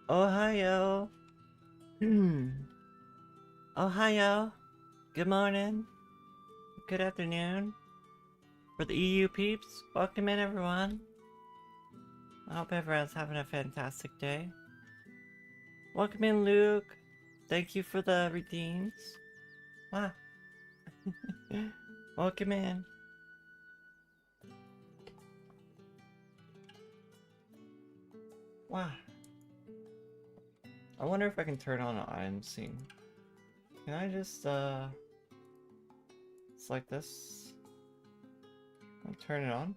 Ohio. Ohio. Good morning. Good afternoon. For the EU peeps, welcome in everyone. I hope everyone's having a fantastic day. Welcome in, Luke. Thank you for the redeems. Wow. Welcome in. Wow. I wonder if I can turn on an item scene. Can I just, select this? And turn it on?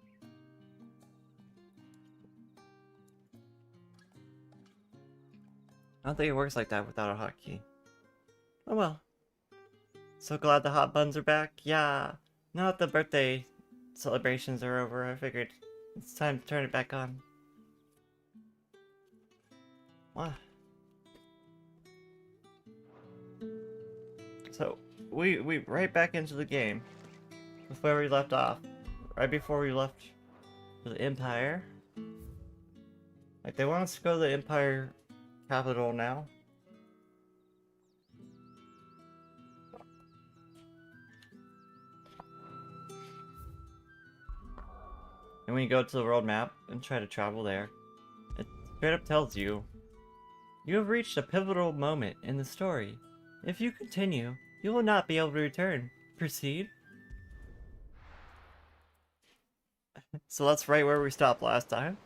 I don't think it works like that without a hotkey. Oh well. So glad the hot buns are back. Yeah. Now that the birthday celebrations are over, I figured it's time to turn it back on. Wow. So we right back into the game with where we left off. Right before we left for the Empire. Like they want us to go to the Empire capital now. And when you go to the world map and try to travel there, it straight up tells you, you have reached a pivotal moment in the story. If you continue, you will not be able to return. Proceed. So that's right where we stopped last time.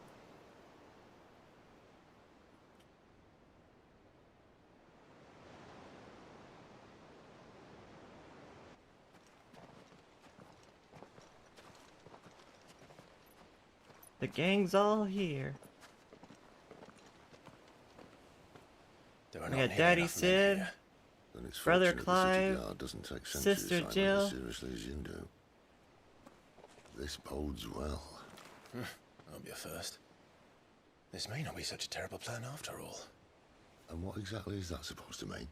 The gang's all here. We got Daddy Sid, Brother Clive, Sister Jill. Seriously as you do. This bodes well. I'll be a first. This may not be such a terrible plan after all. And what exactly is that supposed to mean?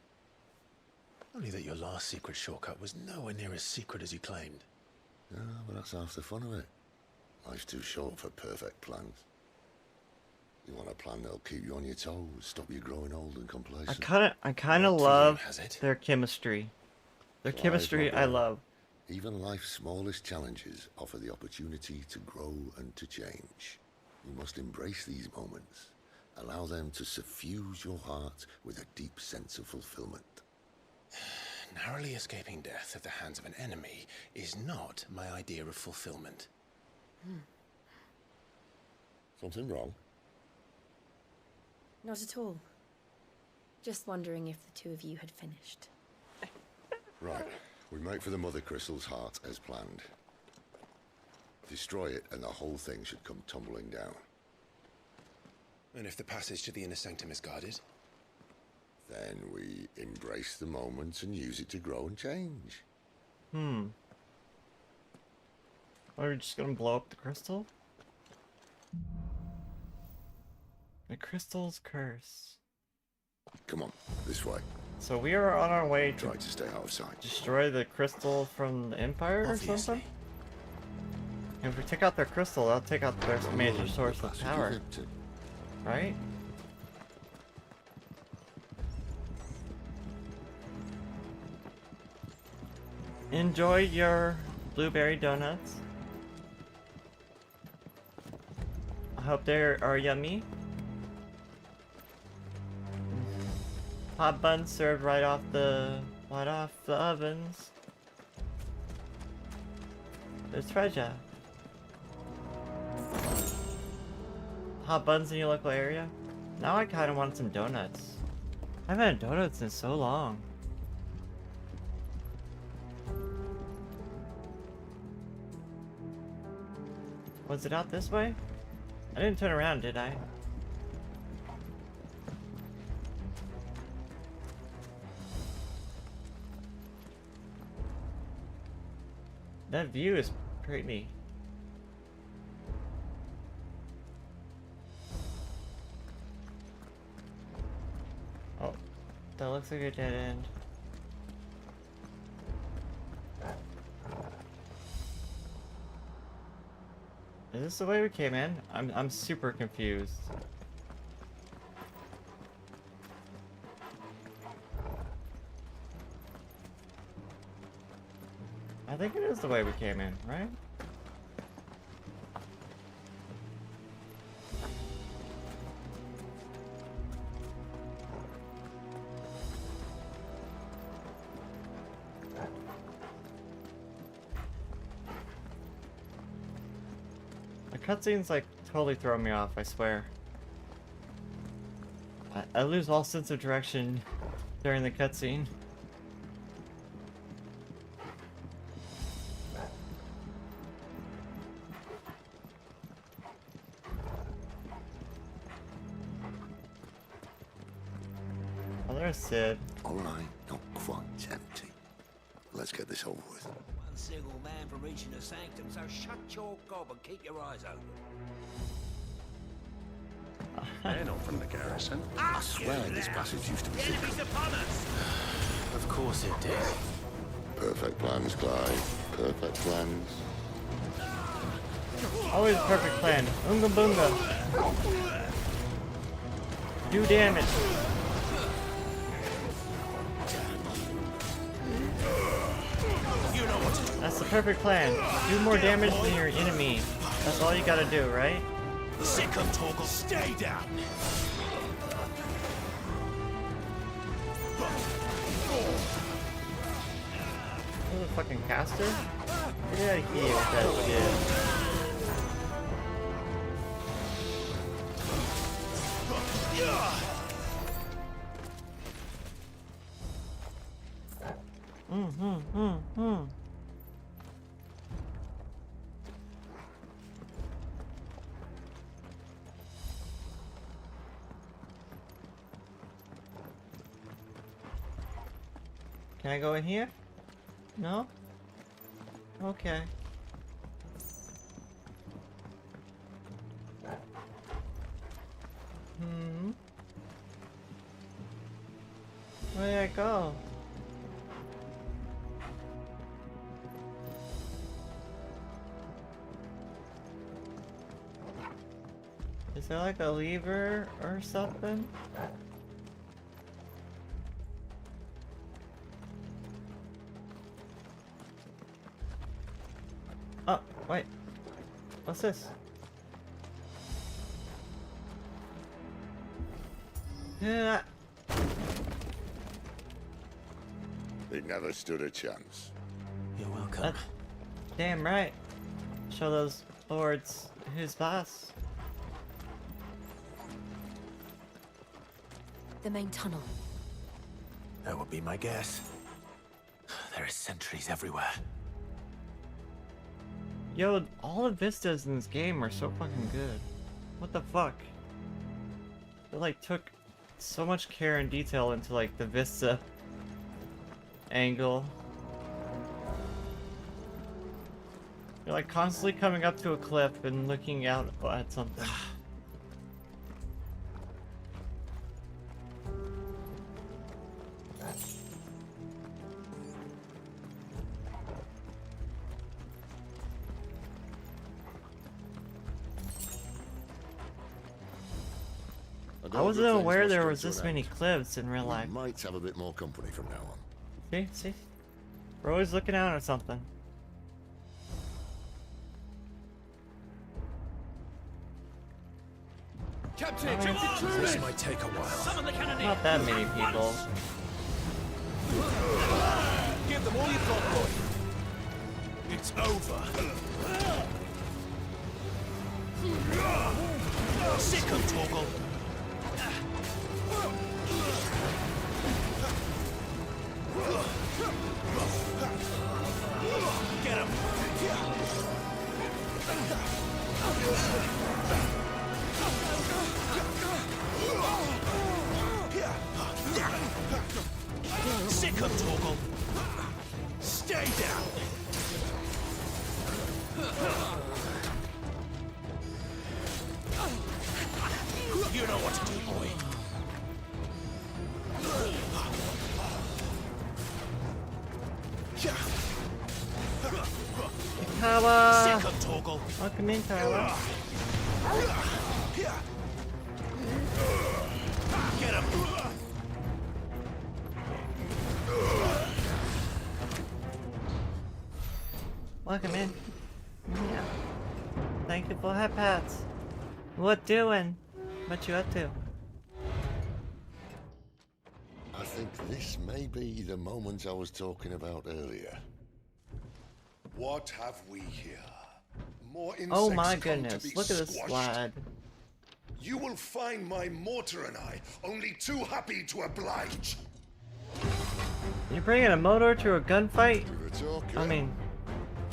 Only that your last secret shortcut was nowhere near as secret as you claimed. Yeah, but that's half the fun of it. Life's too short for perfect plans. You want a plan that'll keep you on your toes, stop you growing old and complacent. I kinda love their chemistry. Their chemistry I love. Even life's smallest challenges offer the opportunity to grow and to change. You must embrace these moments. Allow them to suffuse your heart with a deep sense of fulfillment. Narrowly escaping death at the hands of an enemy is not my idea of fulfillment. Something wrong? Not at all. Just wondering if the two of you had finished. Right. We make for the Mother Crystal's heart as planned. Destroy it and the whole thing should come tumbling down. And if the passage to the inner sanctum is guarded? Then we embrace the moment and use it to grow and change. Are we just gonna blow up the crystal? The crystal's curse. Come on, this way. So we are on our way Try to stay out of sight. destroy the crystal from the Empire or Obviously. something? If we take out their crystal, that'll take out their major source of power, right? Enjoy your blueberry donuts. I hope they are yummy. Hot buns served right off the ovens. There's treasure. Hot buns in your local area? Now I kind of want some donuts. I haven't had donuts in so long. Was it out this way? I didn't turn around, did I? That view is pretty. Oh, that looks like a dead end. Is this the way we came in? I'm super confused. I think it is the way we came in, right? The cutscenes like totally throw me off, I swear. I lose all sense of direction during the cutscene. Oh, there's Sid. All right, not quite empty. Let's get this over with. One single man from reaching the sanctum, so shut your gob and keep your eyes open. They're not from the garrison. I swear this passage used to be secret. Enemies upon us! Of course it did. Perfect plans, Clive. Perfect plans. Always perfect plan. Unga boonga. Do damage. You know what to do. That's the perfect plan. Do more damage than your enemy. That's all you gotta do, right? Sick of Torgal. Stay down. Oh, the fucking caster? Get out of here with that shit. Can I go in here? No? Okay. Where did I go? Is there like a lever or something? Oh, wait. What's this? Yeah. It never stood a chance. You're welcome. That's damn right. Show those lords who's boss. The main tunnel. That would be my guess. There are sentries everywhere. Yo, all the vistas in this game are so fucking good. What the fuck? They like took so much care and detail into like the vista angle. You're like constantly coming up to a cliff and looking out at something. I wasn't aware there was this many cliffs in real life. We might have a bit more company from now on. See? We're always looking out at something. Captain, This might take a while. summon the cannoneer. Not that many people. Give them all you've got, boy. It's over. Sick of Torgal. Get him. Sick of Torgal. Stay down. You know what to do, boy. Kawa! Sick of Torgal. Welcome in, Kawa. Get him. Welcome in. Yeah. Thank you for hot pats. What doing? What you up to? I think this may be the moment I was talking about earlier. What have we here? More insects Oh my come to goodness, be look at this squashed. slide. You will find my mortar and I only too happy to oblige. You're bringing a motor to a gunfight? We were talking. I mean,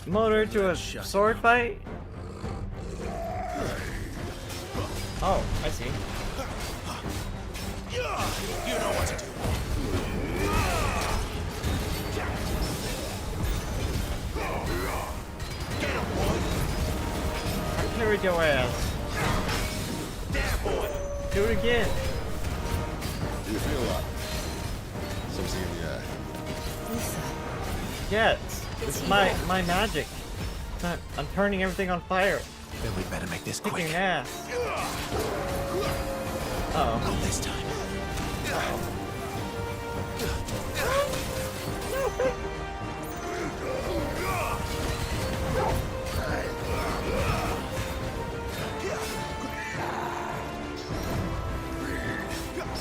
motor to a sword fight? Oh, I see. You know what to do. Get him, boy. I carried your ass. There, boy. Do it again. Do you feel that? Something in the air. Lisa, Yeah, It's it's my here. magic. I'm turning everything on fire. Then we better make this Kicking quick. ass. Uh-oh. Not this time.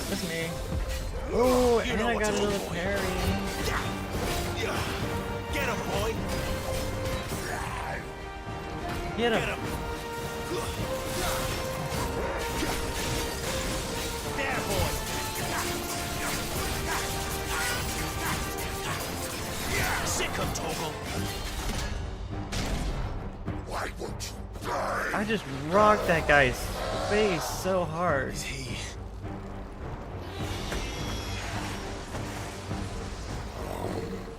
That's me. Oh, and know I what got to another do, boy. parry. Get him, boy. Get Get him. him. There, boy. Sick him, Toggle. Why won't you die? I just rocked that guy's face so hard. Is he?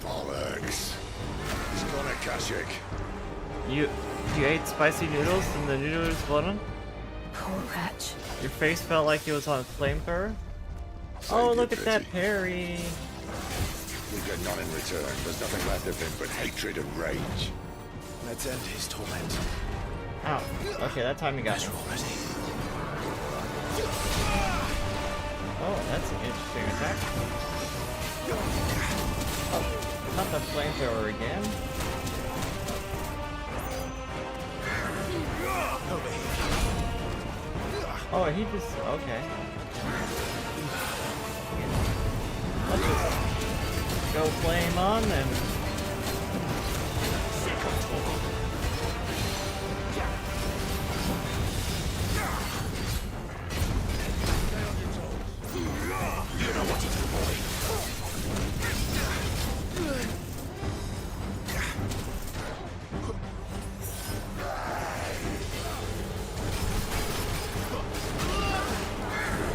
Bollocks. He's gonna Kashyyyk. You ate spicy noodles and the noodles exploded? poor wretch. Your face felt like it was on a flamethrower? Save Oh, your look at that pity. parry. We get none in return. There's nothing left of him but hatred and rage. Let's end his torment. Ow. Okay, that time you got me. Measure already. Oh, that's an interesting attack. Oh, not the flamethrower again. Over here. Oh, he just... okay. Let's just go flame on and... Sick him, Toggle. You know what to do, boy.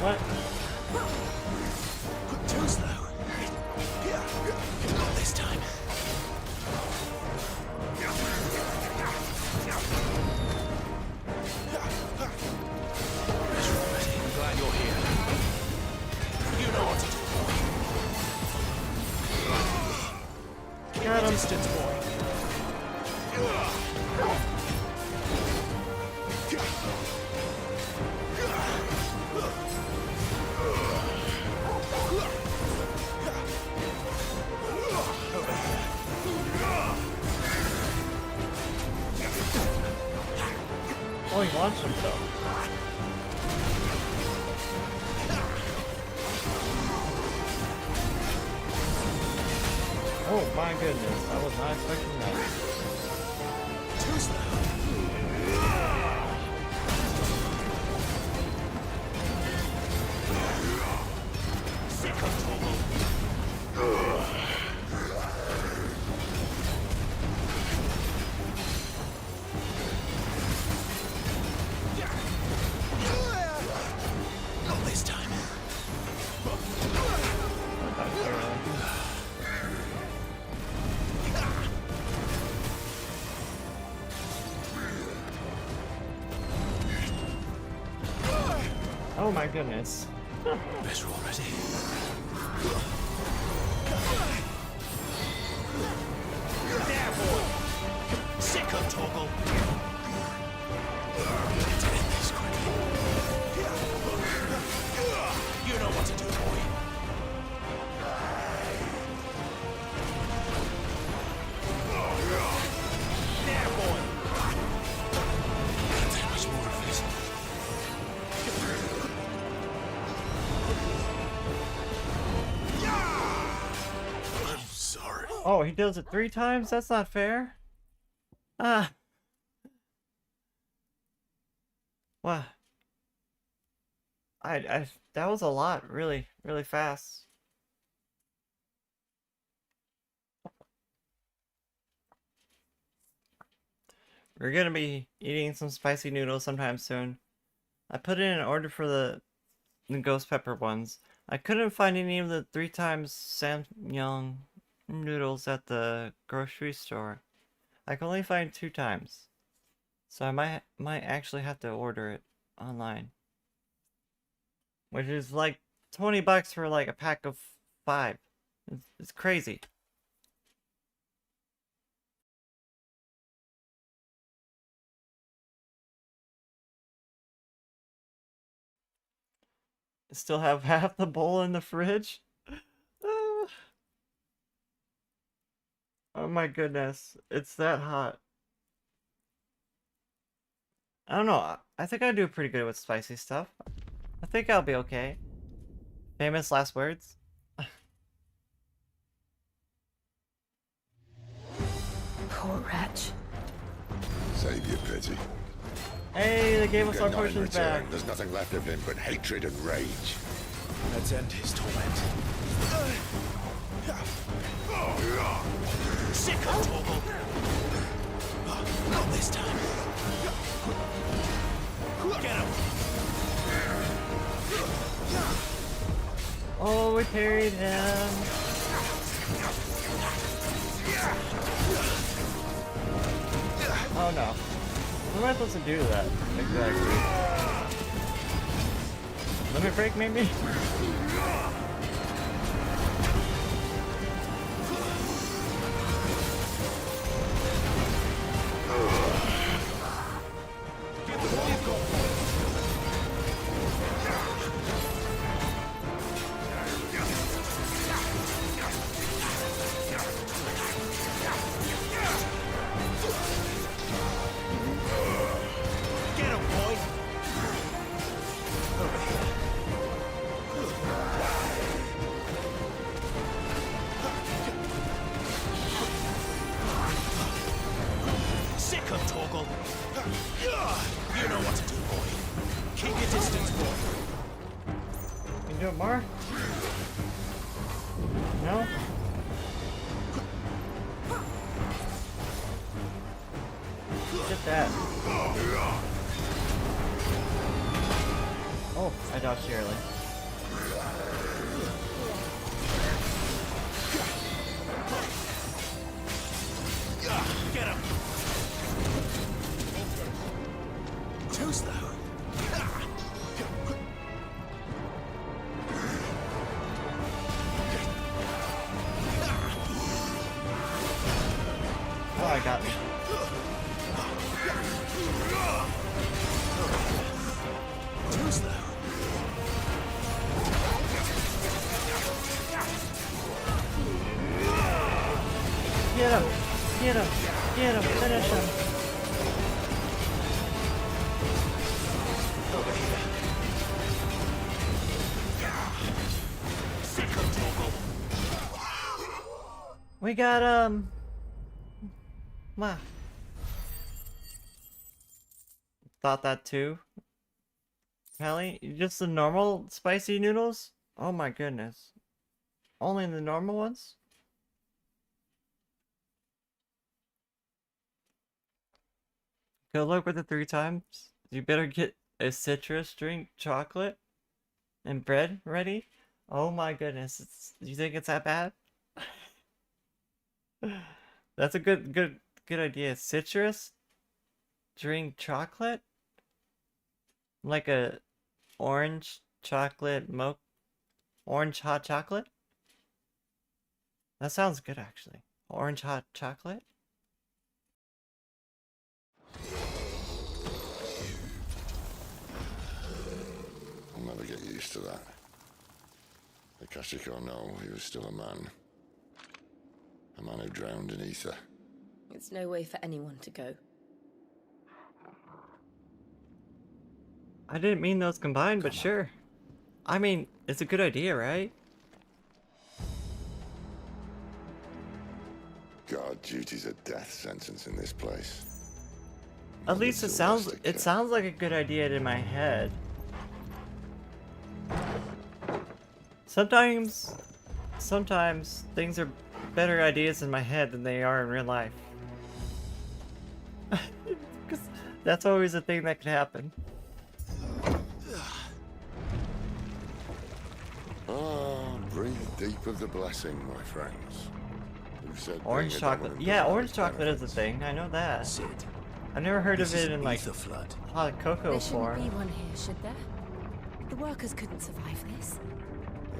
What? Too slow. Not this time. Measure already. I'm glad you're here. You know what to do, boy. Keep Got the him. distance, boy. Over here. Oh, he launched himself. Oh my goodness, I was not expecting that. Too slow. Sick of Toggle. Not this time. Oh my goodness. Measure already. There, boy. Sick of Toggle. Let's end this quickly. You know what to do, boy. Oh, he does it 3 times? That's not fair. Ah. Wow. That was a lot, really, really fast. We're gonna be eating some spicy noodles sometime soon. I put in an order for the ghost pepper ones. I couldn't find any of the 3 times Samyang noodles at the grocery store. I can only find 2 times. So I might actually have to order it online. Which is like 20 bucks for like a pack of 5. It's crazy. Still have half the bowl in the fridge? Ah. Oh my goodness. It's that hot. I don't know. I think I do pretty good with spicy stuff. I think I'll be okay. Famous last words? Poor wretch. Save your pity. Hey, they gave us our Get none in potions return. back. There's nothing left of him but hatred and rage. Let's end his torment. Sick of Torgal! Not this time. Get him! Oh, we parried him. Oh no. What am I supposed to do to that? Exactly. Limit break, maybe? Get him, boy! Sick of Torgal! You know what to do, boy. Keep your distance, boy. Can you do it more? No? Get that. Oh, I dodged you early. Get him! Too slow. Oh, I got me. Too slow. Get him! Get him! Get him! Finish him! Sick of Torgal! We got, wow. Thought that too. Tali, just the normal spicy noodles? Oh my goodness. Only the normal ones? Good luck with the 3 times. You better get a citrus drink, chocolate, and bread ready. Oh my goodness. You think it's that bad? That's a good idea. Citrus drink chocolate? Like a orange chocolate orange hot chocolate? That sounds good actually. Orange hot chocolate? I'll never get used to that. Akashic or no, he was still a man. A man who drowned in ether. It's no way for anyone to go. I didn't mean those combined, but sure. I mean, it's a good idea, right? God, duty's a death sentence in this place. At least It's it a sounds rustic it camp. sounds like a good idea in my head. Sometimes things are better ideas in my head than they are in real life. 'Cause that's always a thing that could happen. Ah, breathe deep of the blessing, my friends. Who said Orange being a chocolate. dominant Yeah, doesn't have orange its chocolate is a benefits? thing. I know that. Sid, I've never heard this of is it in an like ether flood. hot cocoa There shouldn't form. be one here, should there? The workers couldn't survive this.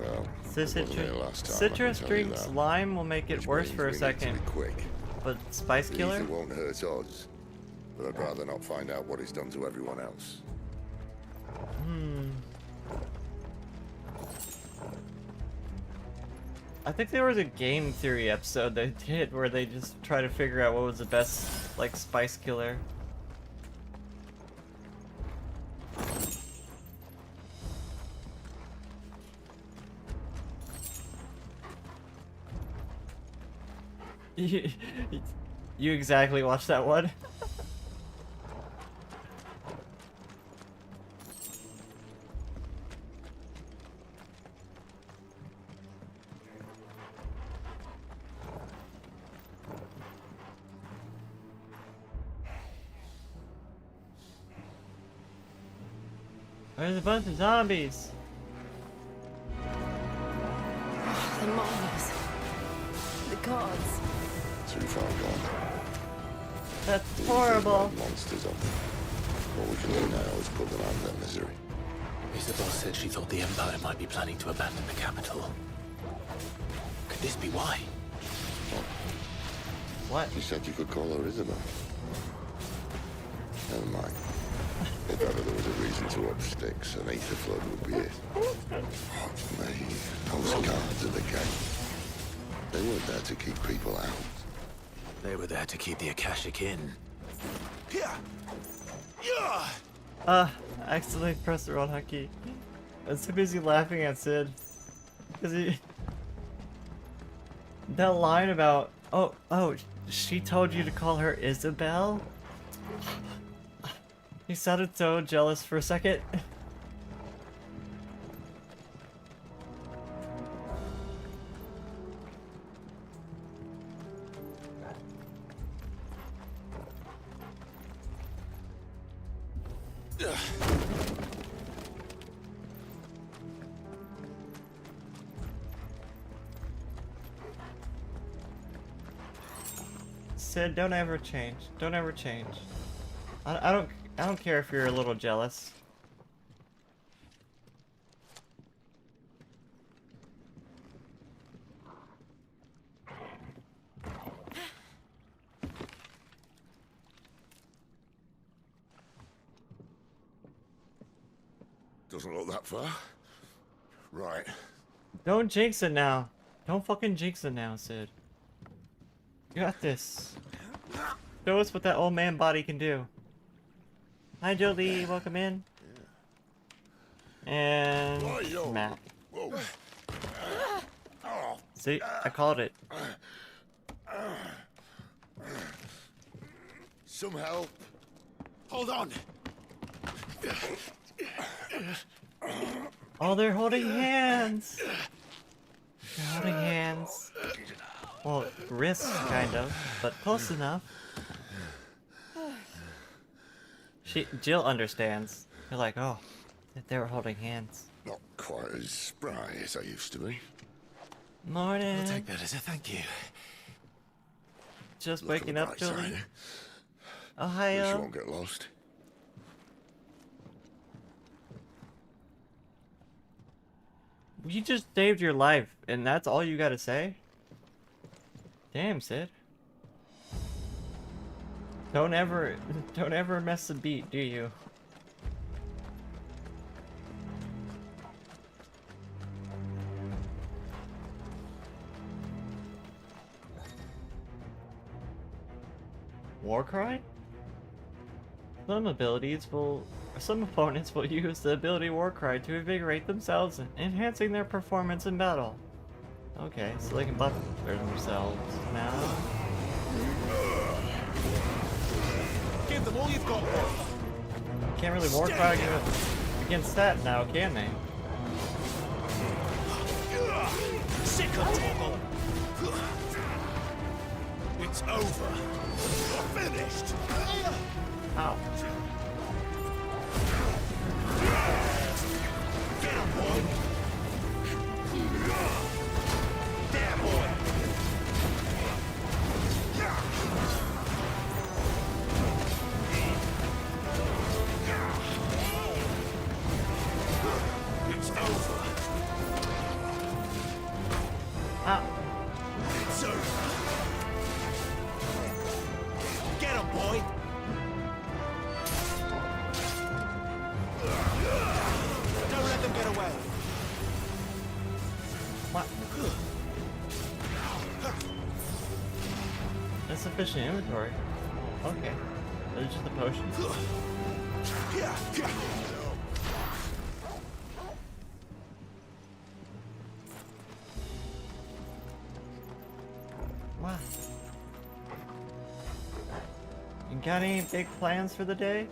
Well, Citrus, it wasn't here last time, I can citrus tell you drinks that. lime will make it Which worse means for a we need to second, be quick. but spice The killer? ether won't hurt us, but I'd rather not find out what it's done to everyone else. I think there was a game theory episode they did where they just try to figure out what was the best, like, spice killer. You you exactly watched that one? There's a bunch of zombies. The miners. The gods. Too far gone. That's The horrible. ether's made monsters of them. What we can do now is put them out of their misery. Isabel said she thought the Empire might be planning to abandon the capital. Could this be why? What? You said you could call her Isabel. Never mind. If ever there was a reason to up sticks, an ether flood would be it. What me? Postcards at the gate. They weren't there to keep people out. They were there to keep the Akashic in. Here! Yeah! I accidentally pressed the wrong hotkey. I'm so busy laughing at Sid. Cause he... That line about, oh, she told you to call her Isabel? He sounded so jealous for a second. Sid, don't ever change. Don't ever change. I don't care if you're a little jealous. Doesn't look that far. Right. Don't jinx it now. Don't fucking jinx it now, Sid. You got this. Show us what that old man body can do. Hi, Jolie. Welcome in. And Why-yo. Matt. Whoa. See, I called it. Some help. Hold on! Oh, they're holding hands. They're holding hands. Well, wrists, kind of, but close enough. Jill understands. You're like, oh, they were holding hands. Not quite as spry as I used to be. Morning. I'll take that as a thank you. Just Look at waking the up, bright Jolie. side. At least you Ohio. won't get lost. You just saved your life, and that's all you gotta say? Damn, Sid. Don't ever miss a beat, do you? Warcry? Some opponents will use the ability Warcry to invigorate themselves, enhancing their performance in battle. Okay, so they can buff themselves now. Give them all you've got, boy. Can't really warcry against that now, can they? Sick of Toggle. It's over. You're finished. Ow. Get him, boy. There, boy. It's over. Ow. It's over. Get him, boy. Don't let them get away. What? Insufficient inventory. Okay. Those are just the potions. Wow. You got any big plans for the day?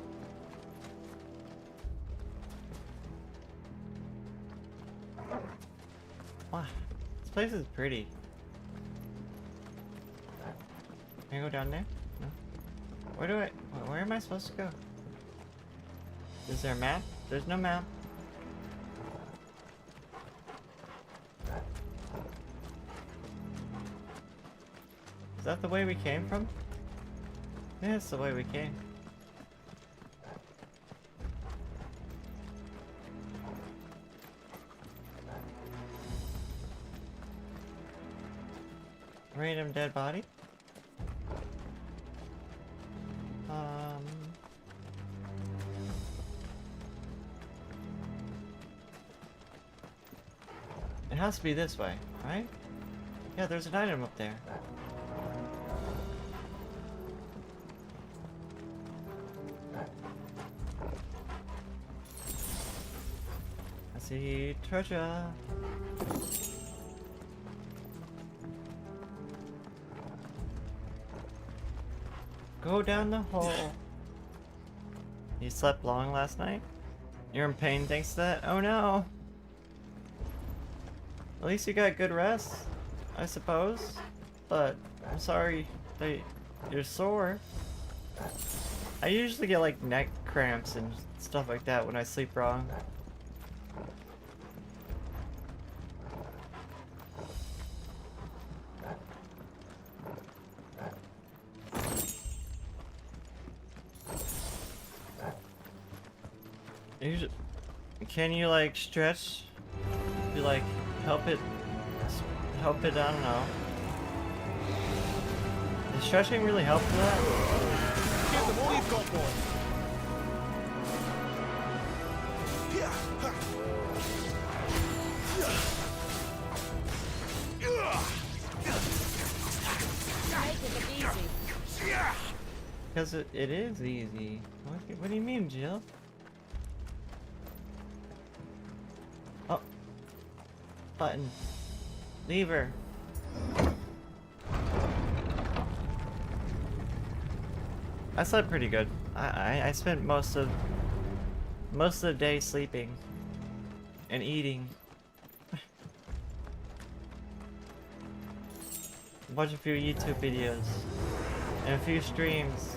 Wow. This place is pretty. Can I go down there? No. Where am I supposed to go? Is there a map? There's no map. Is that the way we came from? Yeah, it's the way we came. Random dead body. It has to be this way, right? Yeah, there's an item up there. I see treasure. Go down the hole. You slept long last night? You're in pain thanks to that? Oh no! At least you got good rest, I suppose. But I'm sorry that you're sore. I usually get like neck cramps and stuff like that when I sleep wrong. Can you like stretch? Be like help it, I don't know. Does stretching really help for that? Give them all you've got, boy. Because it is easy. What do you mean, Jill? Oh. Button. Lever. I slept pretty good. I spent most of the day sleeping and eating. Watch a few YouTube videos and a few streams.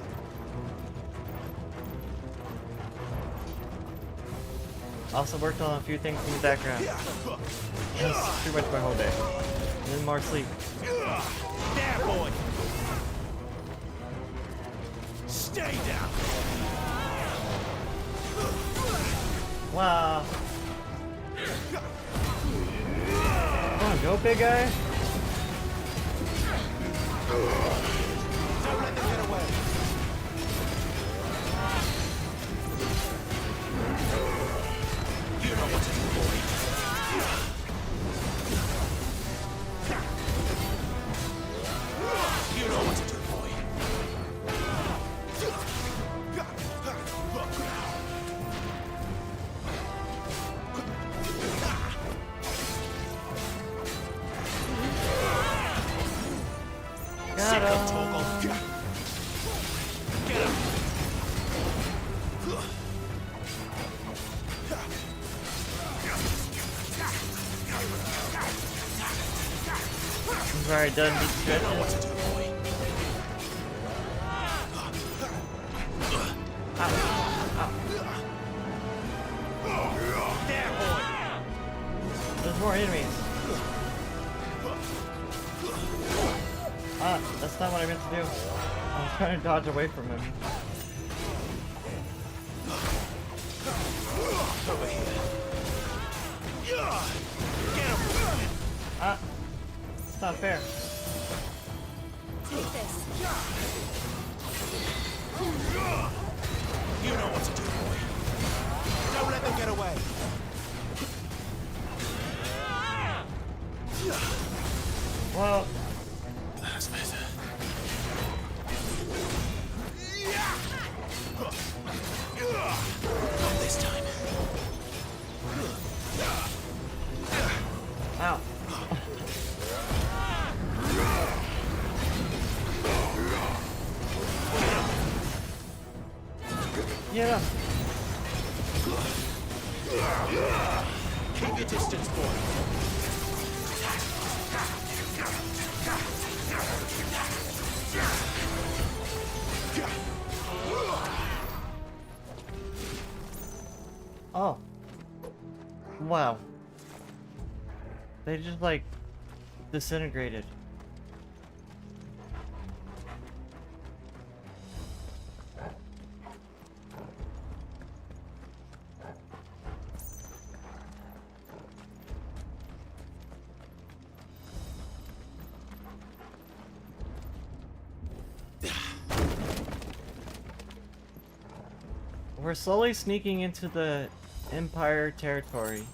Also worked on a few things in the background. That's pretty much my whole day. And then more sleep. There, boy. Stay down. Wow. Come on, go big guy. Don't let them get away. You know what to do, boy. You know what to do, boy. Got him. We've already done these stretches. What to do, boy? There, boy. There's more enemies. Ah, that's not what I meant to do. I was trying to dodge away from him. Over here. Get him. Ah, it's not fair. Take this. You know what to do, boy. Don't let them get away. Well, That's better. Not this time. ow. Yeah. Keep your distance, boy. Oh. Wow. They just like disintegrated. We're slowly sneaking into the Empire territory.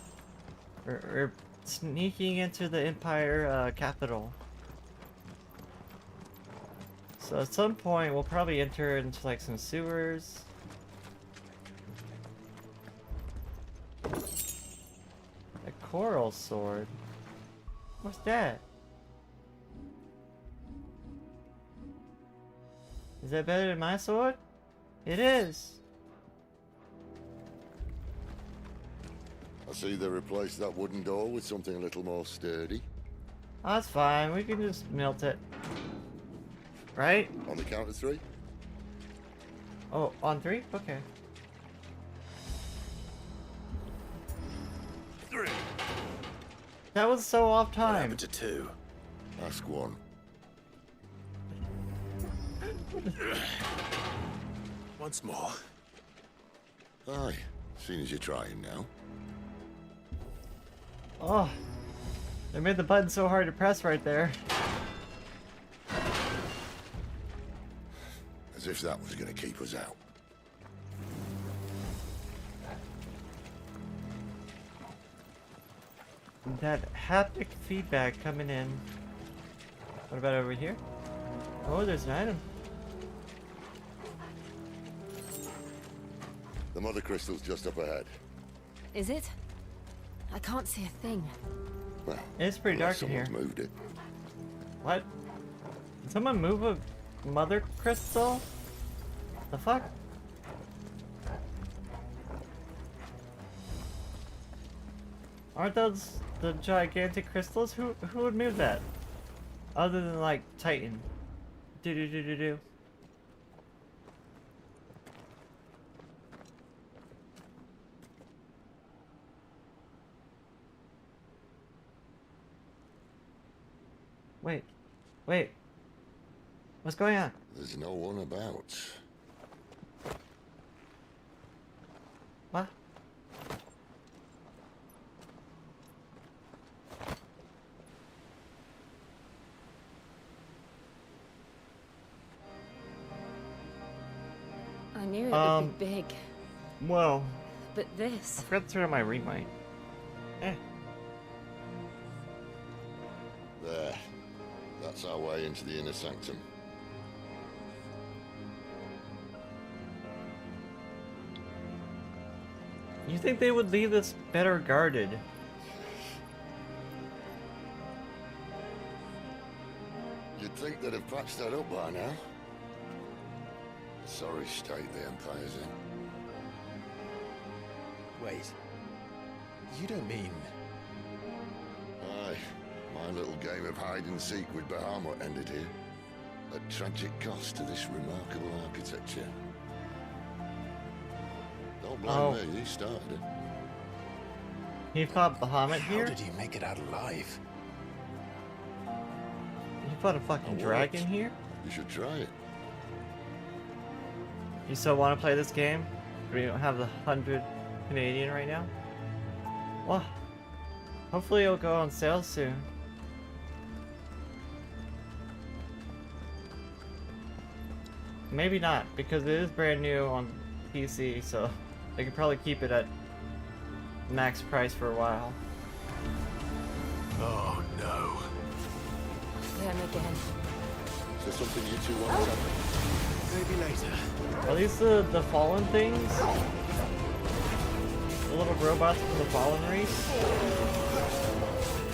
Or sneaking into the Empire capital. So at some point we'll probably enter into like some sewers. A coral sword? What's that? Is that better than my sword? It is! I see they replaced that wooden door with something a little more sturdy. Oh, that's fine, we can just melt it. Right? On the count of 3? Oh, on 3? Okay. 3. That was so off What time. happened to 2? Ask one. Once more. Aye, seeing as you're trying now. Oh, they made the button so hard to press right there. As if that was going to keep us out. That haptic feedback coming in. What about over here? Oh, there's an item. The mother crystal's just up ahead. Is it? I can't see a thing. Well, It's pretty unless dark in here. someone's moved it. What? Did someone move a mother crystal? The fuck? Aren't those the gigantic crystals? Who would move that? Other than like Titan. Do do do do do. Wait. Wait. What's going on? There's no one about. What? I knew it would be big, Well, but this... I forgot to turn on my rewind. Eh. There. That's our way into the inner sanctum. You think they would leave this better guarded? You'd think they'd have patched that up by now. Sorry state the Empire's in. Wait. You don't mean... Aye. My My little game of hide and seek with Bahamut ended here. At tragic cost to this remarkable architecture. Don't blame me, he started it. He fought Bahamut How here? did he make it out alive? He fought a fucking dragon here? You should try it. You still want to play this game? We don't have the 100 Canadian right now? Well, hopefully it'll go on sale soon. Maybe not, because it is brand new on PC, so they could probably keep it at max price for a while. Oh no. Them again. Is there something you two want to tell me? Maybe later. Are these the fallen things? The little robots from the fallen race?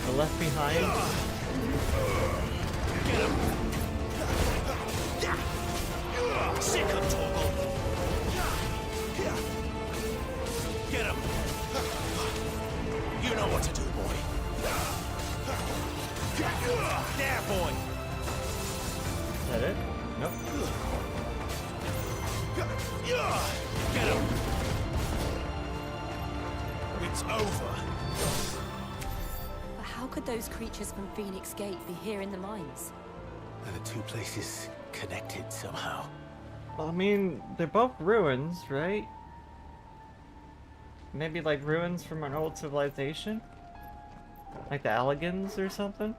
The left behind? Get him! Sick of Torgal! Get him! You know what to do, boy. There, boy! Is that it? Nope. Get him! It's over. But how could those creatures from Phoenix Gate be here in the mines? Are the two places connected somehow? Well, I mean, they're both ruins, right? Maybe like ruins from an old civilization? Like the Allegans or something?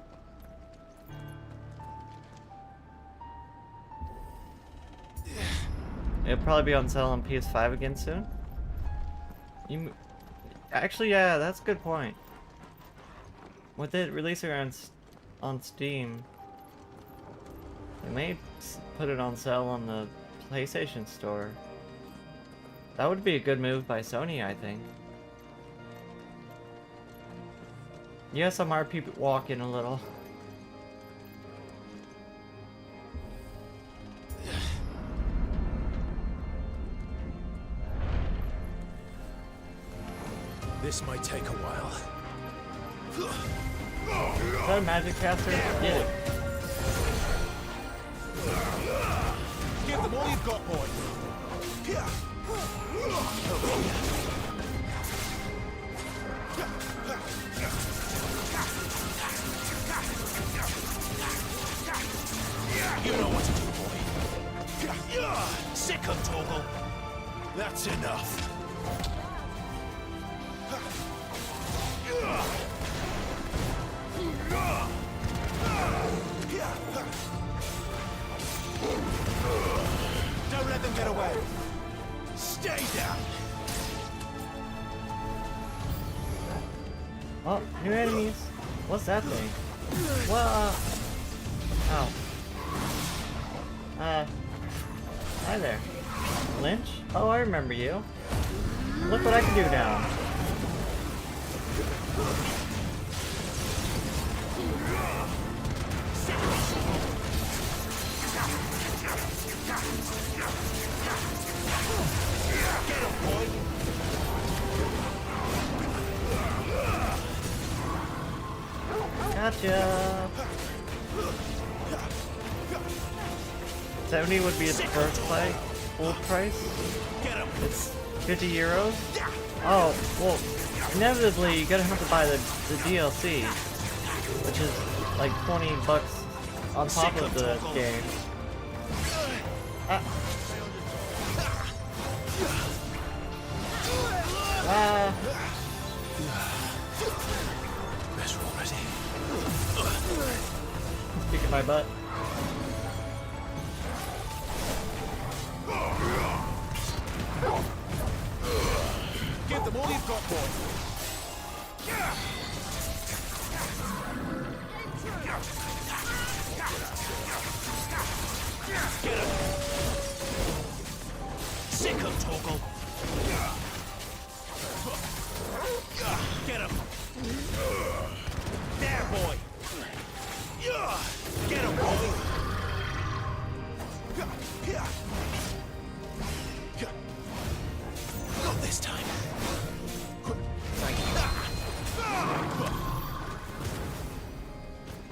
It'll probably be on sale on PS5 again soon. Actually, yeah, that's a good point. With it releasing on Steam, they may put it on sale on the PlayStation Store. That would be a good move by Sony, I think. Yes, I'm RP walking a little. This might take a while. Is that a magic caster? Get it. Give them all you've got, boy. You know what to do, boy. Sick of Torgal. That's enough. Don't let them get away. Stay down. Oh, new enemies. What's that thing? Whoa. Oh. Hi there. Lynch? Oh, I remember you. Look what I can do now. Gotcha. 70 would be its first play, full price. It's 50 euros. Oh, well, inevitably you're gonna have to buy the DLC, which is like 20 bucks on top of the game. Kicking my butt. Give them all you've got, boy. Get him. Sick of Torgal. Get him. There, boy. Get him, boy.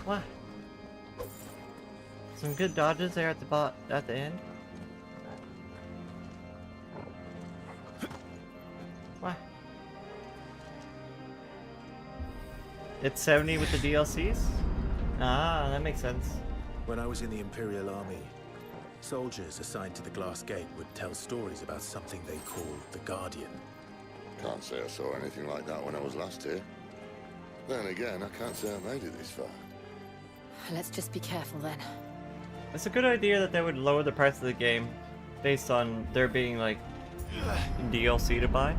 What? Some good dodges there at the end. What? It's 70 with the DLCs? Ah, that makes sense. When I was in the Imperial Army, soldiers assigned to the Glass Gate would tell stories about something they called the Guardian. Can't say I saw anything like that when I was last here. Then again, I can't say I made it this far. Let's just be careful then. It's a good idea that they would lower the price of the game based on there being like DLC to buy.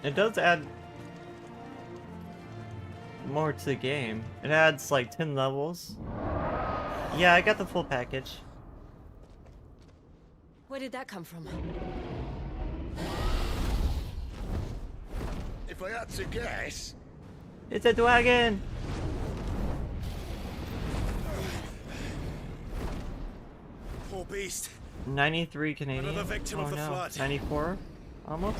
It does add more to the game. It adds like 10 levels. Yeah, I got the full package. Where did that come from? If I had to guess, It's a dragon! Poor beast. 93 Canadian. Another victim oh of the no, flood. 94 almost.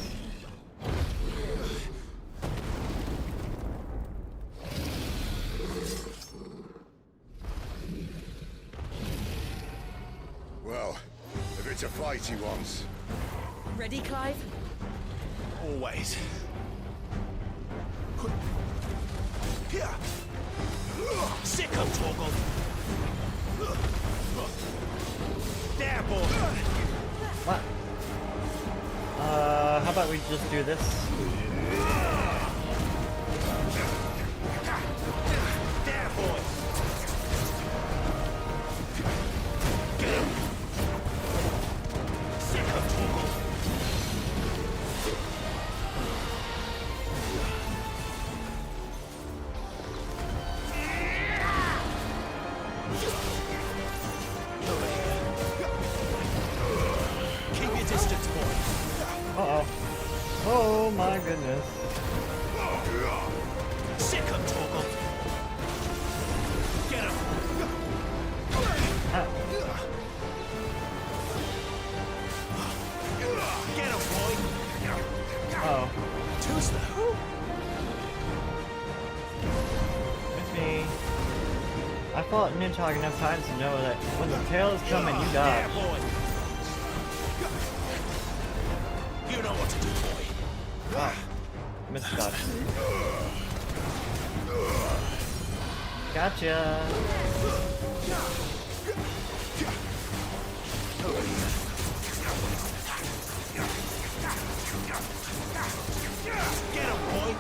well, if it's a fight he wants, Ready, Clive? Always. Here. Sick of Torgal. There, boy. What? How about we just do this? There, boy. Get him. Sick of Torgal. Keep your distance, boy. Uh-oh. Oh my goodness. Sick of Torgal. Get him. Ah. Get him, boy. Uh-oh. Too slow. It's me. I fought Ninjog enough times to know that when the tail is coming, you There, dodge. boy. You know what to do, boy. Ah. Missed dodge. Gotcha. Get him, boy.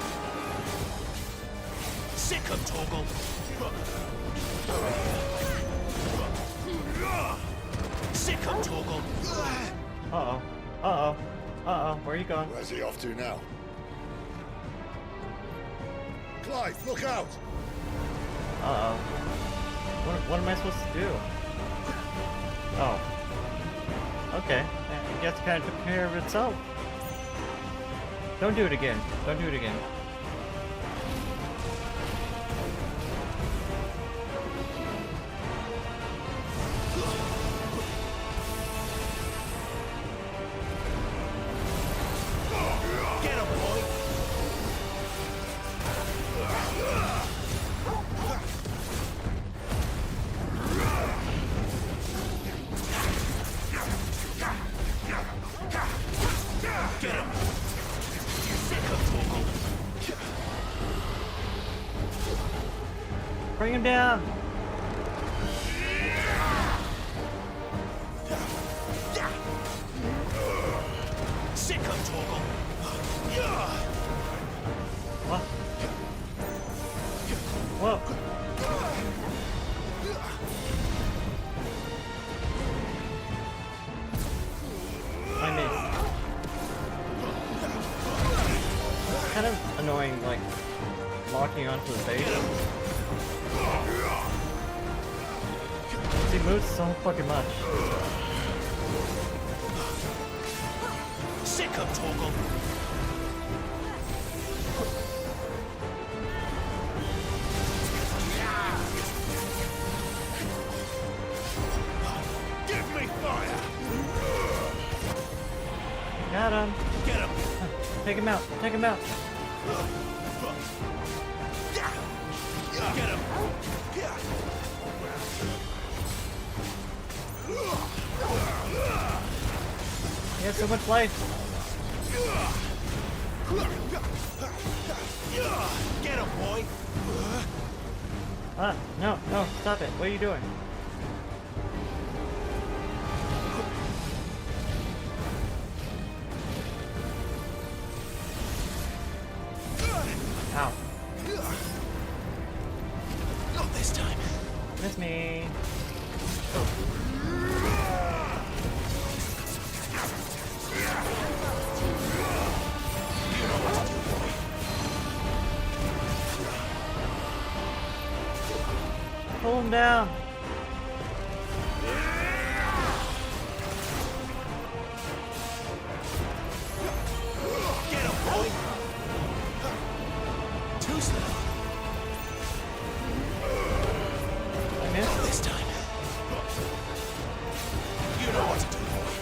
Sick of Torgal. Sick of Torgal. Uh-oh. Uh-oh. Uh-oh. Where are you going? where's he off to now? Clive, look out! Uh-oh. What am I supposed to do? Oh. Okay. I guess it kind of took care of itself. Don't do it again. Don't do it again. Get him, boy. Get him. Sick of Torgal. Bring him down. Sick of Torgal. What? Whoa. I missed. Kind of annoying, like, locking onto the base. He moves so fucking much. Sick of Torgal. Give me fire. Got him. Get him! Take him out. Take him out. Get him! He has so much life. Get him, boy! Ah, no, no, stop it. What are you doing? Ow. Not this time. Miss me. Pull him down. Get him, boy! Too slow. I missed. Not this time. You know what to do, boy.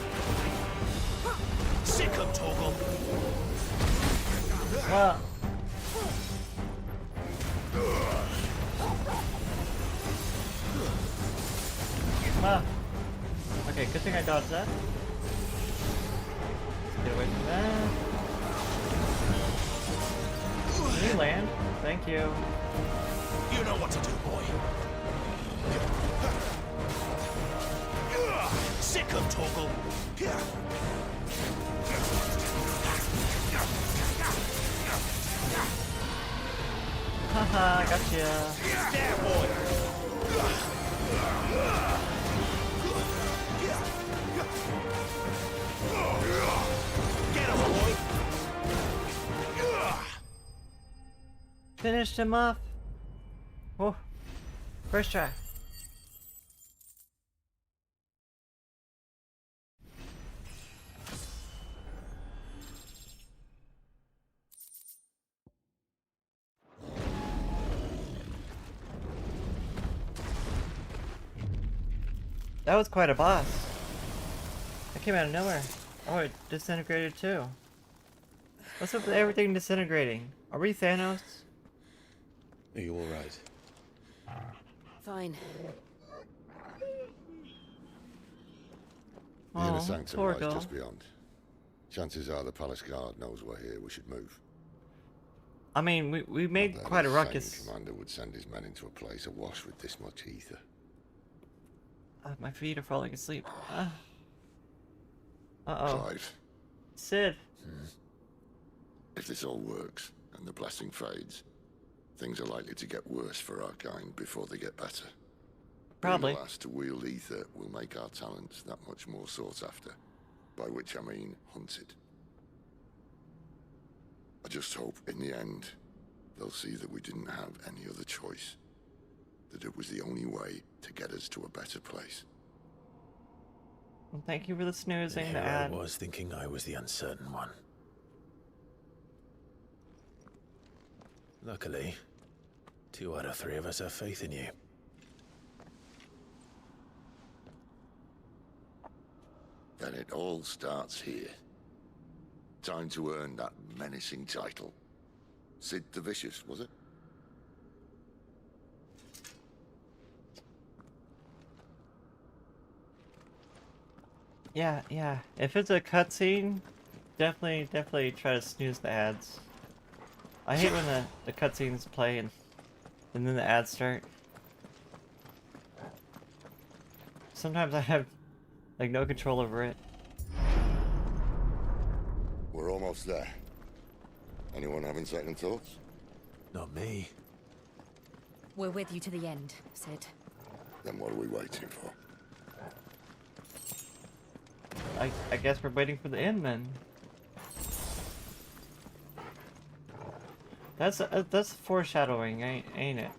Sick him, Torgal. Well. Ah. Okay, good thing I dodged that. Let's get away from that. Can you land? Thank you. You know what to do, boy. Sick him, Torgal. Haha, gotcha. There, boy. Get him, boy. Finished him off. Oh, first try. That was quite a boss. That came out of nowhere. Oh, it disintegrated too. What's up with everything disintegrating? Are we Thanos? Are you alright? Fine. The inner Oh, sanctum poor lies girl. just beyond. Chances are the palace guard knows we're here. We should move. I mean, we made Not that quite a any ruckus. sane commander would send his men into a place awash with this much ether. My feet are falling asleep. Uh-oh. Clive, Sid. if this all works and the blessing fades, things are likely to get worse for our kind before they get better. Probably. Being the last to wield ether will make our talents that much more sought after, by which I mean hunted. I just hope in the end they'll see that we didn't have any other choice, that it was the only way to get us to a better place. Well, thank you for the snoozing, Here the I ad. was thinking I was the uncertain one. Luckily, 2 out of 3 of us have faith in you. Then it all starts here. Time to earn that menacing title. Sid the Vicious, was it? Yeah, yeah. If it's a cutscene, definitely try to snooze the ads. I hate when the cutscenes play and then the ads start. Sometimes I have like no control over it. We're almost there. Anyone having second thoughts? Not me. We're with you to the end, Sid. Then what are we waiting for? I guess we're waiting for the end then. That's foreshadowing, ain't it?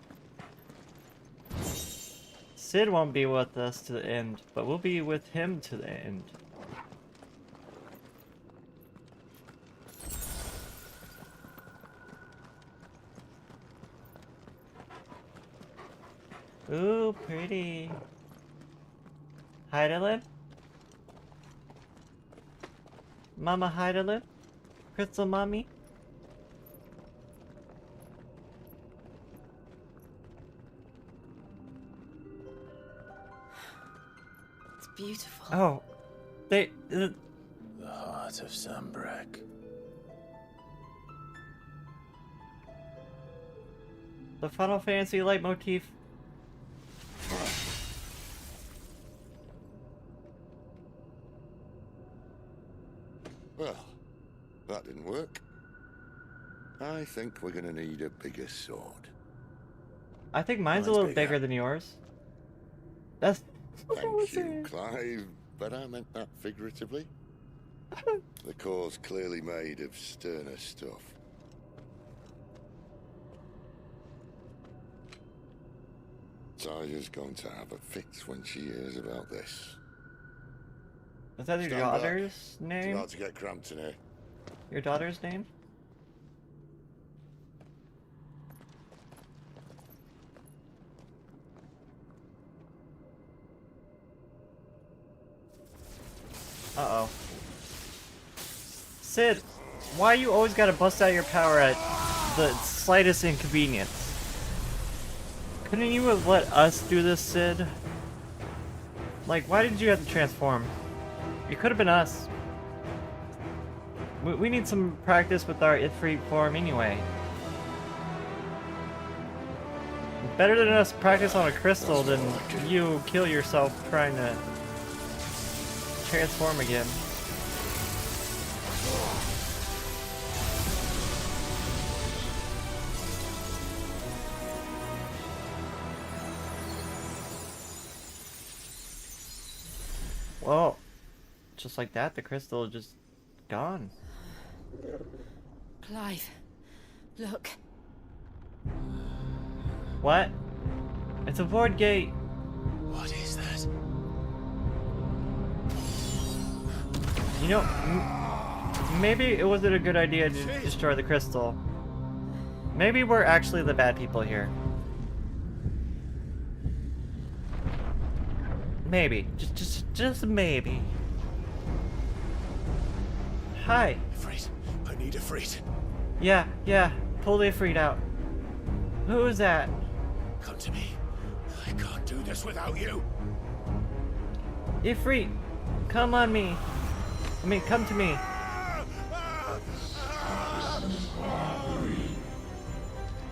Sid won't be with us to the end, but we'll be with him to the end. Ooh, pretty. Hi, Dylan. Mama Heidelin? Crystal Mommy? It's beautiful. Oh. They... The heart of Sambrek. the Final Fantasy leitmotif. Well, that didn't work. I think we're gonna need a bigger sword. I think mine's a Mine's little bigger. bigger than yours. That's... Thank you, Clive, but I meant that figuratively. The core's clearly made of sterner stuff. Talia's going to have a fit when she hears about this. Is that your Stand back. daughter's It's name? about to get cramped in here. Your daughter's name? Uh-oh. Sid, why you always gotta bust out your power at the slightest inconvenience? Couldn't you have let us do this, Sid? Like, why did you have to transform? It could have been us. We need some practice with our Ifrit form anyway. Better than us practice on a crystal than you kill yourself trying to transform again. Well, just like that, the crystal is just gone. Clive, look. What? It's a void gate. What is that? You know, maybe it wasn't a good idea to destroy the crystal. Maybe we're actually the bad people here. Maybe. Just maybe. Hi. Ifrit. I need Ifrit. Yeah. Pull the Ifrit out. Who is that? Come to me. I can't do this without you. Ifrit, come on me. I mean, come to me.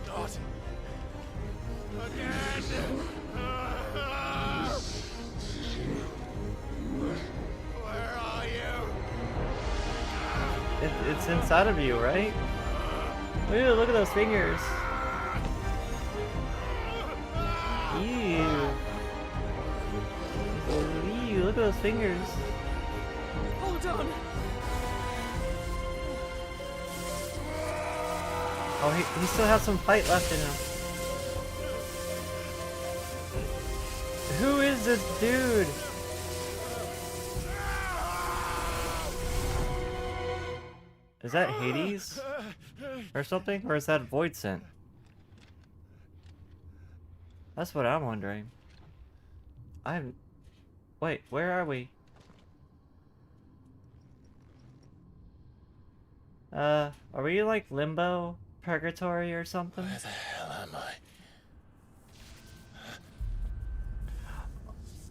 Not again. Where are you? It's inside of you, right? Ew, look at those fingers. Ew. Ew, look at those fingers. Hold on. Oh, he still has some fight left in him. Who is this dude? Is that Hades? Or something? Or is that Void Scent? That's what I'm wondering. Wait, where are we? Are we like limbo? Purgatory or something? Where the hell am I?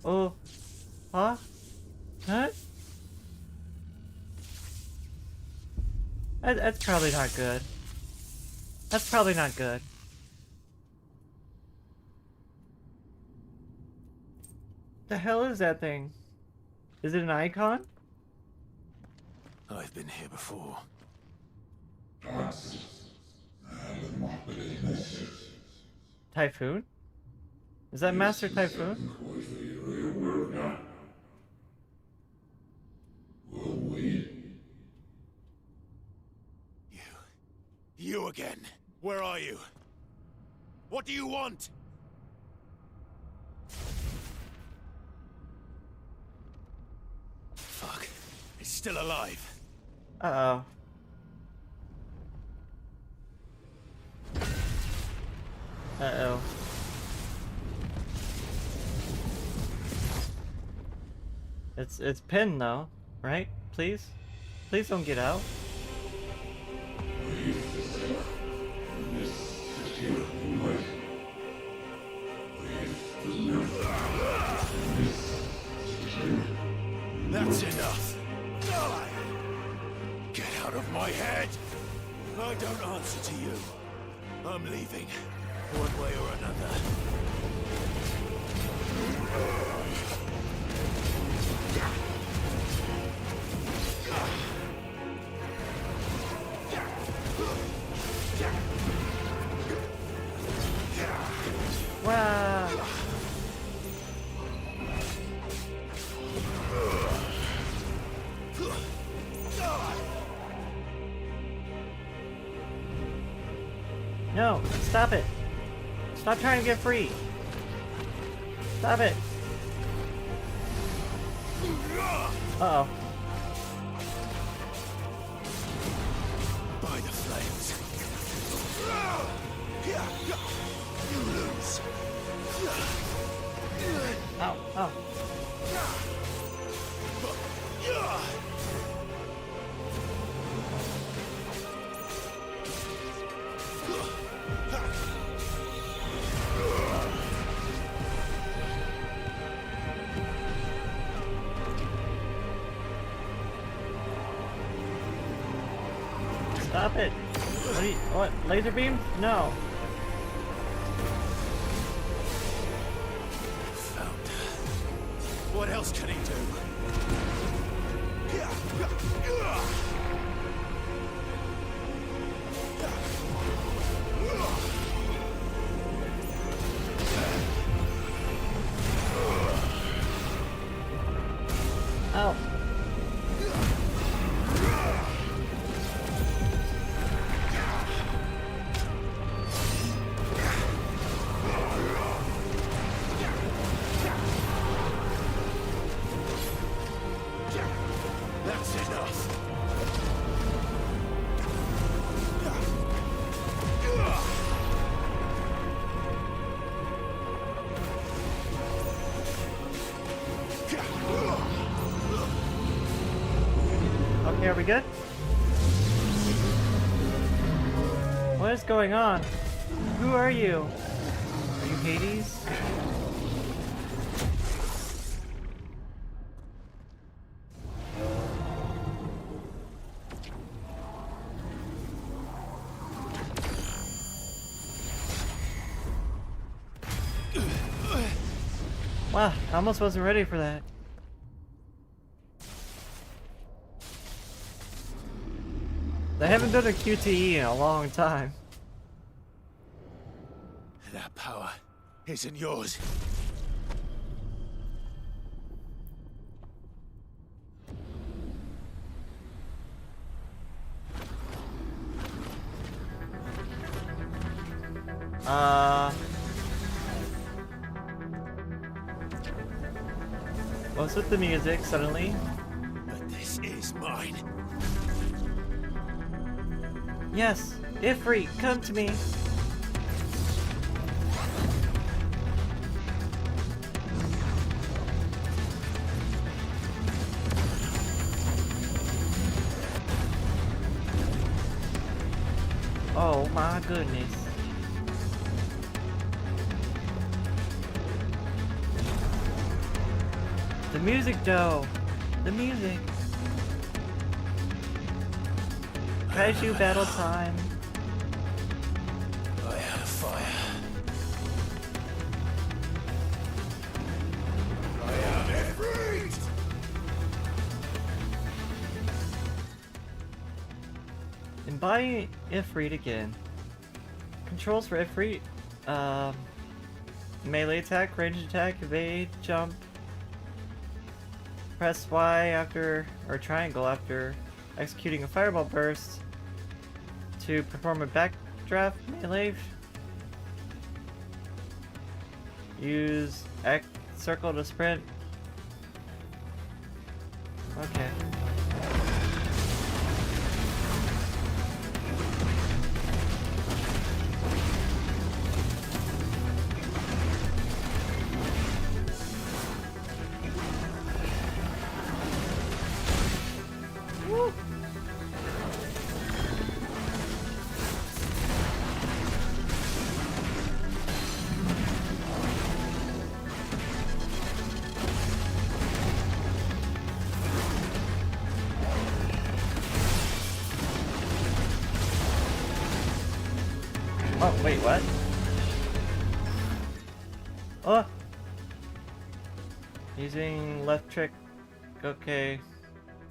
Oh. Huh? Huh? That's probably not good. That's probably not good. The hell is that thing? Is it an icon? I've been here before. Typhoon? Is that Master Typhoon? You again. Where are you? What do you want? Fuck. It's still alive. Uh-oh. Uh-oh. It's pinned though, right? Please? Please don't get out. That's enough. Get out of my head. I don't answer to you. I'm leaving, one way or another. Wow. No, stop it. Stop trying to get free. Stop it. Uh-oh. By the flames. You lose. Ow, ow. Stop it. What are you, what? Laser beam? No. Found her. What else can he do? Ow. That's enough. Okay, are we good? What is going on? Who are you? Are you Hades? Wow, I almost wasn't ready for that. They haven't done a QTE in a long time. That power isn't yours. What's with the music suddenly? But this is mine. Yes, Ifrit, come to me. Oh my goodness. The music though. The music. Kaiju battle time. I have fire. I am Ifrit! Embody Ifrit again. Controls for Ifrit. Melee attack, range attack, evade, jump. Press Y after, or triangle after executing a fireball burst to perform a backdraft melee. Use X circle to sprint. Okay. Woo! Oh, wait, what? Oh! Using electric... Okay.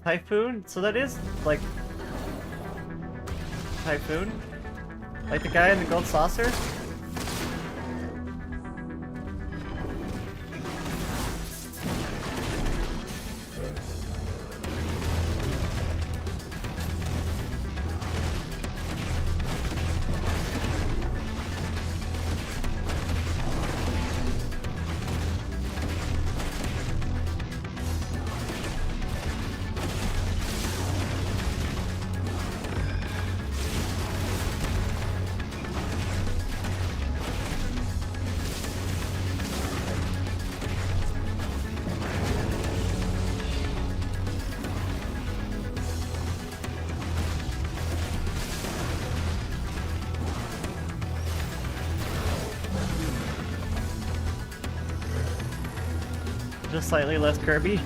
Typhoon? So that is, like... Typhoon? Like the guy in the gold saucer? Just slightly less Kirby.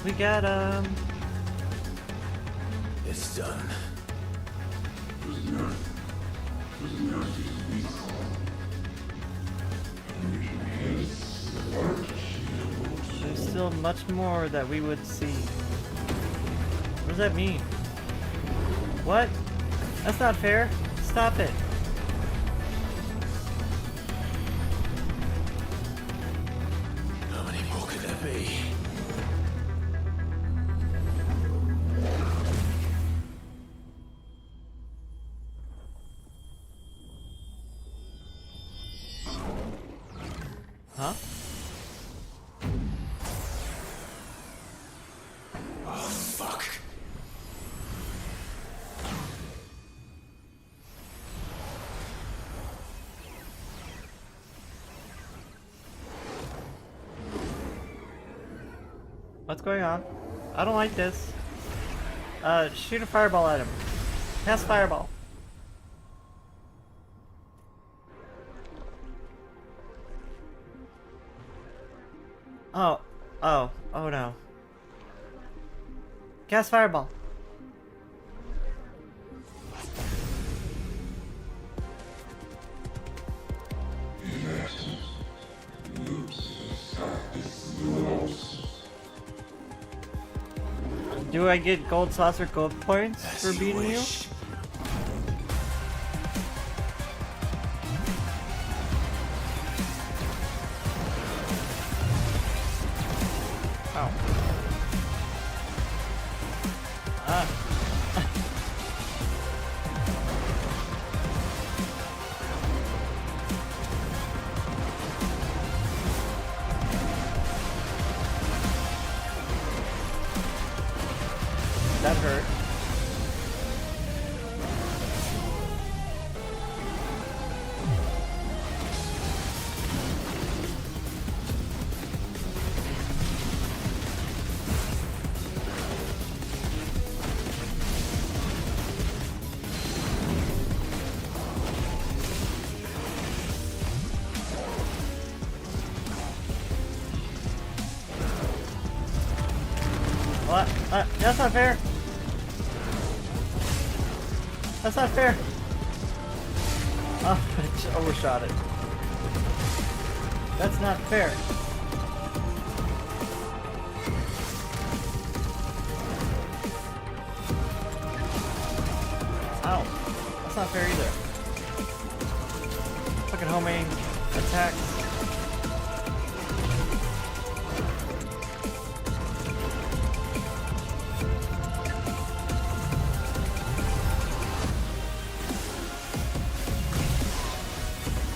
We got It's done. There's still much more that we would see. What does that mean? What? That's not fair. Stop it. How many more could there be? Huh? Oh, fuck. What's going on? I don't like this. Shoot a fireball at him. Cast fireball. Oh no. Cast fireball. Do I get gold saucer gold points for beating you? Ow. Ah. That hurt. What? That's not fair. That's not fair. Oh, I just overshot it. That's not fair. Ow. That's not fair either. Fucking homing attacks.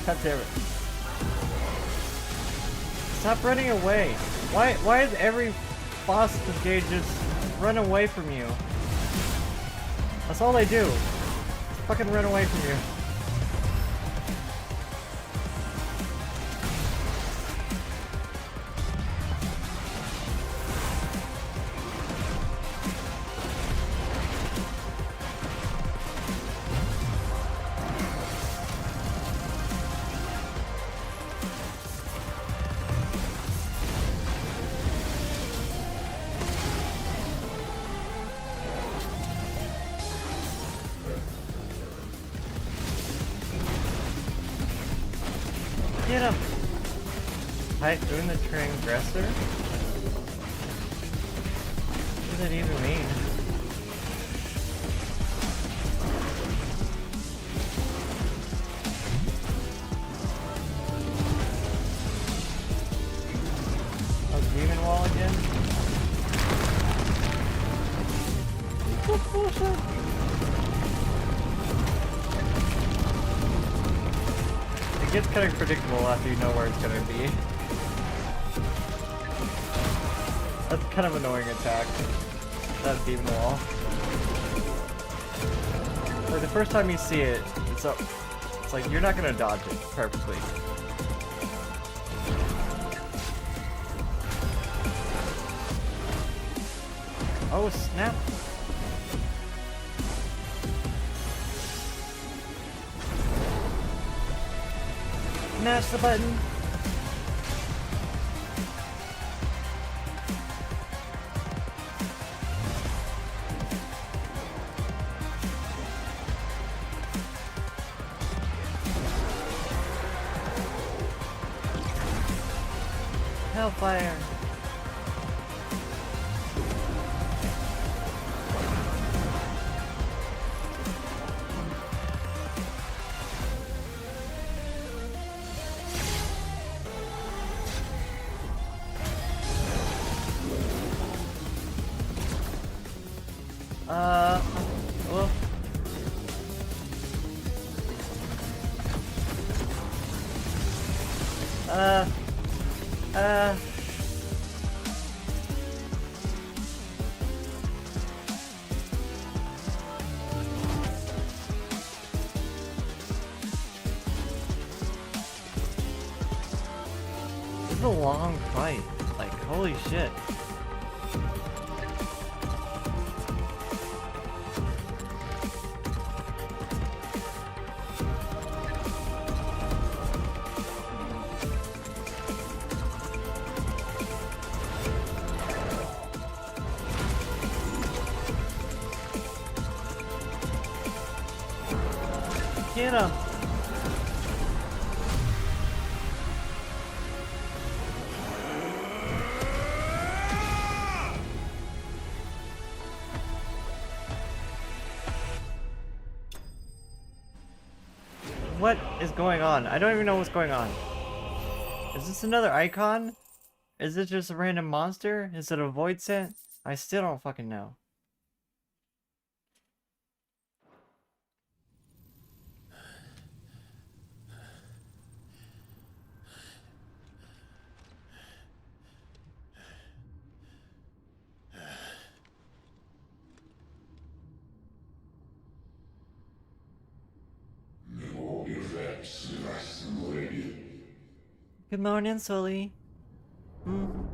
God damn it. Stop running away. Why is every boss engage just run away from you? That's all they do. Just fucking run away from you. Get him! Typhoon the Transgressor? What does that even mean? Oh, Demon Wall again? What bullshit? It gets kind of predictable after you know where it's gonna be. That's kind of annoying attack. That Demon Wall. Like the first time you see it, it's like you're not gonna dodge it perfectly. Oh snap! Mash the button. Hellfire. Well. This is a long fight. Like, holy shit. Get him! What is going on? I don't even know what's going on. Is this another icon? Is it just a random monster? Is it a void scent? I still don't fucking know. Good morning, Sully.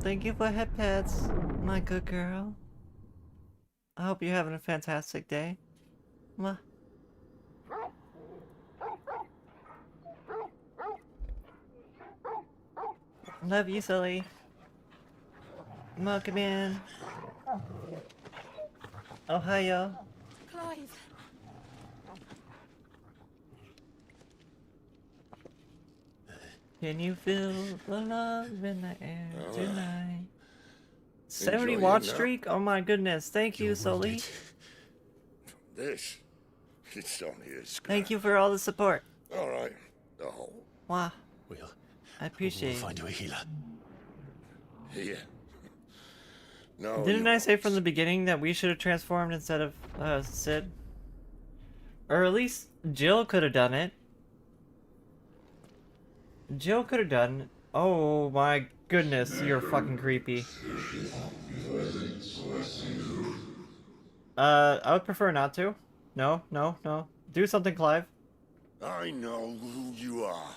Thank you for head pets, my good girl. I hope you're having a fantastic day. Mwah. Love you, Sully. Welcome in. Ohio. Clive. Can you feel the love in the air tonight? 70 enjoying watch that? streak? Oh my goodness. Thank you, Sully. This, it's only a scratch. Thank you for all the support. All right, the hole Wow. We'll I appreciate we'll it. find you a healer. here. No, Didn't you I say won't. from the beginning that we should have transformed instead of Sid? Or at least Jill could have done it. Jill could have done it. Oh my goodness, you're fucking creepy. I would prefer not to. No, no, no. Do something, Clive. I know who you are.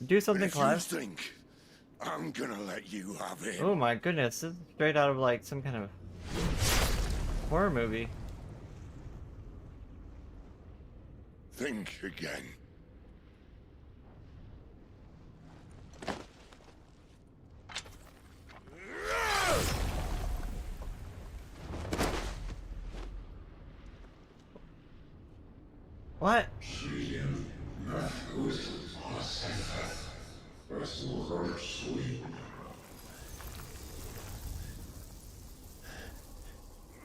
Do But something, if you Clive. think I'm gonna let you have it, Oh my goodness, this is straight out of like some kind of horror movie. think again. What?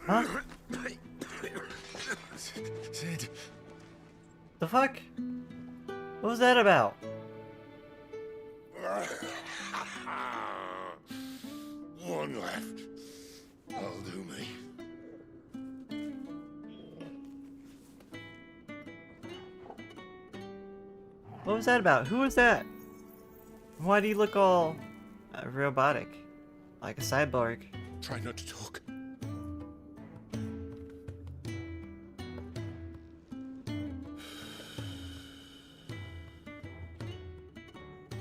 Huh? Sid. The fuck? What was that about? One left. That'll do me. What was that about? Who was that? Why do you look all robotic? Like a cyborg? Try not to talk.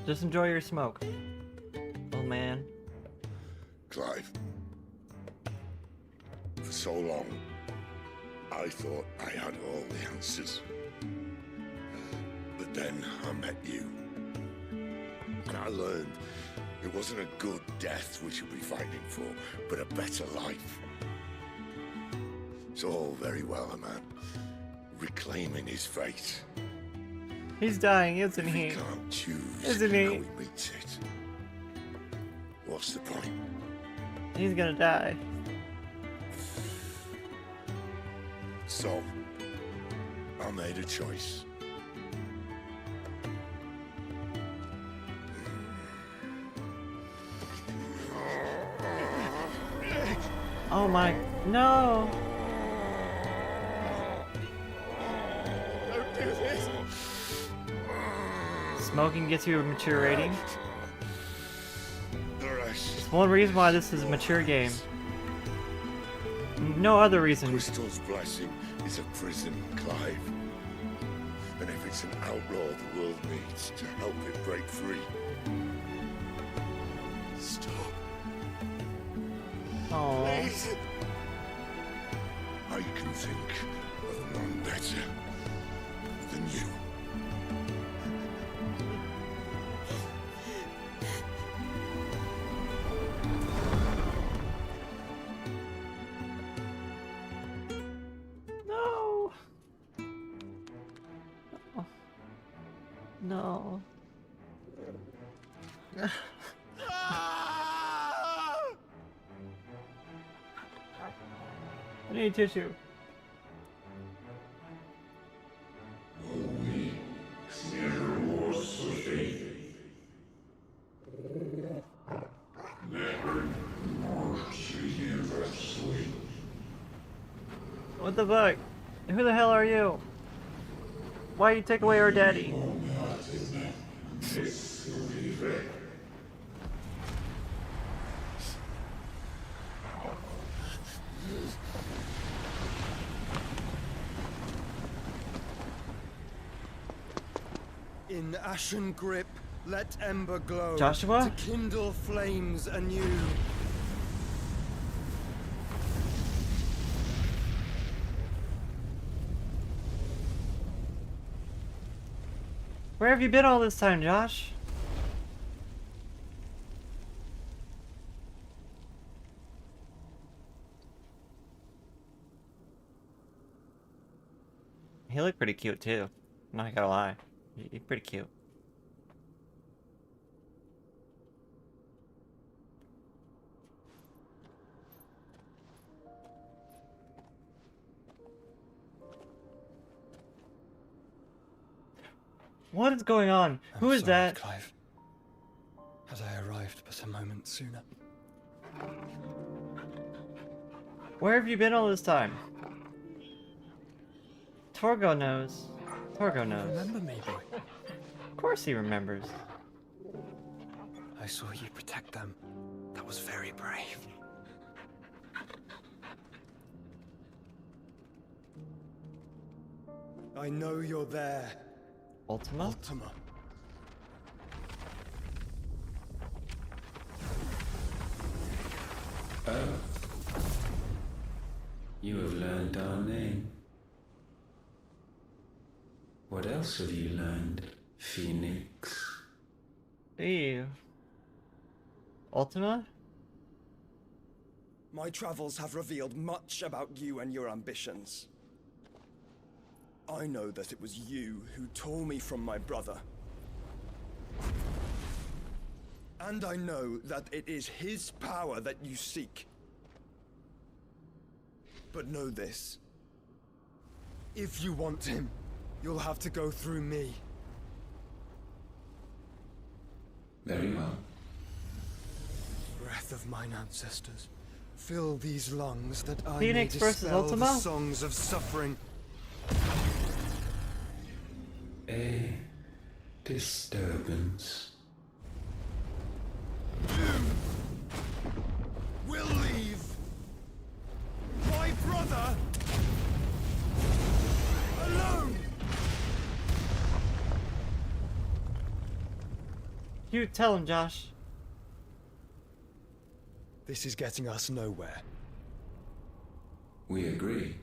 Just enjoy your smoke, old man. Clive. For so long, I thought I had all the answers. But then I met you. And I learned it wasn't a good death we should be fighting for, but a better life. It's all very well, a man reclaiming his fate. He's dying, isn't If he? he can't choose Isn't he? how he meets it, what's the point? He's gonna die. So, I made a choice. Oh my, no! Don't do this! Smoking gets you a mature rating. The rest. One reason why this is a mature game. No other reason. Crystal's blessing is a prison, Clive. And if it's an outlaw the world needs to help it break free. Stop. Oh, Please. I can think of none better than you. no! Oh. No. I need tissue. What the fuck? Who the hell are you? Why you take away our daddy? In ashen grip, let ember glow. Joshua? To kindle flames anew. Where have you been all this time, Josh? He looked pretty cute too. Not gonna lie. He's pretty cute. What is going on? Who is that? Clive. Had I arrived but a moment sooner. Where have you been all this time? Torgo knows. Torgo knows. Remember me, boy? Of course he remembers. I saw you protect them. That was very brave. I know you're there. Ultima? Ultima. You have learned our name. What else have you learned, Phoenix? Ew. Ultima? My travels have revealed much about you and your ambitions. I know that it was you who tore me from my brother. And I know that it is his power that you seek. But know this. If you want him, you'll have to go through me. Very well. Breath of mine ancestors, fill these lungs that I Phoenix may versus dispel the Ultima? songs of suffering. A disturbance. We'll leave. My brother alone. You tell him, Josh. This is getting us nowhere. We agree.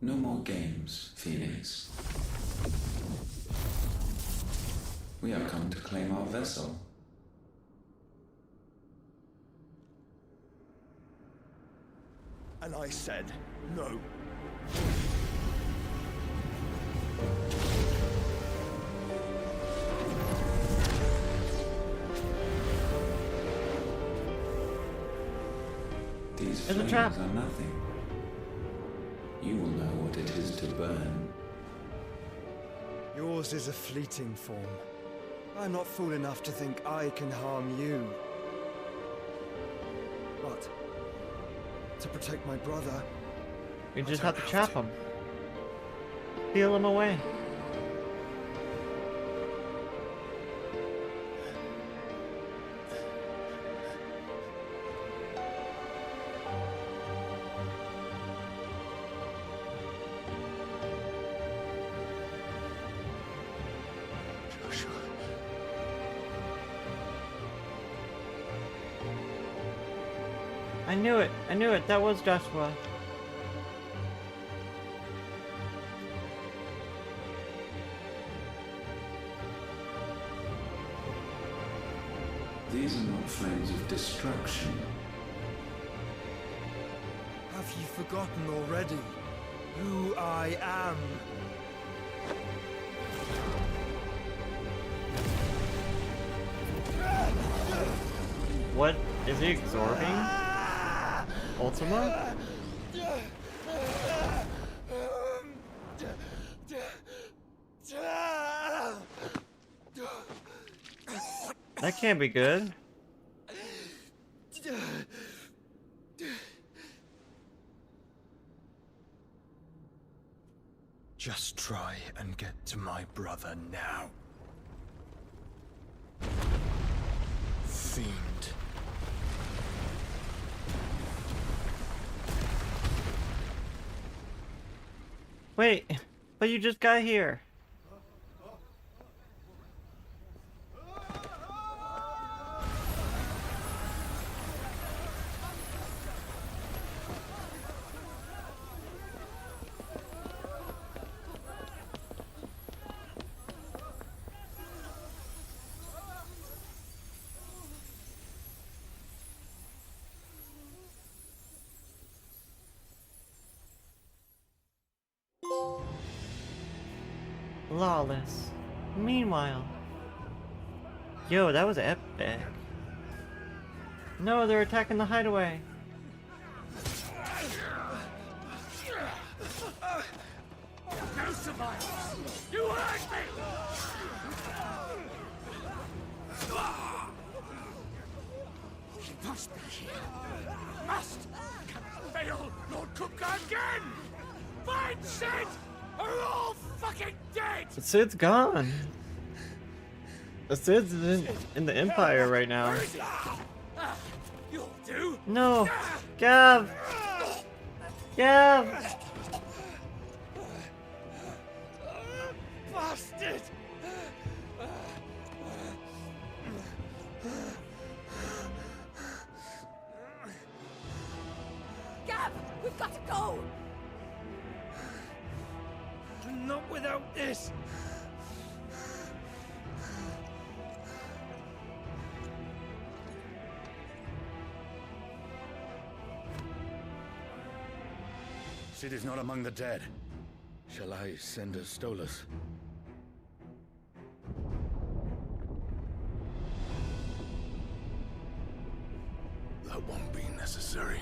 No more games, Phoenix. We have come to claim our vessel. And I said no. These It's a flames trap. are nothing. You will know what it is to burn. Yours is a fleeting form. I'm not fool enough to think I can harm you. But to protect my brother, We I just don't have to trap him. Steal him away. Joshua. I knew it. I knew it. That was Joshua. These are not flames of destruction. have you forgotten already who I am? What? Is he absorbing Ultima? That can't be good. Just try and get to my brother now. Fiend. Wait, but you just got here. Lawless. Meanwhile. Yo, that was epic. No, they're attacking the hideaway. No survivors! You hurt me! He must be here. Must! Can fail Lord Cook again! Find Sid! Are all fucking dead! Sid's gone. Sid's in the Empire right now. Where is he? You'll do! No! Gav! Gav! Bastard! Gab, we've got to go! Not without this! Sid is not among the dead. Shall I send a Stolas? necessary.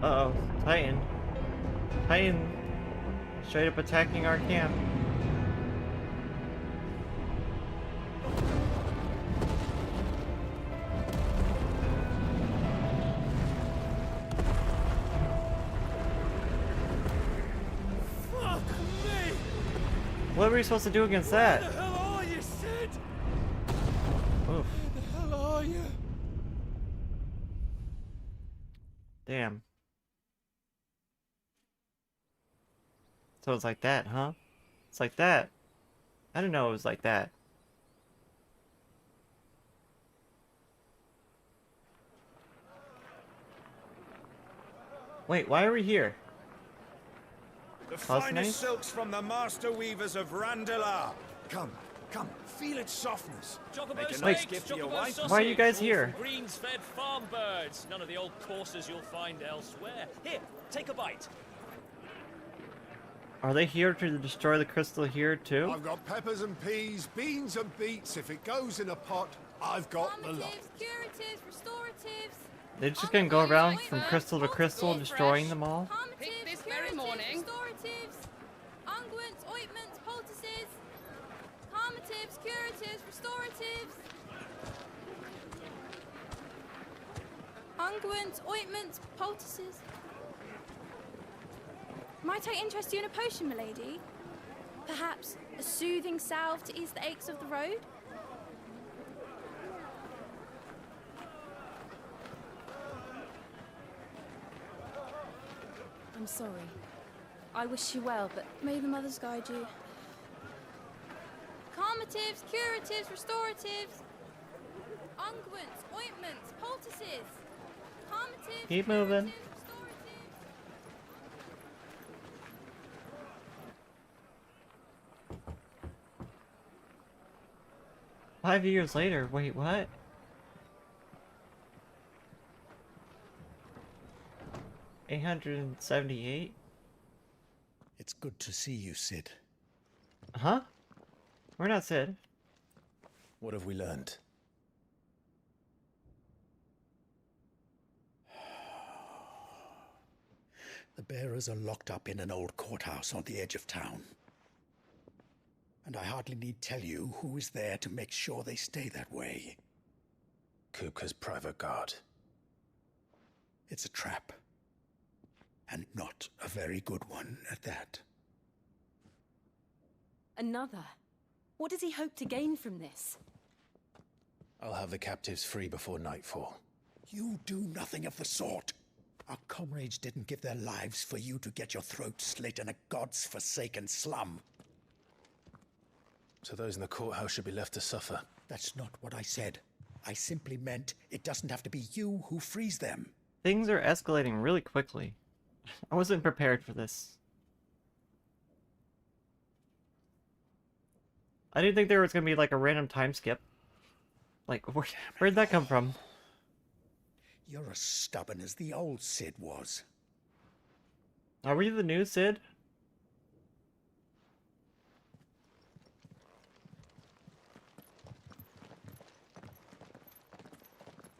Uh-oh, Titan. Titan straight up attacking our camp. Fuck me! What were we supposed to do against that? Where the hell are you, Sid? Oof. Where the hell are you? Damn. So it's like that, huh? It's like that. I didn't know it was like that. Wait, why are we here? The Oh, that's finest nice. silks from the master weavers of Randalar. Come, come, feel its softness. Make a nice gift for your wife. Why are you guys here? Greens-fed farm birds. None of the old courses you'll find elsewhere. Here, take a bite. Are they here to destroy the crystal here too? I've got peppers and peas, beans and beets. If it goes in a pot, I've got the lot. Curatives, restoratives. They're just gonna go around from crystal to crystal, destroying them all? Pick this very morning. Restoratives, unguents, ointments, poultices. Calmatives, curatives, restoratives. Unguents, ointments, poultices. Might I interest you in a potion, milady? Perhaps a soothing salve to ease the aches of the road? I'm sorry. I wish you well, but may the mothers guide you. Calmatives, curatives, restoratives. Unguents, ointments, poultices. Calmatives, Keep moving. curatives, restoratives. 5 years later, wait, what? $878? It's good to see you, Sid. Huh? We're not Sid. What have we learned? The bearers are locked up in an old courthouse on the edge of town. And I hardly need tell you who is there to make sure they stay that way. Kupka's private guard. It's a trap. And not a very good one at that. Another? What does he hope to gain from this? I'll have the captives free before nightfall. You do nothing of the sort. Our comrades didn't give their lives for you to get your throat slit in a god's forsaken slum. So those in the courthouse should be left to suffer. That's not what I said. I simply meant it doesn't have to be you who frees them. Things are escalating really quickly. I wasn't prepared for this. I didn't think there was gonna be like a random time skip. Like, where'd that come from? You're as stubborn as the old Sid was. Are we the new Sid?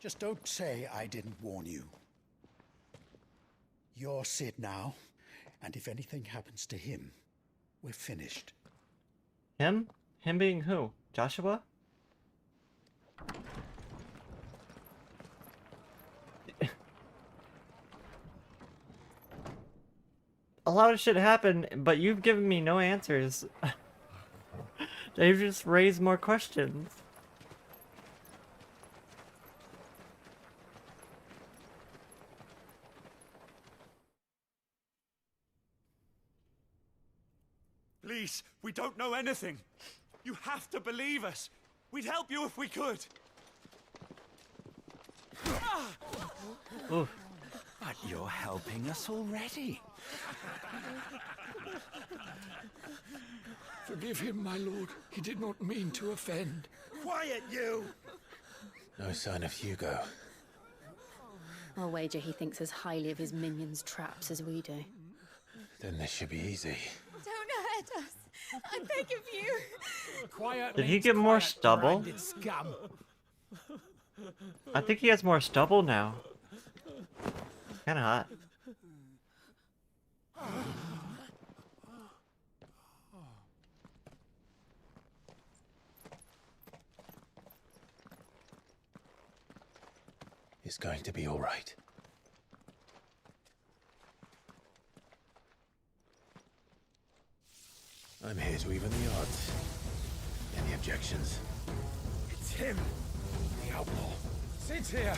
Just don't say I didn't warn you. You're Sid now, and if anything happens to him, we're finished. Him? Him being who? Joshua? A lot of shit happened, but you've given me no answers. They've just raised more questions. Please, we don't know anything. You have to believe us. We'd help you if we could. Oof. But you're helping us already. Forgive him, my lord. He did not mean to offend. Quiet, you! No sign of Hugo. I'll wager he thinks as highly of his minions' traps as we do. Then this should be easy. Don't hurt us. I beg of you. Quiet. Did he get more stubble? Scum. I think he has more stubble now. Kinda hot. It's going to be all right. I'm here to even the odds. Any objections? It's him, the outlaw. Sit here.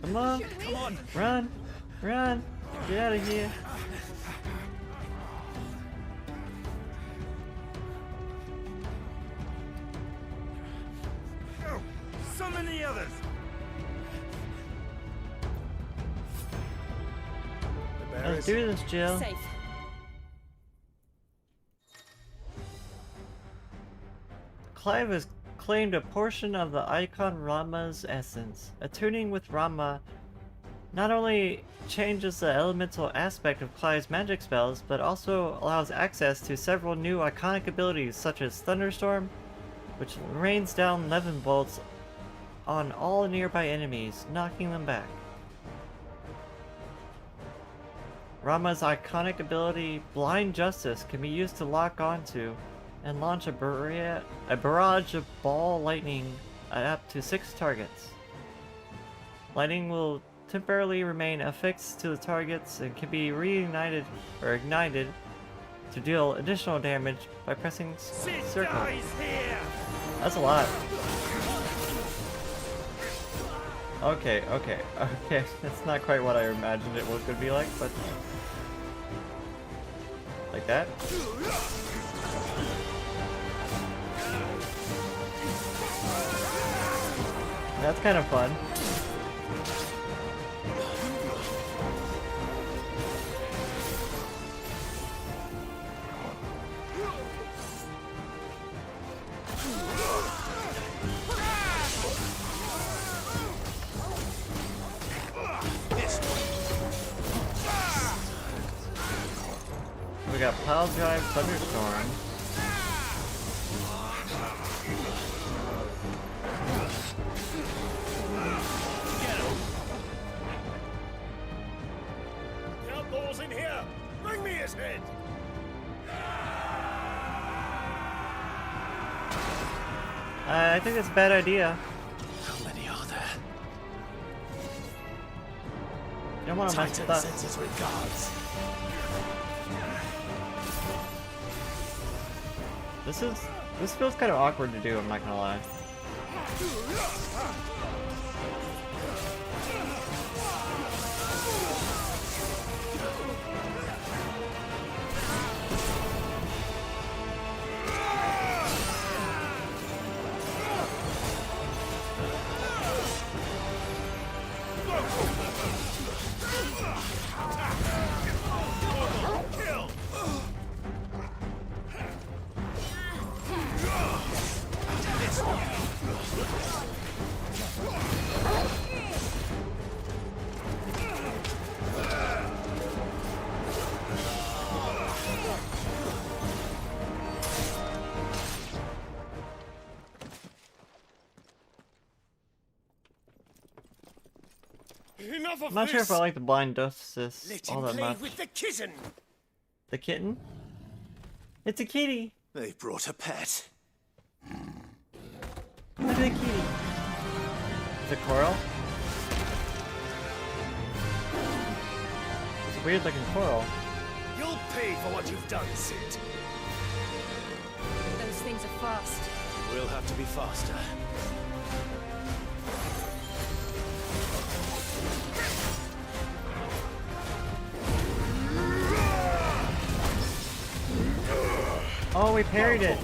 Come on. Come on. Run. Run. Get out of here. Go. Summon the others. Let's do this, Jill. Safe. Clive has claimed a portion of the icon Rama's essence. Attuning with Rama not only changes the elemental aspect of Clive's magic spells, but also allows access to several new iconic abilities such as Thunderstorm, which rains down Levin bolts on all nearby enemies, knocking them back. Rama's iconic ability, Blind Justice, can be used to lock onto and launch a barrage of ball lightning at up to 6 targets. Lightning will temporarily remain affixed to the targets and can be reignited or ignited to deal additional damage by pressing circle. That's a lot. Okay. That's not quite what I imagined it was going to be like, but... like that? That's kind of fun. We got Pile Drive, Thunderstorm. The outlaw's in here. Bring me his head. I think it's a bad idea. How many are there? You don't want to mess with that. Sends his regards. This feels kind of awkward to do, I'm not gonna lie. Enough of I'm not sure if I like the Blind Justice Let all him that play much. with the kitten. The kitten? It's a kitty! They brought a pet. Look at the kitty! It's a coral? It's a weird looking coral. You'll pay for what you've done, Sid. Those things are fast. We'll have to be faster. Oh, we parried it!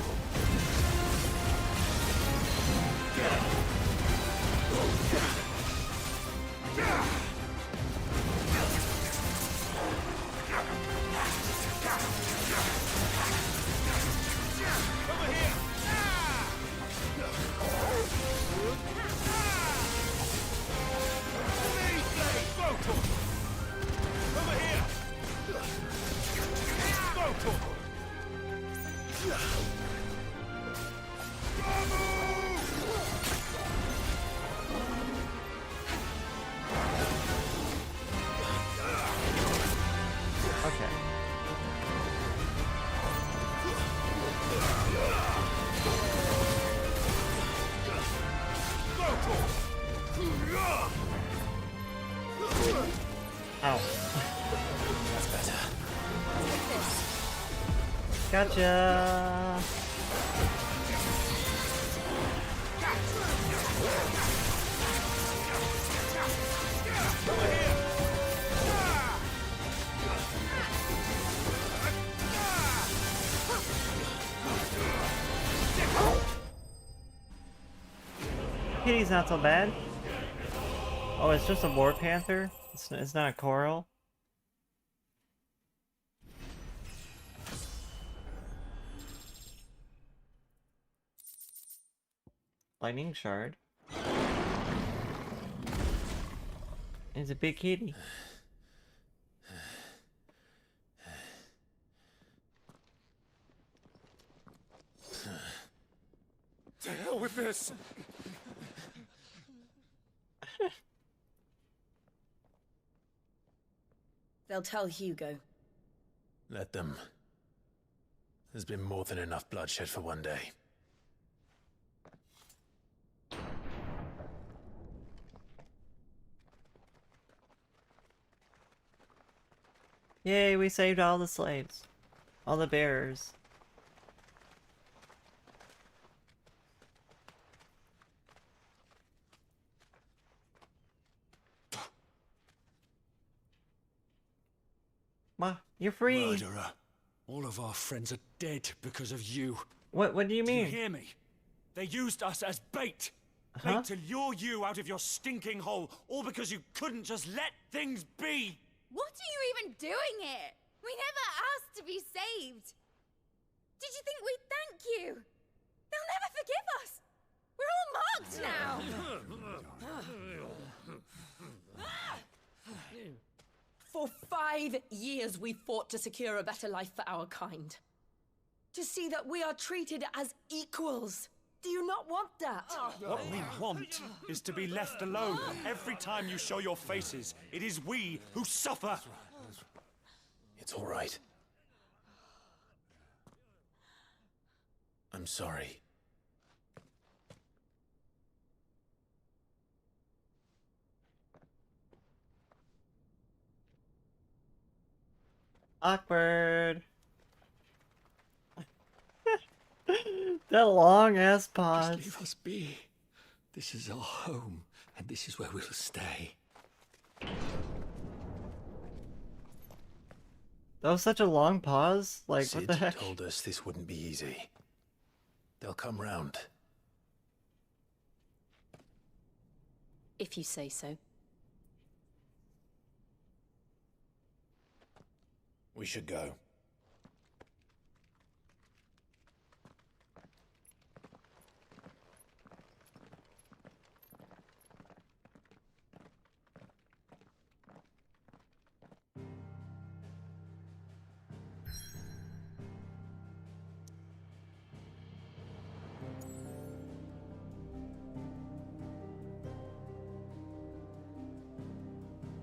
Okay. Ow. That's better. Gotcha. Kitty's not so bad. Oh, it's just a war panther? It's not a coral? Lightning shard. It's a big kitty. To hell with this! They'll tell Hugo. Let them. There's been more than enough bloodshed for one day. Yay, we saved all the slaves. All the bearers. Ma, you're free. Murderer. All of our friends are dead because of you. What do you mean? Do you hear me? They used us as bait. Huh? Bait to lure you out of your stinking hole, all because you couldn't just let things be. What are you even doing here? We never asked to be saved. Did you think we'd thank you? They'll never forgive us. We're all marked now. For 5 years we fought to secure a better life for our kind. To see that we are treated as equals. Do you not want that? What we want is to be left alone. Every time you show your faces, it is we who suffer. It's all right. I'm sorry. Awkward. That long ass pause. Just leave us be. This is our home, and this is where we'll stay. That was such a long pause. Like, Sid what the heck? told us this wouldn't be easy. They'll come round. If you say so. We should go.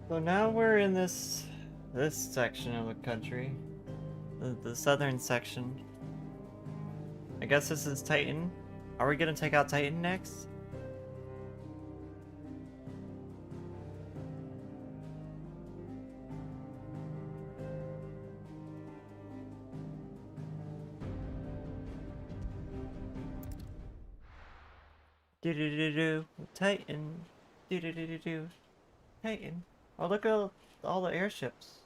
So now we're in this section of the country. The southern section. I guess this is Titan. Are we gonna take out Titan next? Do Titan. Do Titan. Oh, look at all the airships.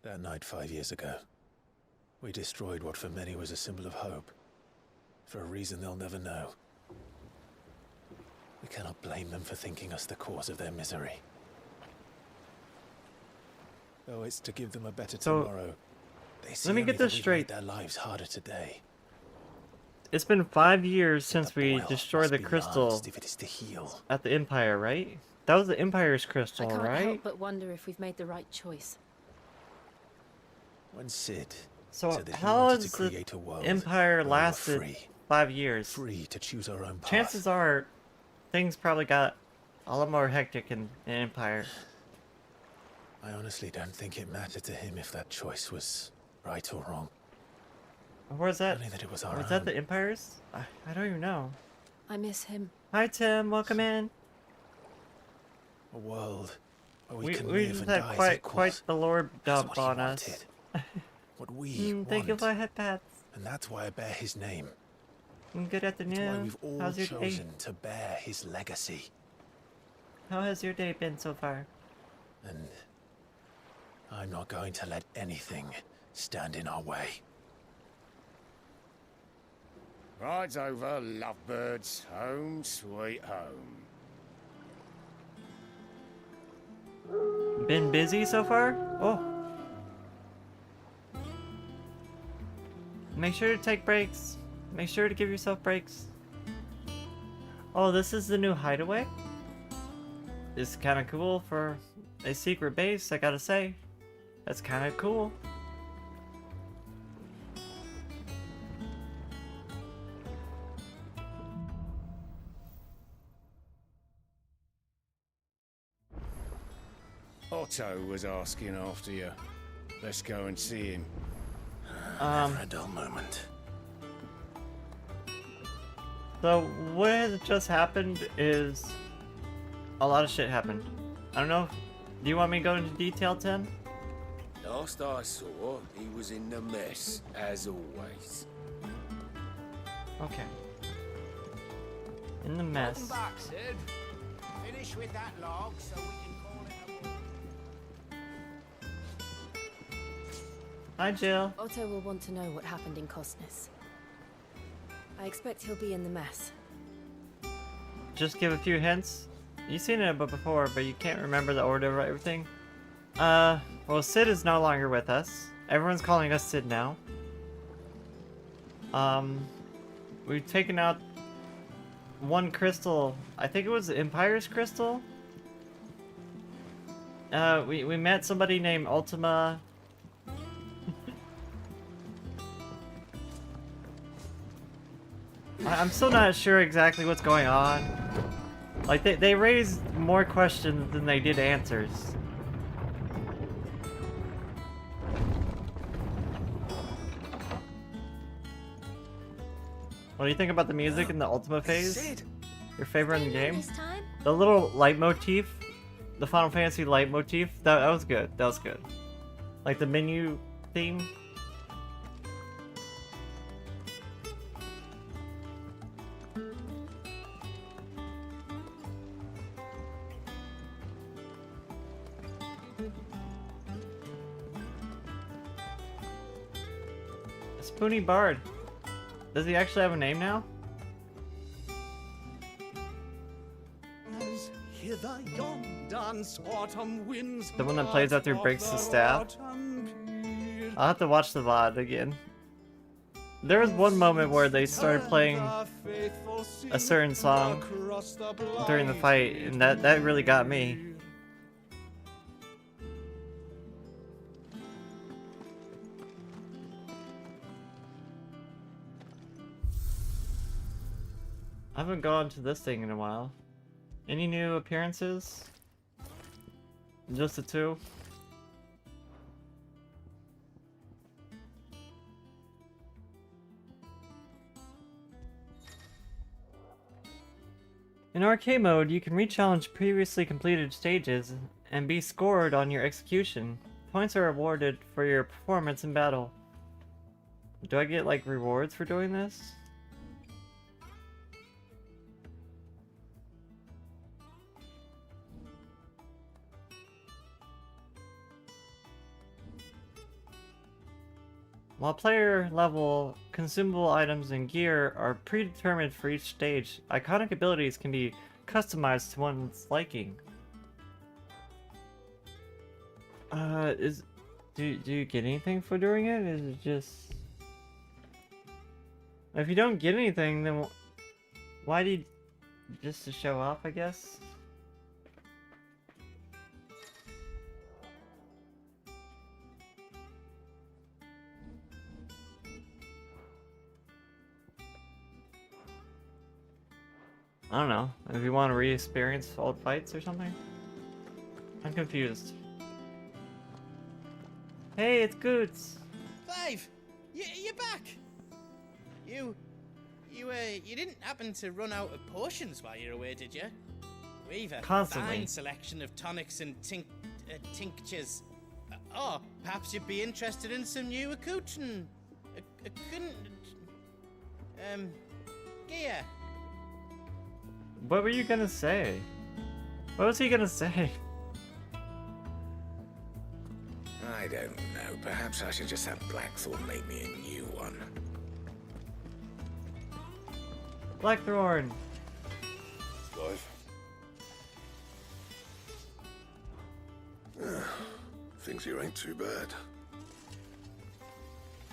That night 5 years ago, we destroyed what for many was a symbol of hope. For a reason they'll never know. We cannot blame them for thinking us the cause of their misery. Though it's to give them a better tomorrow. They see let me only get that this we've straight. made their lives harder today. It's been 5 years since we boil destroyed the must be crystal lanced if it is to heal. at the Empire, right? That was the Empire's I crystal, can't right? help but wonder if we've made the right choice. When Sid So said that he how wanted has to the create a world Empire where we were lasted free, 5 years? free to choose our own path. Chances are, things probably got a lot more hectic in Empire. I honestly don't think it mattered to him if that choice was right or wrong. Where's that? Only that it was our Was own. that the Empires? I don't even know. I miss him. Hi Tim, welcome in. A world where we We can we live just and had die as quite equals. the lore That's dump what he on us. wanted. What we want. Thank you for head pats. And that's why I bear his name. Good That's why afternoon. we've all How's your day? chosen to bear his legacy. How has your day been so far? And I'm not going to let anything stand in our way. Rides over, lovebirds. Home sweet home. Been busy so far? Oh. Make sure to take breaks. Make sure to give yourself breaks. Oh, this is the new hideaway? It's kind of cool for a secret base, I gotta say. That's kind of cool. Otto was asking after you. Let's go and see him. Never a dull moment. So what has just happened is a lot of shit happened. I don't know. Do you want me to go into detail, Tim? Last I saw, he was in the mess, as always. Okay. In the mess. Welcome back, Sid. Finish with that log so we can call it a walk. Hi, Jill. Otto will want to know what happened in Cosnus. I expect he'll be in the mess. Just give a few hints. You've seen it before, but you can't remember the order of everything. Well, Sid is no longer with us. Everyone's calling us Sid now. We've taken out one crystal. I think it was the Empire's crystal. We met somebody named Ultima. I'm still not sure exactly what's going on. Like, they raised more questions than they did answers. What do you think about the music in the Ultima phase? Sid. Your favorite in the game? This time? The little leitmotif, the Final Fantasy leitmotif, that was good. That was good. Like the menu theme. Spoony Bard. Does he actually have a name now? As hither yon dance autumn winds. The one that plays after he breaks his staff? I'll have to watch the VOD again. There was one moment where they started playing a certain song during the fight, and that really got me. I haven't gone to this thing in a while. Any new appearances? Just the two? In arcade mode, you can re-challenge previously completed stages and be scored on your execution. Points are awarded for your performance in battle. Do I get like rewards for doing this? While player level consumable items and gear are predetermined for each stage, iconic abilities can be customized to one's liking. Do you get anything for doing it? Is it just... If you don't get anything, then why do you... Just to show off, I guess? I don't know. If you want to re-experience old fights or something? I'm confused. Hey, it's Goots! Clive! You're back! You didn't happen to run out of potions while you're away, did you? We've a Constantly. fine selection of tonics and tinctures. Or perhaps you'd be interested in some new accoutrement. Gear. What were you gonna say? What was he gonna say? I don't know. Perhaps I should just have Blackthorn make me a new one. Blackthorn! Clive. Things here ain't too bad.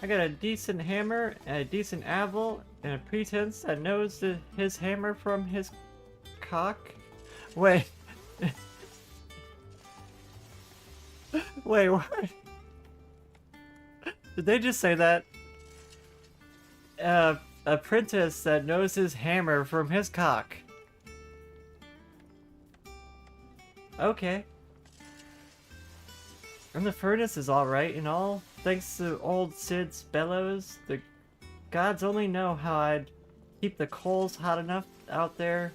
I got a decent hammer and a decent anvil and a pretense that knows his hammer from his cock. Wait. Wait, what? Did they just say that? Apprentice that knows his hammer from his cock. Okay. And the furnace is alright and all, thanks to old Sid's bellows. The gods only know how I'd keep the coals hot enough out there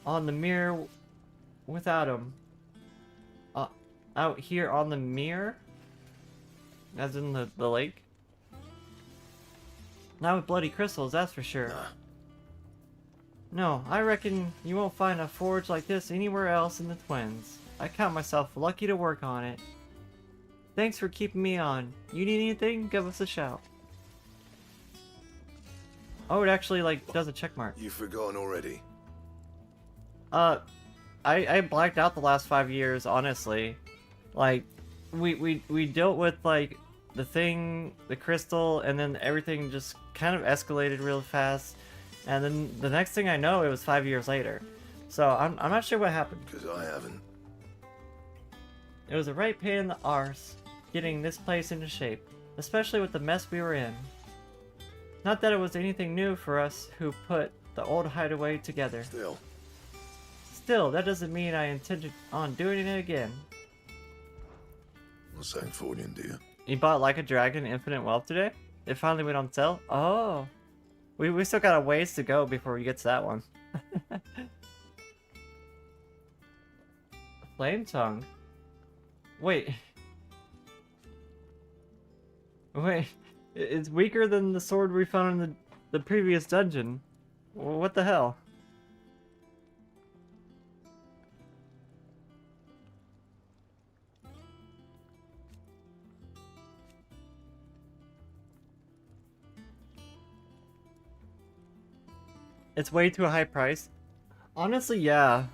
on the mirror without him. Out here on the mirror? As in the lake? Not with bloody crystals, that's for sure. No, I reckon you won't find a forge like this anywhere else in the Twins. I count myself lucky to work on it. Thanks for keeping me on. You need anything? Give us a shout. Oh, it actually, like, does a check mark. You've forgotten already? I blacked out the last 5 years, honestly. Like, we dealt with, like, the thing, the crystal, and then everything just kind of escalated real fast. And then the next thing I know, it was 5 years later. So I'm not sure what happened. Because I haven't. It was a right pain in the arse getting this place into shape, especially with the mess we were in. Not that it was anything new for us who put the old hideaway together. Still, that doesn't mean I intended on doing it again. What's that for you, dear? You bought Like a Dragon Infinite Wealth today? It finally went on sale? Oh. We still got a ways to go before we get to that one. Flame Tongue? Wait. Wait. It's weaker than the sword we found in the previous dungeon. What the hell? It's way too high priced. Honestly, yeah.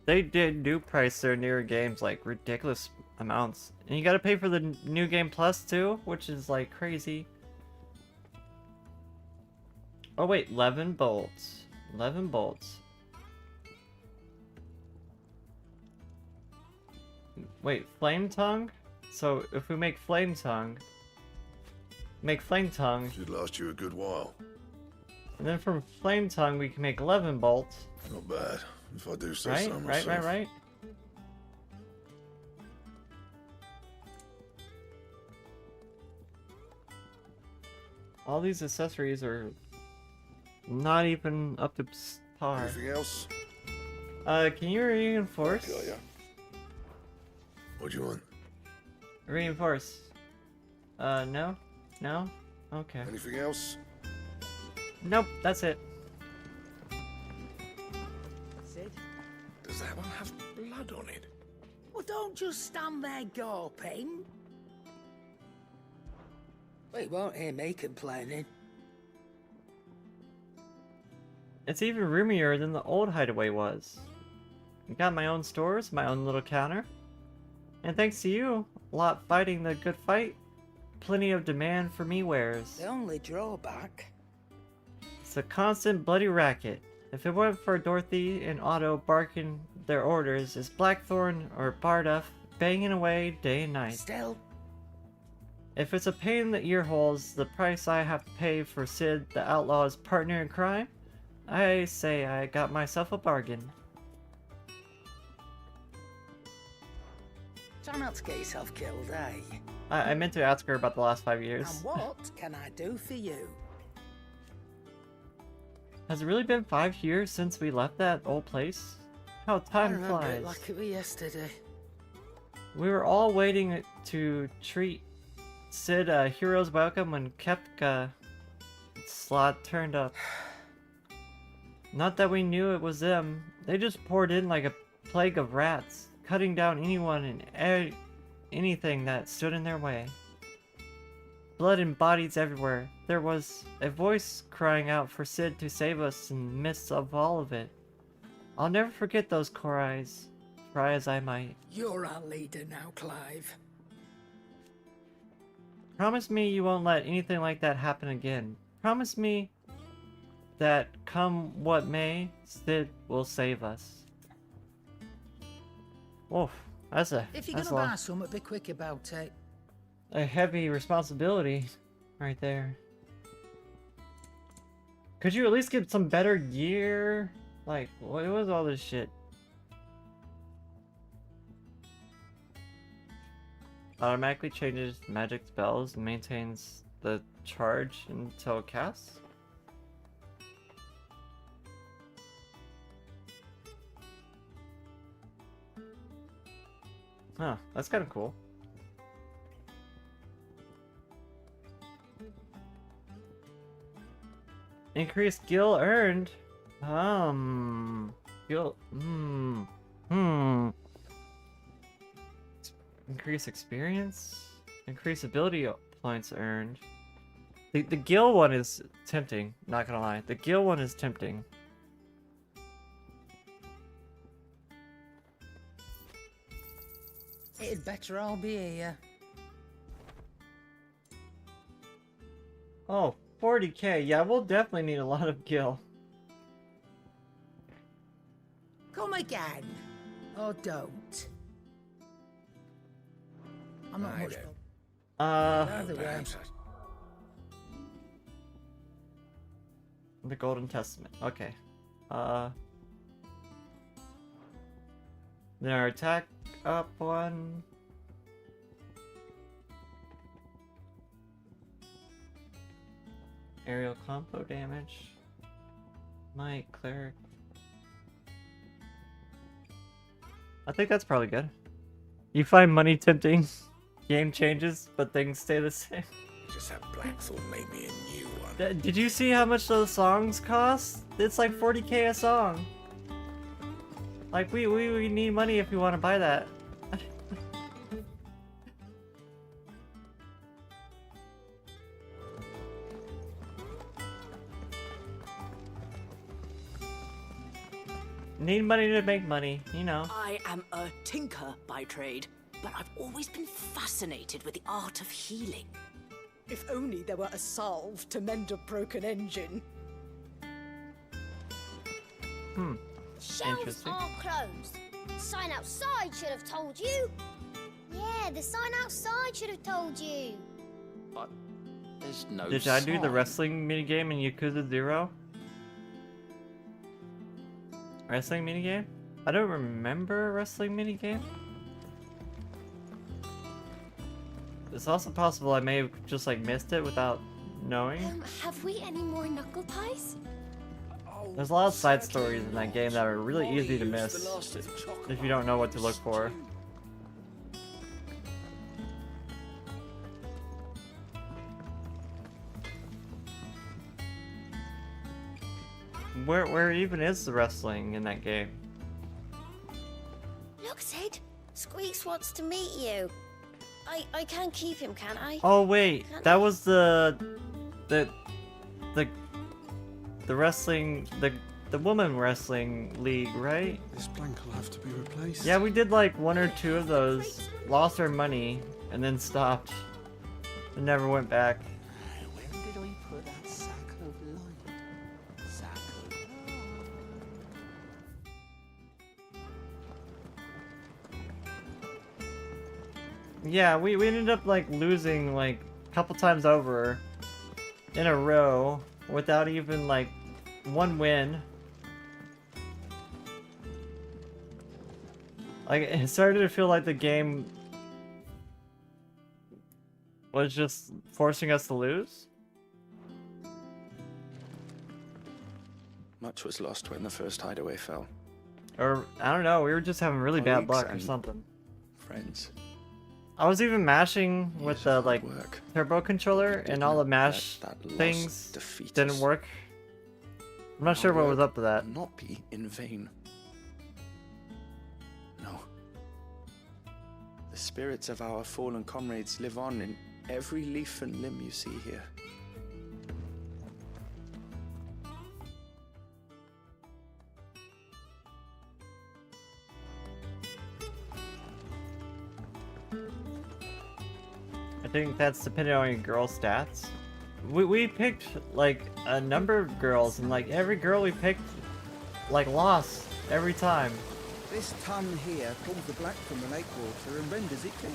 They do price their newer games like ridiculous amounts. And you gotta pay for the new game plus too, which is like crazy. Oh wait, 11 bolts. 11 bolts. Wait, Flame Tongue? So if we make Flame Tongue... Make Flame Tongue... Should last you a good while. And then from Flame Tongue we can make 11 bolts. Not bad, if I do say so myself. Right. All these accessories are not even up to par. Anything else? Can you reinforce? Yeah. What do you want? Reinforce. No? No? Okay. Anything else? Nope, that's it. Sid? Does that one have blood on it? Well, don't just stand there gawping. We won't hear me complaining. It's even roomier than the old hideaway was. I got my own stores, my own little counter. And thanks to you, lot fighting the good fight, plenty of demand for me wares. The only drawback... It's a constant bloody racket. If it weren't for Dorothy and Otto barking their orders, it's Blackthorn or Barduff banging away day and night. Still... If it's a pain in the ear holes, the price I have to pay for Sid the Outlaw's partner in crime, I say I got myself a bargain. Try not to get yourself killed, eh? I meant to ask her about the last 5 years. And what can I do for you? Has it really been 5 years since we left that old place? How time I remember flies. it like it was yesterday. We were all waiting to treat Sid a hero's welcome when Kepka slot turned up. Not that we knew it was them. They just poured in like a plague of rats, cutting down anyone and anything that stood in their way. Blood and bodies everywhere. There was a voice crying out for Sid to save us in the midst of all of it. I'll never forget those cries, try as I might. You're our leader now, Clive. Promise me you won't let anything like that happen again. Promise me that come what may, Sid will save us. Oof, that's If you're gonna buy something, be quick about it. a heavy responsibility right there. Could you at least get some better gear? Like, what was all this shit? Automatically changes magic spells and maintains the charge until cast? Huh, that's kind of cool. Increased gil earned. Gil. Increase experience. Increase ability points earned. The gil one is tempting. Not gonna lie, the gil one is tempting. It'd better all be here. Oh, 40k. Yeah, we'll definitely need a lot of gil. Come again. Or don't. I'm not much. Either way. The Golden Testament. Okay. Then our attack up one. Aerial combo damage. Might cleric. I think that's probably good. You find money tempting. Game changes, but things stay the same. Just that Blackthorn made me a new one. Did you see how much those songs cost? It's like 40k a song. Like, we need money if we want to buy that. Need money to make money, you know. I am a tinker by trade, but I've always been fascinated with the art of healing. If only there were a salve to mend a broken engine. Shelves are closed. Sign outside should have told you. Yeah, the sign outside should have told you. But there's no Did I do the sign. wrestling minigame in Yakuza 0? Wrestling minigame? I don't remember a wrestling minigame. It's also possible I may have just like missed it without knowing. Have we any more knuckle pies? There's a lot of side stories in that game that are really easy to miss if you don't know what to look for. Where even is the wrestling in that game? Look, Sid. Squeaks wants to meet you. I can't keep him, can I? Oh wait, that was the wrestling, the woman wrestling league, right? This plank will have to be replaced. Yeah, we did like 1 or 2 of those, lost our money, and then stopped. And never went back. When did I put that sack of light? Sack of Yeah, we ended up like losing like a couple times over in a row without even like one win. Like, it started to feel like the game was just forcing us to lose. Much was lost when the first hideaway fell. Or, I don't know, we were just having really bad Colleagues luck or and something. Friends. I was even mashing with the, like, turbo controller, and all the mash that things defeat didn't us. work. I'm not sure what was up with that. Will not be in vain. No. The spirits of our fallen comrades live on in every leaf and limb you see here. I think that's depending on your girl stats. We picked like a number of girls, and like every girl we picked like lost every time. This ton here pulls the black from the lake water and renders it clear.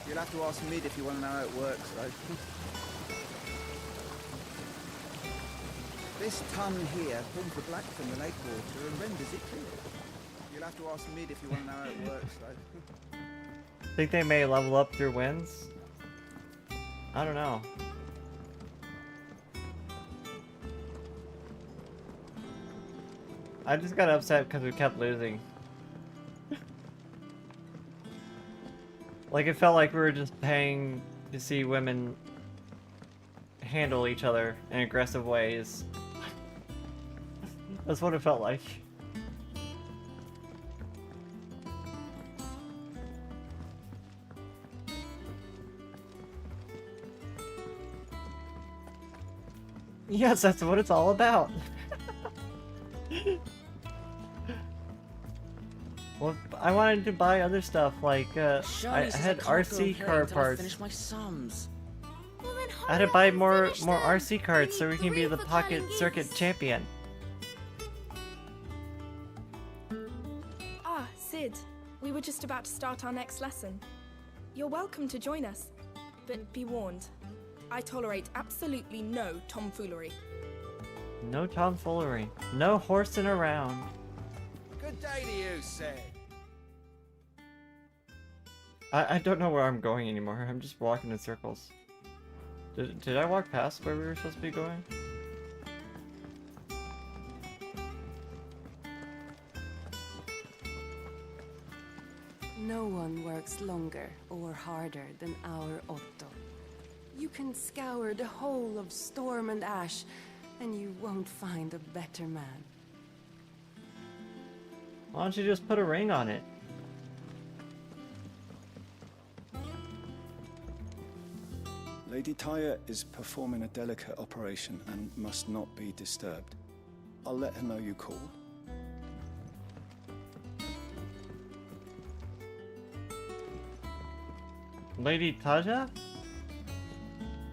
You'll have to ask Mid if you want to know how it works, though. This ton here pulls the black from the lake water and renders it clear. You'll have to ask Mid if you want to know how it works, though. Think they may level up through wins? I don't know. I just got upset because we kept losing. Like, it felt like we were just paying to see women handle each other in aggressive ways. That's what it felt like. Yes, that's what it's all about. Well, I wanted to buy other stuff, like, I had RC car parts. Finish my sums. I had to buy more RC cards so we can be the Pocket Circuit champion. Ah, Sid. We were just about to start our next lesson. You're welcome to join us, but be warned. I tolerate absolutely no tomfoolery. No tomfoolery. No horsing around. Good day to you, Sid. I don't know where I'm going anymore. I'm just walking in circles. Did I walk past where we were supposed to be going? No one works longer or harder than our Otto. You can scour the whole of Storm and Ash, and you won't find a better man. Why don't you just put a ring on it? Lady Tyre is performing a delicate operation and must not be disturbed. I'll let her know you called. Lady Taja?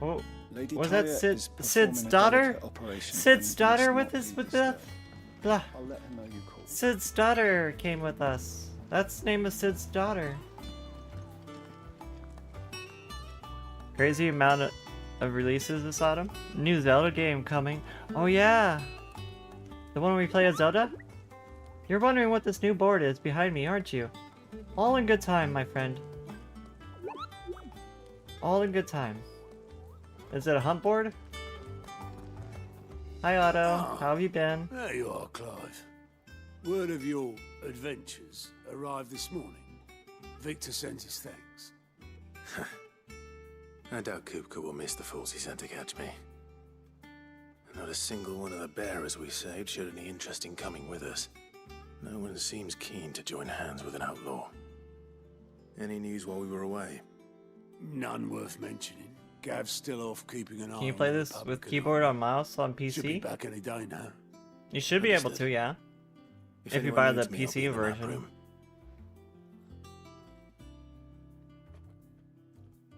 Oh, Lady was that Tyre Sid's daughter? Sid's daughter with us with the. Blah. I'll let her know you called. Sid's daughter came with us. That's the name of Sid's daughter. Crazy amount of releases this autumn. New Zelda game coming. Oh yeah, the one we play as Zelda. You're wondering what this new board is behind me, aren't you? All in good time, my friend. All in good time. Is it a hunt board? Hi Otto, how have you been? There you are, Clive. Word of your adventures arrived this morning. Victor sends his thanks. I doubt Kupka will miss the fools he sent to catch me. Not a single one of the bearers we saved showed any interest in coming with us. No one seems keen to join hands with an outlaw. Any news while we were away? None worth mentioning. Gav's still off keeping an eye on Can you play the this with Republican keyboard army. on mouse on PC? Should be back any day now. You should be able Understood. to, yeah. If If you anyone buy the needs me, I'll be PC in the map version. room.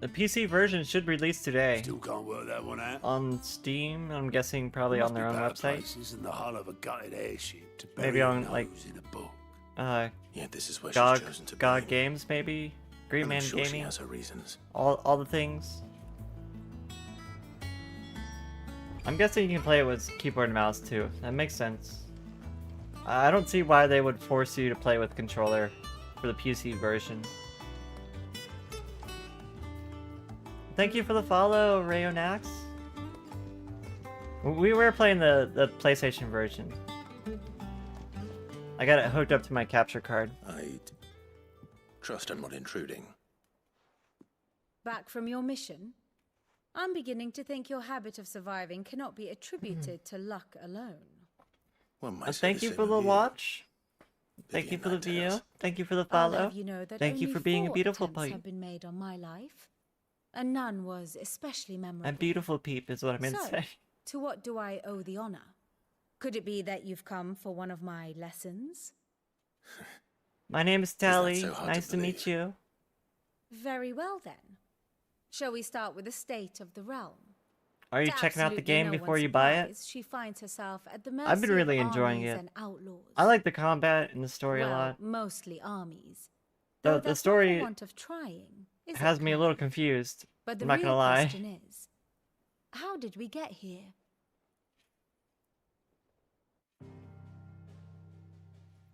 The PC version should release today. Still can't work that one out. On Steam, I'm guessing probably There on must their be own better website. places than the hull of a gutted airship to bury Maybe your on nose like in a book. Yeah, this is where GOG, she's chosen to GOG Games maybe? Green I'm Man sure she Gaming? has her reasons. All the things. I'm guessing you can play it with keyboard and mouse too. That makes sense. I don't see why they would force you to play with controller for the PC version. Thank you for the follow, Rayonax. We were playing the PlayStation version. I got it hooked up to my capture card. I trust I'm not intruding. Back from your mission? I'm beginning to think your habit of surviving cannot be attributed to luck alone. Thank you for the watch. Thank you for the view. Thank you for the I'll follow. have you know that Thank you only for being a 4 beautiful attempts peep. have been made on my life, and none was especially memorable. A beautiful peep is what I meant to So, say. to what do I owe the honor? Could it be that you've come for one of my lessons? My name is Tali. so hard Nice to to meet you. Very well then. Shall we start with the state of the realm? Are you To checking out the absolutely game no before one's you buy it? surprise, She finds herself at the I've been mercy really of enjoying armies it. and outlaws. I like the combat and the story a Well, lot. mostly armies. Though Though the that's story not for want of trying, is has it, me a little confused. But the I'm not real gonna lie. question is, how did we get here?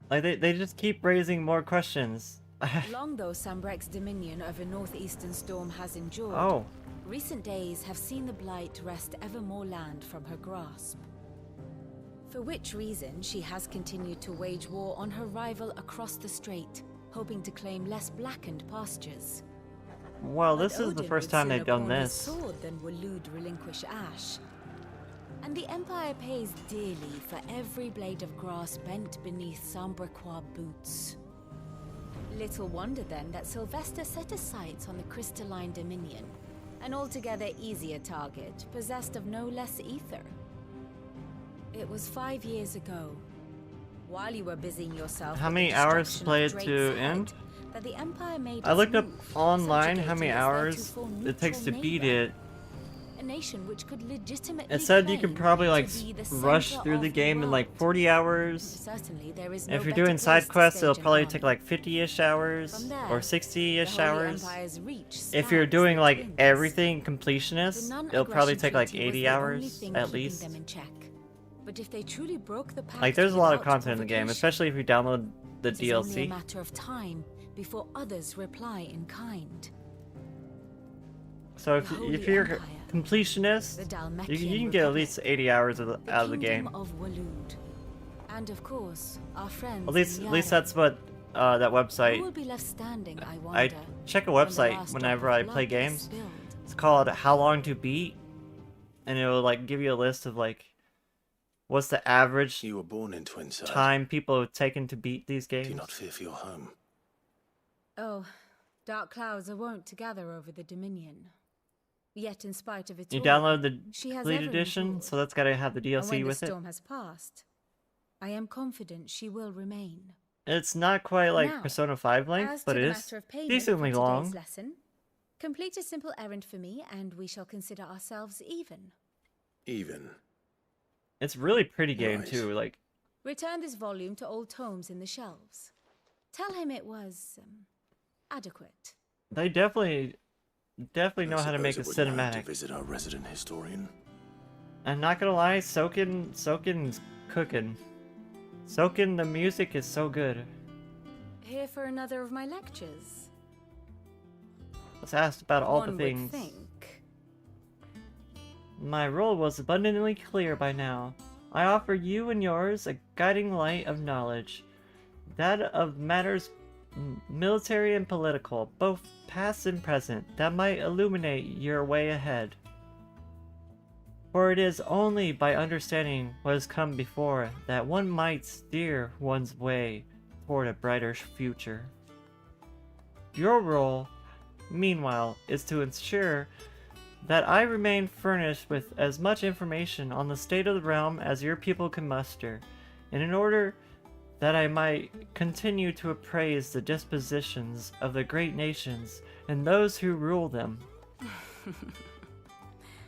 Like they just keep raising more questions. Long though Sambrek's dominion over northeastern Storm has endured, Oh. recent days have seen the Blight wrest ever more land from her grasp. For which reason she has continued to wage war on her rival across the strait, hoping to claim less blackened pastures. Well, But this is the Odin first would time sooner they've done pawn his this. sword than Waloed relinquish Ash. And the Empire pays dearly for every blade of grass bent beneath Sambrequois boots. Little wonder then that Sylvester set his sights on the crystalline dominion, an altogether easier target, possessed of no less ether. It was 5 years ago, while you were busying yourself How with many the hours to destruction play of it to Drake's Head, end? that the Empire made I its looked up move, online how many subjugating its hours theretofore it takes to neutral beat neighbor. it. A nation which could legitimately It said you claim could probably to like be the rush center through of the game in world. like 40 hours. Certainly there is And no if you're better doing side place to quests, it'll stage an probably army. take like 50-ish hours From there, or 60-ish the Holy hours. Empire's reach If you're spans doing the like twins. everything The completionist, non-aggression it'll probably take like treaty was 80 the only hours thing at keeping least. them in check. But if they truly broke the pact Like there's a lot of without content in the game, provocation, especially if you download the it is only a DLC. matter of time before others reply in kind. So if, The Holy if you're Empire, completionist, the you Dalmatian can get at Republic, least 80 hours out of the Kingdom game. of Waloed. And of course, our friends At least in that's what that Who will website. be left standing, I I wonder, check a when the website last whenever drop I of play blood is games. spilled? It's called How Long to Beat, and it will like give you a list of like what's the average You were born in Twinside. time people have taken to beat these games. Do not fear for your home. Oh, dark clouds are wont to gather over the Dominion. Yet, in spite of it You all, download the she has complete ever edition, endured. so that's gotta have the And DLC when with the it. storm has passed, I am confident she will remain. It's not quite like Now, Persona 5 length, as but to it the is matter of payment decently for today's long. lesson, complete a simple errand for me, and we shall consider ourselves even. Even. It's really pretty game Right. too. Like Return this volume to old tomes in the shelves. Tell him it was adequate. they definitely know how to make a Suppose it wouldn't hurt cinematic. to visit our resident historian. I'm not gonna lie, Sokin's cooking. Sokin, the music is so good. Here for another of my lectures. Let's ask about all One the would things. think. My role was abundantly clear by now. I offer you and yours a guiding light of knowledge, that of matters military and political, both past and present, that might illuminate your way ahead. For it is only by understanding what has come before that one might steer one's way toward a brighter future. Your role, meanwhile, is to ensure that I remain furnished with as much information on the state of the realm as your people can muster, and in order that I might continue to appraise the dispositions of the great nations and those who rule them.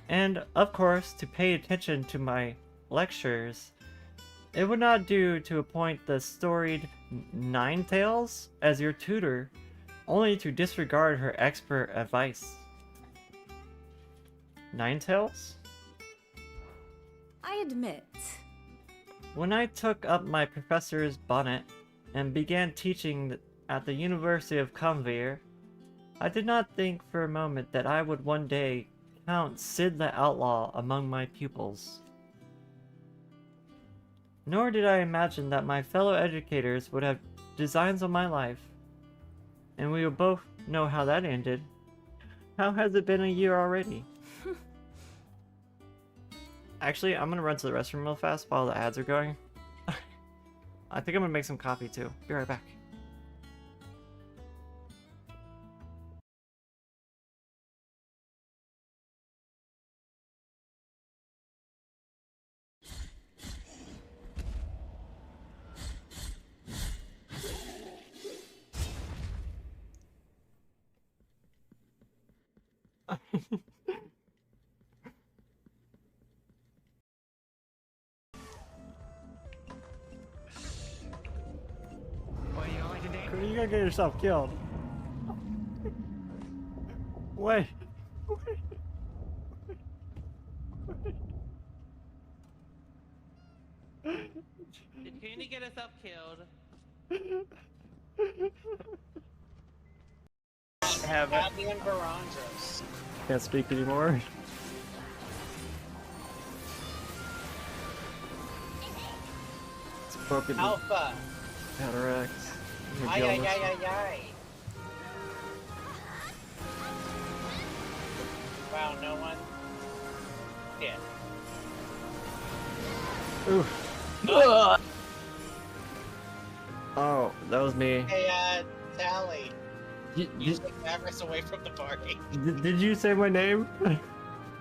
And, of course, to pay attention to my lectures. It would not do to appoint the storied Ninetales as your tutor, only to disregard her expert advice. Ninetales? I admit. When I took up my professor's bonnet and began teaching at the University of Convere, I did not think for a moment that I would one day count Sid the Outlaw among my pupils. Nor did I imagine that my fellow educators would have designs on my life. And we will both know how that ended. How has it been a year already? Actually, I'm gonna run to the restroom real fast while the ads are going. I think I'm gonna make some coffee too. Be right back. You gotta get yourself killed. Wait. Did Cooney get herself killed? Fabian Baranzos. Can't speak anymore. It's broken. Alpha. Cataracts. Ay, ay, ay, ay, ay. Wow, no one? Yeah. Ooh. Oh, that was me. Hey, Tali. You take Mavericks away from the party. Did you say my name?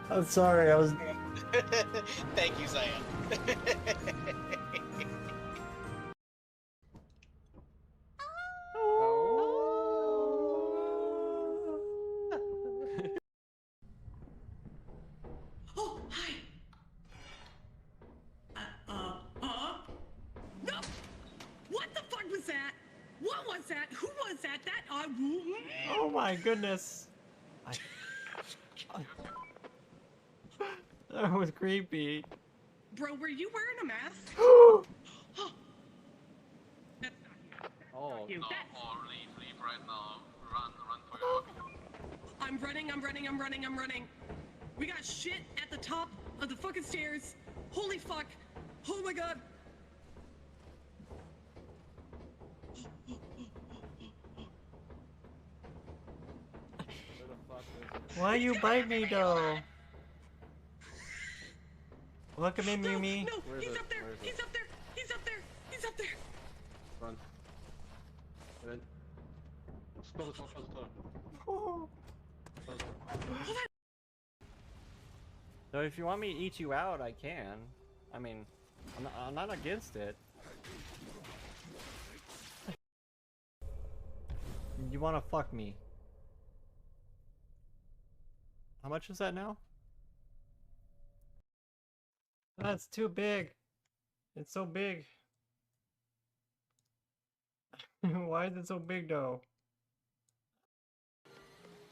I'm sorry, I was... Thank you, Zion. Oh, hi. No! What the fuck was that? What was that? Who was that? Oh my goodness. That was creepy. Bro, were you wearing a mask? That's not you. Oh, you. no, leave right now. Run for your life. I'm running. We got shit at the top of the fucking stairs. Holy fuck. Oh my god. Why you bite me though? Welcome in, Mimi. No, he's up there. He's up there. He's up there. Run. Run. Close. So if you want me to eat you out, I can. I mean, I'm not against it. You wanna fuck me? How much is that now? That's too big. It's so big. Why is it so big though?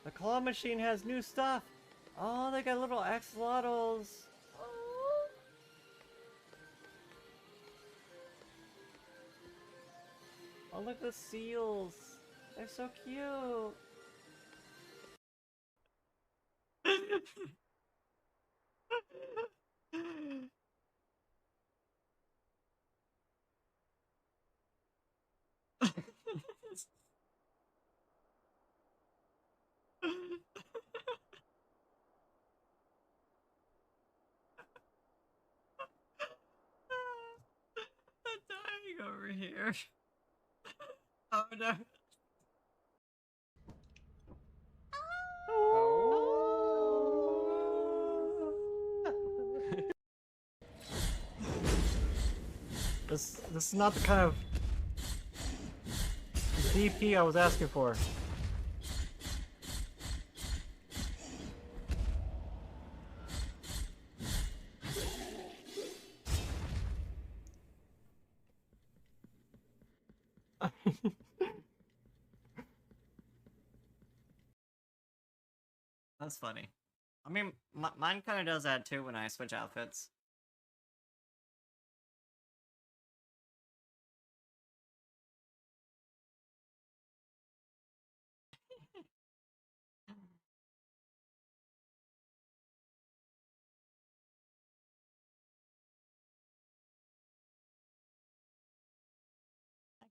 The claw machine has new stuff. Oh, they got little axolotls. Oh, look at the seals. They're so cute. I'm dying over here. Oh no. This is not the kind of DP I was asking for. That's funny. I mean, mine kind of does that too when I switch outfits.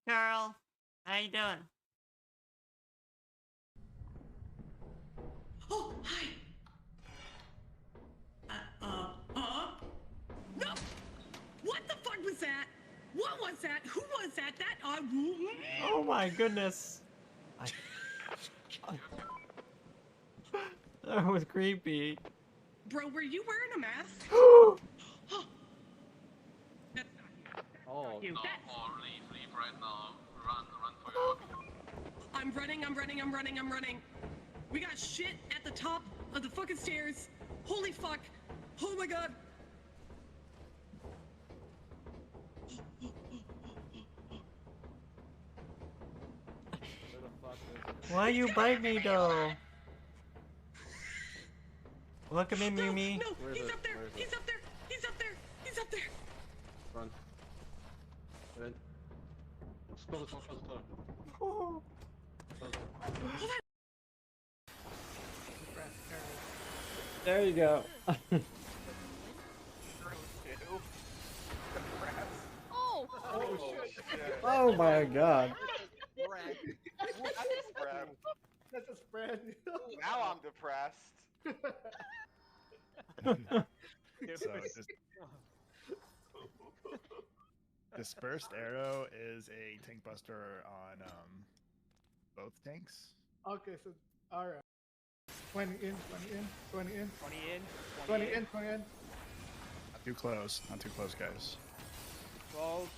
Girl, how you doing? Oh, hi. No! What the fuck was that? What was that? Who was that? Oh my goodness. That was creepy. Bro, were you wearing a mask? That's Oh, you. no, That's... leave right now. Run for your fucking... I'm running. We got shit at the top of the fucking stairs. Holy fuck. Oh my god. Why you bite me though? Look at me, Mimi. No, he's up there. He's up there. Run. Get in. Close the door. Oh. There you go. Oh! Oh my god. That's a spread. Now I'm depressed. So dispersed arrow is a tank buster on both tanks. Okay, so alright. 20 in. 20 in. Not too close, guys. 12.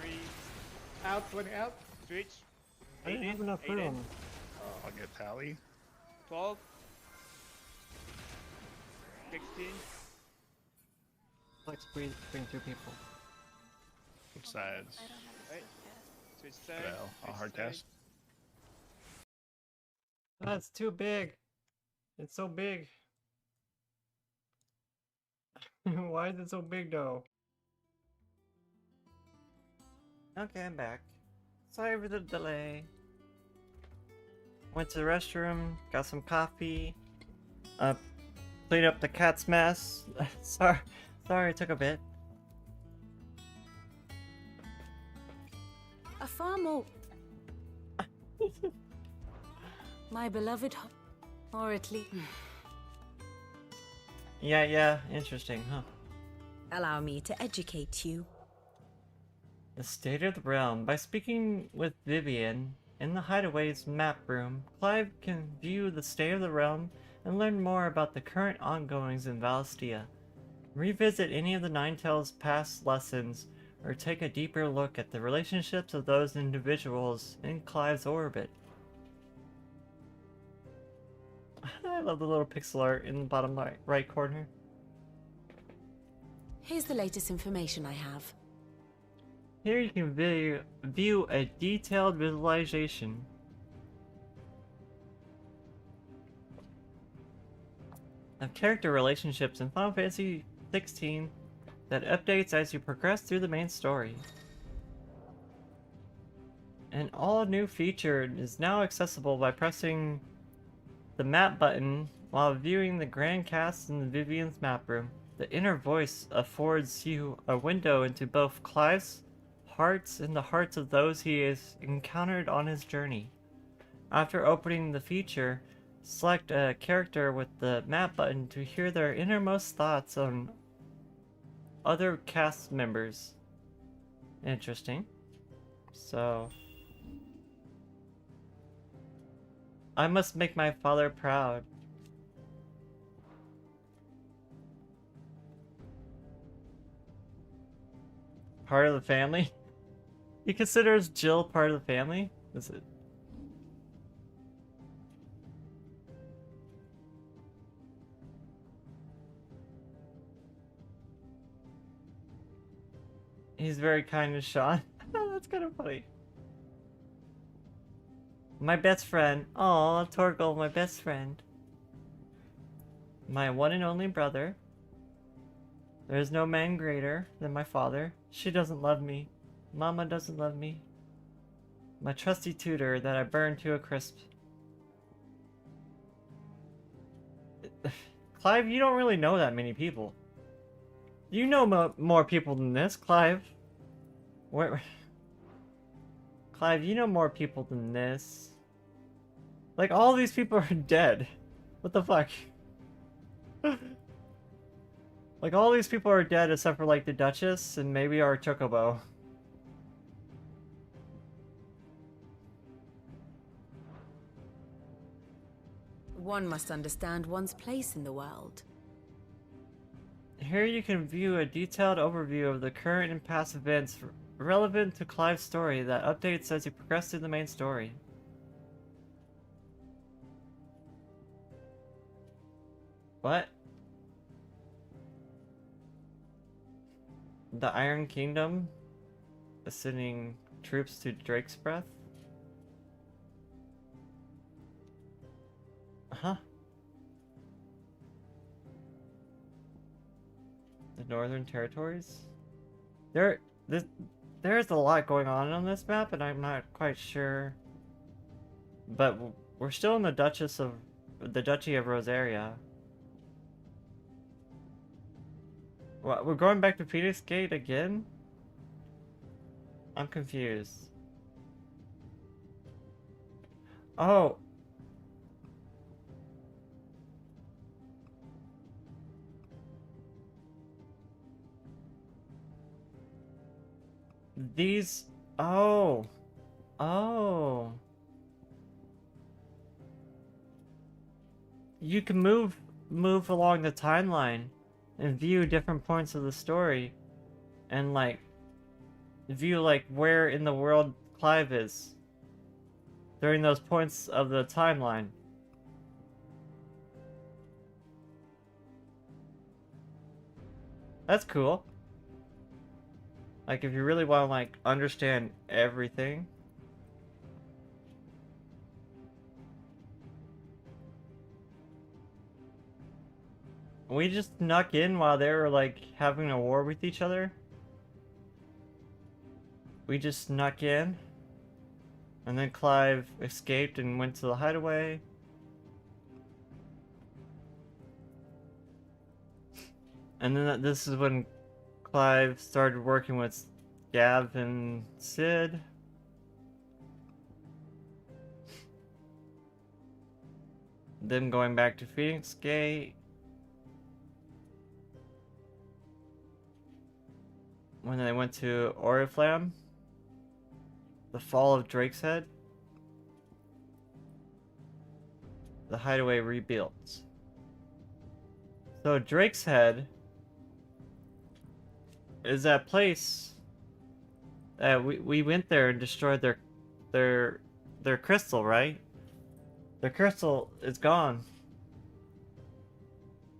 3. Out, 20 out. Switch. I didn't have enough room. I'll get Tali. 12. 16. Like squeeze between two people. Which sides? Right. Switch side. I'll hard cast. That's too big. It's so big. Why is it so big though? Okay, I'm back. Sorry for the delay. Went to the restroom, got some coffee, cleaned up the cat's mess. Sorry it took a bit. A far more... My beloved or at least... Yeah, interesting, huh? Allow me to educate you. The State of the Realm. By speaking with Vivian in the Hideaway's map room, Clive can view the state of the realm and learn more about the current ongoings in Valestia. Revisit any of the Ninetales' past lessons, or take a deeper look at the relationships of those individuals in Clive's orbit. I love the little pixel art in the bottom right corner. Here's the latest information I have. Here you can view a detailed visualization of character relationships in Final Fantasy XVI that updates as you progress through the main story. An all-new feature is now accessible by pressing the map button while viewing the grand cast in the Vivian's map room. The inner voice affords you a window into both Clive's hearts and the hearts of those he has encountered on his journey. After opening the feature, select a character with the map button to hear their innermost thoughts on other cast members. Interesting. So... I must make my father proud. Part of the family? He considers Jill part of the family? Is it? He's very kind to Sean. That's kind of funny. My best friend. Aw, Torgal, my best friend. My one and only brother. There is no man greater than my father. She doesn't love me. Mama doesn't love me. My trusty tutor that I burned to a crisp. Clive, you don't really know that many people. You know more people than this, Clive. Wait. Clive, you know more people than this. Like, all these people are dead. What the fuck? Like, all these people are dead except for, like, the Duchess and maybe our Chocobo. One must understand one's place in the world. Here you can view a detailed overview of the current and past events relevant to Clive's story that updates as you progress through the main story. What? The Iron Kingdom is sending troops to Drake's Breath? Huh? The Northern Territories? There's a lot going on this map, and I'm not quite sure. But we're still in the Duchy of Rosaria. What, we're going back to Phoenix Gate again? I'm confused. Oh. These... Oh. Oh. You can move along the timeline and view different points of the story and like view like where in the world Clive is during those points of the timeline. That's cool. Like if you really want to like understand everything. We just snuck in while they were like having a war with each other. We just snuck in. And then Clive escaped and went to the hideaway. And then this is when Clive started working with Gav and Sid. Then going back to Phoenix Gate. When they went to Oriflamme. The fall of Drake's Head. The hideaway rebuilt. So Drake's Head is that place that we went there and destroyed their crystal, right? Their crystal is gone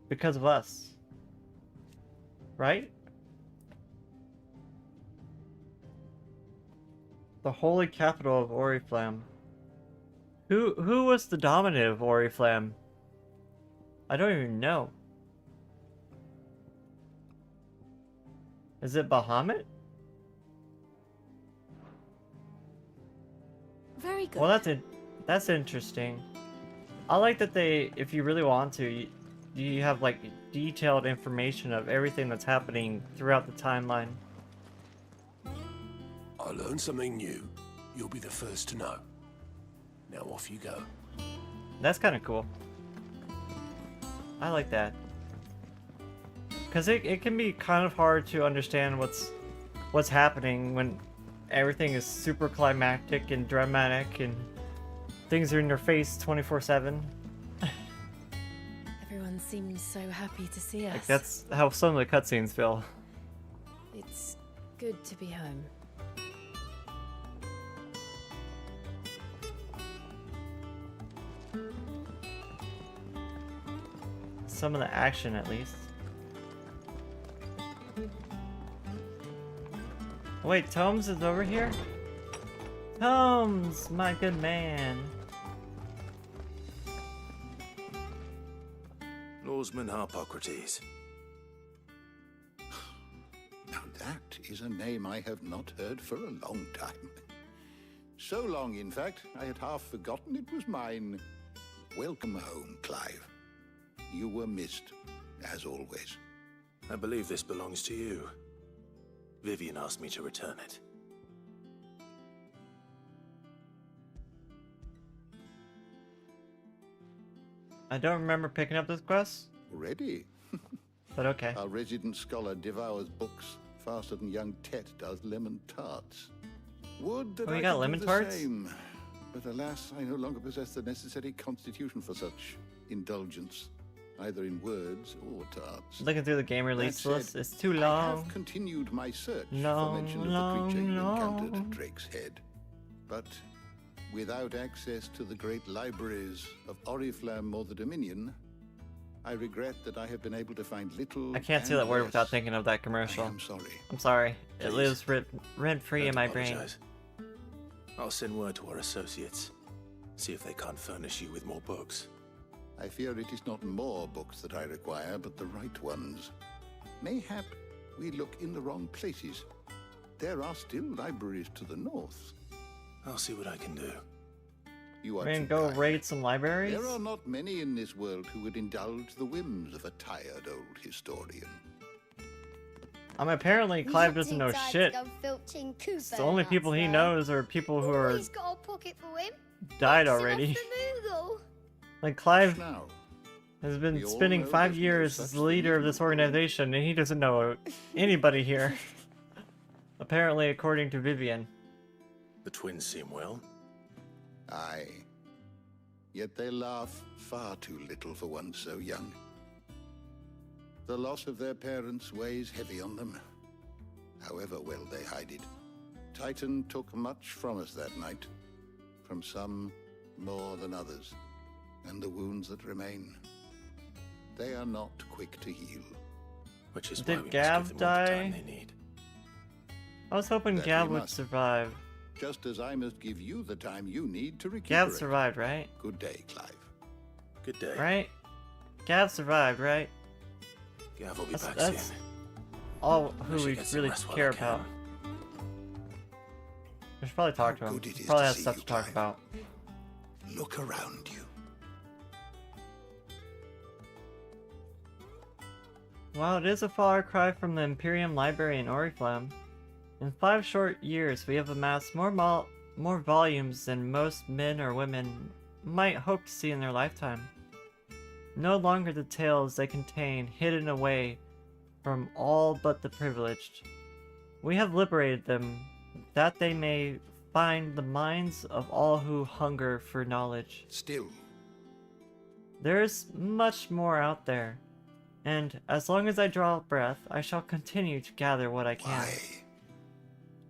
because of us, right? The holy capital of Oriflamme. Who was the dominant of Oriflamme? I don't even know. Is it Bahamut? Very good. Well, that's interesting. I like that they, if you really want to, you have like detailed information of everything that's happening throughout the timeline. I learned something new. You'll be the first to know. Now off you go. That's kind of cool. I like that. Because it can be kind of hard to understand what's happening when everything is super climactic and dramatic and things are in your face 24/7. Everyone seems so happy to see us. Like that's how some of the cutscenes feel. It's good to be home. Some of the action, at least. Wait, Tomes is over here? Tomes, my good man. Lawsman Harpocrates. Now that is a name I have not heard for a long time. So long, in fact, I had half forgotten it was mine. Welcome home, Clive. You were missed, as always. I believe this belongs to you. Vivian asked me to return it. I don't remember picking up this quest, Ready? but okay. Our resident scholar devours books faster than young Tet does lemon tarts. Would that Oh, you I got could lemon do tarts? the same. But alas, I no longer possess the necessary constitution for such indulgence, either in words or tarts. Looking through the game release That said, list, it's too I long. have continued my search for Long, mention of the long, creature you long. encountered at Drake's Head. But without access to the great libraries of Oriflamme or the Dominion, I regret that I have been able to find little. I can't say and that word less. without thinking of that commercial. I'm sorry. I'm sorry. It Please. lives rent-free in my brain. Apologize. I'll send word to our associates. See if they can't furnish you with more books. I fear it is not more books that I require, but the right ones. Mayhap we look in the wrong places. There are still libraries to the north. I'll see what I can do. You are We're gonna too go kind. raid some libraries? There are not many in this world who would indulge the whims of a tired old historian. Apparently Clive doesn't know shit. It's The only people he knows are people who are He's got a pocket for him. died Box him already. off the Moogle. Like Clive Now, has been we all spending know 5 there's no years such as the leader thing of as this organization, and he doesn't know anybody here. Apparently, according to Vivian. The twins seem well. Aye. Yet they laugh far too little for one so young. The loss of their parents weighs heavy on them, however well they hide it. Titan took much from us that night, from some more than others, and the wounds that remain, they are not quick to heal. Which is Did why we Gav must give them all the time die? they need. I was hoping That Gav we would must. survive. Just as I must give you the time you need to Gav recuperate. survived, right? Good day, Clive. Good day. Right? Gav survived, right? Gav will be That's- back that's- soon. All I who should we get some really rest while care I can. about. We should probably talk to him. good it is Probably to has see stuff you, to talk Clive. about. Look around you. While it is a far cry from the Imperium Library in Oriflamme, in 5 short years we have amassed more volumes than most men or women might hope to see in their lifetime. No longer the tales they contain hidden away from all but the privileged. We have liberated them that they may find the minds of all who hunger for knowledge. Still, There is much more out there, and as long as I draw breath, I shall continue to gather what I can.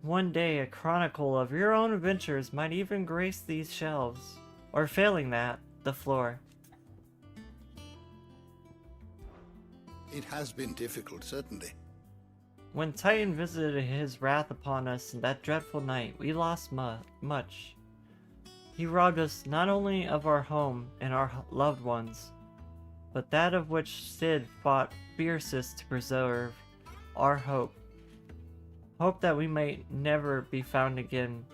One day, a chronicle of your own adventures might even grace these shelves, or failing that, the floor. it has been difficult, certainly. When Titan visited his wrath upon us in that dreadful night, we lost much. He robbed us not only of our home and our loved ones, but that of which Sid fought fiercest to preserve, our hope. Hope that we might never be found again,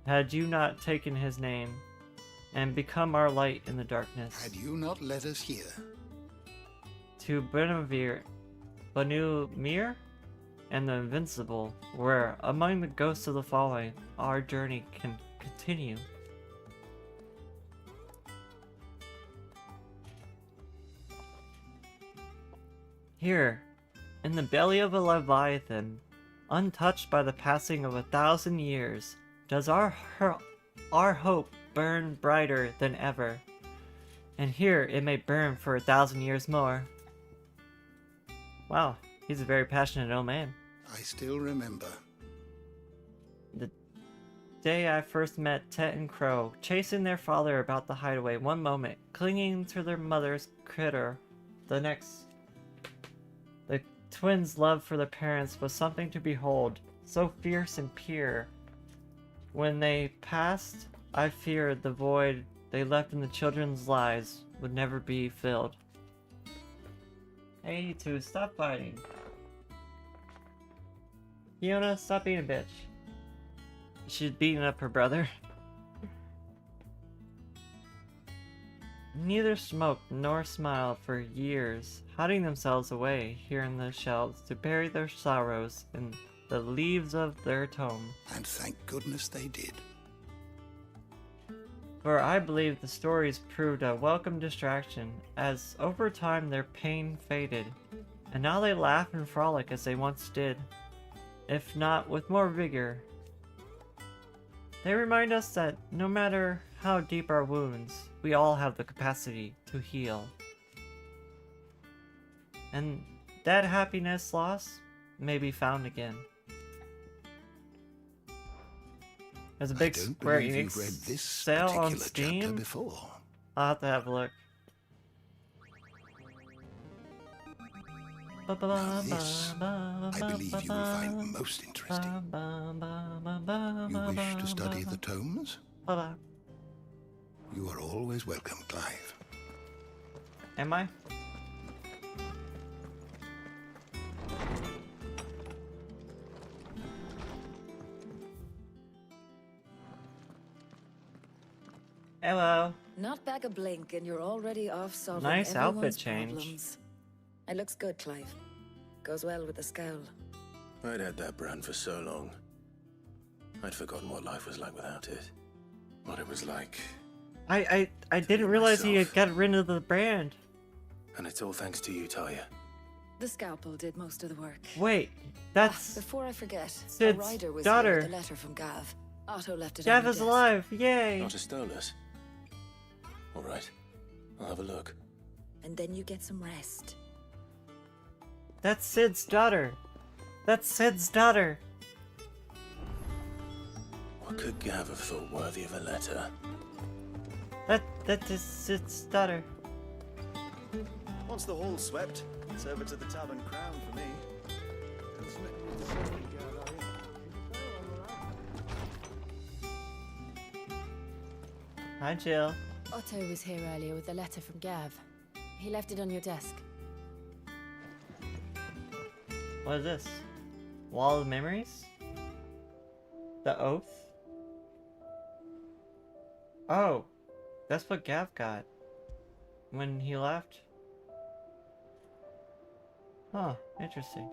had you not taken his name, and become our light in the darkness. Had you not let us hear, To Banumir, and the Invincible, where, among the ghosts of the fallen, our journey can continue. Here, in the belly of a Leviathan, untouched by the passing of 1,000 years, does our hope burn brighter than ever. And here it may burn for 1,000 years more. Wow, he's a very passionate old man. I still remember. The day I first met Tet and Crow, chasing their father about the hideaway one moment, clinging to their mother's critter the next. The twins' love for their parents was something to behold, so fierce and pure. When they passed, I feared the void they left in the children's lives would never be filled. Hey, you two, stop fighting. Fiona, stop being a bitch. She's beating up her brother. Neither smoked nor smiled for years, hiding themselves away here in the shelves to bury their sorrows in the leaves of their tome. And thank goodness they did. for I believe the stories proved a welcome distraction, as over time their pain faded, and now they laugh and frolic as they once did, if not with more vigor. They remind us that no matter how deep our wounds, we all have the capacity to heal. And that happiness lost may be found again. There's a big Square Enix sale on Steam. Before. I'll have to have a look. This, I believe you will find most interesting. You wish to study the tomes? You are always welcome, Clive. Am I? Hello. Not back a blink and you're already off solving Nice outfit everyone's change. problems. It looks good, Clive. Goes well with the scowl. I'd had that brand for so long. I'd forgotten what life was like without it. What it was like. I didn't realize he had got rid of the brand. And it's all thanks to you, Talia. The scalpel did most of the work. Wait, that's Before I forget, Sid's a rider was daughter. here with a letter from Gav. Otto left it Gav on is your desk. alive, yay! Not a Stolas. Alright, I'll have a look. And then you get some rest. That's Sid's daughter. That's Sid's daughter. What could Gav have thought worthy of a letter? That is Sid's daughter. Once the hall's swept, it's over to the Tavern Crown for me. Hi, Jill. Otto was here earlier with a letter from Gav. He left it on your desk. What is this? Wall of Memories? The Oath? Oh, that's what Gav got when he left. Huh, interesting.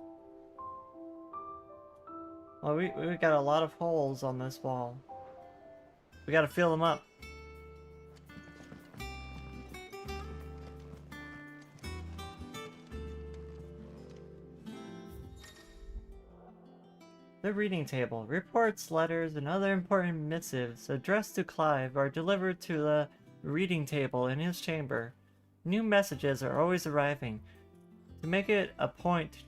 Well, we got a lot of holes on this wall. We gotta fill them up. The reading table. Reports, letters, and other important missives addressed to Clive are delivered to the reading table in his chamber. New messages are always arriving. To make it a point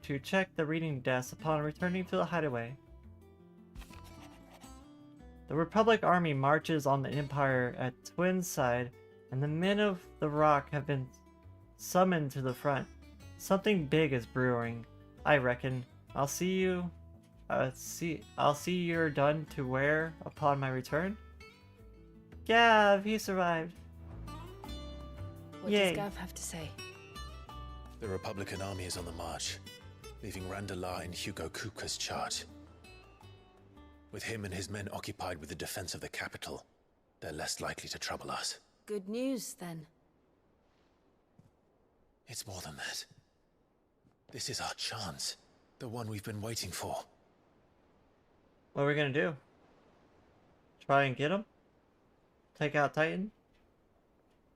to check the reading desk upon returning to the hideaway. The Republic Army marches on the Empire at Twin's side, and the men of the Rock have been summoned to the front. Something big is brewing, I reckon. I'll see you're done to wear upon my return. Gav, he survived. What Yay. does Gav have to say? The Republican army is on the march, leaving Randalar in Hugo Kupka's charge. With him and his men occupied with the defense of the capital, they're less likely to trouble us. Good news, then. It's more than that. This is our chance, the one we've been waiting for. What are we gonna do? Try and get him? Take out Titan?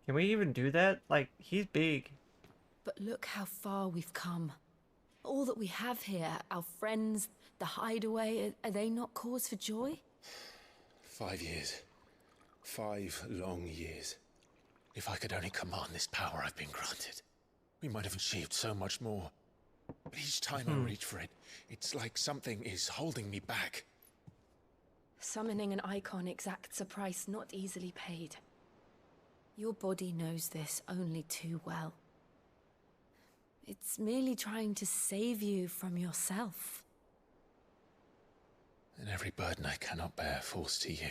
Can we even do that? Like, he's big. But look how far we've come. All that we have here, our friends, the hideaway, are they not cause for joy? 5 years. 5 long years. If I could only command this power I've been granted, we might have achieved so much more. But each time I reach for it, it's like something is holding me back. Summoning an icon exacts a price not easily paid. Your body knows this only too well. It's merely trying to save you from yourself. And every burden I cannot bear falls to you.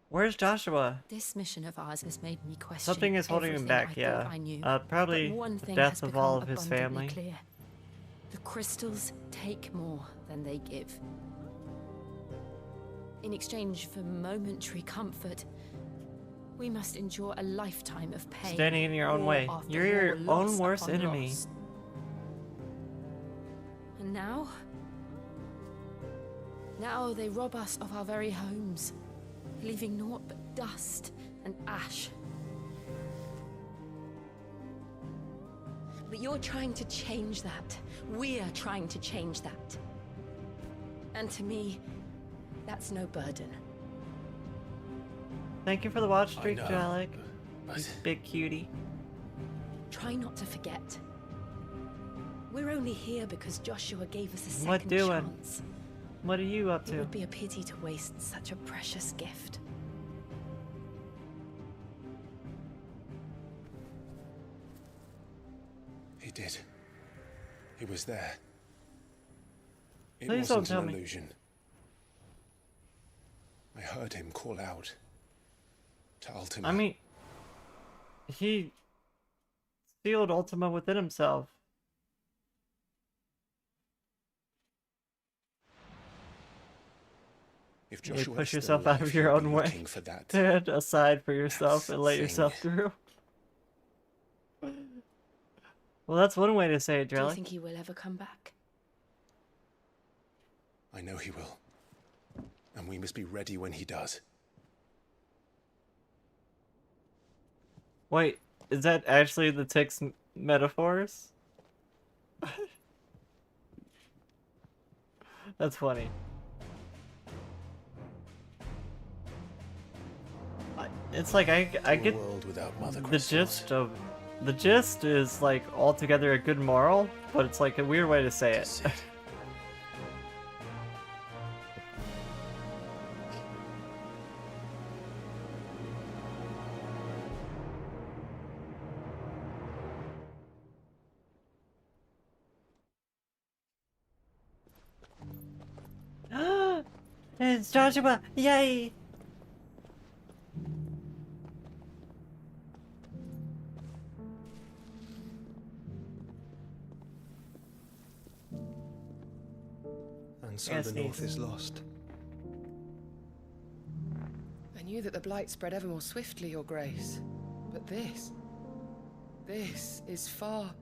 Where's Joshua? This mission of ours has made me question Something is holding him everything back, I thought yeah. I knew. Probably But one the thing death has of all of become his abundantly family. Clear. The crystals take more than they give. In exchange for momentary comfort, we must endure a lifetime of pain. Standing in your own war way. after You're your war, own loss worst upon enemy. loss. And now they rob us of our very homes, leaving naught but dust and ash. But you're trying to change that. We're trying to change that. And to me, that's no burden. Thank you for the watch streak, know, Jalik. but- You big cutie. Try not to forget. We're only here because Joshua gave us a second What doing? chance. What are you up It to? would be a pity to waste such a precious gift. He did. He was there. It Please don't wasn't tell an me. illusion. I heard him call out to Ultima. I mean, he sealed Ultima within himself. If You Joshua push is still yourself out alive, of your he'll own be way. looking for that Stand aside for yourself and let thing. yourself through. Well, that's one way to say it, Do you Jalik. think he will ever come back? I know he will. And we must be ready when he does. Wait, is that actually the Tick's metaphors? That's funny. It's like I To a get world without mother the crystals. gist is like altogether a good moral, but it's like a weird way to say it. It's Joshua! Yay! And so Yes, the Steve. North is lost. I knew that the Blight spread ever more swiftly, Your Grace. But this is far,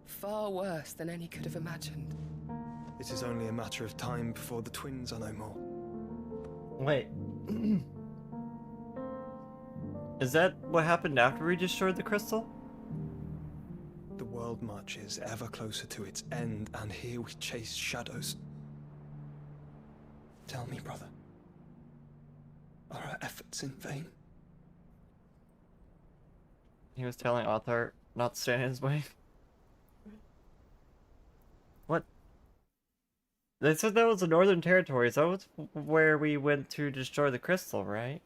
far worse than any could have imagined. It is only a matter of time before the twins are no more. Wait. Is that what happened after we destroyed the crystal? The world marches ever closer to its end, and here we chase shadows. Tell me, brother, are our efforts in vain? He was telling Arthur not to stand in his way. What? They said that was the Northern Territories. That was where we went to destroy the crystal, right?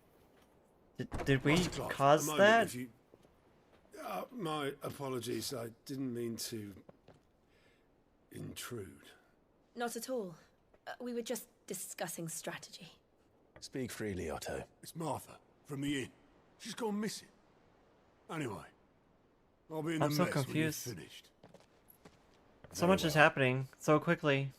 Did we Master Clark, cause a moment, that? if you- my apologies. I didn't mean to intrude. Not at all. We were just discussing strategy. Speak freely, Otto. It's Martha from the inn. She's gone missing. Anyway, I'll be in I'm the so mess when you've confused. finished. So much is happening so quickly.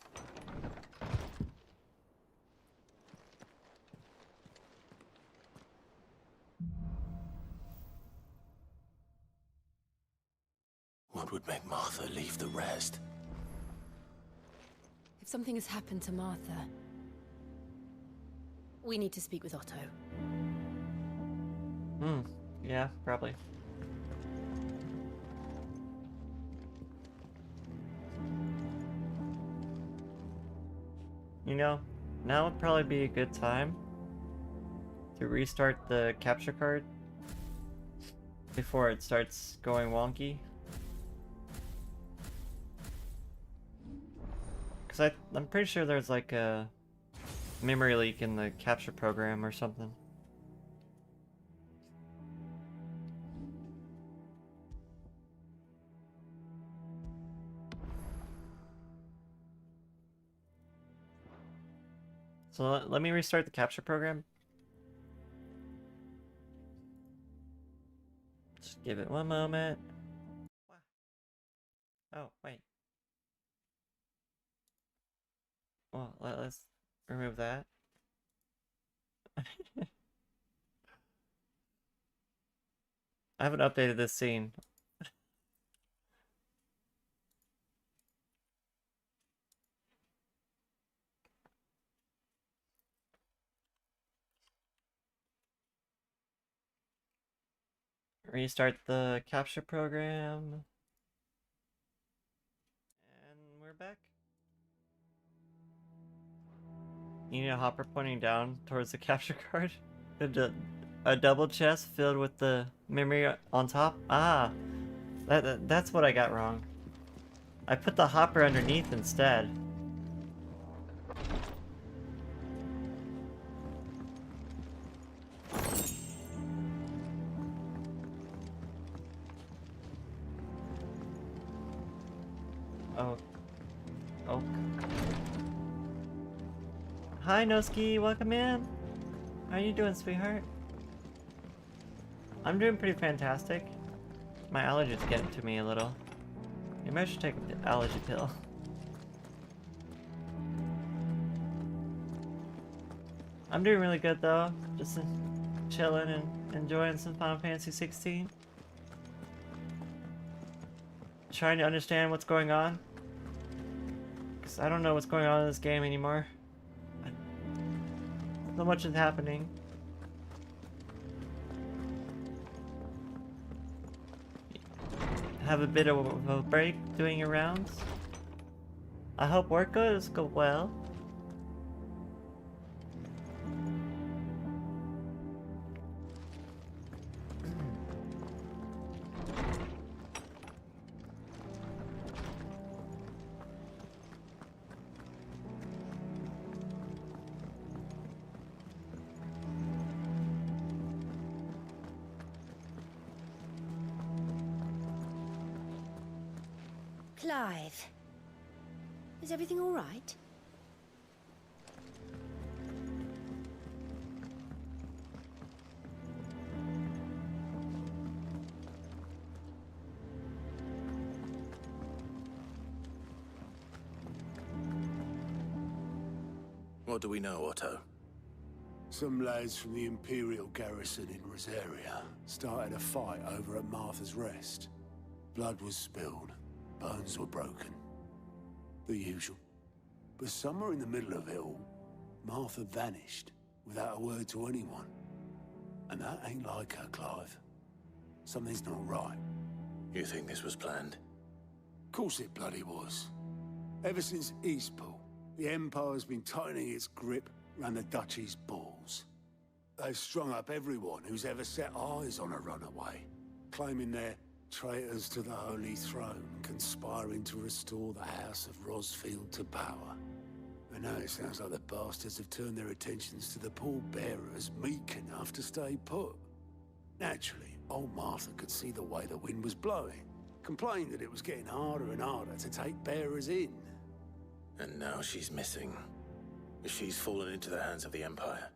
What would make Martha leave the rest? If something has happened to Martha, we need to speak with Otto. Yeah, probably. You know, now would probably be a good time to restart the capture card before it starts going wonky. Because I'm pretty sure there's like a memory leak in the capture program or something. So let me restart the capture program. Just give it one moment. Oh, wait. Well, let's remove that. I haven't updated this scene. Restart the capture program. And we're back. You need a hopper pointing down towards the capture card. A double chest filled with the memory on top. Ah, that's what I got wrong. I put the hopper underneath instead. Oh. Oh. Hi, Noski. Welcome in. How you doing, sweetheart? I'm doing pretty fantastic. My allergies getting to me a little. Maybe I should take an allergy pill. I'm doing really good though. Just chilling and enjoying some Final Fantasy 16. Trying to understand what's going on. Because I don't know what's going on in this game anymore. So much is happening. Have a bit of a break doing your rounds. I hope work goes well. Clive, is everything all right? What do we know, Otto? Some lads from the Imperial garrison in Rosaria started a fight over at Martha's Rest. Blood was spilled. Bones were broken. The usual. But somewhere in the middle of it all, Martha vanished without a word to anyone. And that ain't like her, Clive. Something's not right. You think this was planned? Course it bloody was. Ever since Eastpool, the Empire's been tightening its grip around the Duchy's balls. They've strung up everyone who's ever set eyes on a runaway, claiming they're traitors to the Holy Throne, conspiring to restore the House of Rosfield to power. And now it sounds like the bastards have turned their attentions to the pallbearers meek enough to stay put. Naturally, old Martha could see the way the wind was blowing, complained that it was getting harder and harder to take bearers in. And now she's missing. If she's fallen into the hands of the Empire,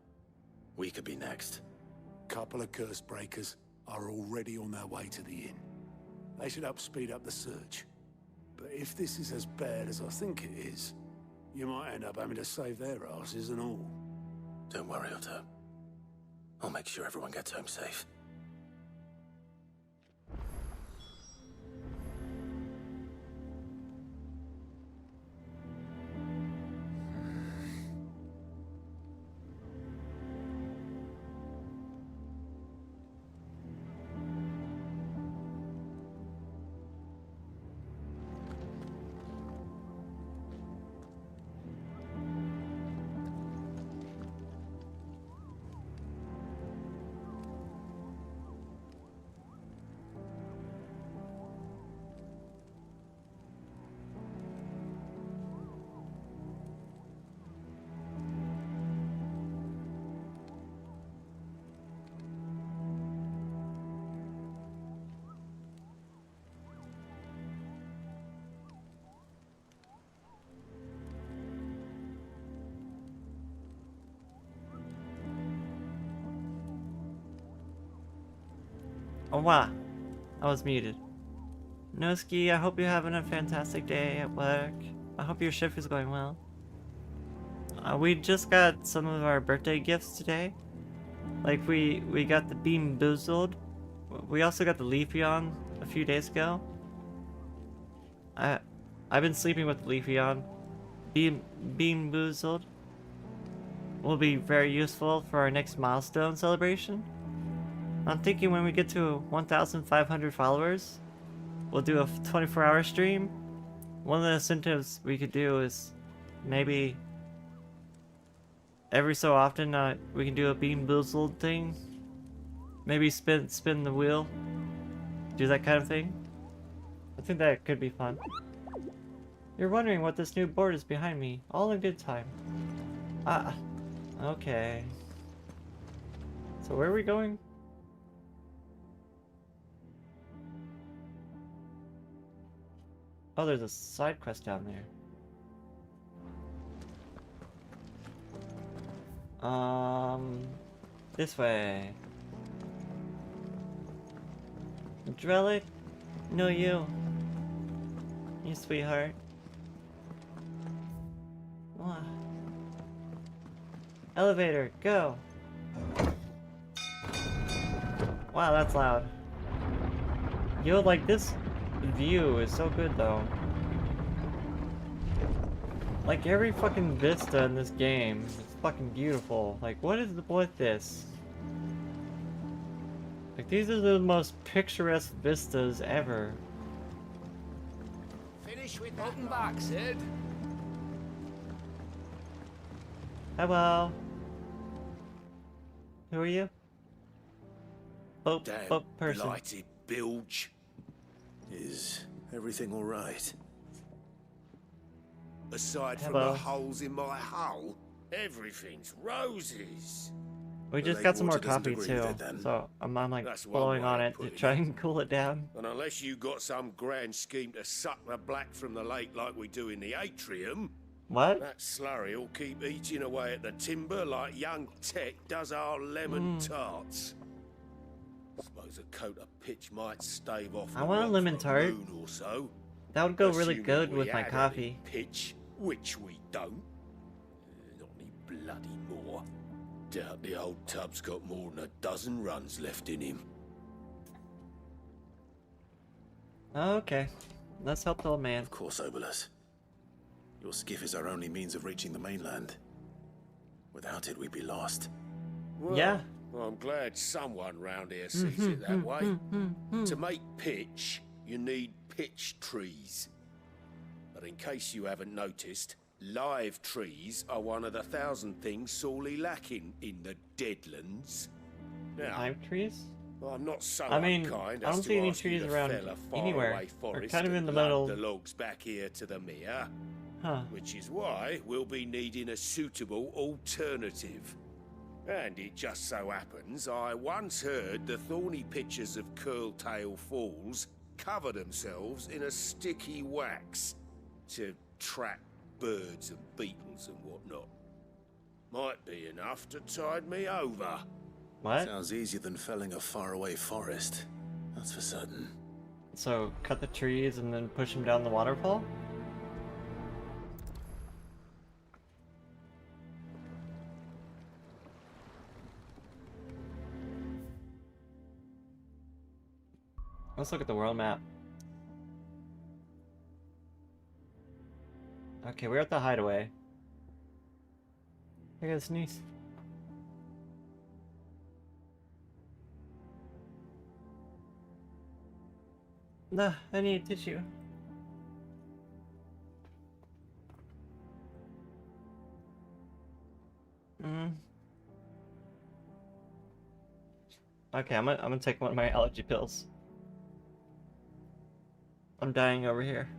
we could be next. Couple of curse breakers are already on their way to the inn. They should speed up the search. But if this is as bad as I think it is, you might end up having to save their asses and all. Don't worry, Otto. I'll make sure everyone gets home safe. Oh wow, I was muted. Noski, I hope you're having a fantastic day at work. I hope your shift is going well. We just got some of our birthday gifts today. Like we got the Beam Boozled. We also got the Leafeon a few days ago. I've been sleeping with the Leafeon. Beam Boozled will be very useful for our next milestone celebration. I'm thinking when we get to 1,500 followers, we'll do a 24-hour stream. One of the incentives we could do is maybe every so often we can do a Bean Boozled thing. Maybe spin the wheel. Do that kind of thing. I think that could be fun. You're wondering what this new board is behind me. All in good time. Ah, okay. So where are we going? Oh, there's a side quest down there. This way. Drellic? No, you. You sweetheart. Wow. Elevator, go! Wow, that's loud. Yo, like, this view is so good, though. Like, every fucking vista in this game is fucking beautiful. Like, what is with this? Like, these are the most picturesque vistas ever. Finish with that back, Sid. Hello. Who are you? Damn Person. blighted bilge. Is everything all right? Aside from Hello. the holes in my hull, everything's roses. We just got some more coffee too, so I'm like That's one blowing way on of it to putting try it. and cool it down. And unless you got some grand scheme to suck the black from the lake like we do in the atrium, What? that slurry will keep eating away at the timber like young Tech does our lemon tarts. Suppose a coat of pitch might stave off. I the want a rot lemon for tart. moon or so. That would go really Assuming good we with my had coffee. any pitch, which we don't. Not any bloody more. Doubt the old tub's got more than a dozen runs left in him. Okay, let's help the old man. Of course, Obolus. Your skiff is our only means of reaching the mainland. Without it, we'd be lost. Well, Yeah. I'm glad someone round here sees it that way. To make pitch, you need pitch trees. But in case you haven't noticed, live trees are one of the 1,000 things sorely lacking in the Deadlands. Now, Live trees? I'm not so I mean, unkind I don't as see to any ask you trees to around fell a anywhere. faraway We're forest kind of and in the lug middle. the logs back here to the mere. Huh. Which is why we'll be needing a suitable alternative. And it just so happens I once heard the thorny pitchers of Curltail Falls cover themselves in a sticky wax to trap birds and beetles and whatnot. Might be enough to tide me over. What? Sounds easier than felling a faraway forest. That's for certain. So, cut the trees and then push them down the waterfall? Let's look at the world map. Okay, we're at the hideaway. I gotta sneeze. Nah, I need tissue. Okay, I'm gonna take one of my allergy pills. I'm dying over here.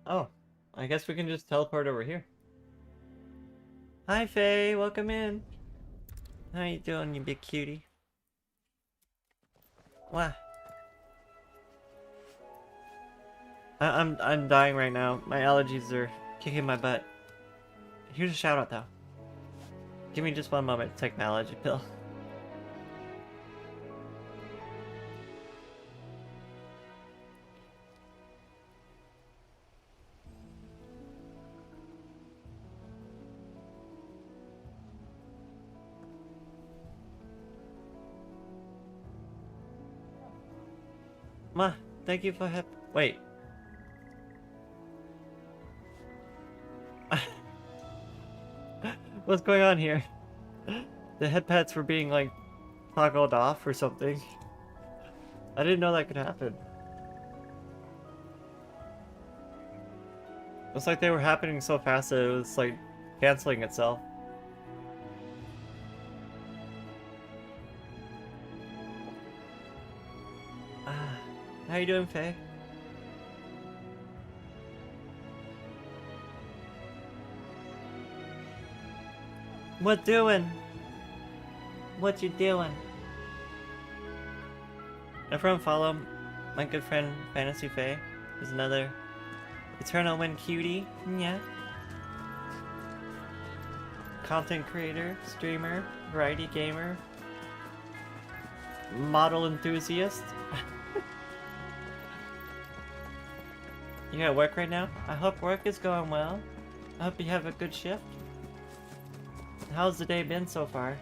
Oh, I guess we can just teleport over here. Hi Faye, welcome in. How you doing, you big cutie? What? I'm dying right now. My allergies are kicking my butt. Here's a shout out though. Give me just one moment to take my allergy pill. Ma, thank you for wait. What's going on here? The head pets were being like toggled off or something. I didn't know that could happen. It's like they were happening so fast that it was like canceling itself. How you doing, Faye? What doing? What you doing? Everyone follow my good friend Fantasy Faye. He's another Eternal Wind cutie. Yeah. Content creator, streamer, variety gamer, model enthusiast. You at work right now? I hope work is going well. I hope you have a good shift. How's the day been so far?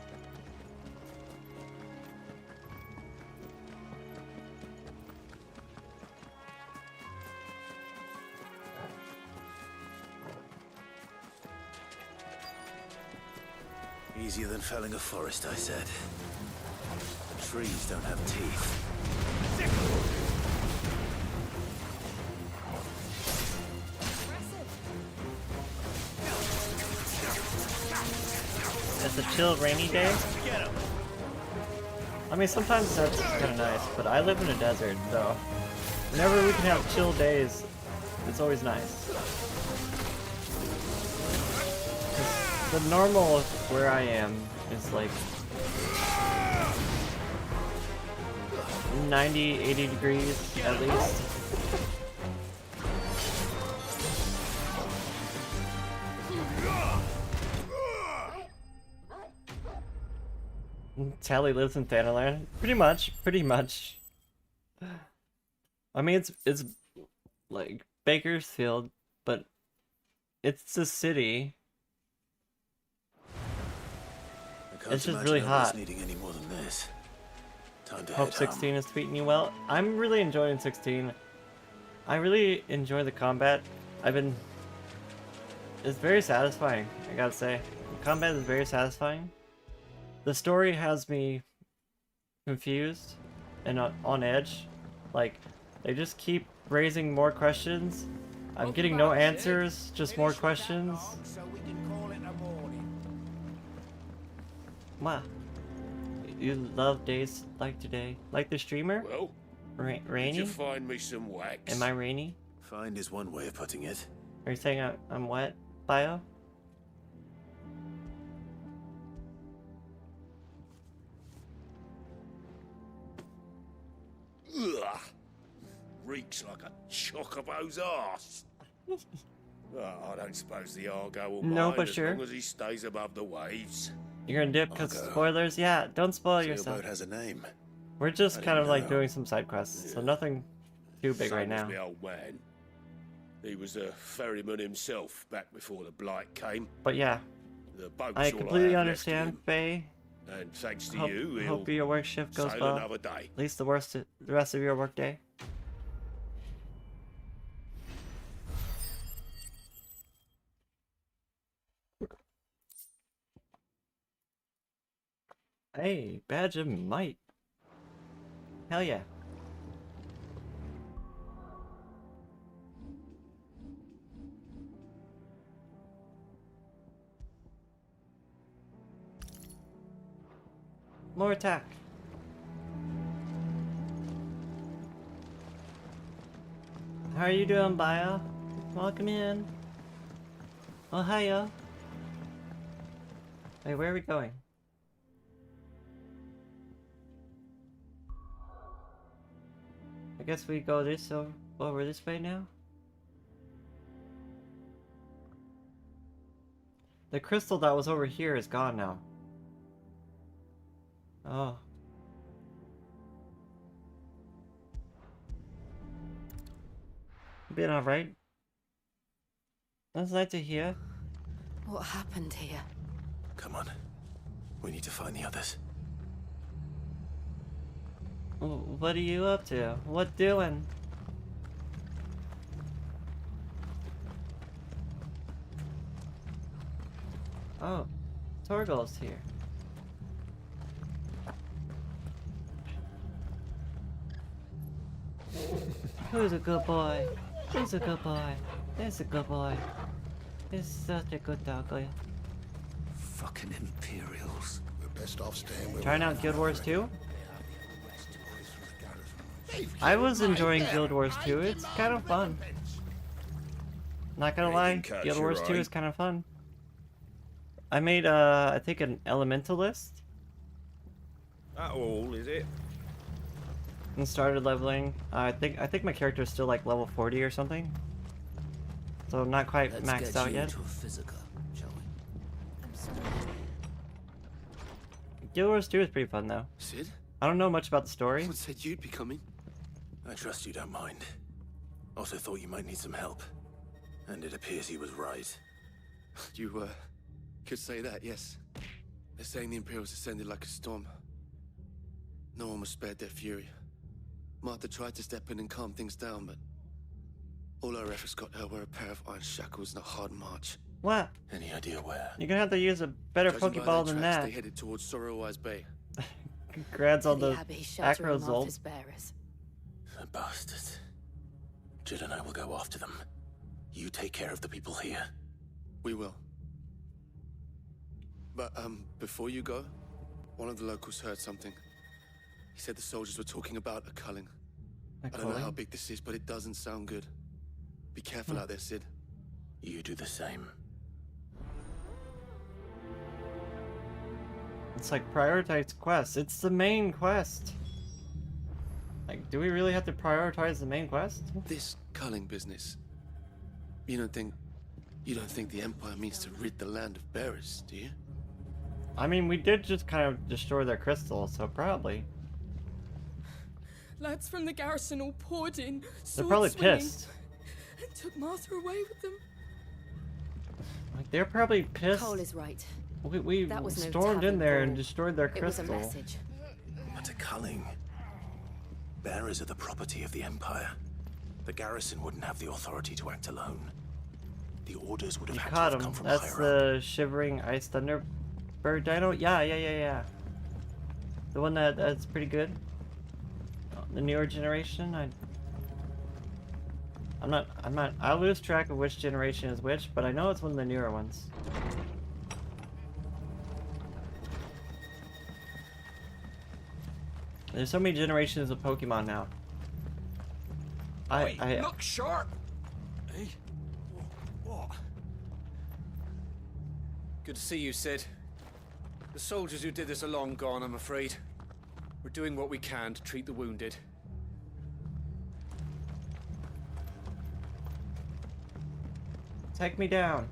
Easier than felling a forest, I said. The trees don't have teeth. It's a chill, rainy day. I mean, sometimes that's kind of nice, but I live in a desert, so whenever we can have chill days, it's always nice. 'Cause the normal where I am is like 90, 80 degrees at least. Tali lives in Thanalan. Pretty much. I mean, it's like Bakersfield, but it's a city. It's just really hot. Needing any more than this. Time to Hope 16 is treating you well. I'm really enjoying 16. I really enjoy the combat. It's very satisfying, I gotta say. The combat is very satisfying. The story has me confused and on edge. Like, they just keep raising more questions. I'm getting no answers, just more questions. Wow. You love days like today? Like the streamer? Well, rainy? did you find me some wax? Am I rainy? Find is one way of putting it. Are you saying I'm wet, Bio? Ugh. Reeks like a chocobo's arse. I don't suppose the Argo will mind as long as he stays above the waves. You're gonna dip because spoilers? Yeah, don't spoil yourself. Sailboat has a name. We're just kind of like doing some side quests, so nothing too big right now. The old man. He was a ferryman himself back before the blight came. But yeah, the boat's I all completely have understand, Faye. And thanks to hope, you, hope your work shift goes sail well. another day. At least the rest of your work day. Hey, badge of might. Hell yeah. More attack. How are you doing, Bio? Welcome in. Oh, hiya. Wait, where are we going? I guess we go over this way now. The crystal that was over here is gone now. Oh. Been alright. That's nice to hear. What happened here? Come on. We need to find the others. What are you up to? What doing? Oh. Torgal's here. Who's a good boy? Who's a good boy? This is a good boy. This is such a good doggy. Fucking Imperials. We're best off staying where Trying out Guild Wars 2? I was enjoying Guild Wars 2. It's kind of fun. Not gonna lie, Guild Wars 2 is kind of fun. I made I think an elementalist. That all, is it? And started leveling. I think my character is still like level 40 or something. So I'm not quite maxed out yet. Physical, shall we? Guild Wars 2 is pretty fun though. Sid? I don't know much about the story. Someone said you'd be coming. I trust you don't mind. Also thought you might need some help. And it appears he was right. You, could say that, yes. They're saying the Imperials descended like a storm. No one was spared their fury. Martha tried to step in and calm things down, but all our efforts got her were a pair of iron shackles and a hard march. What? Any idea where? You're gonna have to use a better Judging by Pokeball their than tracks, that. They headed towards Sorrowwise Bay. Congrats on the Acrozol. The bastards. Jill and I will go after them. You take care of the people here. We will. But, before you go, one of the locals heard something. He said the soldiers were talking about a culling. I don't know how big this is, but it doesn't sound good. Be careful out there, Sid. You do the same. It's like prioritize quests. It's the main quest. Like, do we really have to prioritize the main quest? This culling business. You don't think the Empire means to rid the land of bearers, do you? I mean, we did just kind of destroy their crystal, so probably. Lads from the garrison all poured in, They're probably swinging, pissed. and took Martha away with them. Like, they're probably pissed. Cole is right. We That was no stormed in tavern there brawl. and destroyed their It was crystal. a message. But a culling. Bearers are the property of the Empire. The garrison wouldn't have the authority to act alone. The orders would have You had caught to have come him. from That's higher up. the shivering ice thunderbird dino. Yeah. The one that's pretty good. The newer generation. I'm not. I lose track of which generation is which, but I know it's one of the newer ones. There's so many generations of Pokemon now. I Look sharp! Hey? What? Good to see you, Sid. The soldiers who did this are long gone, I'm afraid. We're doing what we can to treat the wounded. Take me down.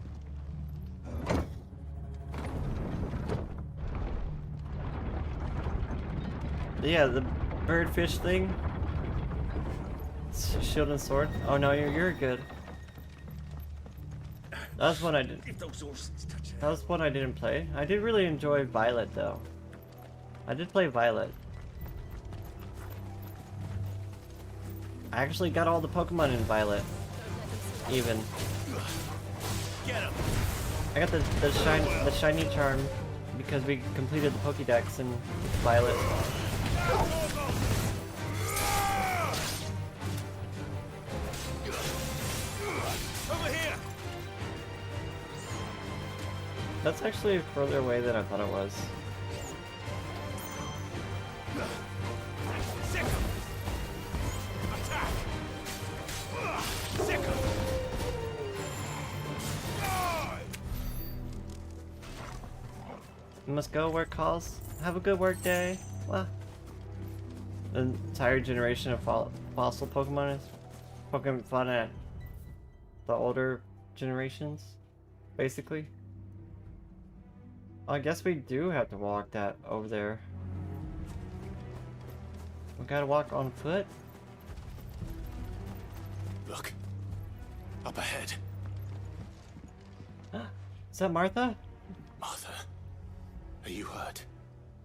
Yeah, the birdfish thing. Shield and sword. Oh no, you're good. That's one I did. That was one I didn't play. I did really enjoy Violet though. I did play Violet. I actually got all the Pokemon in Violet. Even. Get him! I got the shiny charm because we completed the Pokédex in Violet. Over here! That's actually further away than I thought it was. Sick 'em! Attack! Sick 'em! You must go where it calls. Have a good work day. Well, the entire generation of fossil Pokemon is poking fun at the older generations, basically. I guess we do have to walk that over there. We gotta walk on foot. Look. Up ahead. Is that Martha? Martha. Are you hurt?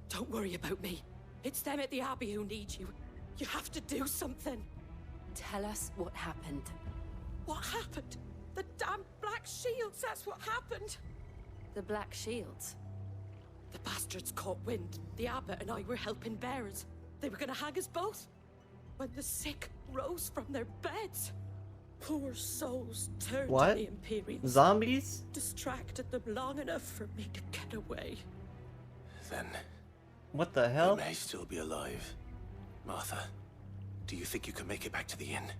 Don't worry about me. It's them at the Abbey who need you. You have to do something. Tell us what happened. What happened? The damn Black Shields, that's what happened. The Black Shields? The bastards caught wind. The abbot and I were helping bearers. They were gonna hang us both. When the sick rose from their beds. Poor souls turned What? to the Imperials. Zombies? Distracted them long enough for me to get away. Then What the hell? they may still be alive. Martha, do you think you can make it back to the inn?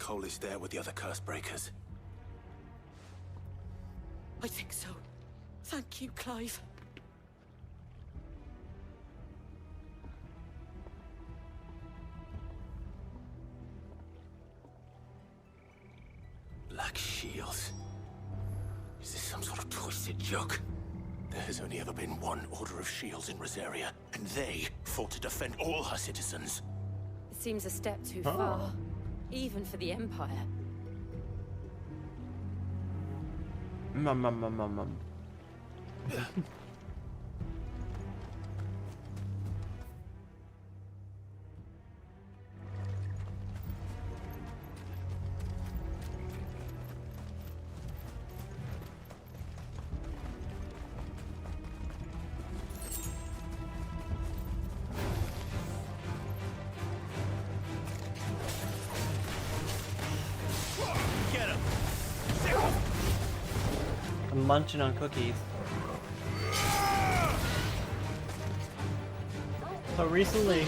Cole is there with the other curse breakers. I think so. Thank you, Clive. Black shields. Is this some sort of twisted joke? There has only ever been one order of shields in Rosaria, and they fought to defend all her citizens. It seems a step too far, even for the Empire. Get him! I'm munching on cookies. So recently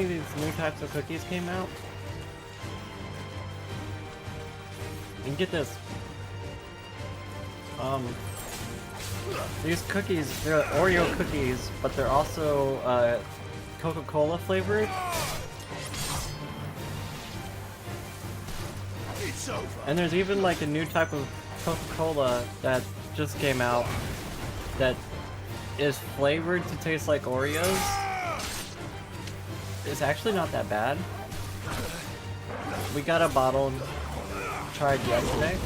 these new types of cookies came out. And get this. These cookies, they're Oreo cookies, but they're also Coca-Cola flavored. It's over. And there's even like a new type of Coca-Cola that just came out that is flavored to taste like Oreos. It's actually not that bad. We got a bottle and tried yesterday.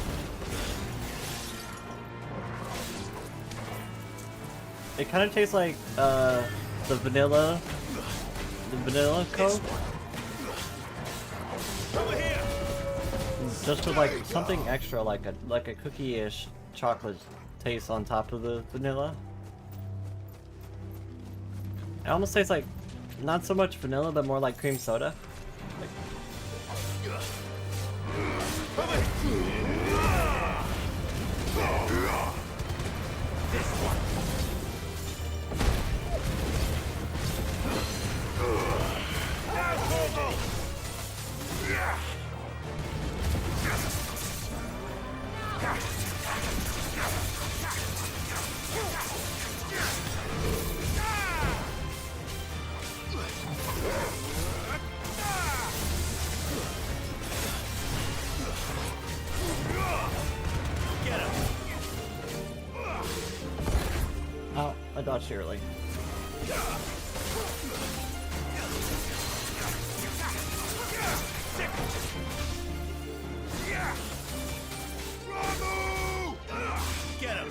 It kind of tastes like the vanilla Coke. Just with like something extra, like a cookie-ish chocolate taste on top of the vanilla. It almost tastes like not so much vanilla, but more like cream soda. Oh, I dodged early. Get him!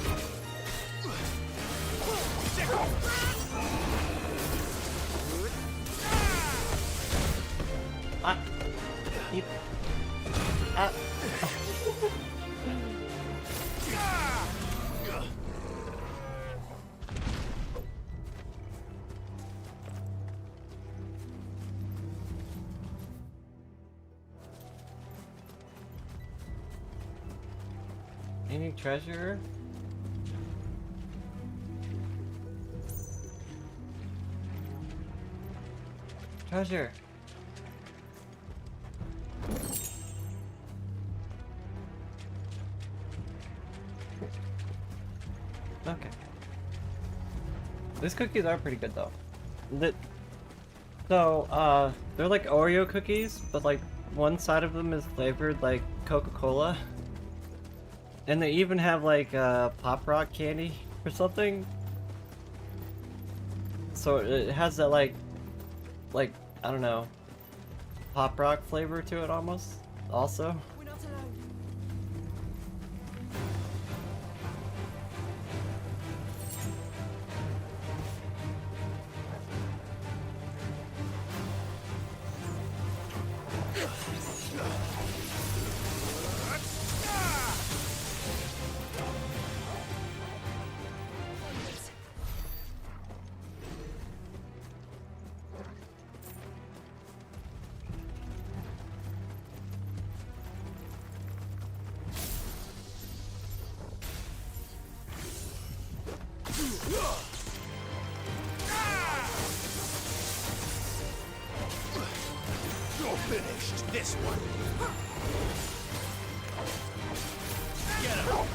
Any treasure? Treasure. Okay. These cookies are pretty good though. They're like Oreo cookies, but like one side of them is flavored like Coca-Cola. And they even have like Pop Rock candy or something. So it has that like I don't know, Pop Rock flavor to it almost. Also. We're not alone. finished this one. Get him.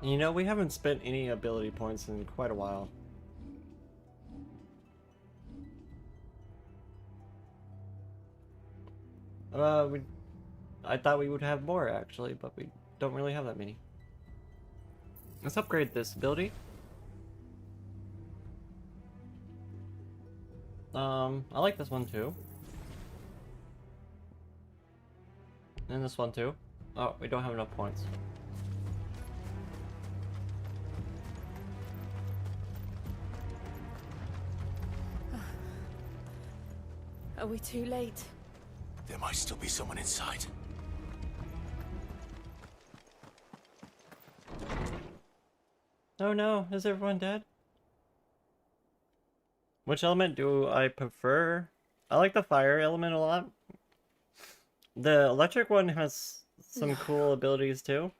You know, we haven't spent any ability points in quite a while. I thought we would have more actually, but we don't really have that many. Let's upgrade this ability. I like this one too. And this one too. Oh, we don't have enough points. Are we too late? There might still be someone inside. Oh no, is everyone dead? Which element do I prefer? I like the fire element a lot. The electric one has some cool abilities too.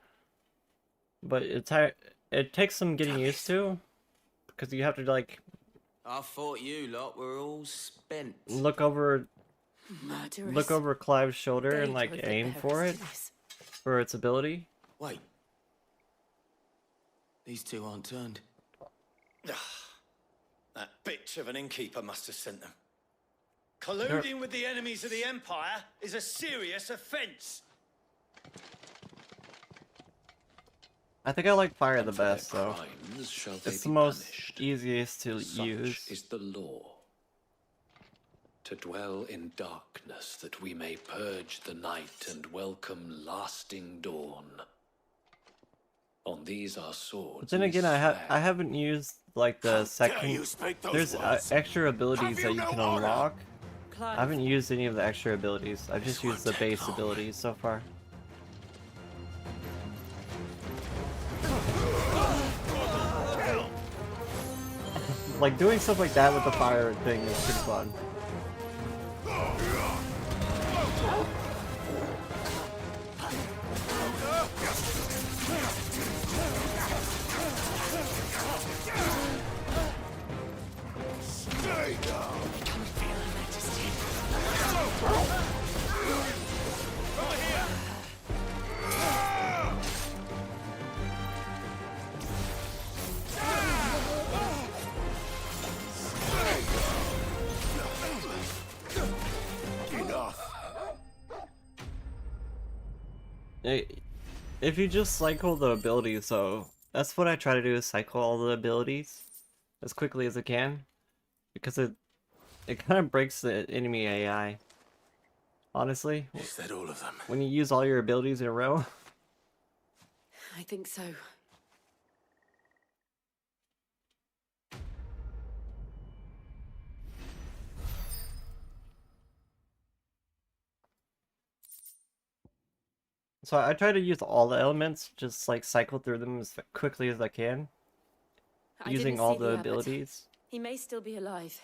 But it takes some getting used to. Because you have to like... I thought you lot were all spent. Look over Murderous. Clive's shoulder They and like drove the aim for bearers it. to this. For its ability. Wait. These two aren't turned. That bitch of an innkeeper must have sent them. Colluding with the enemies of the Empire is a serious offense. I think I like fire the best though. Crimes shall they It's be the most punished. easiest to Such use. is the law. To dwell in darkness that we may purge the night and welcome lasting dawn. On these our swords. But then we again, swear. I haven't used like the second. you speak those There's words? extra abilities Have that you you can no honor? unlock. Clive. I haven't used any of the extra abilities. I've just used the base abilities so far. Like doing stuff like that with the fire thing is pretty fun. Stay down. If you just cycle the abilities, though, that's what I try to do, is cycle all the abilities as quickly as I can, because it kind of breaks the enemy AI. Honestly, Is that all of them? when you use all your abilities in a row. I think so. So I try to use all the elements, just like cycle through them as quickly as I can, I using didn't all see the abbot. abilities. He may still be alive.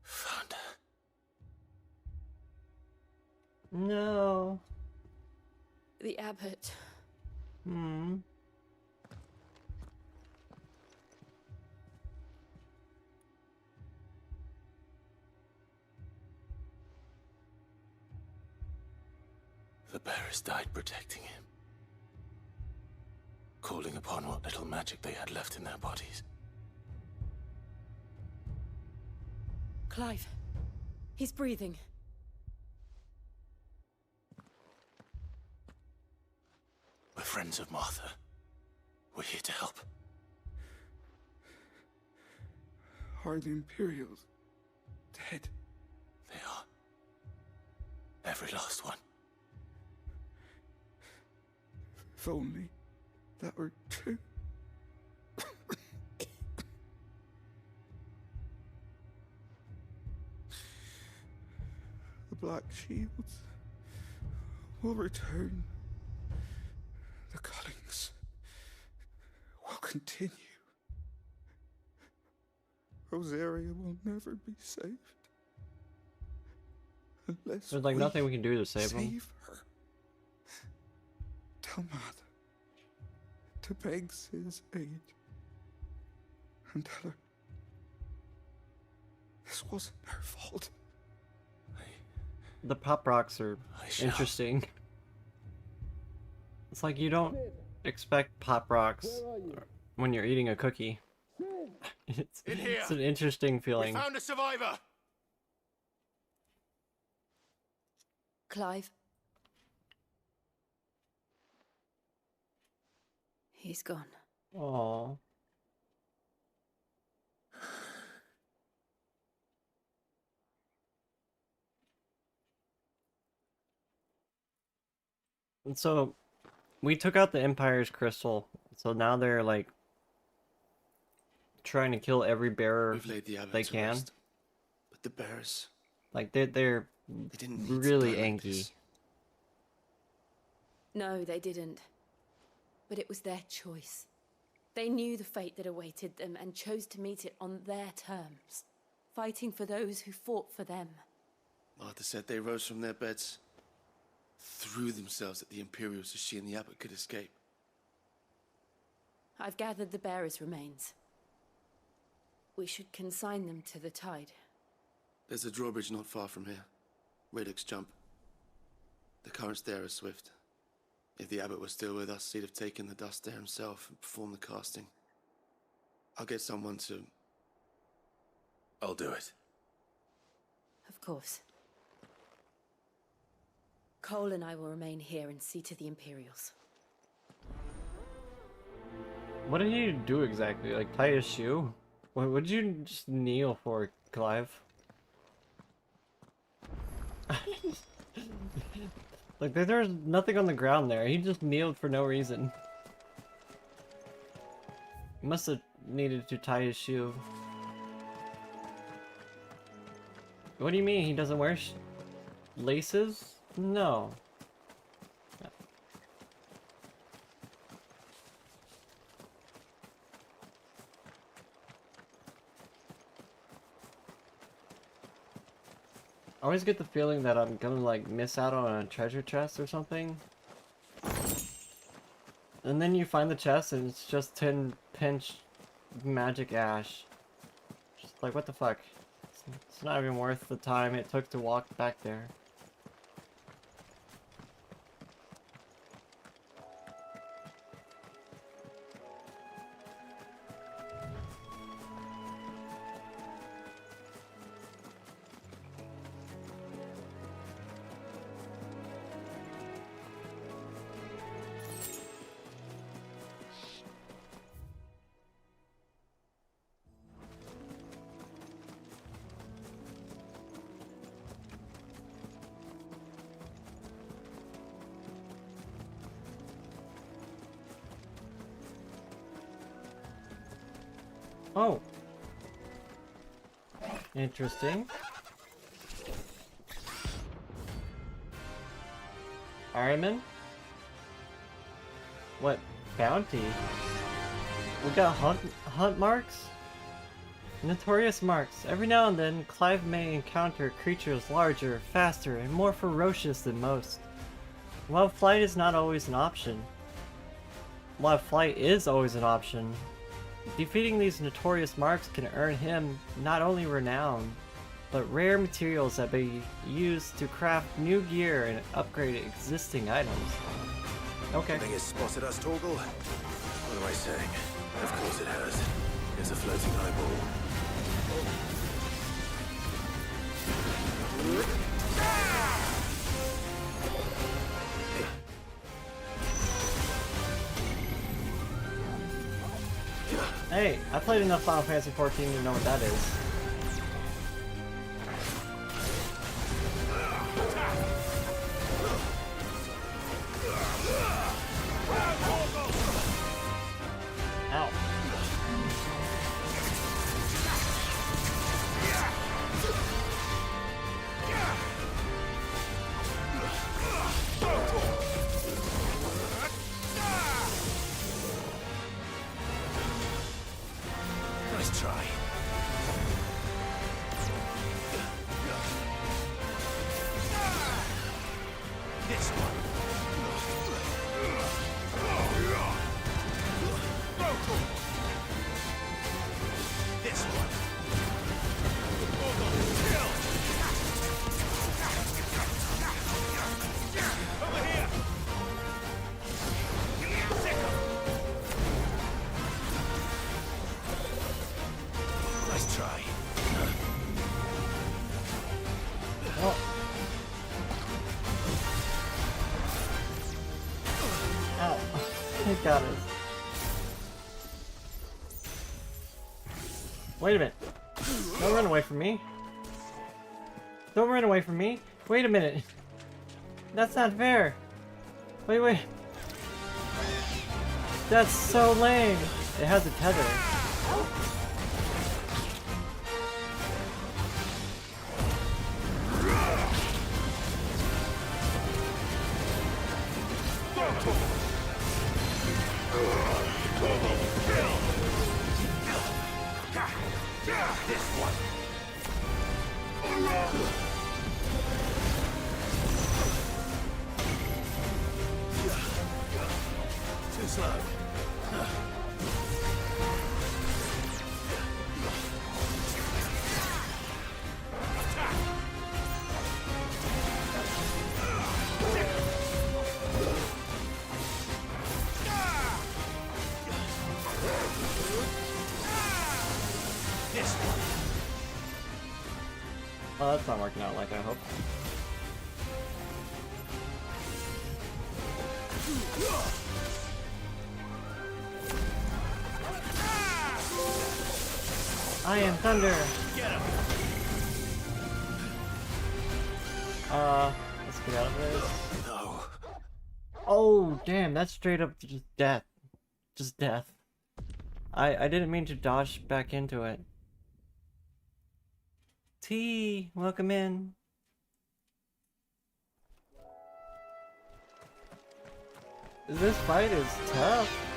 Found her. No. The abbot. Hmm. The bearers died protecting him. Calling upon what little magic they had left in their bodies. Clive. He's breathing. We're friends of Martha. We're here to help. Are the Imperials dead? They are. Every last one. If only that were true. The Black Shields will return. The cuttings will continue. Rosaria will never be saved. Unless There's like nothing we can do to save him. save her. Tell Mother to beg Sis aid. And tell her this wasn't her fault. The pop rocks are interesting. It's like you don't expect pop rocks when you're eating a cookie. It's an interesting feeling. We found a survivor. Clive. He's gone. Aww. And so, we took out the Empire's crystal, so now they're like trying to kill every bearer they can. Rest, but the bearers, like they're they didn't need really to die like angry. this. No, they didn't. But it was their choice. They knew the fate that awaited them and chose to meet it on their terms, fighting for those who fought for them. Martha said they rose from their beds, threw themselves at the Imperials so she and the Abbot could escape. I've gathered the bearers' remains. We should consign them to the tide. There's a drawbridge not far from here. Radix jump. The currents there are swift. If the Abbot was still with us, he'd have taken the dust there himself and performed the casting. I'll get someone to... I'll do it. Of course. Cole and I will remain here and see to the Imperials. What did you do exactly? Like tie his shoe? What did you just kneel for, Clive? Like there's nothing on the ground there. He just kneeled for no reason. He must have needed to tie his shoe. What do you mean he doesn't wear laces? No. I always get the feeling that I'm gonna like miss out on a treasure chest or something. And then you find the chest and it's just 10 pinch magic ash. Just like what the fuck? It's not even worth the time it took to walk back there. Oh. Interesting. Ironman? What bounty? We got hunt marks? Notorious marks. Every now and then, Clive may encounter creatures larger, faster, and more ferocious than most. While flight is always an option, defeating these notorious marks can earn him not only renown, but rare materials that be used to craft new gear and upgrade existing items. Okay. Think it's spotted us, Torgal? What am I saying? Of course it has. It's a floating eyeball. Hey, I played enough Final Fantasy 14 to know what that is. Ow. Nice try. This one. This one. Over here. Nice try. Oh. Ow. I got it. Wait a minute. Don't run away from me. Don't run away from me. Wait a minute. That's not fair. Wait. That's so lame. It has a tether. This one. Too slow. This one. Oh, that's not working out like I hoped. I am thunder. Get him. Let's get out of this. No. Oh, damn, that's straight up just death. Just death. I didn't mean to dodge back into it. T, welcome in. This fight is tough.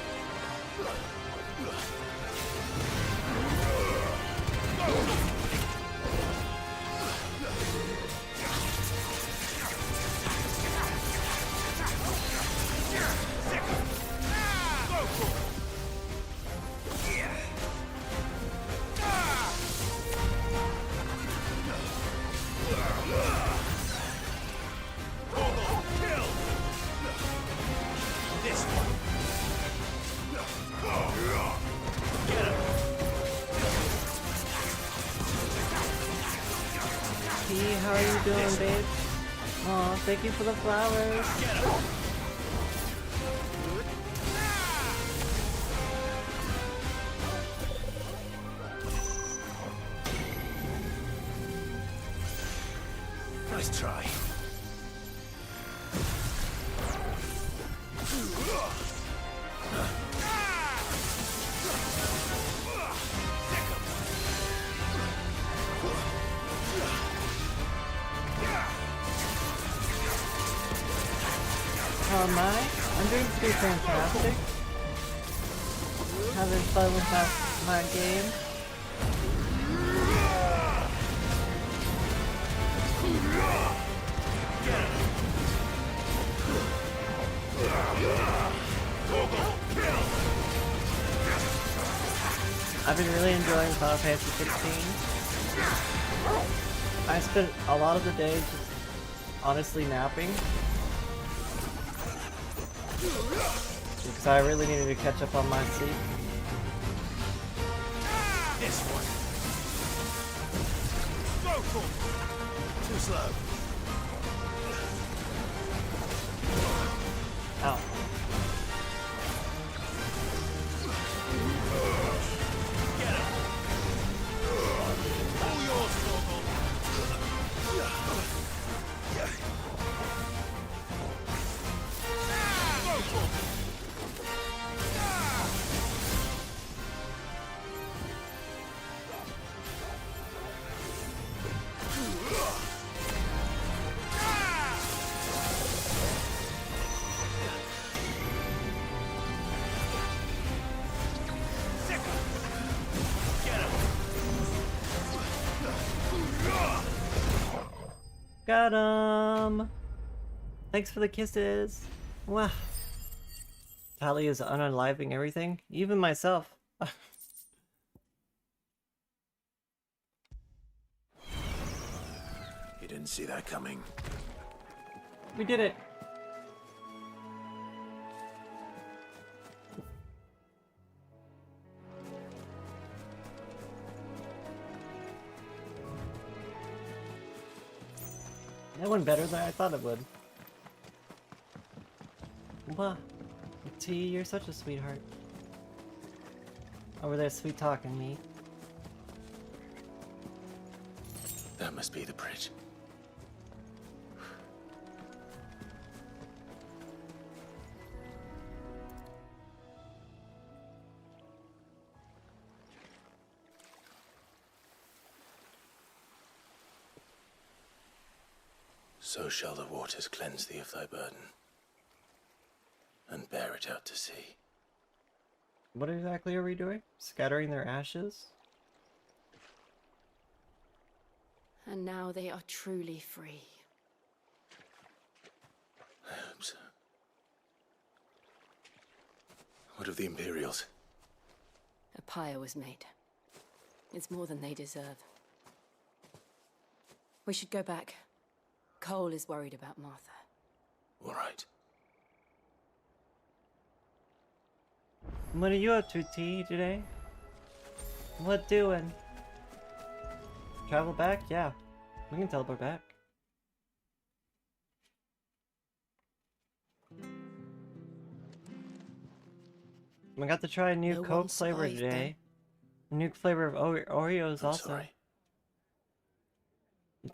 How are you doing, babe? Aw, thank you for the flowers. Nice try. How am I? I'm doing pretty fantastic. Having fun with my game. I've been really enjoying Final Fantasy 16. I spent a lot of the day just honestly napping. Because I really needed to catch up on my sleep. This one. Too slow. Ow. Get him. All yours, Normal. Got him! Thanks for the kisses. Wow. Tali is unaliving everything, even myself. You didn't see that coming. We did it. That went better than I thought it would. Wow. T, you're such a sweetheart. Over there sweet talking me. That must be the bridge. So shall the waters cleanse thee of thy burden, and bear it out to sea. What exactly are we doing? Scattering their ashes? And now they are truly free. I hope so. What of the Imperials? A pyre was made. It's more than they deserve. We should go back. Cole is worried about Martha. All right. What are you up to, T, today? What doing? Travel back? Yeah. We can teleport back. We got to try a new Coke flavor today. A new flavor of Oreos also. Sorry.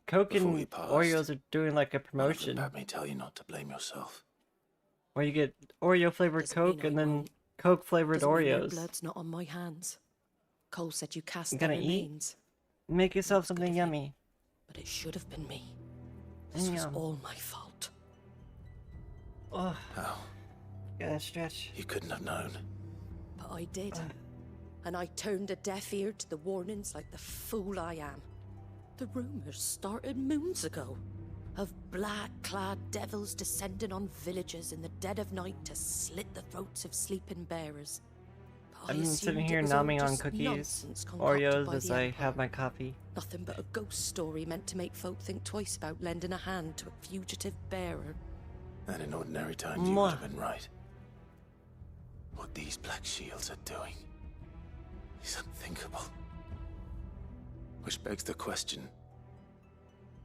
Coke and Oreos are doing like a promotion. Let me tell you not to blame yourself. Where you get Oreo flavored Coke and then Coke flavored Oreos. Blood's not on my hands. Cole said you cast You their gonna remains. eat? Make yourself something yummy. But it should have been me. This was all my fault. Oh. How? Gotta stretch. You couldn't have known. But I did. And I turned a deaf ear to the warnings like the fool I am. The rumors started moons ago. Of black-clad devils descending on villages in the dead of night to slit the throats of sleeping bearers. But I'm I sitting assumed here it was all numbing on just cookies, nonsense concocted Oreos by as the I Empire. have my coffee. Nothing but a ghost story meant to make folk think twice about lending a hand to a fugitive bearer. And in ordinary times you would have been right. What these Black Shields are doing is unthinkable. Which begs the question,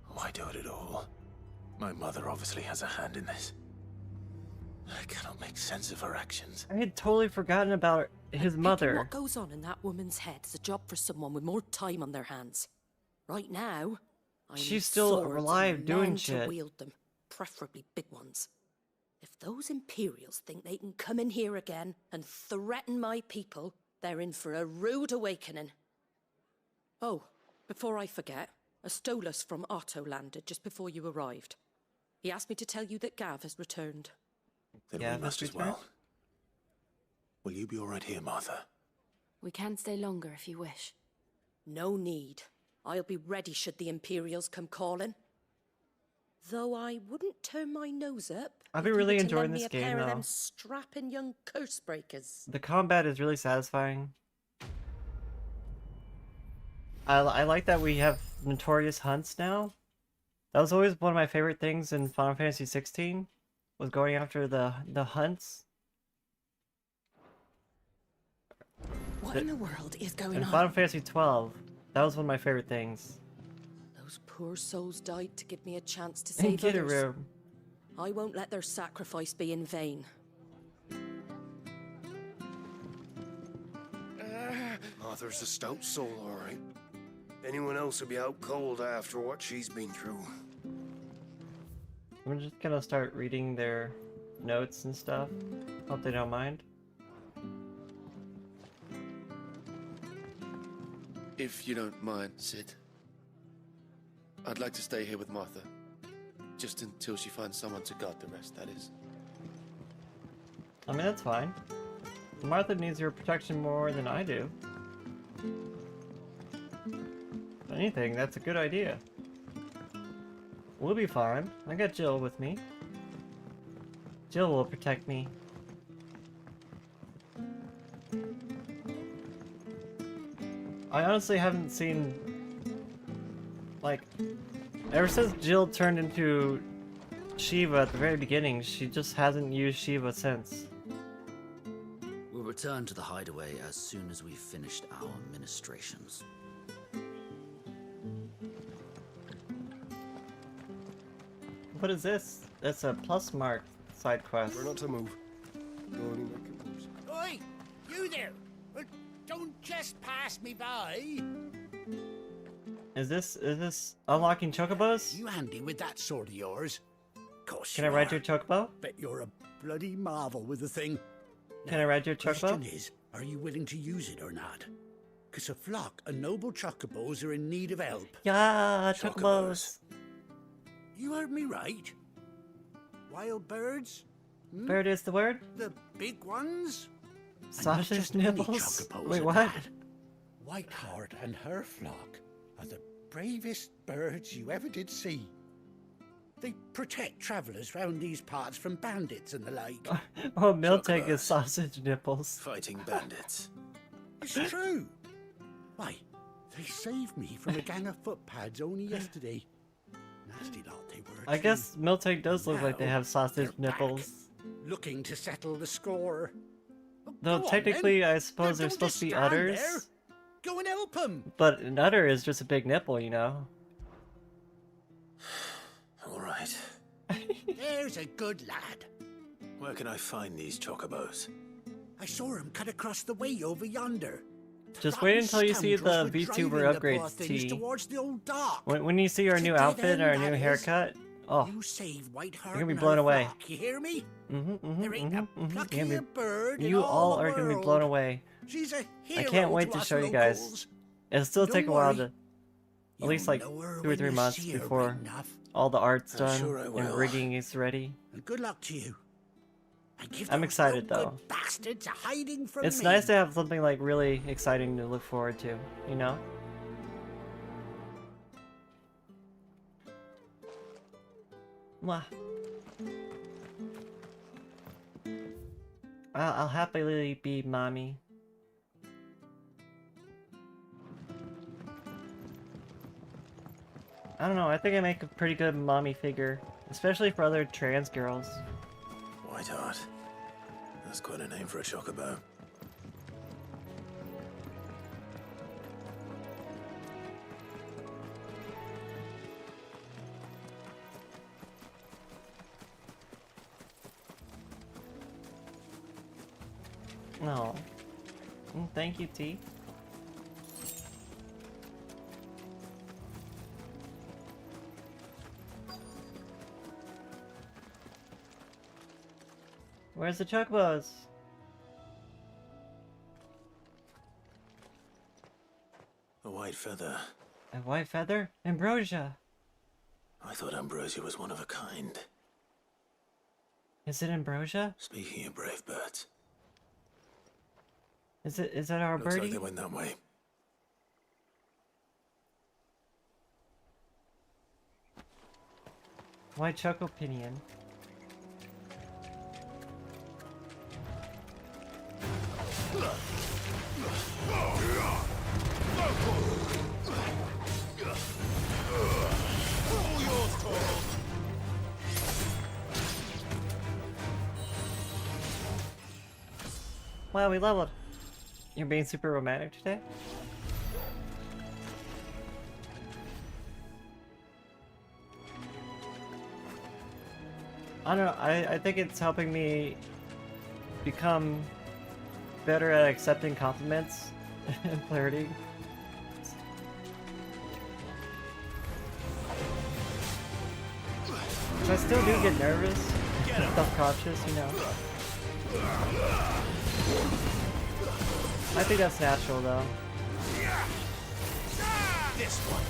why do it at all? My mother obviously has a hand in this. I cannot make sense of her actions. I had totally forgotten about his mother. What goes on in that woman's head is a job for someone with more time on their hands. Right now, I She's need still swords alive and doing men shit. to wield them, preferably big ones. If those Imperials think they can come in here again and threaten my people, they're in for a rude awakening. Oh, before I forget, a Stolas from Otto landed just before you arrived. He asked me to tell you that Gav has returned. Then Yeah, we must that's as well. Will you be all right here, Martha? We can stay longer if you wish. No need. I'll be ready should the Imperials come calling. Though I wouldn't turn my nose up. I've if been you really were to enjoying lend me this a pair game, of though. them strapping young curse breakers. The combat is really satisfying. I like that we have notorious hunts now. That was always one of my favorite things in Final Fantasy 16, was going after the hunts. What in the world is going In on? Final Fantasy 12, that was one of my favorite things. Those poor souls died to give me a chance to And save get a others. room. I won't let their sacrifice be in vain. Arthur's a stout soul, all right. Anyone else would be out cold after what she's been through. I'm just gonna start reading their notes and stuff. Hope they don't mind. If you don't mind, Sid. I'd like to stay here with Martha. Just until she finds someone to guard the rest, that is. I mean, that's fine. Martha needs your protection more than I do. If anything, that's a good idea. We'll be fine. I got Jill with me. Jill will protect me. I honestly haven't seen, like, ever since Jill turned into Shiva at the very beginning, she just hasn't used Shiva since. We'll return to the hideaway as soon as we've finished our ministrations. What is this? That's a plus mark side quest. We're not to move. Only making moves. Oi! You there! Don't just pass me by! Is this unlocking chocobos? You handy with that sword of yours? Course Can I ride your chocobo? Bet you're a bloody marvel with the thing. Can I ride your chocobo? Question is, are you willing to use it or not? Because a flock of noble chocobos are in need of help. Yeah, chocobos. You heard me right. Wild birds? Hmm? Bird is the word? The big ones? Sausage nipples? Wait, what? Whiteheart and her flock are the bravest birds you ever did see. They protect travellers round these parts from bandits and the like. Oh, Miltank is sausage nipples. Fighting bandits. It's true. Why, they saved me from a gang of footpads only yesterday. Nasty lot they were. I guess Miltank does look like they have sausage nipples. Looking to settle the score. Though Go on, technically, then. I suppose they're Don't supposed to be just stand udders. there. Go and help them. But an udder is just a big nipple, you know? All right. There's a good lad. Where can I find these chocobos? I saw him cut across the way over yonder. Just wait until you see the Scoundrels were VTuber driving the poor upgrades, things T. towards the old dock. When you see our new Today outfit then, and our new that is. haircut, oh, You save Whiteheart you're gonna be and blown her away. flock, you hear me? Mm-hmm, There ain't a pluckier bird in You all all the are gonna be world. blown away. She's a I hero can't wait to us show you guys. locals. It'll still Don't take a while worry. to, at least like know her 2 or when 3 you months see her before right enough. all the art's I'm done sure I and will. rigging is ready. And good luck to you. And give I'm those excited no though. good bastards a hiding from It's me. nice to have something like really exciting to look forward to, you know? Mwah. I'll happily be mommy. I don't know, I think I make a pretty good mommy figure, especially for other trans girls. Whiteheart. That's quite a name for a chocobo. No. Thank you, T. Where's the chocobos? A white feather. A white feather? Ambrosia. I thought ambrosia was one of a kind. Is it ambrosia? Speaking of brave birds. Is that our Looks birdie? like they went that way. White choco pinion. Wow, we leveled. You're being super romantic today? I don't know, I think it's helping me become better at accepting compliments and flirting. I still do get nervous, self-conscious, you know. I think that's natural though. This one.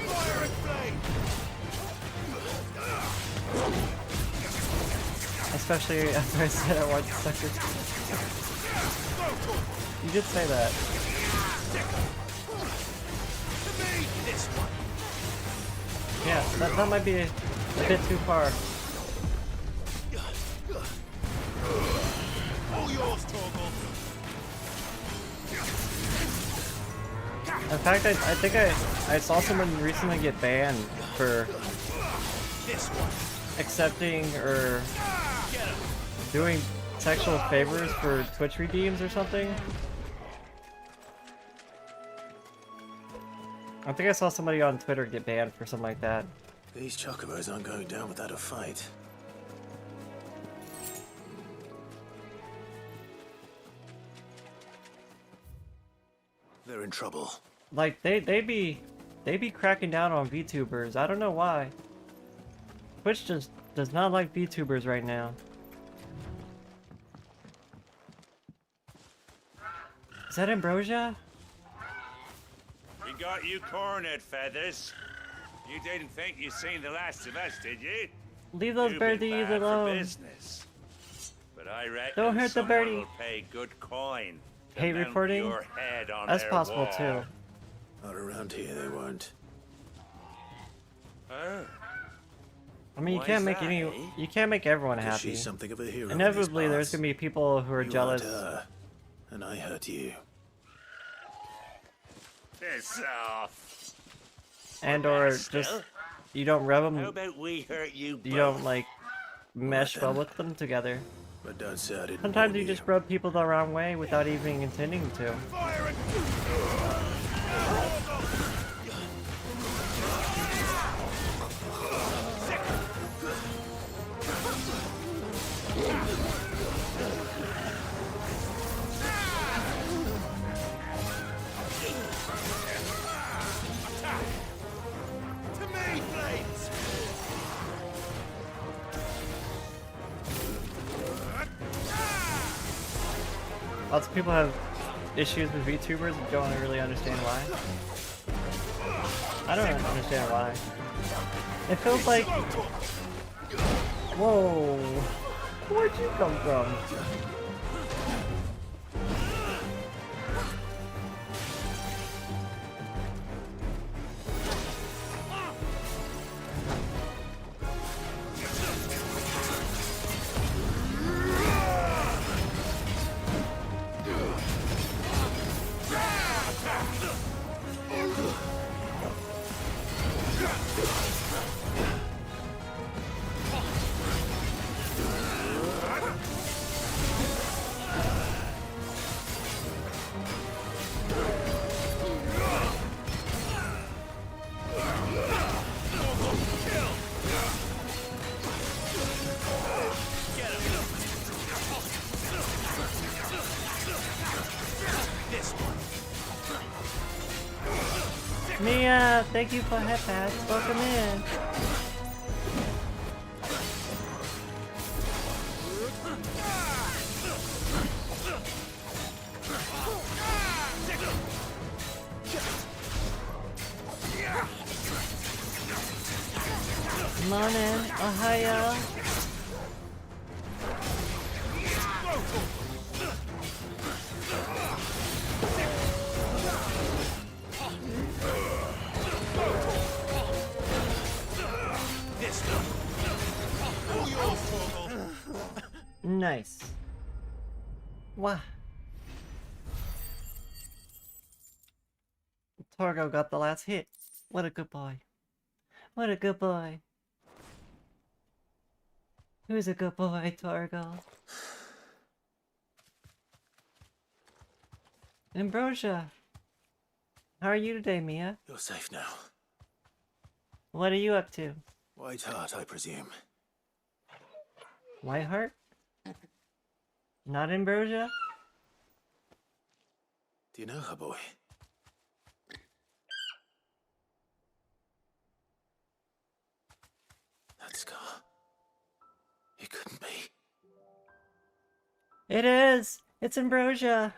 Fire and flame. Especially after I said I wanted suckers. You did say that. To me, this one. Yeah, that might be a bit too far. All yours, Torgal. In fact, I think I saw someone recently get banned for accepting or doing sexual favors for Twitch redeems or something. I think I saw somebody on Twitter get banned for something like that. These chocobos aren't going down without a fight. They're in trouble. Like they be cracking down on VTubers. I don't know why. Twitch just does not like VTubers right now. Is that Ambrosia? We got you cornered, Feathers. You didn't think you seen the last of us, did you? Leave those You've been birdies bad for alone. business. But I reckon Don't hurt the someone birdie. will pay good coin to Hate mount reporting? your head on That's their possible wall. too. Not around here, they won't. Oh. I mean, you Why can't is make that, eh? you can't make everyone 'Cause happy. she's something of a hero in Inevitably, these there's parts. gonna be people who are You jealous. hurt her, and I hurt you. Piss off. And or just you don't rub them. How about we hurt you You don't like mesh well with them together. But don't say I didn't Sometimes warn you just rub people the wrong way without even intending to. To me, Blades! Lots of people have issues with VTubers and don't really understand why. I don't understand why. It feels like... Whoa! Where'd you come from? Mia, thank you for headpats. Welcome in. Morning, Ohio. Nice. Wow. Torgo got the last hit. What a good boy. What a good boy. Who's a good boy, Torgo? Ambrosia. How are you today, Mia? You're safe now. What are you up to? White Heart, I presume. Whiteheart? Not Ambrosia? Do you know her, boy? That scar. It couldn't be. It is! It's Ambrosia!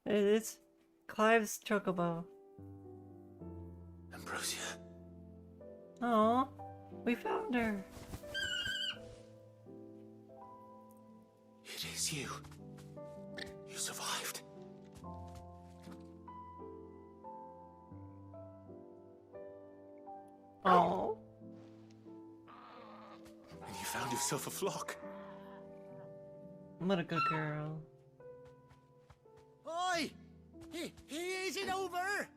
It's Clive's chocobo. Ambrosia. Oh, we found her. It is you. You survived. Oh, yourself a flock. What a good girl. Oi! Is it over?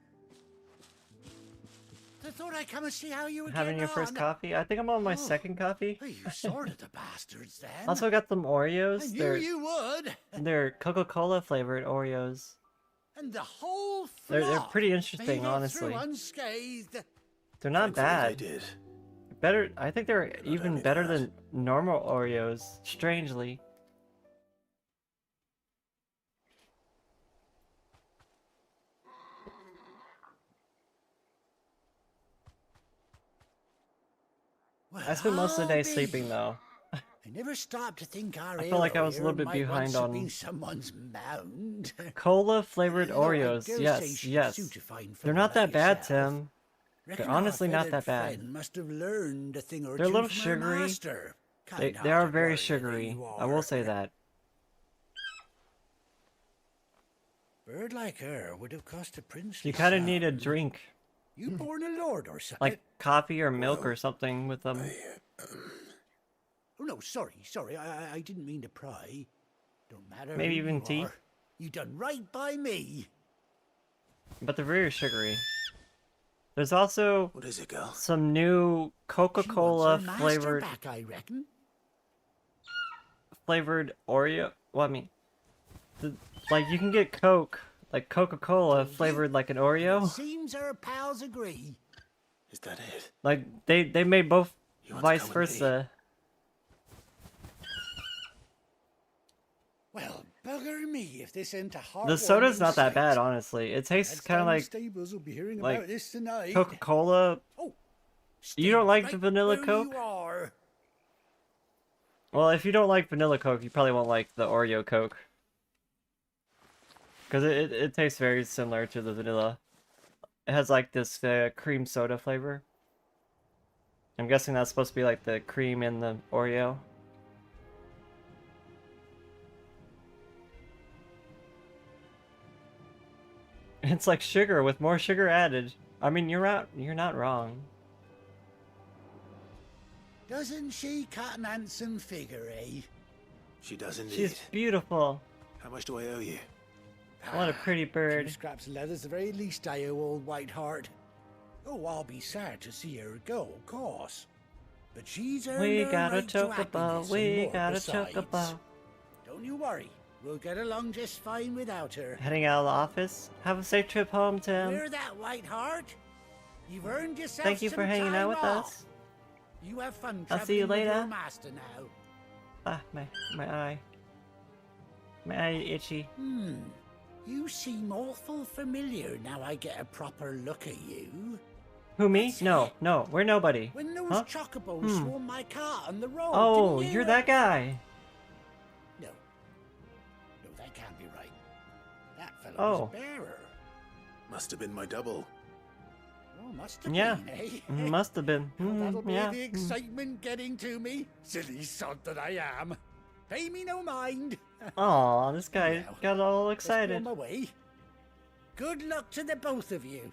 I thought I'd come and see how you were Having your getting first on. coffee? I think I'm on my second coffee. You sorted the bastards then. Also got some Oreos. I knew you would. They're Coca-Cola flavored Oreos. And the whole They're flock pretty made interesting, it honestly. through unscathed. They're not Thankfully bad. they did. Better. I think they're even only better that. than normal Oreos. Strangely. I spent most of the day sleeping though. I never stopped to think our I felt like I was a little bit might behind once have on been someone's mound. Cola flavored Although I Oreos. dare say Yes, she's yes. suited fine for They're one not that like bad, yourself. Tim. Reckon They're honestly our not feathered that bad. friend must have learned a thing or They're a two little from her sugary. master. They Kind are hearted very warrior sugary. you I will are. say that. Bird like her would have cost a princely You kind of sum. need a drink, You born a lord or something? like coffee or milk or something with them. Oh no, sorry. I didn't mean to pry. Don't matter. Maybe who even you tea? are. You done right by me. But they're very sugary. There's also What is it, girl? some new Coca-Cola Her master flavored back, I reckon. Oreo. Well, I mean, like you can get Coke, like Coca-Cola flavored like an Oreo. Seems our pals agree. Is that it? Like they made both You want to vice come with me? versa. Well, bugger me if this ain't a hard The soda's not that bad, honestly. It tastes kind of like Stables will be hearing like about this tonight. Coca-Cola. You don't like the vanilla where Coke? You are. Well, if you don't like vanilla Coke, you probably won't like the Oreo Coke. Because it tastes very similar to the vanilla. It has like this cream soda flavor. I'm guessing that's supposed to be like the cream in the Oreo. It's like sugar with more sugar added. I mean, you're not wrong. Doesn't she cut an handsome figure, eh? She does indeed. She's beautiful. How much do I owe you? What a pretty bird. 2 scraps of leather's the very least I owe old Whiteheart. Oh, I'll be sad to see her go, of course. But she's earned We her got a right to chocobo, happiness we and more got a besides. chocobo. Don't you worry. We'll get along just fine without her. Heading out of the office. Have a safe trip home, Tim. Hear that, Whiteheart? You've earned yourself Thank you some for hanging out time with off. us. You have fun I'll see you traveling with later. your master now. Ah, my eye. My eye itchy. You seem awful familiar now I get a proper look at you. Who, me? No, we're nobody. When those Huh? chocobos swarmed my car on the road, Oh, didn't you? you're that guy. No, that can't be right. That fellow Oh. was a bearer. Must have been my double. Oh, must have Yeah, been, eh? must have been. That'll be Yeah. the excitement getting to me. Silly sod that I am. Pay me no mind. Aw, this guy Now, got all let's go excited. on my way. Good luck to the both of you.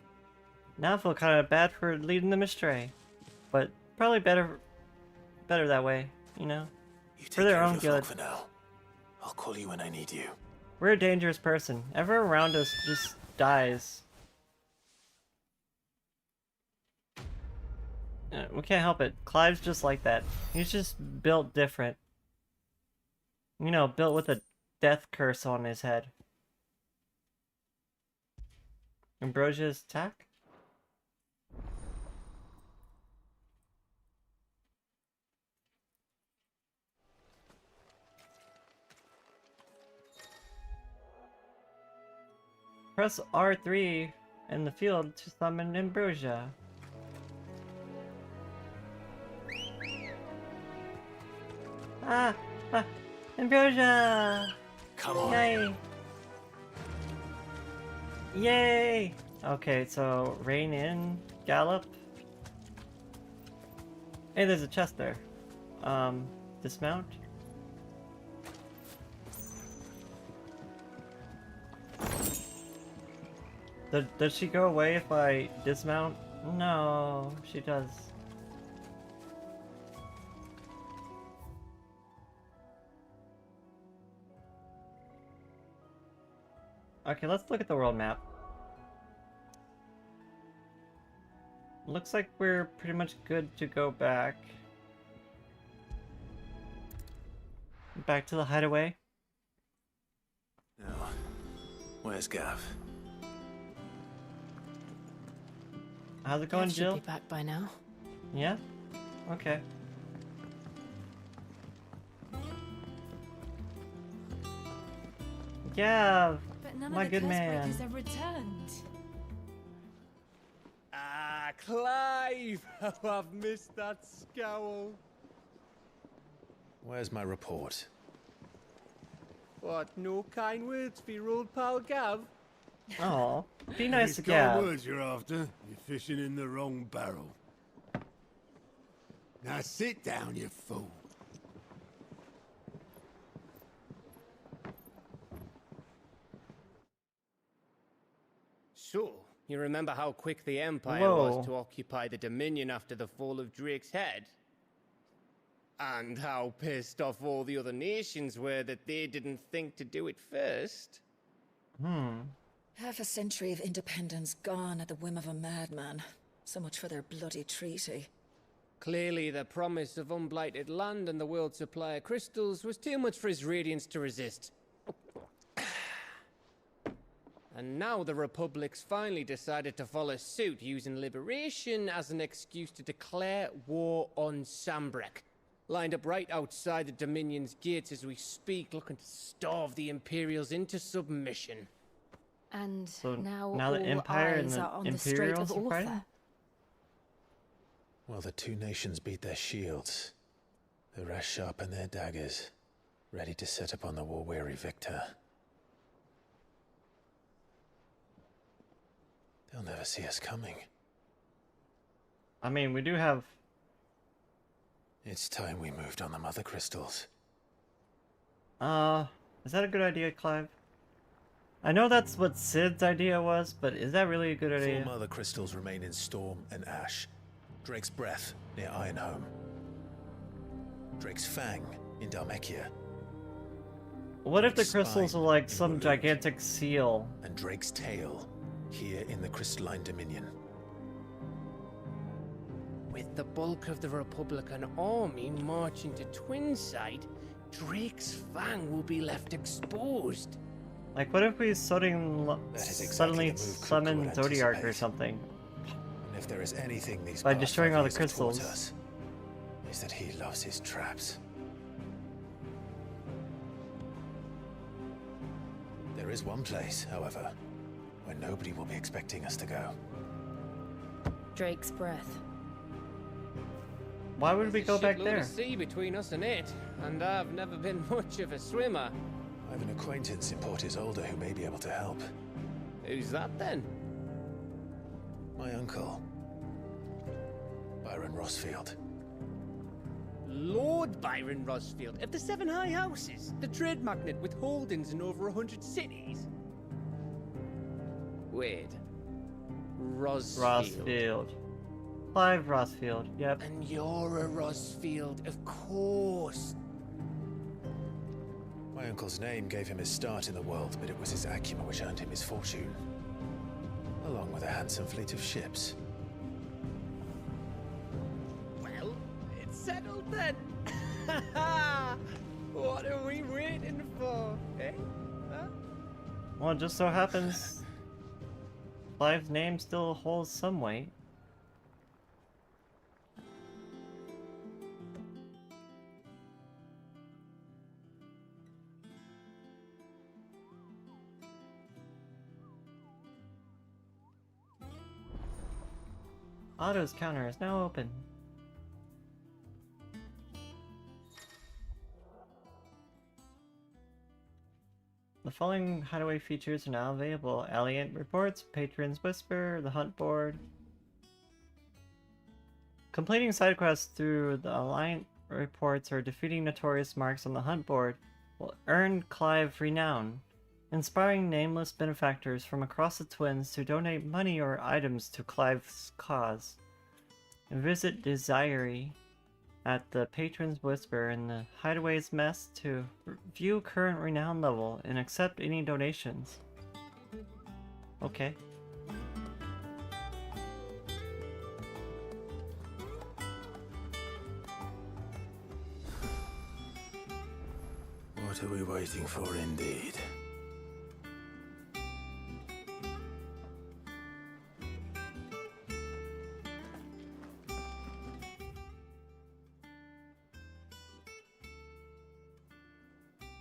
Now I feel kind of bad for leading them astray, but probably better that way, you know, You for take their care own of your good. flock for now. I'll call you when I need you. We're a dangerous person. Everyone around us just dies. We can't help it. Clive's just like that. He's just built different. You know, built with a death curse on his head. Ambrosia's attack? Press R3 in the field to summon Ambrosia. Ah! Ambrosia! Come on. Yay! Yay! Okay, so rein in, gallop. Hey, there's a chest there. Dismount. Does she go away if I dismount? No, she does. Okay, let's look at the world map. Looks like we're pretty much good to go back. Back to the hideaway. Now, where's Gav? How's it going, Gav Jill? should be back by now. Yeah? Okay. Yeah, But none my of the good man. Cursebreakers have returned. Ah, Clive! Oh, I've missed that scowl. Where's my report? What, no kind words for your old pal Gav? Oh, be nice to It's kind Gav. words you're after. You're fishing in the wrong barrel. Now sit down, you fool. So, you remember how quick the Empire Whoa. was to occupy the Dominion after the fall of Drake's head? And how pissed off all the other nations were that they didn't think to do it first? Half a century of independence gone at the whim of a madman. So much for their bloody treaty. Clearly, the promise of unblighted land and the world's supply of crystals was too much for his radiance to resist. And now the Republic's finally decided to follow suit, using liberation as an excuse to declare war on Sambrek. Lined up right outside the Dominion's gates as we speak, looking to starve the Imperials into submission. And So now the all Empire and eyes the are on the Strait of Imperials are fighting? Ortha. Well, the two nations beat their shields. The rest sharpen their daggers, ready to set upon the war-weary victor. They'll never see us coming. I mean, we do have... It's time we moved on the mother crystals. Is that a good idea, Clive? I know that's what Sid's idea was, but is that really a good idea? 4 mother crystals remain in Storm and Ash. Drake's Breath near Ironhome. Drake's Fang in Dhalmekia. What if the Drake's crystals Spine are like in some Waloed. gigantic seal? And Drake's Tail here in the Crystalline Dominion. With the bulk of the Republican army marching to Twinside, Drake's Fang will be left exposed. Like, what if we suddenly exactly the move Cook summon would Zodiac or anticipate. something? And if there is anything these By past destroying 5 all the years have taught crystals. us, is that he loves his traps. There is one place, however, where nobody will be expecting us to go. Drake's Breath. Why would we go back Shitload there? of sea between us and it, and I've never been much of a swimmer. I have an acquaintance in Port Isolde who may be able to help. Who's that then? My uncle, Byron Rossfield. Lord Byron Rosfield of the 7 High Houses, the trade magnate with holdings in over 100 cities. Wait. Rosfield. Rossfield. Clive Rossfield, yep. And you're a Rosfield, of course. My uncle's name gave him his start in the world, but it was his acumen which earned him his fortune, along with a handsome fleet of ships. Well, it's settled then. What are we waiting for, eh? Huh? Well, it just so happens Clive's name still holds some weight. Otto's counter is now open. The following hideaway features are now available: Alliant Reports, Patron's Whisper, the Hunt Board. Completing side quests through the Alliant Reports or defeating notorious marks on the Hunt Board will earn Clive renown, inspiring nameless benefactors from across the Twins to donate money or items to Clive's cause. Visit Desiree at the Patron's Whisper in the Hideaway's Mess to view current renown level and accept any donations. Okay. What are we waiting for, indeed?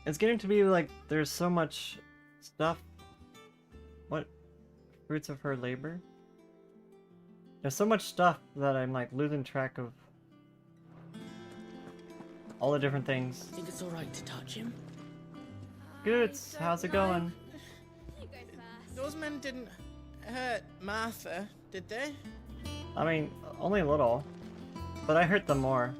It's getting to be like there's so much stuff. What? Fruits of her labor? There's so much stuff that I'm like losing track of all the different things. Think it's alright to touch him? Goots, how's it going? Those men didn't hurt Martha, did they? I mean, only a little, but I hurt them more.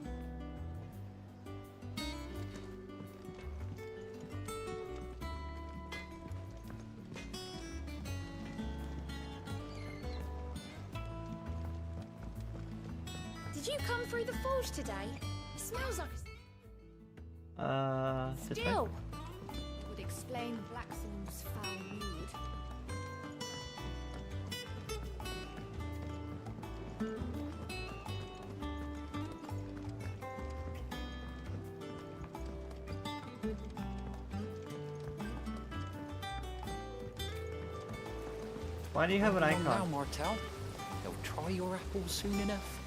Did you come through the forge today? It smells like This way? still. It would explain Blackthorn's foul mood. Why do you have an Come on icon? now, Martel. They'll try your apples soon enough.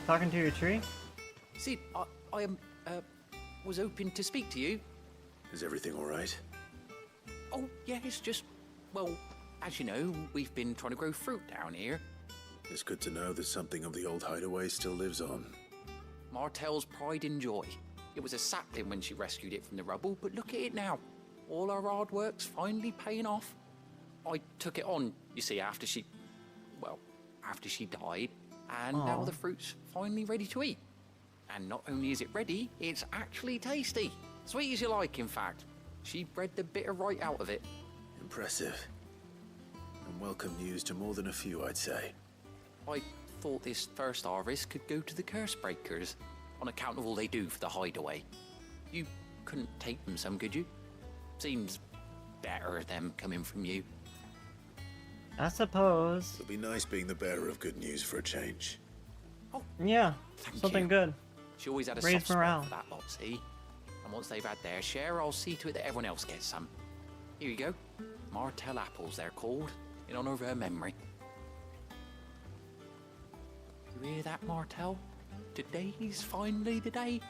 Talking to your tree? See, I was hoping to speak to you. Is everything all right? Oh, yeah, it's just, well, as you know, we've been trying to grow fruit down here. It's good to know that something of the old hideaway still lives on. Martel's pride and joy. It was a sapling when she rescued it from the rubble, but look at it now. All our hard work's finally paying off. I took it on, you see, after she died, and now Aw. the fruit's finally ready to eat. And not only is it ready, it's actually tasty. Sweet as you like, in fact. She bred the bitter right out of it. Impressive. And welcome news to more than a few, I'd say. I thought this first harvest could go to the curse breakers, on account of all they do for the hideaway. You couldn't take them some, could you? Seems better them coming from you. I suppose. It'll be nice being the bearer of good news for a change. Yeah, Thank something you. good. She always had a Raise soft spot morale. for that lot, see? And once they've had their share, I'll see to it that everyone else gets some. Here you go. Martel apples, they're called, in honor of her memory. You hear that, Martel? Today's finally the day.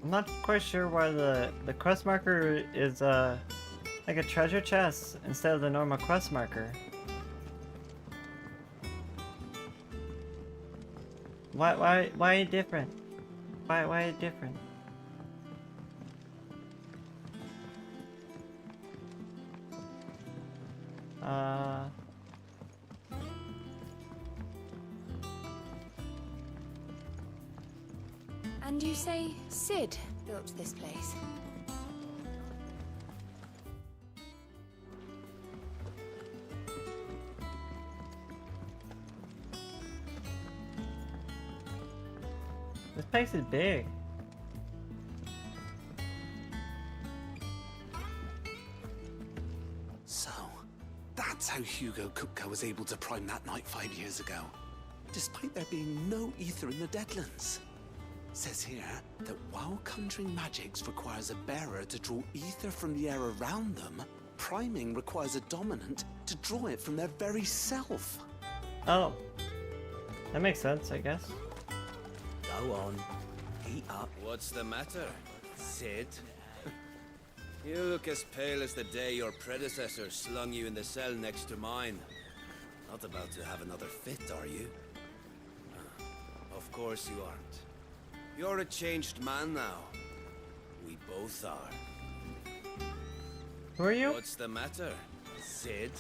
I'm not quite sure why the quest marker is like a treasure chest instead of the normal quest marker. Why different? Why different? And you say Sid built this place? This place is big. So, that's how Hugo Kupka was able to prime that night 5 years ago, despite there being no ether in the Deadlands. Says here that while conjuring magics requires a bearer to draw ether from the air around them, priming requires a dominant to draw it from their very self. Oh, that makes sense, I guess. Go on, eat up. What's the matter, Sid? You look as pale as the day your predecessor slung you in the cell next to mine. Not about to have another fit, are you? Of course you aren't. You're a changed man now. We both are. Who are you? What's the matter, Sid?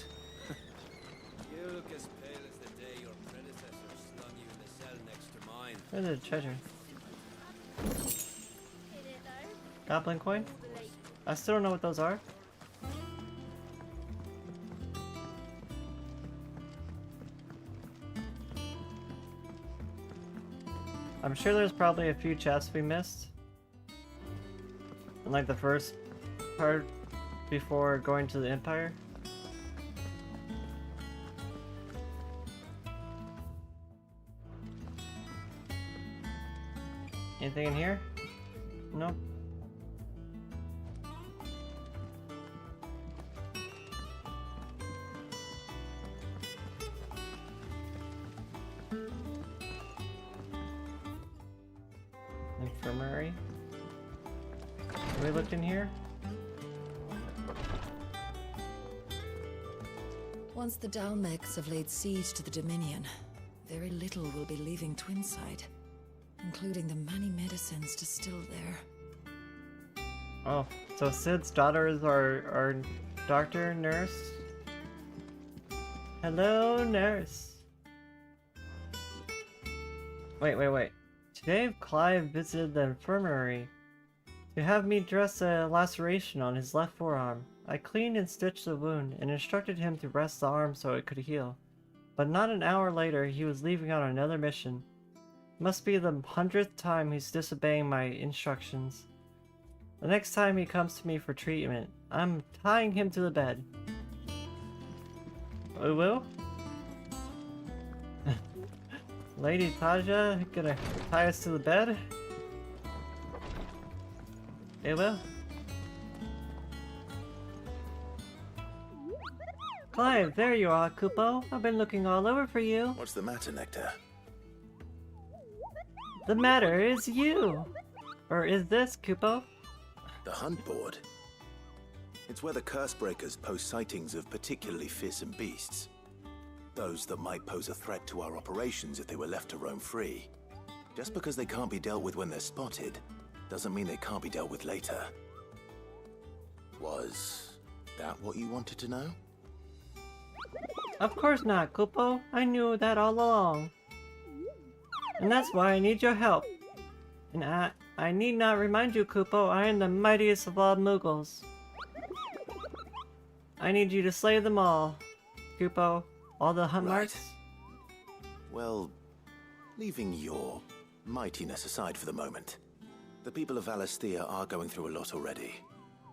You look as pale as the day your predecessor slung you in the cell next to mine. Where's the treasure? Goblin coin? I still don't know what those are. I'm sure there's probably a few chests we missed. In like the first part before going to the Empire. Anything in here? Nope. Infirmary. Have we looked in here? Once the Dalmecs have laid siege to the Dominion, very little will be leaving Twinside, including the many medicines distilled there. Oh, so Sid's daughter is our doctor, nurse? Hello, nurse. Wait. Today, Clive visited the infirmary to have me dress a laceration on his left forearm. I cleaned and stitched the wound and instructed him to rest the arm so it could heal. But not an hour later, he was leaving on another mission. Must be the 100th time he's disobeying my instructions. The next time he comes to me for treatment, I'm tying him to the bed. We will? Lady Taja gonna tie us to the bed? It will. Clive, there you are, Kupo. I've been looking all over for you. What's the matter, Nectar? The matter is you. Or is this, Kupo? The hunt board. It's where the Cursebreakers post sightings of particularly fearsome beasts. Those that might pose a threat to our operations if they were left to roam free. Just because they can't be dealt with when they're spotted, doesn't mean they can't be dealt with later. Was that what you wanted to know? Of course not, Kupo. I knew that all along. And that's why I need your help. And I need not remind you, Kupo, I am the mightiest of all Muggles. I need you to slay them all, Kupo. All the hunt marks? Well, leaving your mightiness aside for the moment, the people of Valisthea are going through a lot already.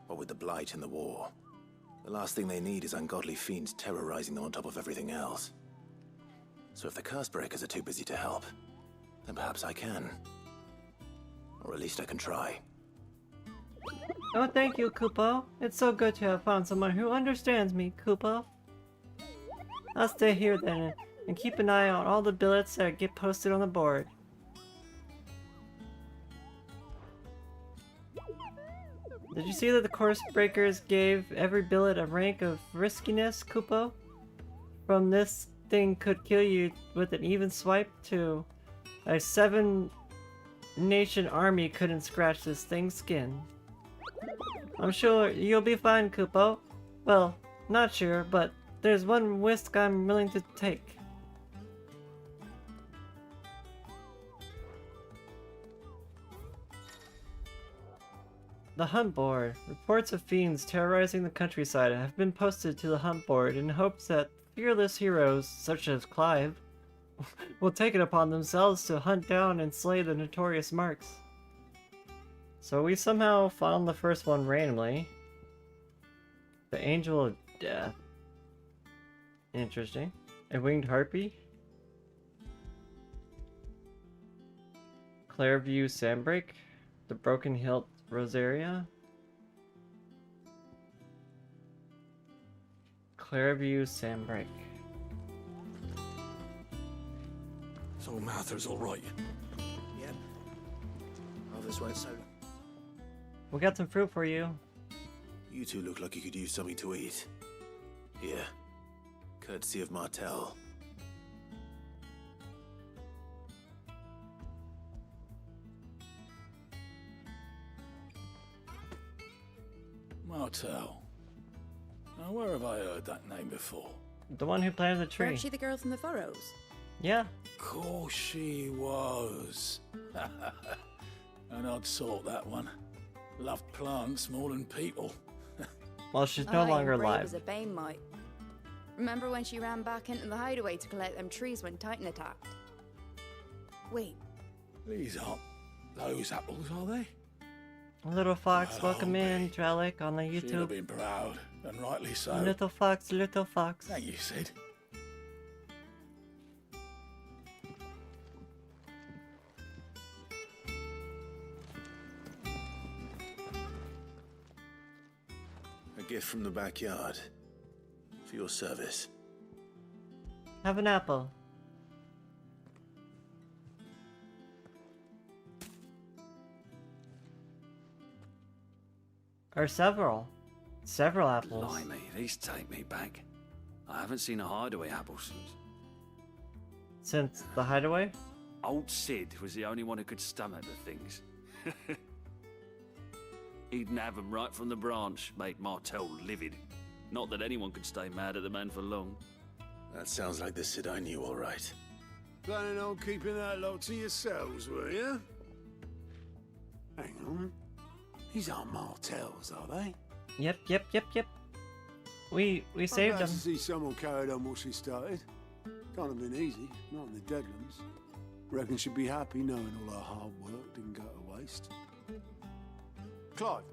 What with the Blight and the war. The last thing they need is ungodly fiends terrorizing them on top of everything else. So if the Cursebreakers are too busy to help, then perhaps I can. Or at least I can try. Oh, thank you, Kupo. It's so good to have found someone who understands me, Kupo. I'll stay here then and keep an eye on all the billets that get posted on the board. Did you see that the course breakers gave every billet a rank of riskiness, Kupo? From this thing could kill you with an even swipe to a 7-nation army couldn't scratch this thing's skin. I'm sure you'll be fine, Kupo. Well, not sure, but there's one risk I'm willing to take. The Hunt Board. Reports of fiends terrorizing the countryside have been posted to the Hunt Board in hopes that fearless heroes, such as Clive, will take it upon themselves to hunt down and slay the notorious marks. So we somehow found the first one randomly. The Angel of Death. Interesting. A winged harpy. Clairview Sandbreak. The Broken Hilt Rosaria. Clairview Sandbreak. So Martha's all right. Yep. Others won't so. We got some fruit for you. You two look like you could use something to eat. Here. Courtesy of Martel. Martel. Now, where have I heard that name before? The one who planted the tree. Weren't she the girl from the Furrows? Yeah. Course she was. An odd sort, that one. Loved plants more than people. Well, she's no longer alive. Was a Bane mite. Remember when she ran back into the hideaway to collect them trees when Titan attacked? Wait, These aren't those apples, are they? Little Fox, Well, welcome in, Drelic on the She'd have YouTube. been proud, and rightly so. Little Fox, Little Fox. Thank you, Sid. A gift from the backyard. For your service. Have an apple. Or several. Several apples. Blimey, these take me back. I haven't seen a hideaway apple Since the hideaway? Old Sid was the only one who could stomach the things. He'd nab 'em right from the branch, made Martel livid. Not that anyone could stay mad at the man for long. That sounds like the Sid I knew, all right. Planning on keeping that lot to yourselves, were you? Hang on. These aren't Martels, are they? Yep. We saved I'm glad them. to see someone carried on what she started. Can't have been easy, not in the Deadlands. Reckon she'd be happy knowing all her hard work didn't go to waste. Clive,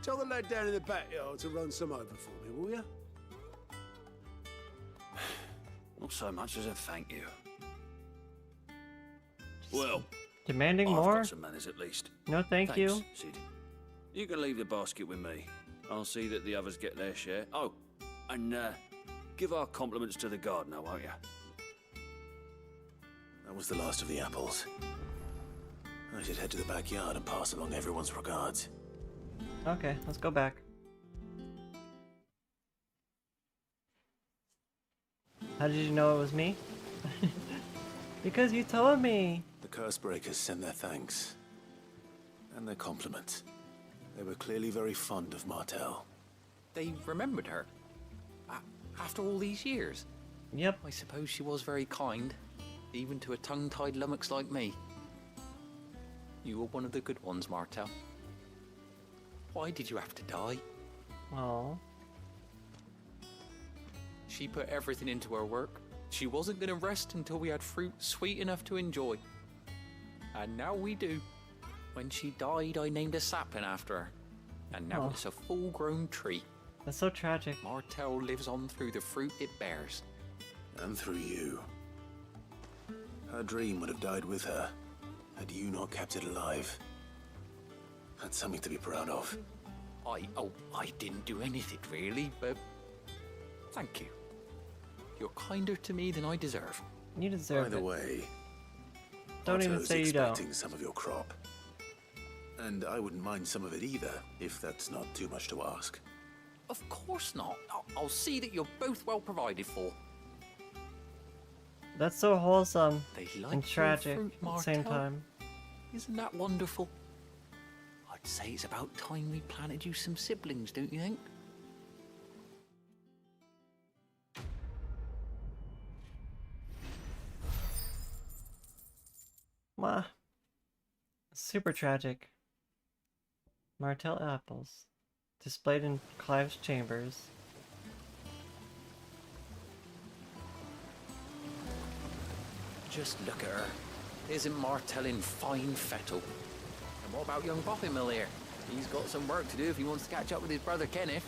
tell the lad down in the backyard to run some over for me, will you? Not so much as a thank you. Well, Demanding I've more? got some manners at least. No, thank you. Thanks, Sid. You can leave the basket with me. I'll see that the others get their share. Oh, and give our compliments to the gardener, won't you? That was the last of the apples. I should head to the backyard and pass along everyone's regards. Okay, let's go back. How did you know it was me? Because you told me. The Cursebreakers sent their thanks. And their compliments. They were clearly very fond of Martel. They remembered her. After all these years. Yep. I suppose she was very kind, even to a tongue-tied lummox like me. You were one of the good ones, Martel. Why did you have to die? Oh. She put everything into her work. She wasn't going to rest until we had fruit sweet enough to enjoy. And now we do. When she died, I named a sapling after her. And now it's a full-grown tree. That's so tragic. Martel lives on through the fruit it bears. And through you. Her dream would have died with her, had you not kept it alive. That's something to be proud of. I didn't do anything really, but thank you. You're kinder to me than I deserve. You deserve By the it. way, Don't even Otto's say you don't. expecting some of your crop. And I wouldn't mind some of it either, if that's not too much to ask. Of course not. I'll see that you're both well provided for. That's so wholesome They like and your tragic fruit, at the same Martel. time. Isn't that wonderful? I'd say it's about time we planted you some siblings, don't you think? Mwah. Super tragic. Martel apples. Displayed in Clive's chambers. Just look at her. Isn't Martel in fine fettle? And what about young Hoppin here? He's got some work to do if he wants to catch up with his brother Kenneth.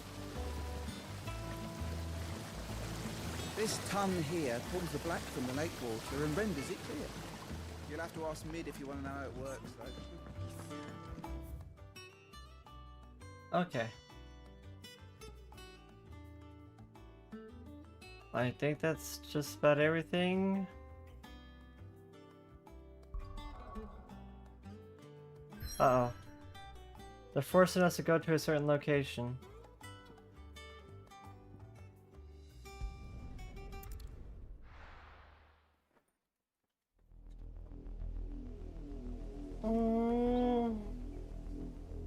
This ton here pulls the black from the lake water and renders it clear. You'll have to ask Mid if you want to know how it works, though. Okay. I think that's just about everything. Uh-oh. They're forcing us to go to a certain location.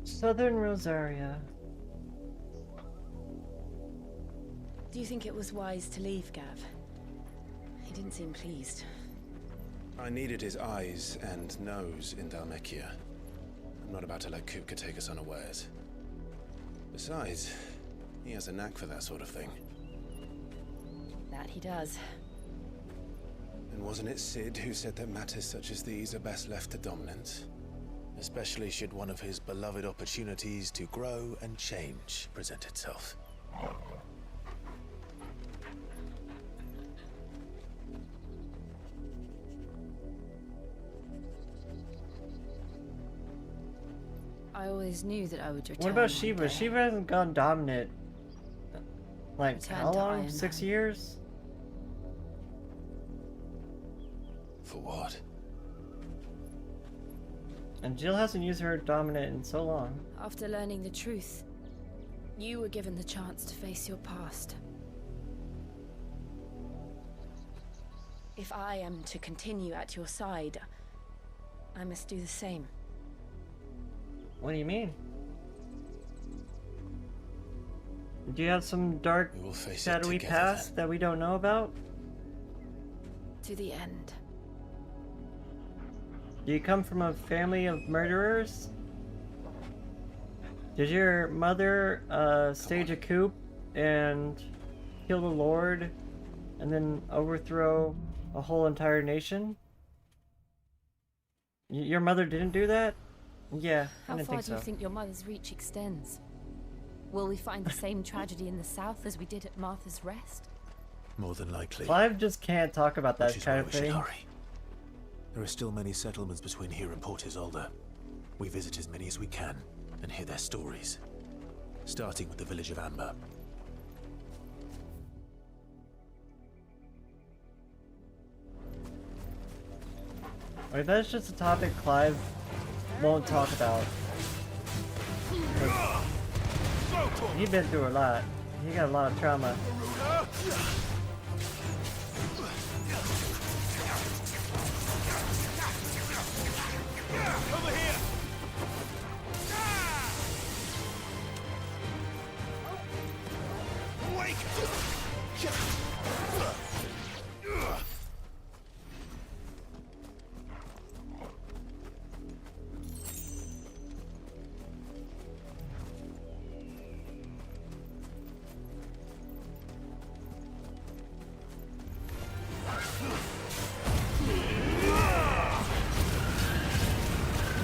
Southern Rosaria. Do you think it was wise to leave, Gav? He didn't seem pleased. I needed his eyes and nose in Dhalmekia. I'm not about to let Kupka take us unawares. Besides, he has a knack for that sort of thing. That he does. And wasn't it Cid who said that matters such as these are best left to dominance? Especially should one of his beloved opportunities to grow and change present itself. I always knew that I would return. What about one Shiva? day. Shiva hasn't gone dominant. Like, Return how to long? Iron 6 Man. years? For what? And Jill hasn't used her dominant in so long. After learning the truth, you were given the chance to face your past. If I am to continue at your side, I must do the same. What do you mean? Do you have some dark, shadowy past that we don't know about? To the end. Do you come from a family of murderers? Did your mother stage a coup and kill the Lord and then overthrow a whole entire nation? Your mother didn't do that? Yeah, I How didn't far think do you so. think your mother's reach extends? Will we find the same tragedy in the south as we did at Martha's Rest? More than likely. Clive just can't talk about that Which is kind why of we should thing. hurry. There are still many settlements between here and Port Isolde. We visit as many as we can and hear their stories. Starting with the village of Amber. Wait, that's just a topic Clive won't talk about. He's been through a lot. He got a lot of trauma. Over here! Wake!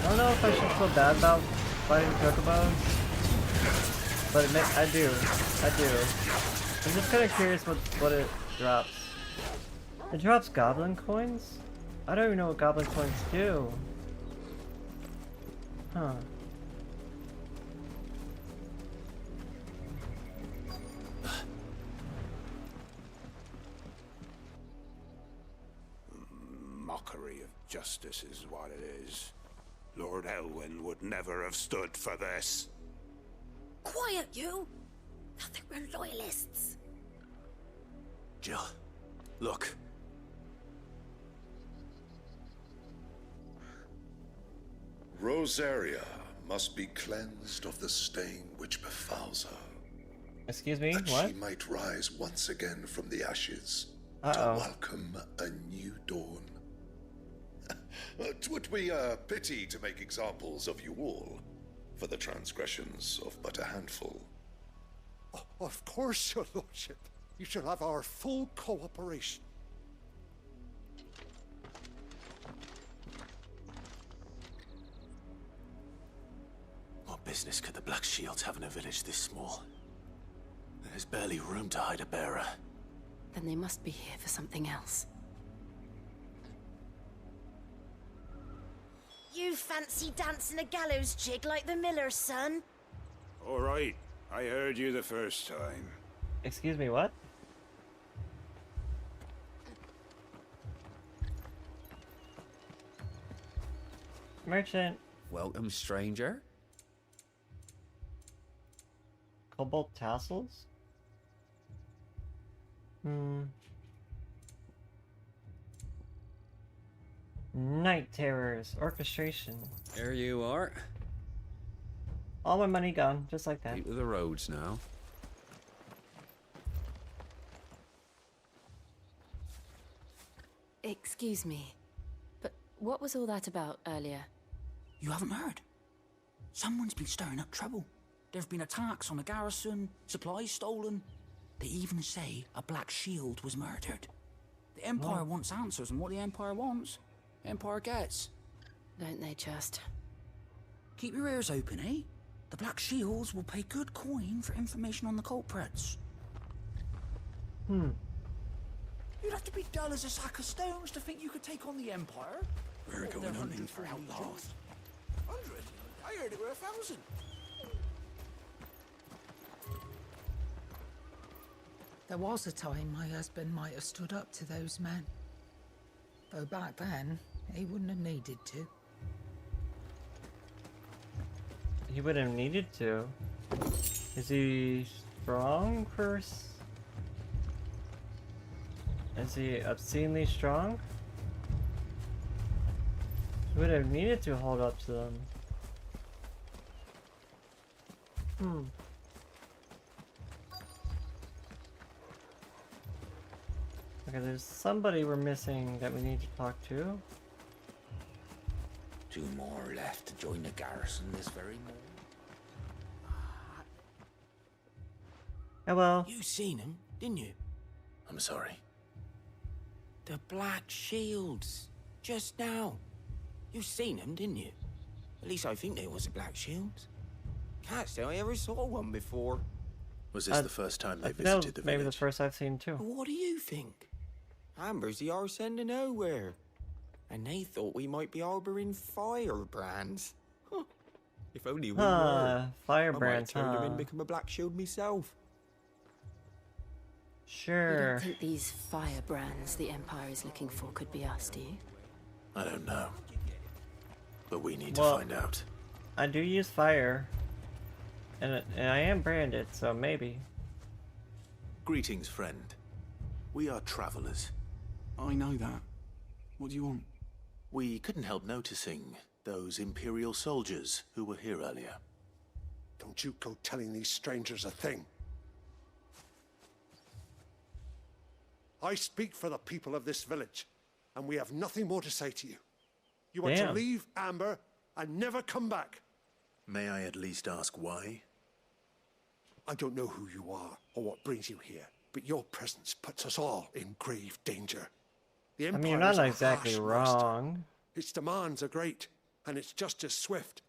I don't know if I should feel bad about fighting chocobos, but I do. I'm just kind of curious what it drops. It drops goblin coins? I don't even know what goblin coins do. Huh. Mockery of justice is what it is. Lord Elwyn would never have stood for this. Quiet, you! I think we're loyalists. Jill, look. Rosaria must be cleansed of the stain which befouls her. Excuse me, that what? she might rise once again from the ashes Uh-oh. to welcome a new dawn. 'Twould be a pity to make examples of you all for the transgressions of but a handful. Of course, your lordship. You shall have our full cooperation. What business could the Black Shields have in a village this small? There's barely room to hide a bearer. Then they must be here for something else. You fancy dancing a gallows jig like the miller's son? All right, I heard you the first time. Excuse me, what? Merchant. Welcome, stranger. Cobalt tassels? Night terrors, orchestration. There you are. All my money gone, just like that. Keep to the roads now. Excuse me, but what was all that about earlier? You haven't heard? Someone's been stirring up trouble. There have been attacks on the garrison, supplies stolen. They even say a Black Shield was murdered. The Empire wants answers, and what the Empire wants, the Empire gets. Don't they just? Keep your ears open, eh? The Black Shields will pay good coin for information on the culprits. You'd have to be dull as a sack of stones to think you could take on the Empire. We're going hunting for outlaws. 100? I heard it were 1,000. There was a time my husband might have stood up to those men. Though back then, he wouldn't have needed to. He wouldn't have needed to. Is he strong first? Is he obscenely strong? He would have needed to hold up to them. Okay, there's somebody we're missing that we need to talk to. 2 more left to join the garrison this very morning. Oh well. You seen him, didn't you? I'm sorry. The Black Shields. Just now. You seen them, didn't you? At least I think they was the Black Shields. Can't say I ever saw one before. Was this the first time they No, visited the maybe village? the first I've seen too. But what do you think? Amber's the arse end of nowhere. And they thought we might be harboring firebrands. Huh. If only we were. I might Firebrands, turn them in huh? and become a Black Shield myself. You Sure. don't think these firebrands the Empire is looking for could be us, do you? I don't know. But we need Well, to find out. I do use fire. And I am branded, so maybe. Greetings, friend. We are travelers. I know that. What do you want? We couldn't help noticing those Imperial soldiers who were here earlier. Don't you go telling these strangers a thing. I speak for the people of this village, and we have nothing more to say to you. You want to Damn. leave Amber and never come back. May I at least ask why? I don't know who you are or what brings you here, but your presence puts us all in grave danger. The I Empire mean, you're not is a exactly harsh master. wrong. Its demands are great, and it's just as swift.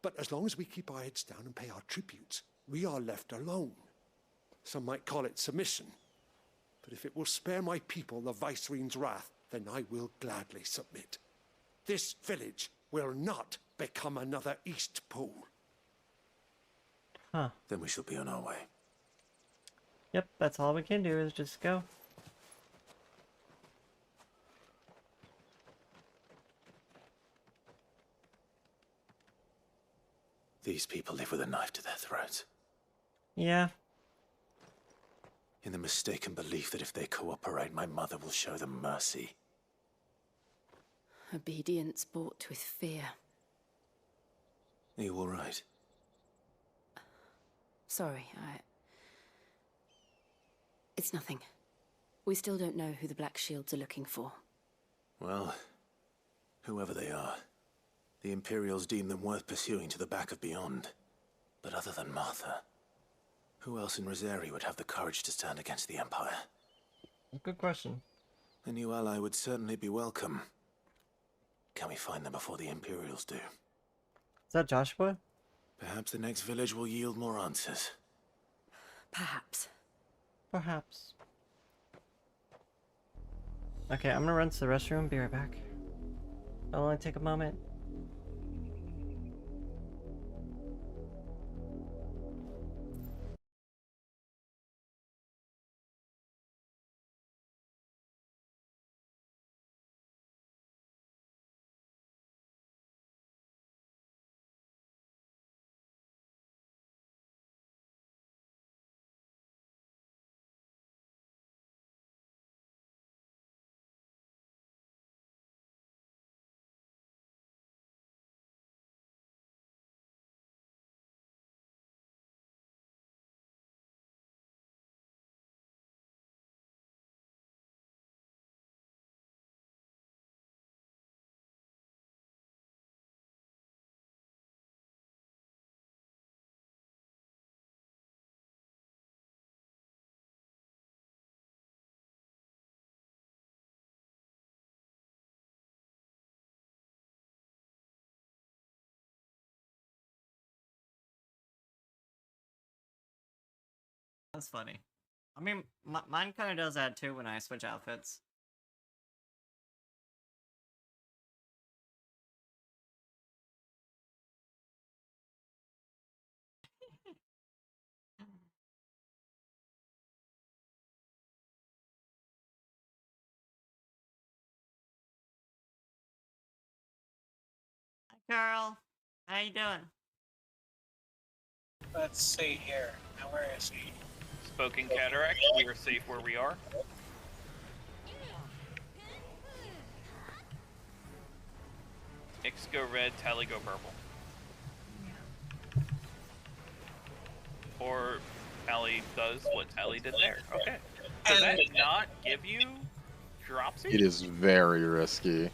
But as long as we keep our heads down and pay our tributes, we are left alone. Some might call it submission. But if it will spare my people the Viceroy's wrath, then I will gladly submit. This village will not become another East Pole. Huh. Then we shall be on our way. Yep, that's all we can do is just go. These people live with a knife to their throats. Yeah. In the mistaken belief that if they cooperate, my mother will show them mercy. Obedience bought with fear. Are you all right? Sorry, It's nothing. We still don't know who the Black Shields are looking for. Well, whoever they are, the Imperials deem them worth pursuing to the back of beyond. But other than Martha, who else in Rosari would have the courage to stand against the Empire? Good question. A new ally would certainly be welcome. Can we find them before the Imperials do? Is that Joshua? Perhaps the next village will yield more answers. Perhaps. Perhaps. Okay, I'm gonna run to the restroom, be right back. I'll only take a moment. That's funny. I mean, mine kind of does that too when I switch outfits. Hi, Carl. How you doing? Let's see here. Now, where is he? Spoken Cataract, we are safe where we are. X go red, Tali go purple. Or Tali does what Tali did there. Okay. Does that not give you dropsy? It is very risky.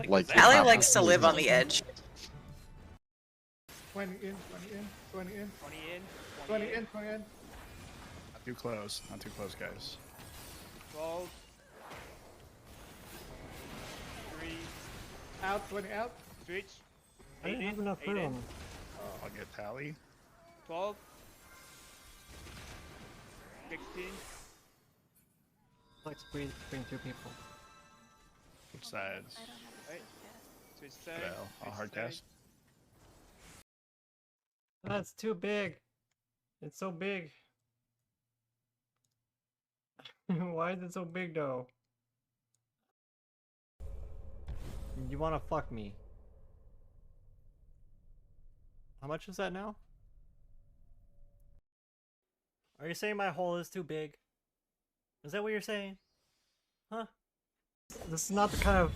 Like Tali likes to live on the edge. 20 in, 20 in, 20 in. 20 in, 20 in, 20 in. Not too close. Not too close, guys. 12. 3. Out, 20 out. Switch. I didn't have enough room. I'll get Tali. 12. 16. Like squeeze between two people. Which sides? Right. Switch side. Well, I'll hard cast. That's too big. It's so big. Why is it so big though? You wanna fuck me? How much is that now? Are you saying my hole is too big? Is that what you're saying? Huh? This is not the kind of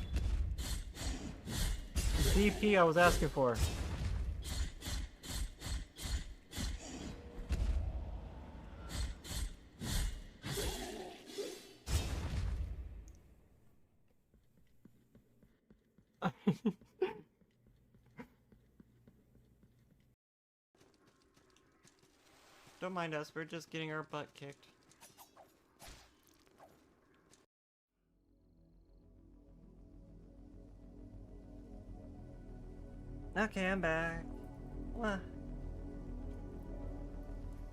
DP I was asking for. Don't mind us, we're just getting our butt kicked. Okay, I'm back. What?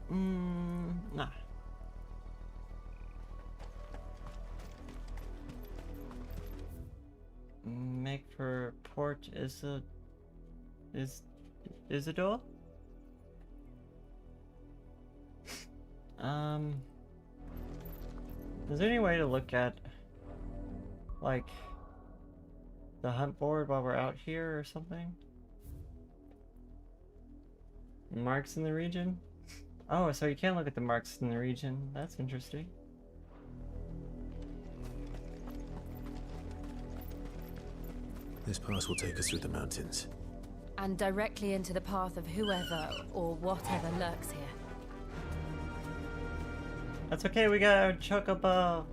Nah. Make for port Isidore? Is there any way to look at, like, the hunt board while we're out here or something? Marks in the region? Oh, so you can't look at the marks in the region. That's interesting. This pass will take us through the mountains. And directly into the path of whoever or whatever lurks here. That's okay, we got our chocobo.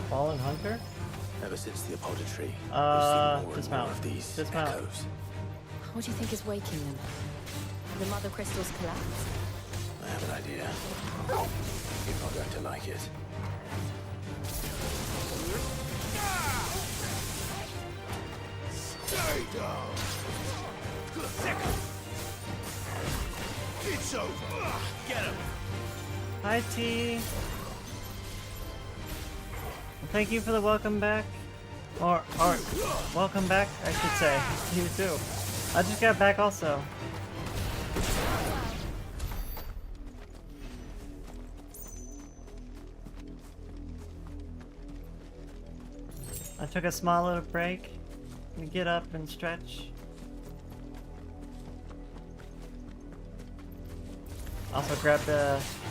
Fallen Hunter? Ever since the apodatory, we've seen more and more dismount. of these Dismount. echoes. What do you think is waking them? The mother crystals collapse? I have an idea. You're not going to like it. Stay down! It's over! Get him! Hi T. Thank you for the welcome back. Or welcome back, I should say. You too. I just got back also. I took a small little break to get up and stretch. Also grabbed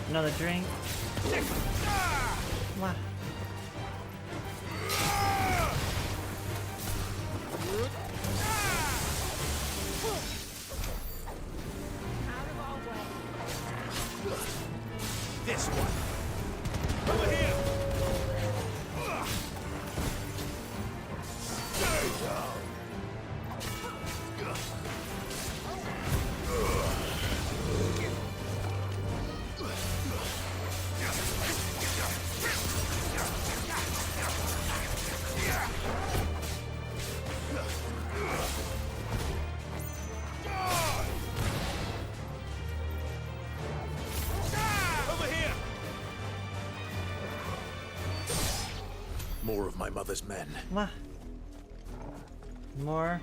another drink. Wow. This one! Over here! Stay down! More of my mother's men. More.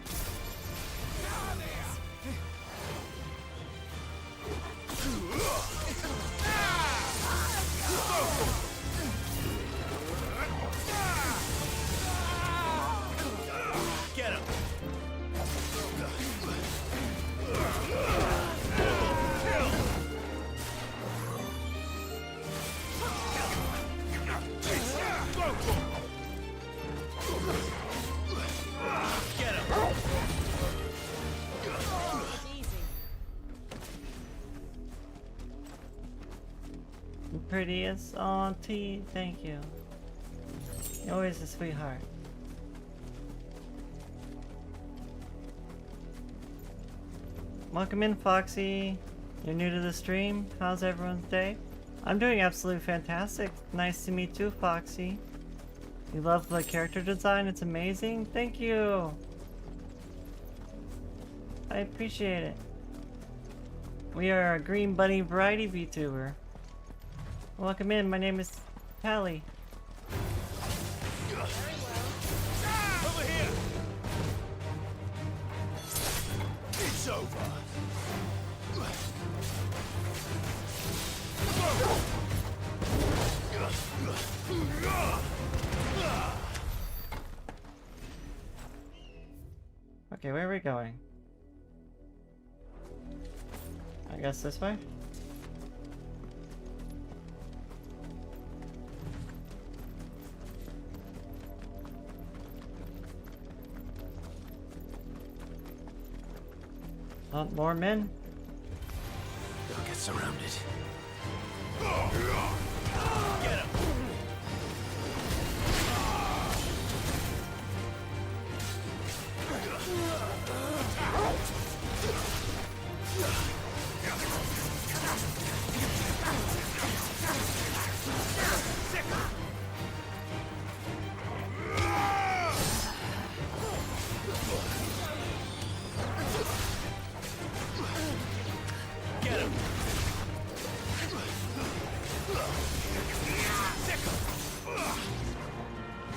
Get him! Prettiest auntie, thank you. You're always a sweetheart. Welcome in, Foxy. You're new to the stream. How's everyone's day? I'm doing absolutely fantastic. Nice to meet you, Foxy. You love the character design, it's amazing. Thank you. I appreciate it. We are a Green Bunny variety VTuber. Welcome in, my name is Tali. Over here! It's over. Okay, where are we going? I guess this way? Oh, more men? They'll get surrounded. Get him! Get him!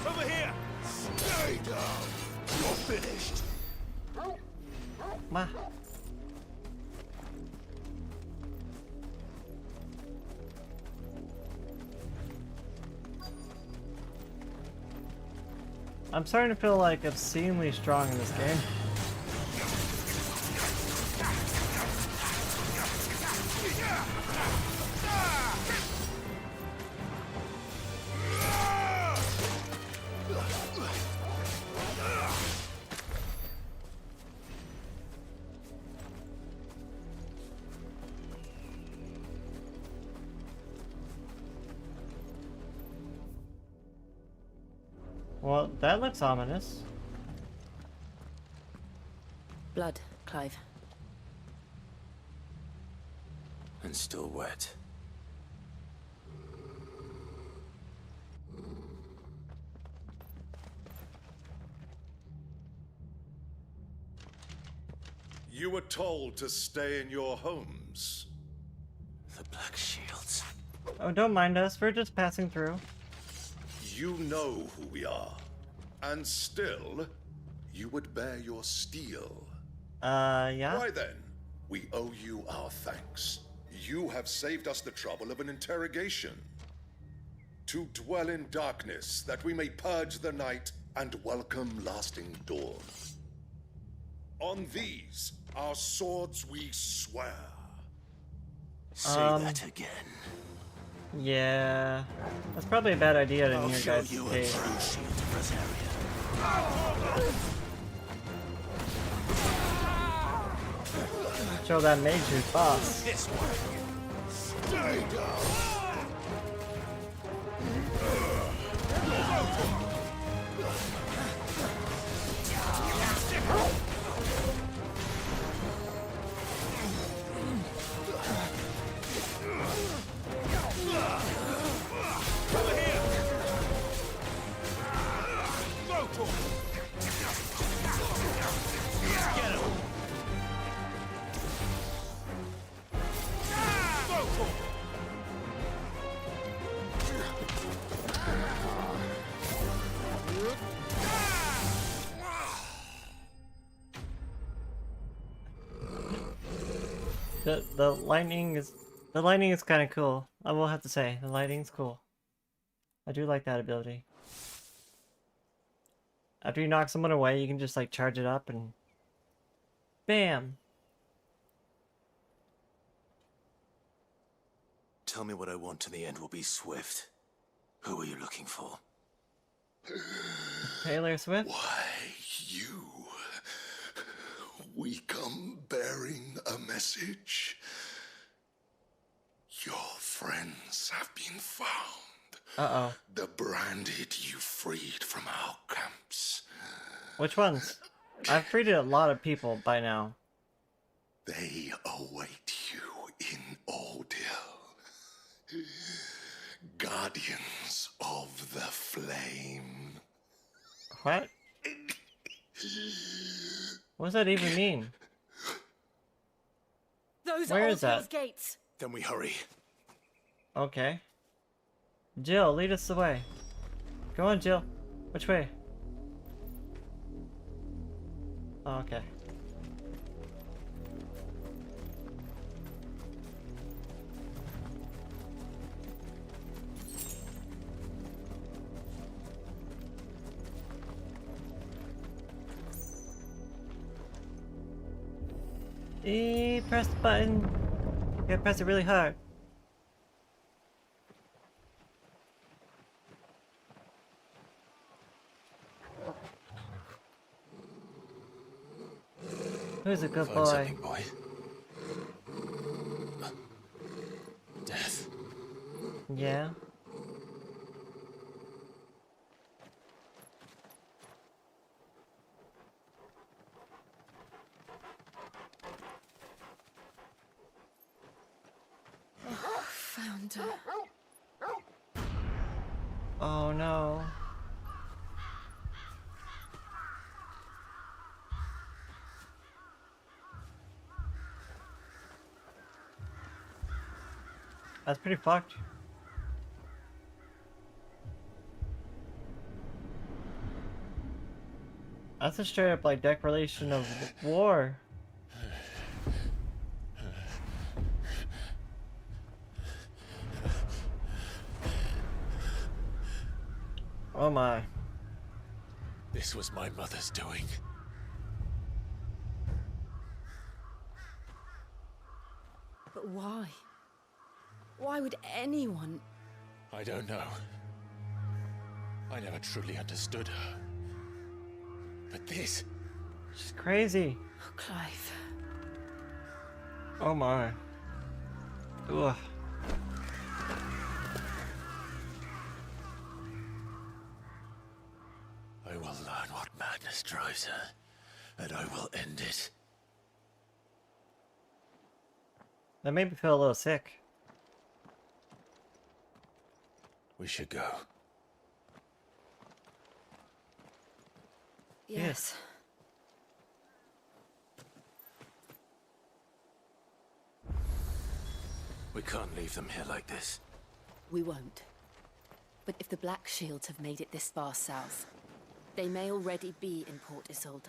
Over here! Stay down! You're finished! Ma. I'm starting to feel like obscenely strong in this game. Well, that looks ominous. Blood, Clive. And still wet. You were told to stay in your homes. The Black Shields. Oh, don't mind us. We're just passing through. You know who we are. And still, you would bear your steel. Yeah? Why then, we owe you our thanks. You have saved us the trouble of an interrogation. To dwell in darkness, that we may purge the night and welcome lasting dawn. On these, our swords we swear. Say that again. Yeah. That's probably a bad idea in your guys' you a case. true shield of Rosaria. Show that mage who's boss. This way. Stay down. The lightning is kind of cool. I will have to say the lightning's cool. I do like that ability. After you knock someone away, you can just like charge it up and bam. Tell me what I want and the end will be swift. Who are you looking for? Taylor Swift? Why, you. We come bearing a message. Your friends have been found. Uh-oh. The branded you freed from our camps. Which ones? I've freed a lot of people by now. They await you in Ordeal. Guardians of the Flame. What? What does that even mean? Those Where are is that? Ordeal's gates. Then we hurry. Okay. Jill, lead us the way. Go on, Jill. Which way? Oh, okay. Press the button. You gotta press it really hard. Who's a good Find boy? something, boy. Death. Yeah. Found her. Oh no. That's pretty fucked. That's a straight up like declaration of war. Oh my. This was my mother's doing. But why? Why would anyone? I don't know. I never truly understood her. But this... She's crazy. Oh, Clive. Oh my. Ugh. I will learn what madness drives her, and I will end it. That made me feel a little sick. We should go. Yes. We can't leave them here like this. We won't. But if the Black Shields have made it this far south, they may already be in Port Isolde.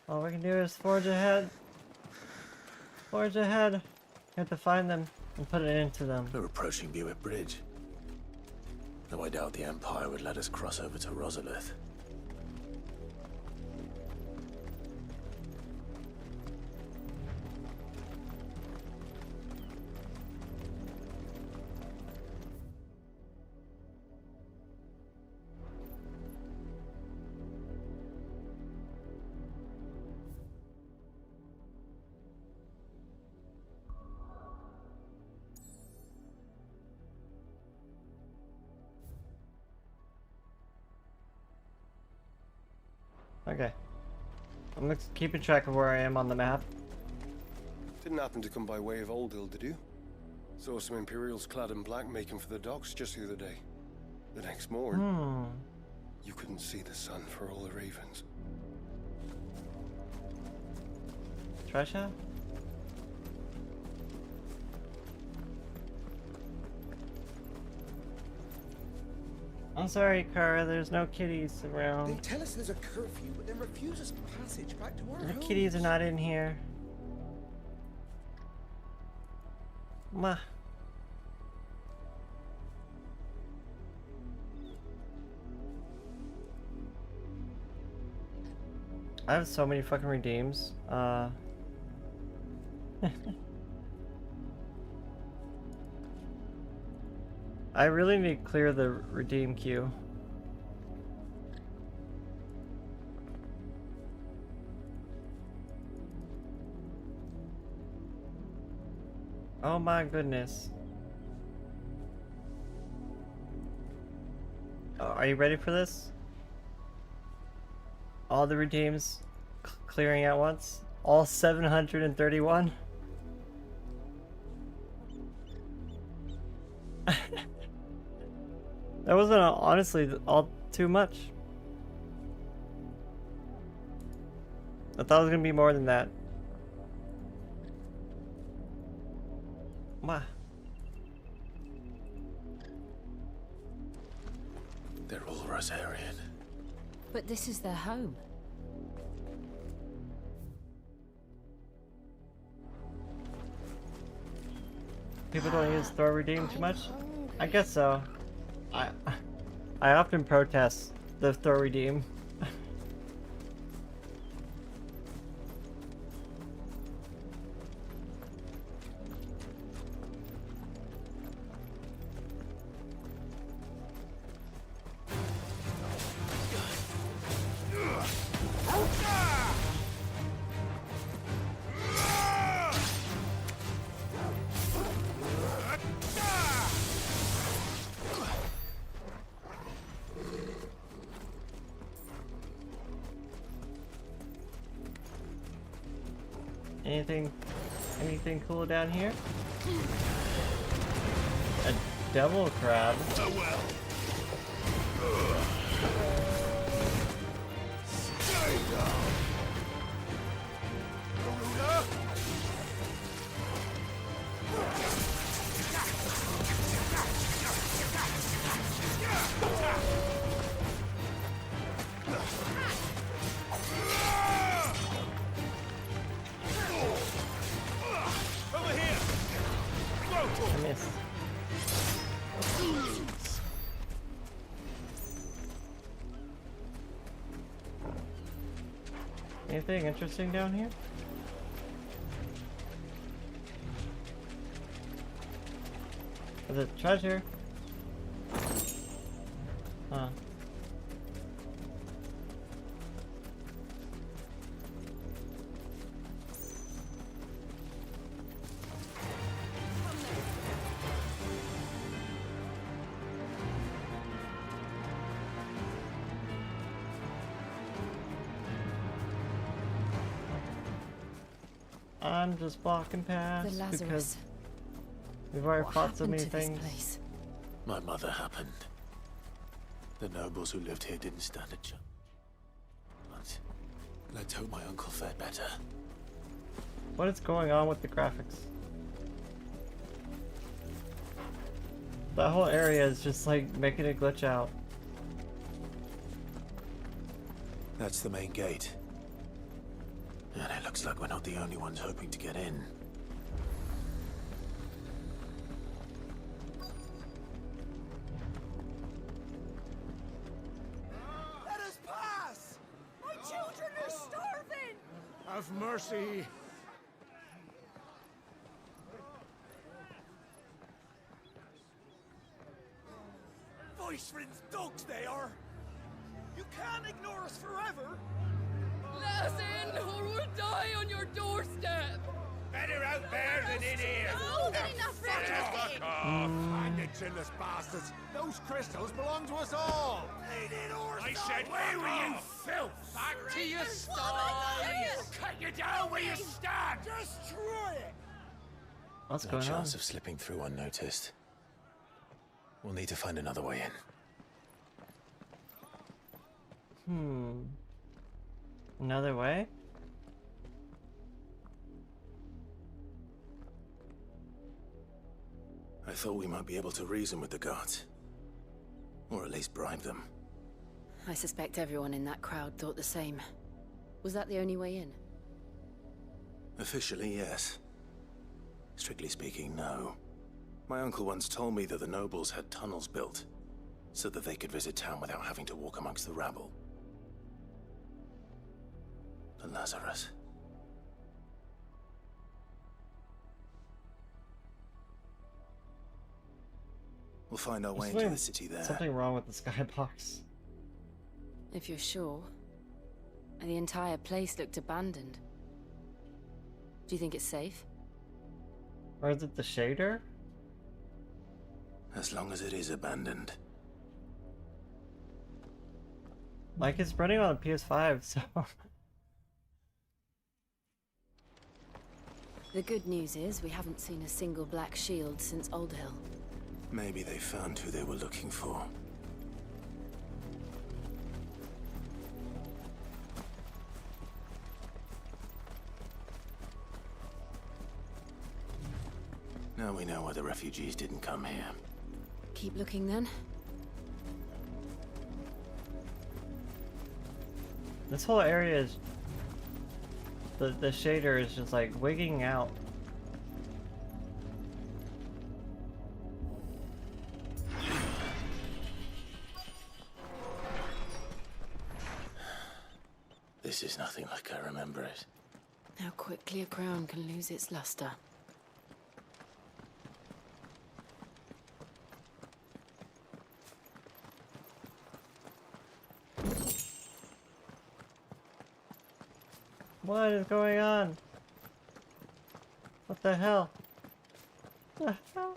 All we can do is forge ahead. Forge ahead. You have to find them and put it into them. We're approaching Buick Bridge. Though I doubt the Empire would let us cross over to Rosalith. Okay. I'm just keeping track of where I am on the map. Didn't happen to come by way of Oldhill, did you? Saw some Imperials clad in black making for the docks just the other day. The next morning, you couldn't see the sun for all the ravens. Treasure? I'm sorry, Kara, there's no kitties They around. tell us there's a curfew, but then refuse us passage back to our The homes. kitties are not in here. Ma. I have so many fucking redeems. I really need to clear the redeem queue. Oh my goodness. Are you ready for this? All the redeems clearing at once? All 731? That wasn't honestly all too much. I thought it was gonna be more than that. Wow. They're all Rosarian. But this is their home. People don't use throw redeem too much? I guess so. I often protest the throw redeem. Anything cool down here? A devil crab. Oh well. Stay down. I missed. Anything interesting down here? There's a treasure. Huh. I'm just walking past The Lazarus. because we've already What fought so happened many to this things. place? My mother happened. The nobles who lived here didn't stand a chance. But let's hope my uncle fared better. What is going on with the graphics? That whole area is just like making it glitch out. That's the main gate. And it looks like we're not the only ones hoping to get in. Let us pass! My children are starving! Have mercy. Viceland's dogs they are! You can't ignore us forever! Let us in, or we'll die on your doorstep! Better out there than in here! No, they're enough for Fuck off! And the chinless bastards! Those crystals belong to us all! I said, where were you, filth? Back to your sties! We'll cut you down where you stand! Destroy it! What's No going on? chance of slipping through unnoticed. We'll need to find another way in. Another way? I thought we might be able to reason with the guards. Or at least bribe them. I suspect everyone in that crowd thought the same. Was that the only way in? Officially, yes. Strictly speaking, no. My uncle once told me that the nobles had tunnels built, so that they could visit town without having to walk amongst the rabble. The Lazarus. We'll find our way into the city there. Something wrong with the skybox. If you're sure. The entire place looked abandoned. Do you think it's safe? Or is it the shader? As long as it is abandoned. Like, it's running on a PS5, so... The good news is we haven't seen a single black shield since Old Hill. Maybe they found who they were looking for. Now we know why the refugees didn't come here. Keep looking then. This whole area is... The shader is just like wigging out. This is nothing like I remember it. How quickly a crown can lose its luster. What is going on? What the hell? What the hell?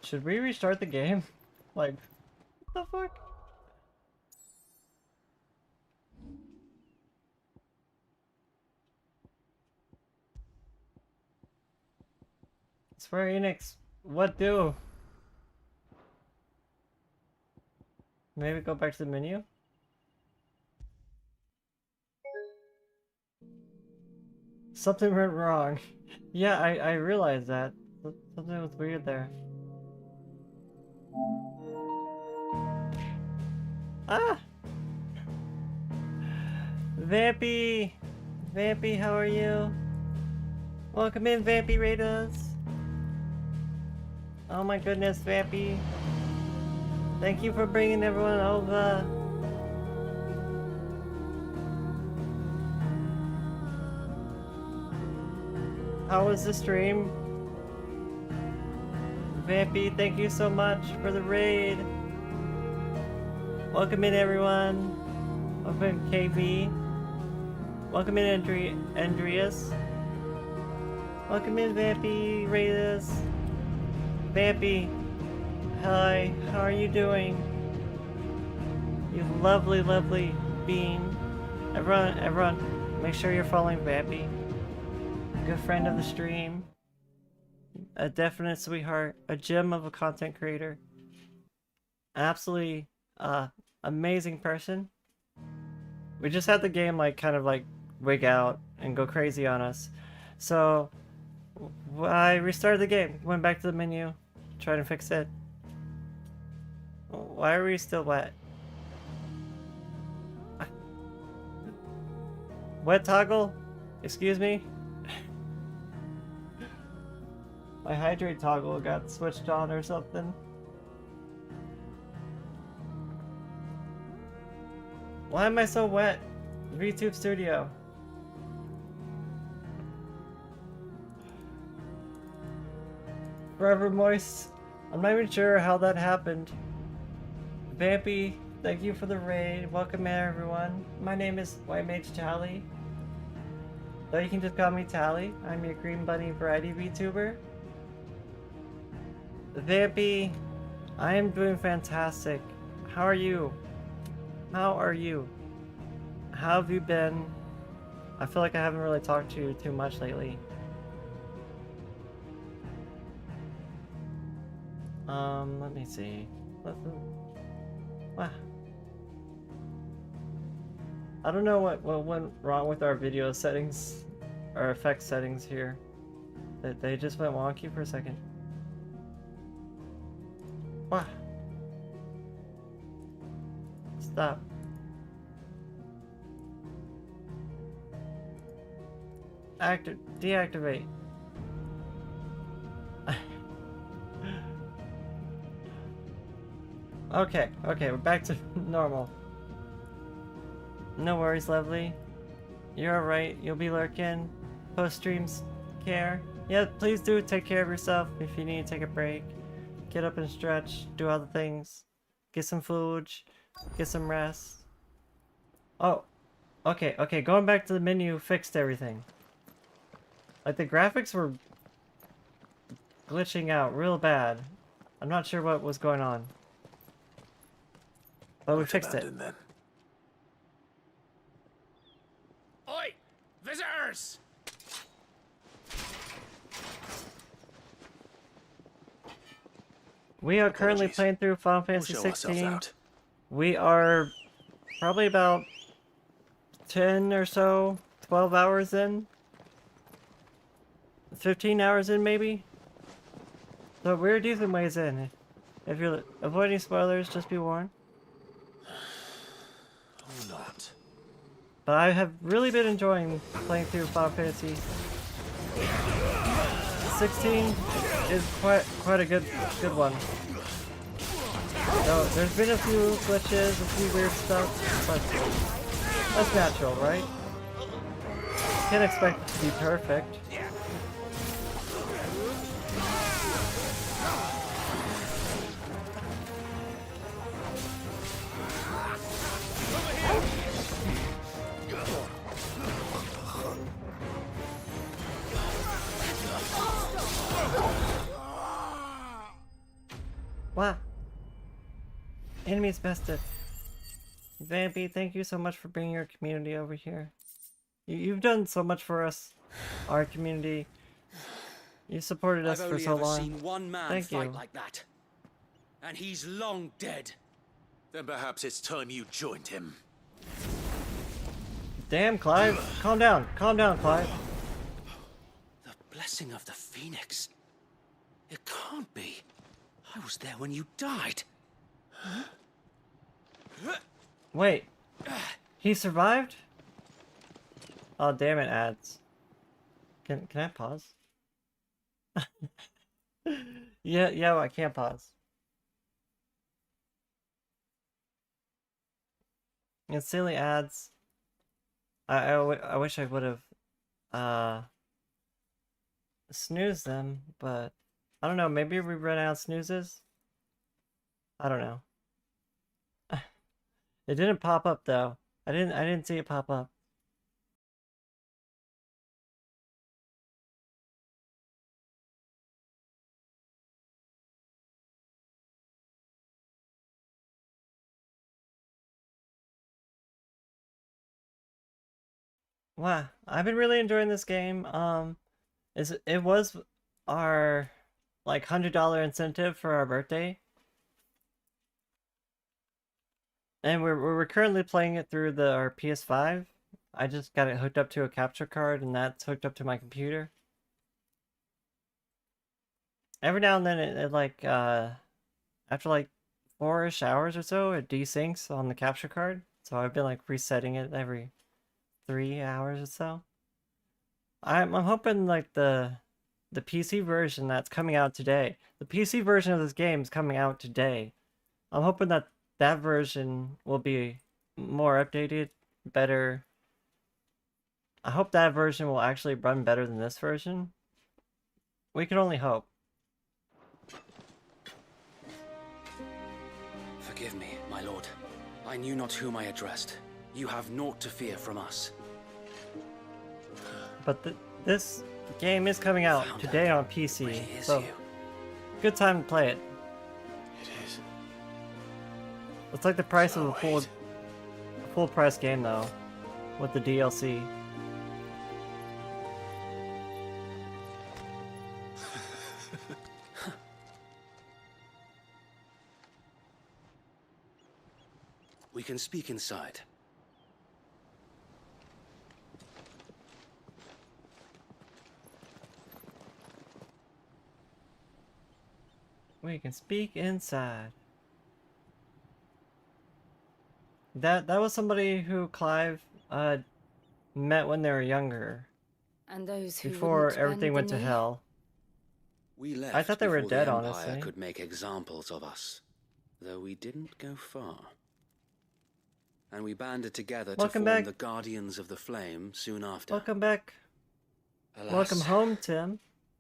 Should we restart the game? Like, what the fuck? Square Enix, what do? Maybe go back to the menu? Something went wrong. Yeah, I realized that. Something was weird there. Ah! Vampy! Vampy, how are you? Welcome in, Vampy Raiders! Oh my goodness, Vampy! Thank you for bringing everyone over. How was the stream? Vampy, thank you so much for the raid. Welcome in, everyone. Welcome in, KV. Welcome in, Andreas. Welcome in, Vampy Raiders. Vampy. Hi, how are you doing? You lovely, lovely being. Everyone, make sure you're following Vampy. Good friend of the stream. A definite sweetheart. A gem of a content creator. Absolutely amazing person. We just had the game like kind of like wig out and go crazy on us. So I restarted the game, went back to the menu, tried to fix it. Why are we still wet? Wet toggle? Excuse me? My hydrate toggle got switched on or something. Why am I so wet? VTube Studio. Forever moist. I'm not even sure how that happened. Vampy, thank you for the raid. Welcome in, everyone. My name is Mage Tali. Though you can just call me Tali. I'm your Green Bunny variety VTuber. Vampy, I am doing fantastic. How are you? How are you? How have you been? I feel like I haven't really talked to you too much lately. Let me see. What? I don't know what went wrong with our video settings, our effect settings here. They just went wonky for a second. What? Stop. Deactivate. Okay, we're back to normal. No worries, lovely. You're alright, you'll be lurking. Post-streams care. Yeah, please do take care of yourself if you need to take a break. Get up and stretch, do other things. Get some food, get some rest. Oh, okay, going back to the menu fixed everything. Like, the graphics were glitching out real bad. I'm not sure what was going on. But we fixed it. Then. Oi! Visitors! We are currently playing through Final Fantasy 16. We are probably about 10 or so, 12 hours in. 15 hours in, maybe? So we're a decent ways in. If you're avoiding spoilers, just be warned. Or not. But I have really been enjoying playing through Final Fantasy 16 is quite a good one. So there's been a few glitches, a few weird stuff, but that's natural, right? Can't expect it to be perfect. Wow. Enemies bested. Vampy, thank you so much for bringing your community over here. You've done so much for us, our community. You supported us for so long. I've only ever seen one man Thank fight you. like that, and he's long dead. Then perhaps it's time you joined him. Damn, Clive. Calm down, Clive. The blessing of the Phoenix. It can't be. I was there when you died. Wait. He survived? Oh, damn it, ads. Can I pause? Yeah, I can't pause. It's silly ads. I wish I would have snoozed them, but I don't know, maybe we ran out of snoozes? I don't know. It didn't pop up though. I didn't see it pop up. Wow, I've been really enjoying this game. It was our like $100 incentive for our birthday, and we're currently playing it through our PS5. I just got it hooked up to a capture card, and that's hooked up to my computer. Every now and then, it like after like 4-ish hours or so, it desyncs on the capture card. So I've been like resetting it every 3 hours or so. I'm hoping like the PC version that's coming out today. The PC version of this game is coming out today. I'm hoping that version will be more updated, better. I hope that version will actually run better than this version. We can only hope. Forgive me, my lord. I knew not whom I addressed. You have naught to fear from us. But this game is coming out today on PC, Really so good time to play it. It is. It's like the price of a full price game though, with the DLC. We can speak inside. We can speak inside. That was somebody who Clive met when they were younger. And those who Before wouldn't everything bend went the to knee? hell. We left I thought they were before dead, the Empire honestly. could make examples of us, though we didn't go far. And we banded together to Welcome form back. the Guardians of the Flame soon after. Welcome back. Alas, Welcome home, Tim.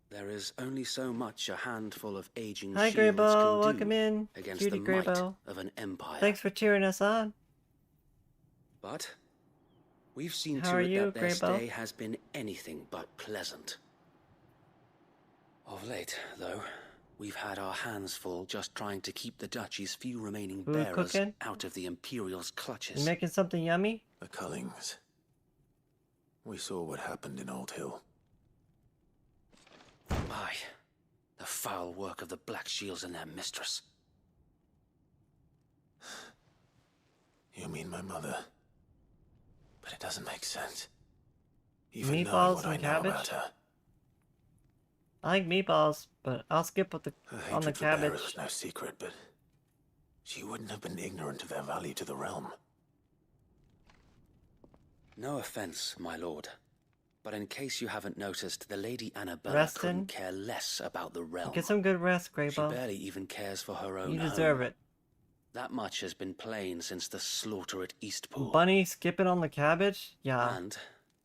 there is only so much a handful of aging Hi, shields Greybow. can do Welcome in. against Cutie the might Greybow. of an empire. Thanks for cheering us on. But we've seen How to are it you, that their Greybow? stay has been anything but pleasant. Of late, though, we've had our hands full just trying to keep the Duchy's few remaining Who bearers cooking? out of the Imperial's clutches. You making something yummy? The Cullings. We saw what happened in Old Hill. Aye, the foul work of the Black Shields and their mistress. You mean my mother? But it doesn't make sense. Even knowing Meatballs what I and know cabbage? about her. I like meatballs, but I'll skip with Her on the hatred for bearers cabbage. was no secret, but she wouldn't have been ignorant of their value to the realm. No offense, my lord, but in case you haven't noticed, the Lady Annabella Restin'? couldn't care less about the realm. Get some good rest, She Greybow. barely even cares for her own You home. deserve it. That much has been plain since the slaughter at Eastpool. Bunny skipping on the cabbage? Yeah. And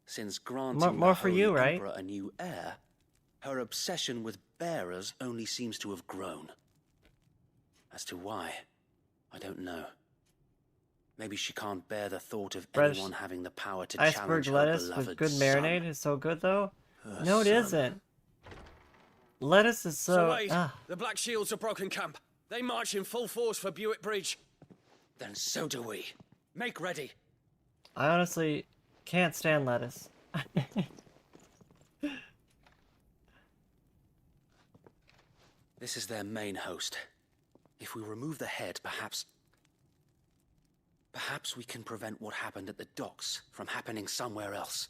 since granting More the for Holy you, right? Emperor a new heir, her obsession with bearers only seems to have grown. As to why, I don't know. Maybe she can't bear the thought of Fresh anyone having the power to iceberg challenge her lettuce beloved with good son. marinade is so good, though. Her No, it son. isn't. Lettuce is so. Wade, Ah. the Black Shields have broken camp. They march in full force for Buick Bridge. Then so do we. Make ready. I honestly can't stand lettuce. This is their main host. If we remove the head, perhaps we can prevent what happened at the docks from happening somewhere else.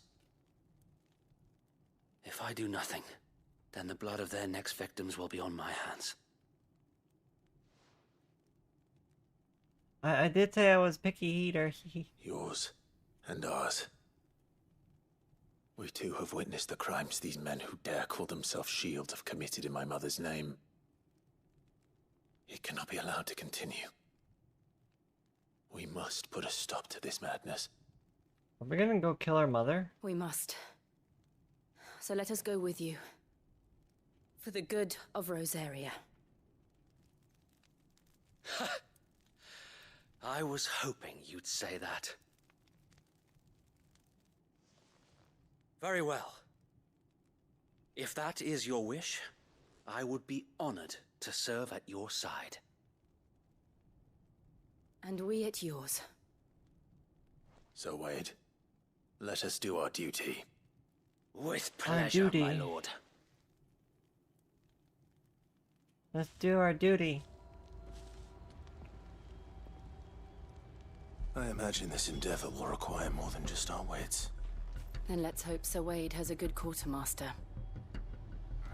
If I do nothing, then the blood of their next victims will be on my hands. I did say I was picky eater. Yours and ours. We too have witnessed the crimes these men who dare call themselves shields have committed in my mother's name. It cannot be allowed to continue. We must put a stop to this madness. Are we gonna go kill our mother? We must. So let us go with you. For the good of Rosaria. I was hoping you'd say that. Very well. If that is your wish, I would be honored to serve at your side. And we at yours. So, Wade, let us do our duty. With Our pleasure, duty. my lord. Let's do our duty. I imagine this endeavor will require more than just our wits. Then let's hope Sir Wade has a good quartermaster.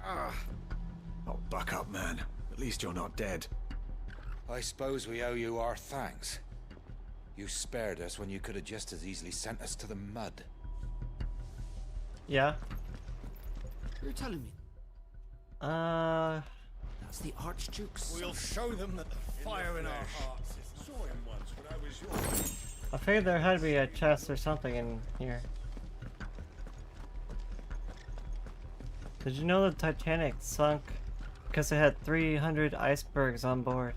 Oh, buck up, man. At least you're not dead. I suppose we owe you our thanks. You spared us when you could have just as easily sent us to the mud. Yeah. You're telling me? That's the Archduke's. We'll show them that the fire in our hearts. Saw him once when I was yours. I figured there had to be a chest or something in here. Did you know the Titanic sunk because it had 300 icebergs on board?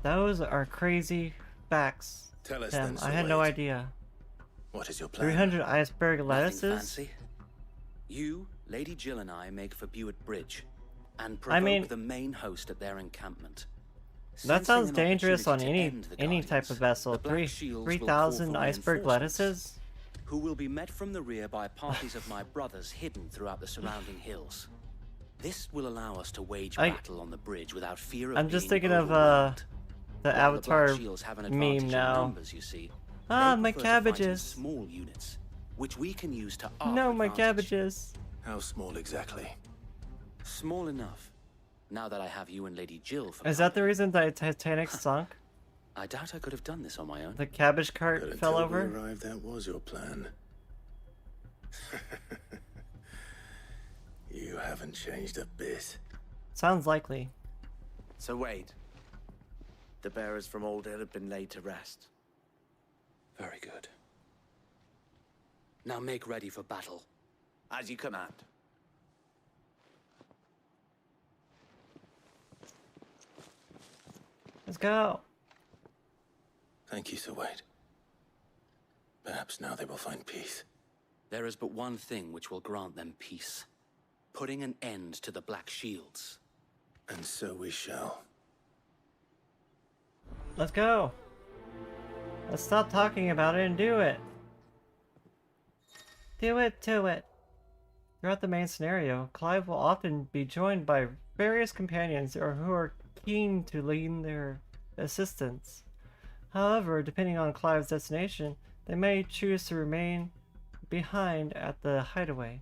Those are crazy facts. Tell us Tim, then, I had Sir no Wade. idea. What is your plan? 300 iceberg Nothing lettuces? fancy. You, Lady Jill and I make for Buick Bridge and provoke mean, the main host at their encampment. That sounds Sensing an dangerous on opportunity to end the any type Guardians, of vessel. the Black Shields will call 3,000 for iceberg reinforcements, lettuces? who will be met from the rear by parties of my brothers hidden throughout the surrounding hills. This will allow us to wage battle on the bridge without fear of I'm just being thinking of overwhelmed. the While the Black Avatar Shields have an advantage meme in now. numbers, you see, Ah, they my prefer to fight in cabbages. small units, which we can use to our No, my advantage. cabbages. How small exactly? Small enough Now that I have you and Lady Jill for Is that the reason the Titanic sunk? I doubt I could have done this on my own. The cabbage cart But fell until we over? arrived, that was your plan. You haven't changed a bit. Sounds likely. So Wade, the bearers from Old Hill have been laid to rest. Very good. Now make ready for battle. As you command. Let's go. Thank you, Sir Wade. Perhaps now they will find peace. There is but one thing which will grant them peace. Putting an end to the Black Shields. And so we shall. Let's go. Let's stop talking about it and do it. Do it to it. Throughout the main scenario, Clive will often be joined by various companions who are keen to lend their assistance. However, depending on Clive's destination, they may choose to remain behind at the hideaway.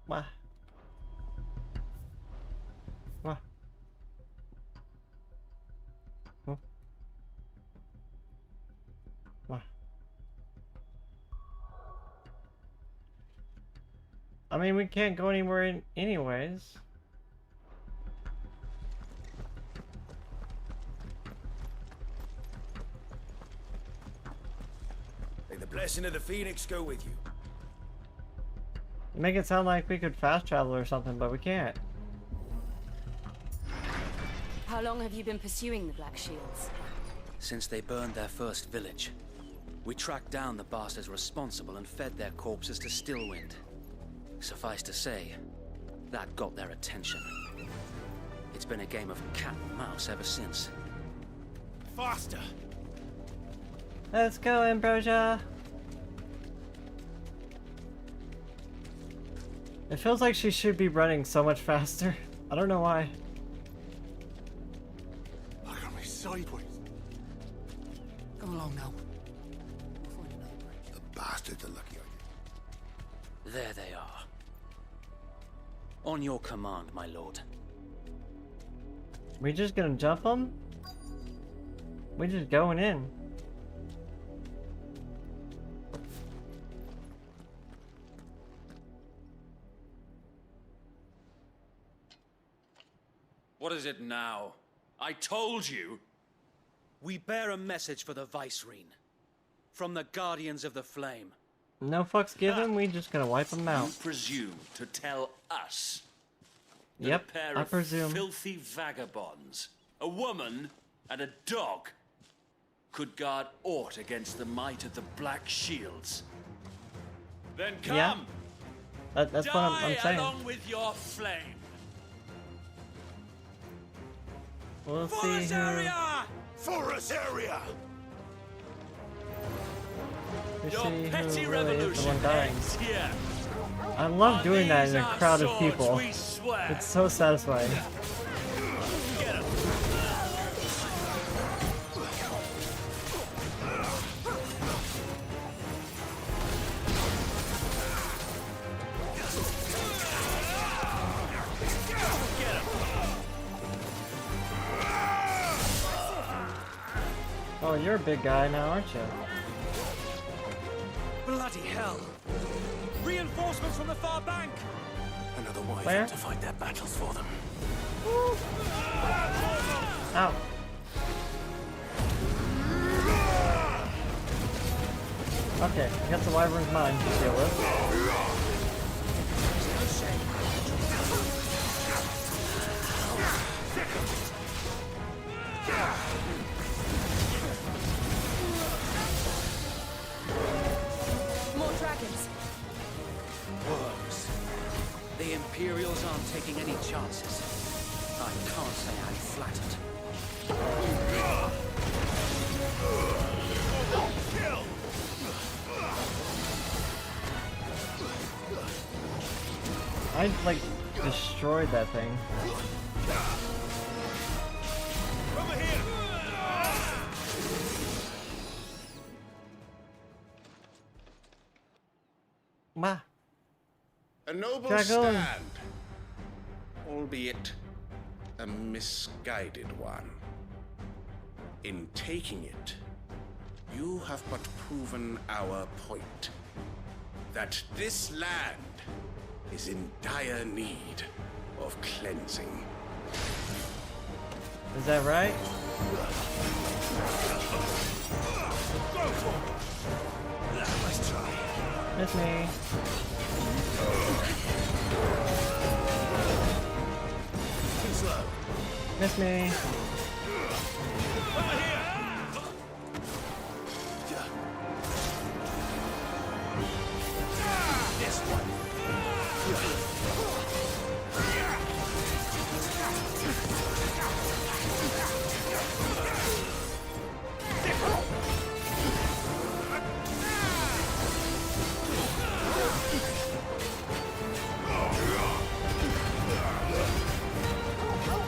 Wah. Wah. Oh. Wah. I mean, we can't go anywhere anyways. May the blessing of the Phoenix go with you. You make it sound like we could fast travel or something, but we can't. How long have you been pursuing the Black Shields? Since they burned their first village, we tracked down the bastards responsible and fed their corpses to Stillwind. Suffice to say, that got their attention. It's been a game of cat and mouse ever since. Faster! Let's go, Ambrosia! It feels like she should be running so much faster. I don't know why. Look at me sideways. Come along now. The bastards are lucky I did. There they are. On your command, my lord. We just gonna jump them? We just going in. What is it now? I told you! We bear a message for the Vicereine. From the Guardians of the Flame. No fucks given, we just gonna wipe them out. You presume to tell us that Yep, a pair I of presume. filthy vagabonds, a woman and a dog, could guard aught against the might of the Black Shields? Then come! Yeah. That's what I'm saying. Along with your flame. We'll see who... Forest area! We'll Your see petty who really is the one revolution dying. ends here. I love doing that in a These are crowd of swords people. we swear. It's so satisfying. Get 'em. Oh, you're a big guy now, aren't you? Bloody hell! Reinforcements from the far bank! Another wyvern Where? to fight their battles for them. Ow. Okay, I guess the wyvern's mine to deal with. More dragons. Worms. The Imperials aren't taking any chances. I can't say I'm flattered. I like destroyed that thing. Wah. A noble Dragon. stand, albeit a misguided one. In taking it, you have but proven our point. That this land is in dire need of cleansing. Is that right? Let's try. Miss me. Too slow. Miss me. This one.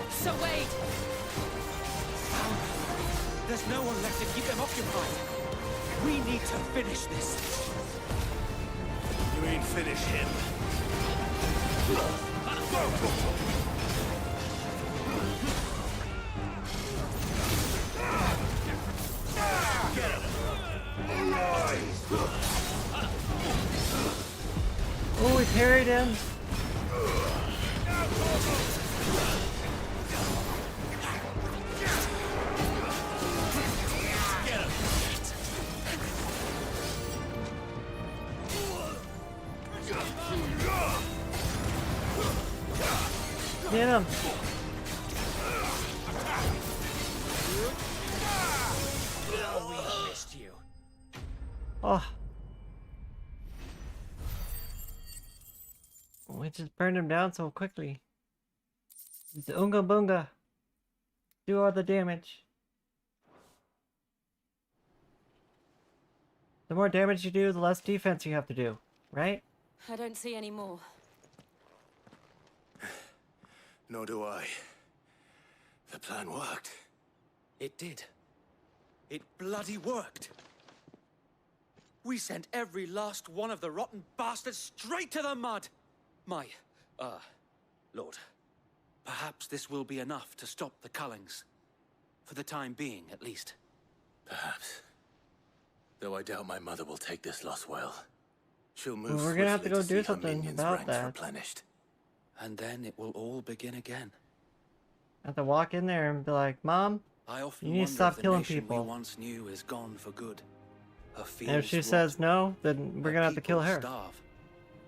So Wade, There's no one left to keep them occupied. We need to finish this. You mean finish him? Oh, we parried him. Get him. We missed you. Oh. We just burned him down so quickly. It's Unga Bunga. Do all the damage. The more damage you do, the less defense you have to do, right? I don't see any more. Nor do I. The plan worked. It did. It bloody worked. We sent every last one of the rotten bastards straight to the mud. Lord, perhaps this will be enough to stop the Cullings. For the time being, at least. Perhaps. Though I doubt my mother will take this loss well. She'll move Well, we're gonna have to swiftly go do see her something minions' about ranks that. replenished. And then it will all begin again. I have to walk in there and be like, Mom, I often you need to wonder stop if the killing nation people. we once knew is gone for good. Her And if fields she rot, says no, then we're her gonna have to kill people her. starve.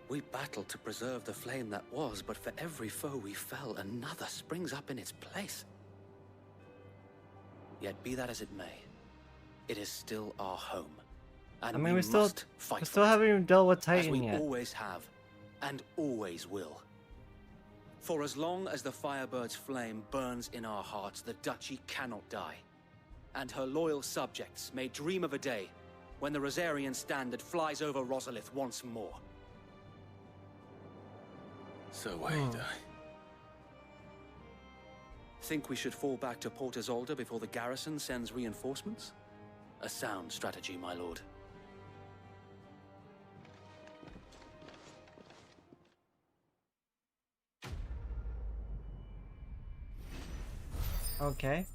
We battled to preserve the flame that was, but for every foe we fell, another springs up in its place. Yet be that as it may, it is still our home. And I mean, we we still must fight for still it, haven't even dealt with as Titan we yet. always have, and always will. For as long as the Firebird's flame burns in our hearts, the Duchy cannot die. And her loyal subjects may dream of a day when the Rosarian standard flies over Rosalith once more. So wait, Think we should fall back to Port Isolde before the garrison sends reinforcements? A sound strategy, my lord. Okay.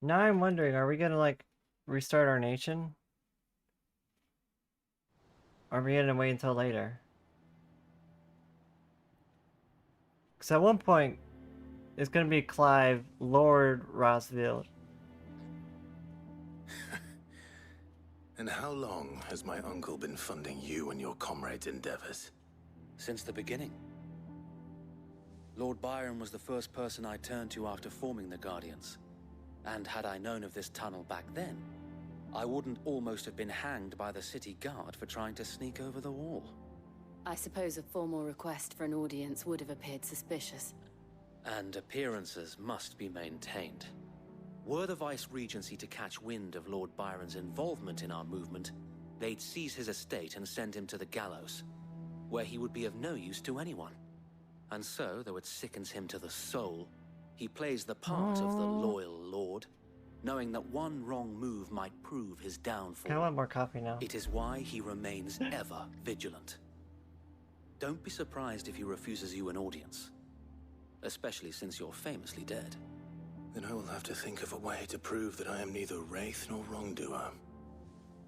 Now I'm wondering, are we gonna like restart our nation? Or are we gonna wait until later? Because at one point, it's gonna be Clive, Lord Rosfield. And how long has my uncle been funding you and your comrades' endeavors? Since the beginning. Lord Byron was the first person I turned to after forming the Guardians. And had I known of this tunnel back then, I wouldn't almost have been hanged by the city guard for trying to sneak over the wall. I suppose a formal request for an audience would have appeared suspicious. And appearances must be maintained. Were the Vice-Regency to catch wind of Lord Byron's involvement in our movement, they'd seize his estate and send him to the gallows, where he would be of no use to anyone. And so, though it sickens him to the soul, he plays the part of the loyal lord, knowing that one wrong move might prove his downfall. I want more coffee now. It is why he remains ever vigilant. Don't be surprised if he refuses you an audience, especially since you're famously dead. Then I will have to think of a way to prove that I am neither wraith nor wrongdoer.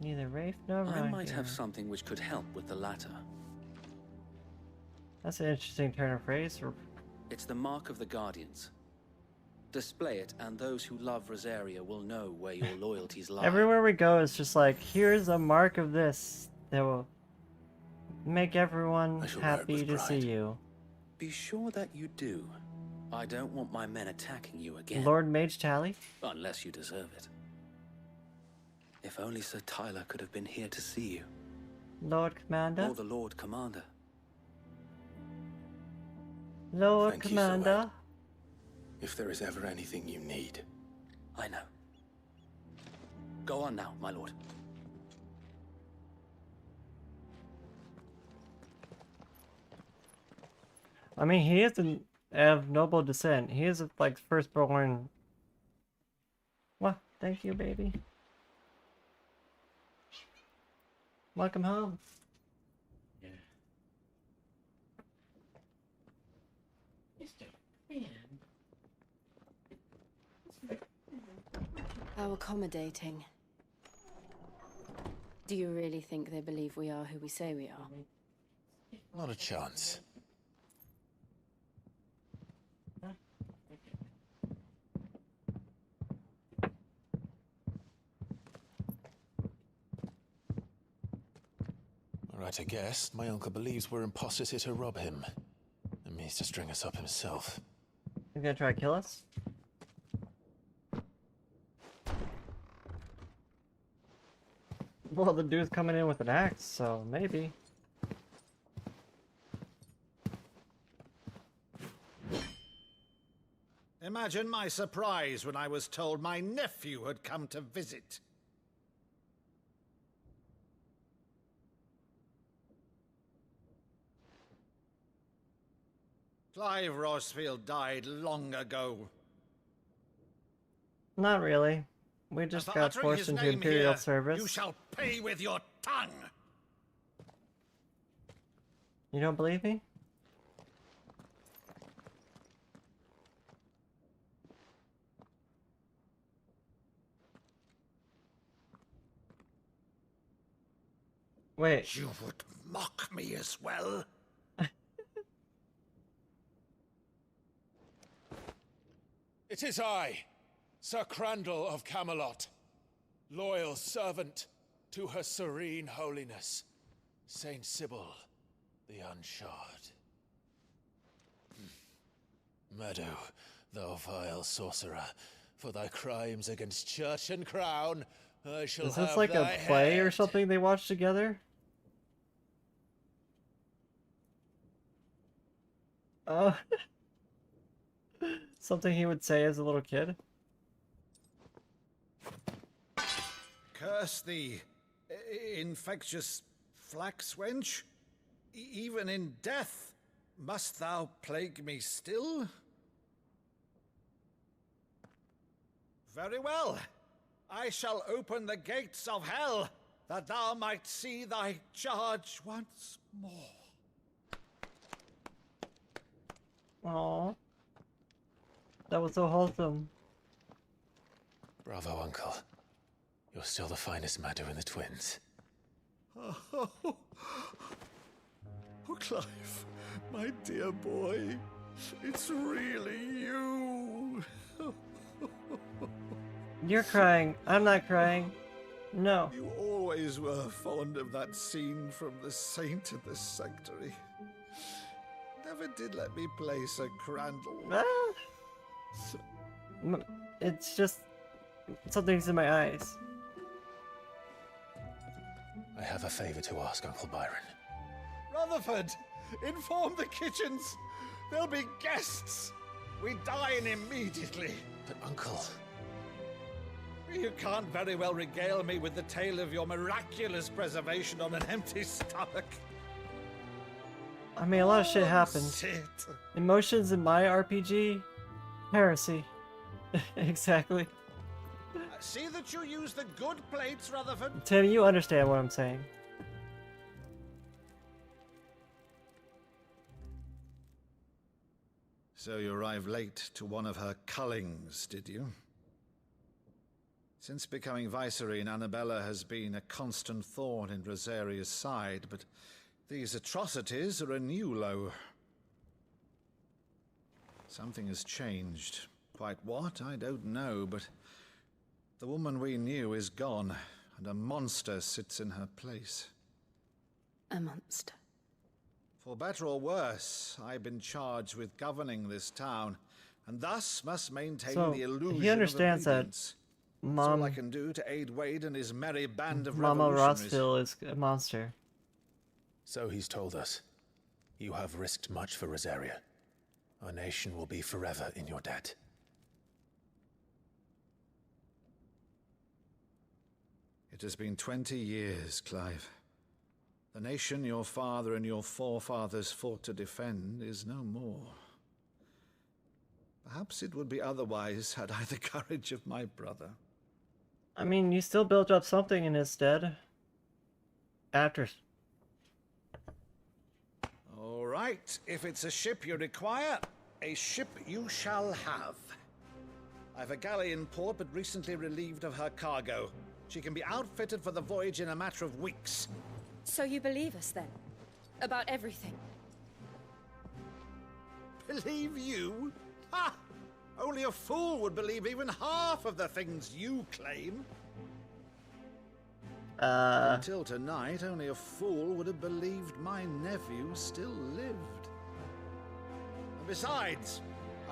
Neither wraith nor wrongdoer. I might have something which could help with the latter. That's an interesting turn of phrase. It's the mark of the Guardians. Display it, and those who love Rosaria will know where your loyalties lie. Everywhere we go, it's just like, here's a mark of this that will make everyone happy to see you. Be sure that you do. I don't want my men attacking you again. Lord Mage Tali? Unless you deserve it. If only Sir Tyler could have been here to see you. Lord Commander? Or the Lord Commander. Lord Thank you, Commander? Sir. If there is ever anything you need. I know. Go on now, my lord. I mean, he is of noble descent. He is like firstborn. What? Thank you, baby. Welcome home. Yeah. How accommodating. Do you really think they believe we are who we say we are? Not a chance. Right, I guess. My uncle believes we're imposters here to rob him. And means to string us up himself. He's gonna try to kill us? Well, the dude's coming in with an axe, so maybe. Imagine my surprise when I was told my nephew had come to visit. Clive Rosfield died long ago. Not really. We just got forced into Imperial service. You shall pay with your tongue. You don't believe me? Wait. You would mock me as well? It is I, Sir Crandall of Camelot, loyal servant to Her Serene Holiness, Saint Sybil the Unshod. Meadow, thou vile sorcerer, for thy crimes against church and crown, I shall Is have this like a thy play head. or something they watched together? Oh. Something he would say as a little kid? Curse thee, infectious flax wench. Even in death, must thou plague me still? Very well. I shall open the gates of hell, that thou might see thy charge once more. Aww. That was so wholesome. Bravo, Uncle. You're still the finest Meadow in the twins. Oh, Clive, my dear boy, it's really you. You're crying. I'm not crying. No. You always were fond of that scene from The Saint and the Sanctuary. Never did let me play Sir Crandall. It's just something's in my eyes. I have a favor to ask, Uncle Byron. Rutherford, inform the kitchens. There'll be guests. We dine immediately. But, Uncle... You can't very well regale me with the tale of your miraculous preservation on an empty stomach. I mean, a lot of shit happens. Shit. Emotions in my RPG? Heresy. Exactly. See that you use the good plates, Rutherford. Tim, you understand what I'm saying. So you arrived late to one of her cullings, did you? Since becoming Vicereine, Annabella has been a constant thorn in Rosaria's side, but these atrocities are a new low. Something has changed. Quite what, I don't know, but the woman we knew is gone, and a monster sits in her place. A monster. For better or worse, I've been charged with governing this town, and thus must maintain the illusion he understands of that obedience. That's all I can do to aid Wade and his merry band of Mama revolutionaries. Rossville is a monster. So he's told us. You have risked much for Rosaria. Our nation will be forever in your debt. It has been 20 years, Clive. The nation your father and your forefathers fought to defend is no more. Perhaps it would be otherwise had I the courage of my brother. I mean, you still built up something in his stead. After. All right, if it's a ship you require, a ship you shall have. I've a galley in port, but recently relieved of her cargo. She can be outfitted for the voyage in a matter of weeks. So you believe us then? About everything? Believe you? Ha! Only a fool would believe even half of the things you claim. Until tonight, only a fool would have believed my nephew still lived. And besides,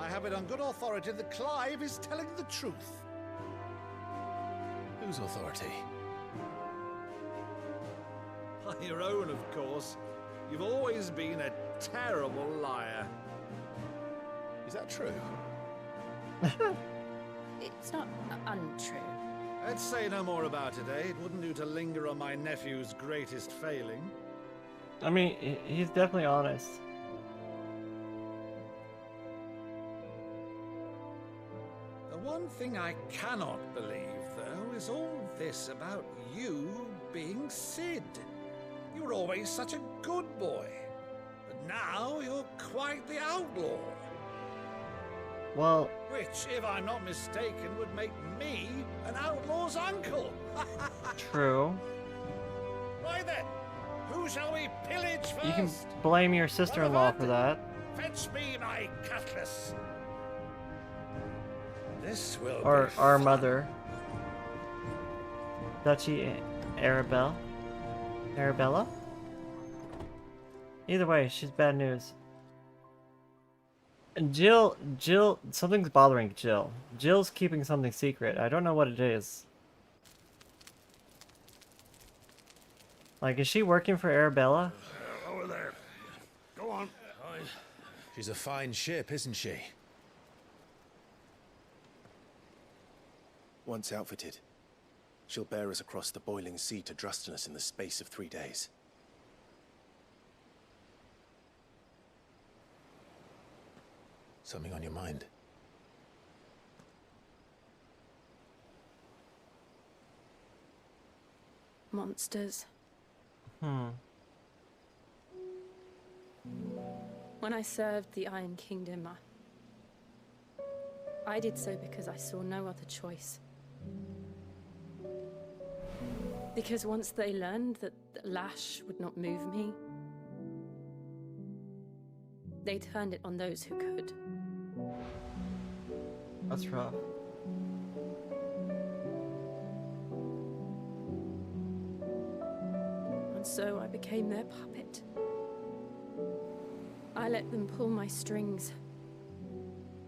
I have it on good authority that Clive is telling the truth. Whose authority? By your own, of course. You've always been a terrible liar. Is that true? It's not untrue. Let's say no more about it, eh? It wouldn't do to linger on my nephew's greatest failing. I mean, he's definitely honest. The one thing I cannot believe, though, is all this about you being Sid. You were always such a good boy, but now you're quite the outlaw. Well, which, if I'm not mistaken, would make me an outlaw's uncle. true. Why then, who shall we pillage first? You can blame your sister-in-law for that. Fetch me my cutlass. This will Or be our fun. mother. Duchy Arabella? Arabella? Either way, she's bad news. And Jill, something's bothering Jill. Jill's keeping something secret. I don't know what it is. Like, is she working for Arabella? Over there. Go on. She's a fine ship, isn't she? Once outfitted, she'll bear us across the boiling sea to Drustenus in the space of 3 days. Something on your mind? Monsters. When I served the Iron Kingdom, I did so because I saw no other choice. Because once they learned that the lash would not move me, they turned it on those who could. That's rough. And so I became their puppet. I let them pull my strings,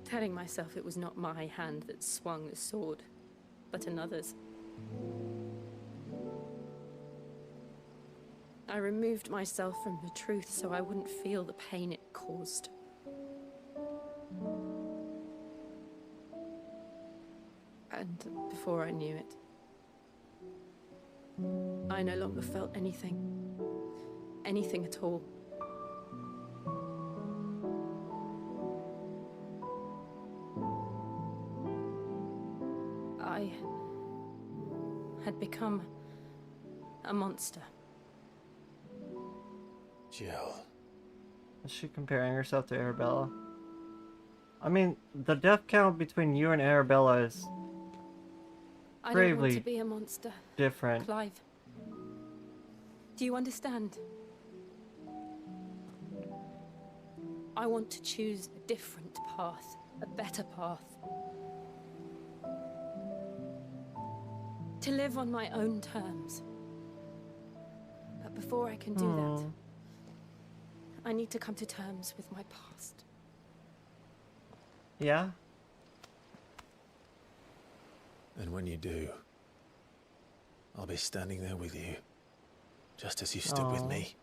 telling myself it was not my hand that swung the sword, but another's. I removed myself from the truth so I wouldn't feel the pain it caused. And before I knew it, I no longer felt anything. Anything at all. had become a monster. Jill. Is she comparing herself to Arabella? I mean, the death count between you and Arabella is I don't want gravely to be a monster, different. Clive. Do you understand? I want to choose a different path, a better path. To live on my own terms. But before I can do that, I need to come to terms with my past. Yeah? And when you do, I'll be standing there with you, just as you stood with me.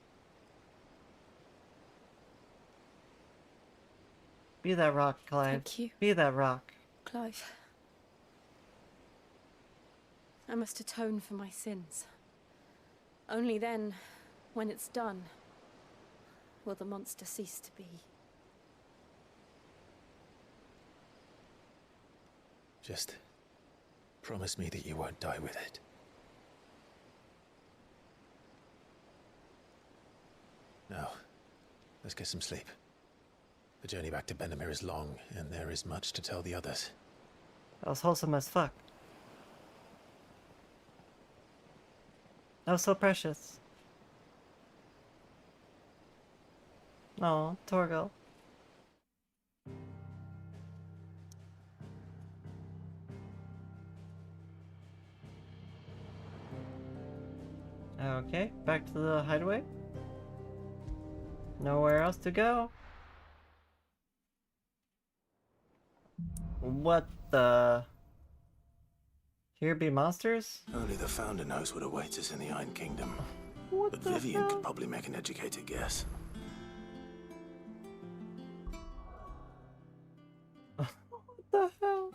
Be that rock, Clive. Thank you. Be that rock. Clive. I must atone for my sins. Only then, when it's done, will the monster cease to be. Just promise me that you won't die with it. Now, let's get some sleep. The journey back to Benamir is long, and there is much to tell the others. That was wholesome as fuck. That was so precious. Oh, Torgal. Okay, back to the hideaway. Nowhere else to go. What the? Here be monsters? Only the Founder knows what awaits us in the Iron Kingdom. What but the Vivian hell? could probably make an educated guess. What the hell?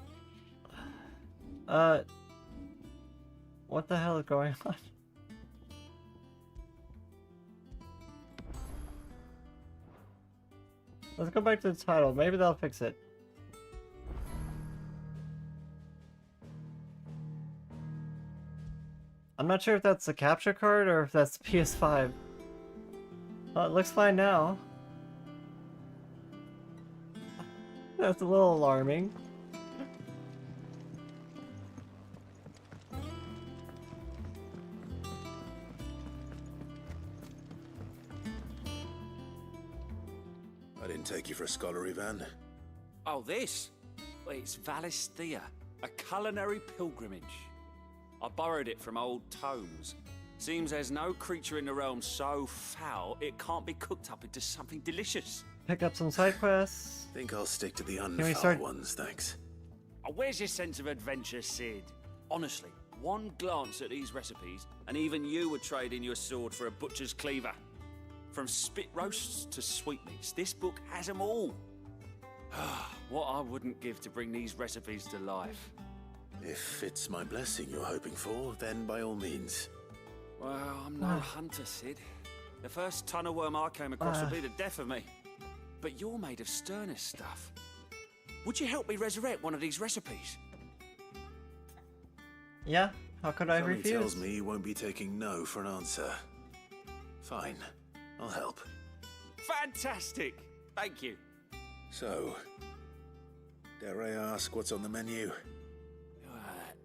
What the hell is going on? Let's go back to the title. Maybe that'll fix it. I'm not sure if that's the capture card or if that's the PS5. Well, it looks fine now. That's a little alarming. I didn't take you for a scholar, Ivan. Oh, this? Well, it's Valisthea, a culinary pilgrimage. I borrowed it from old tomes. Seems there's no creature in the realm so foul it can't be cooked up into something delicious. Pick up some side quests. Think I'll stick to the we unfoul start- ones, thanks. Oh, where's your sense of adventure, Sid? Honestly, one glance at these recipes, and even you would trade in your sword for a butcher's cleaver. From spit roasts to sweetmeats, this book has them all. What I wouldn't give to bring these recipes to life. If it's my blessing you're hoping for, then by all means. Well, I'm no hunter, Sid. The first ton of worm I came across would be the death of me. But you're made of sterner stuff. Would you help me resurrect one of these recipes? Yeah, how could I Something refuse? tells me you won't be taking no for an answer. Fine, I'll help. Fantastic! Thank you. So, dare I ask what's on the menu?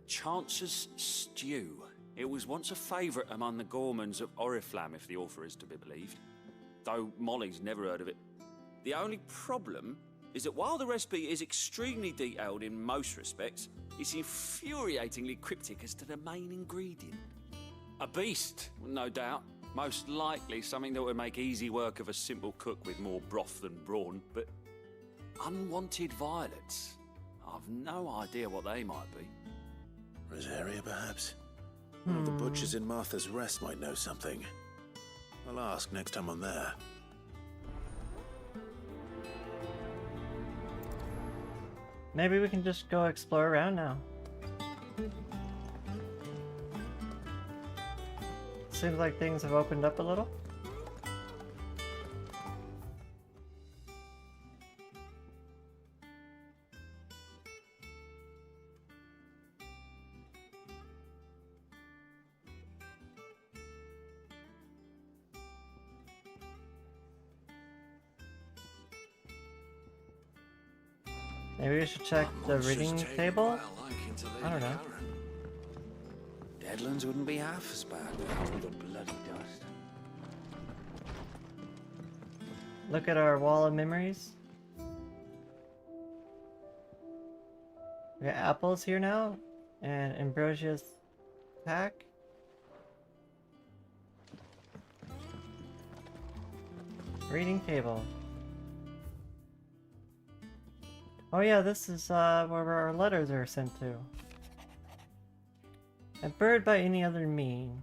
Chance's Stew. It was once a favourite among the gourmands of Oriflamme, if the author is to be believed. Though Molly's never heard of it. The only problem is that while the recipe is extremely detailed in most respects, it's infuriatingly cryptic as to the main ingredient. A beast, no doubt. Most likely something that would make easy work of a simple cook with more broth than brawn, but unwanted violets. I've no idea what they might be. Rosaria, perhaps? One of the butchers in Martha's Rest might know something. I'll ask next time I'm there. Maybe we can just go explore around now. Seems like things have opened up a little. Maybe we should check the reading table? I don't know. Deadlands wouldn't be half as bad without all the bloody dust. Look at our wall of memories. We got apples here now, and Ambrosia's pack. Reading table. Oh yeah, this is where our letters are sent to. A bird by any other name.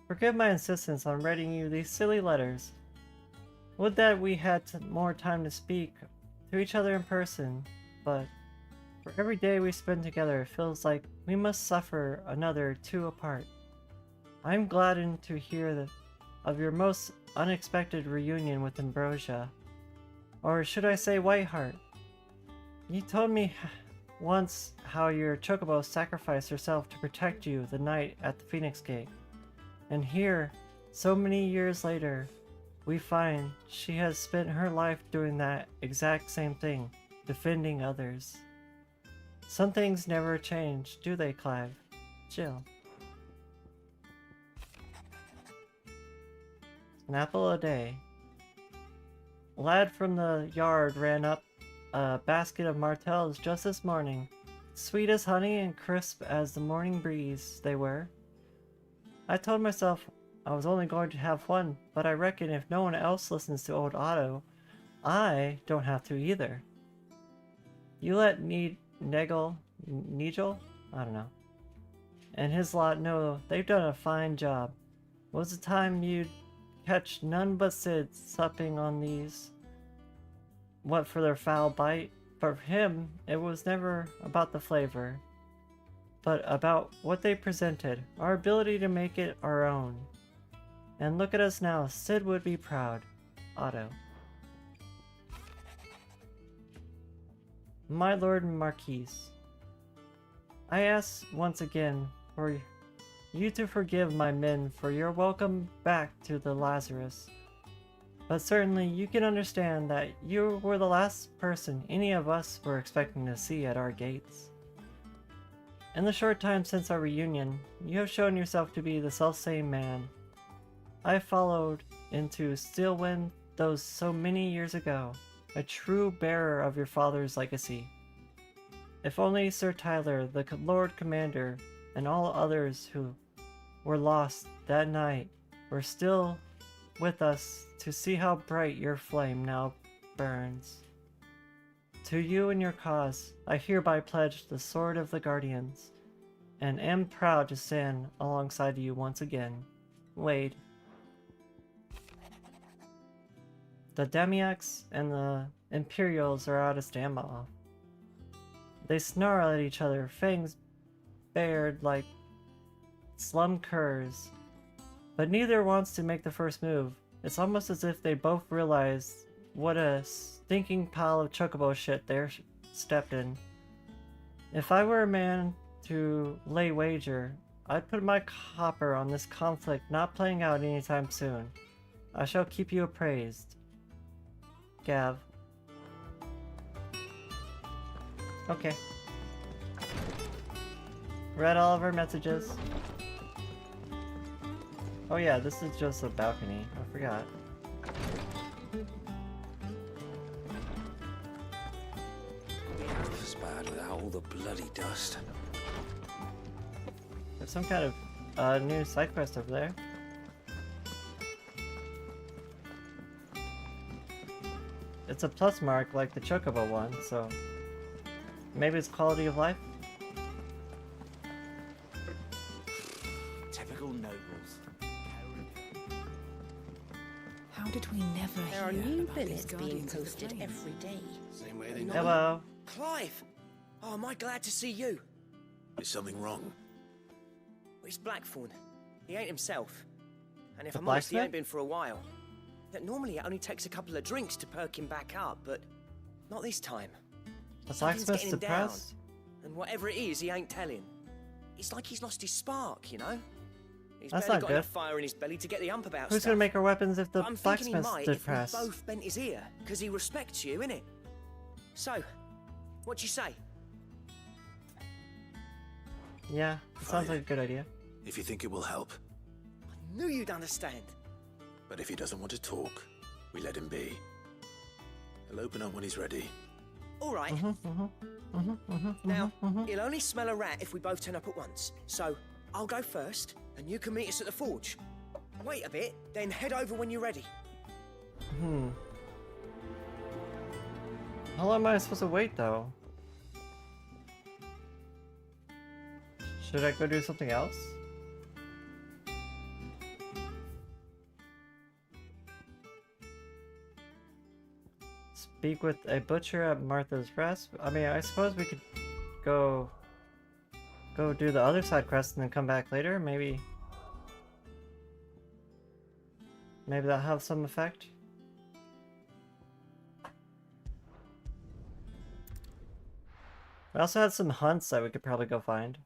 Forgive my insistence on writing you these silly letters. Would that we had more time to speak to each other in person, but for every day we spend together it feels like we must suffer another two apart. I am gladdened to hear of your most unexpected reunion with Ambrosia. Or should I say Whiteheart? You told me once how your chocobo sacrificed herself to protect you the night at the Phoenix Gate. And here, so many years later, we find she has spent her life doing that exact same thing, defending others. Some things never change, do they, Clive? Jill. An apple a day. A lad from the yard ran up a basket of martels just this morning. Sweet as honey and crisp as the morning breeze they were. I told myself I was only going to have one, but I reckon if no one else listens to old Otto, I don't have to either. You let Nigel, I don't know, and his lot know they've done a fine job. Was the time you'd catch none but Sid supping on these. What for their foul bite? For him, it was never about the flavor, but about what they presented, our ability to make it our own. And look at us now, Sid would be proud. Otto. My Lord Marquis, I ask once again for you to forgive my men for your welcome back to the Lazarus. But certainly you can understand that you were the last person any of us were expecting to see at our gates. In the short time since our reunion, you have shown yourself to be the selfsame man I followed into Steelwind those so many years ago, a true bearer of your father's legacy. If only Sir Tyler, the Lord Commander, and all others who were lost that night were still with us to see how bright your flame now burns. To you and your cause, I hereby pledge the sword of the Guardians, and am proud to stand alongside you once again. Wade. The Demiacs and the Imperials are out of standoff. They snarl at each other, fangs bared like slum curs, but neither wants to make the first move. It's almost as if they both realize what a stinking pile of chocobo shit they're stepped in. If I were a man to lay wager, I'd put my copper on this conflict not playing out anytime soon. I shall keep you appraised. Gav. Okay. Read all of our messages. Oh yeah, this is just a balcony. I forgot. It's bad without all the bloody dust. There's some kind of new side quest over there. It's a plus mark like the Chocobo one, so maybe it's quality of life? Typical nobles. How did we never There are hear new about these billets being Guardians of the posted Flame? every day. Same way they Hello. Clive! Oh, am I glad to see you? Is something wrong? Well, it's Blackthorn. He ain't himself. And if The I'm honest, he blacksmith? ain't been for a while. That normally it only takes a couple of drinks to perk him back up, but not this time. The Something's blacksmith's getting him down. depressed? And whatever it is, he ain't telling. It's like he's lost his spark, you know? He's That's barely not got good. enough fire in his belly to get the ump about Who's stuff. gonna make our weapons if the But I'm thinking he blacksmith's might if we depressed? both bent his ear, because he respects you, innit? So, what you say? Yeah, it sounds like a good idea. If you think it will help. I knew you'd understand. But if he doesn't want to talk, we let him be. He'll open up when he's ready. All right. Now, he'll only smell a rat if we both turn up at once. So, I'll go first, and you can meet us at the forge. Wait a bit, then head over when you're ready. How long am I supposed to wait, though? Should I go do something else? Speak with a butcher at Martha's Rest. I mean, I suppose we could go do the other side quest and then come back later. Maybe that'll have some effect. I also had some hunts that we could probably go find.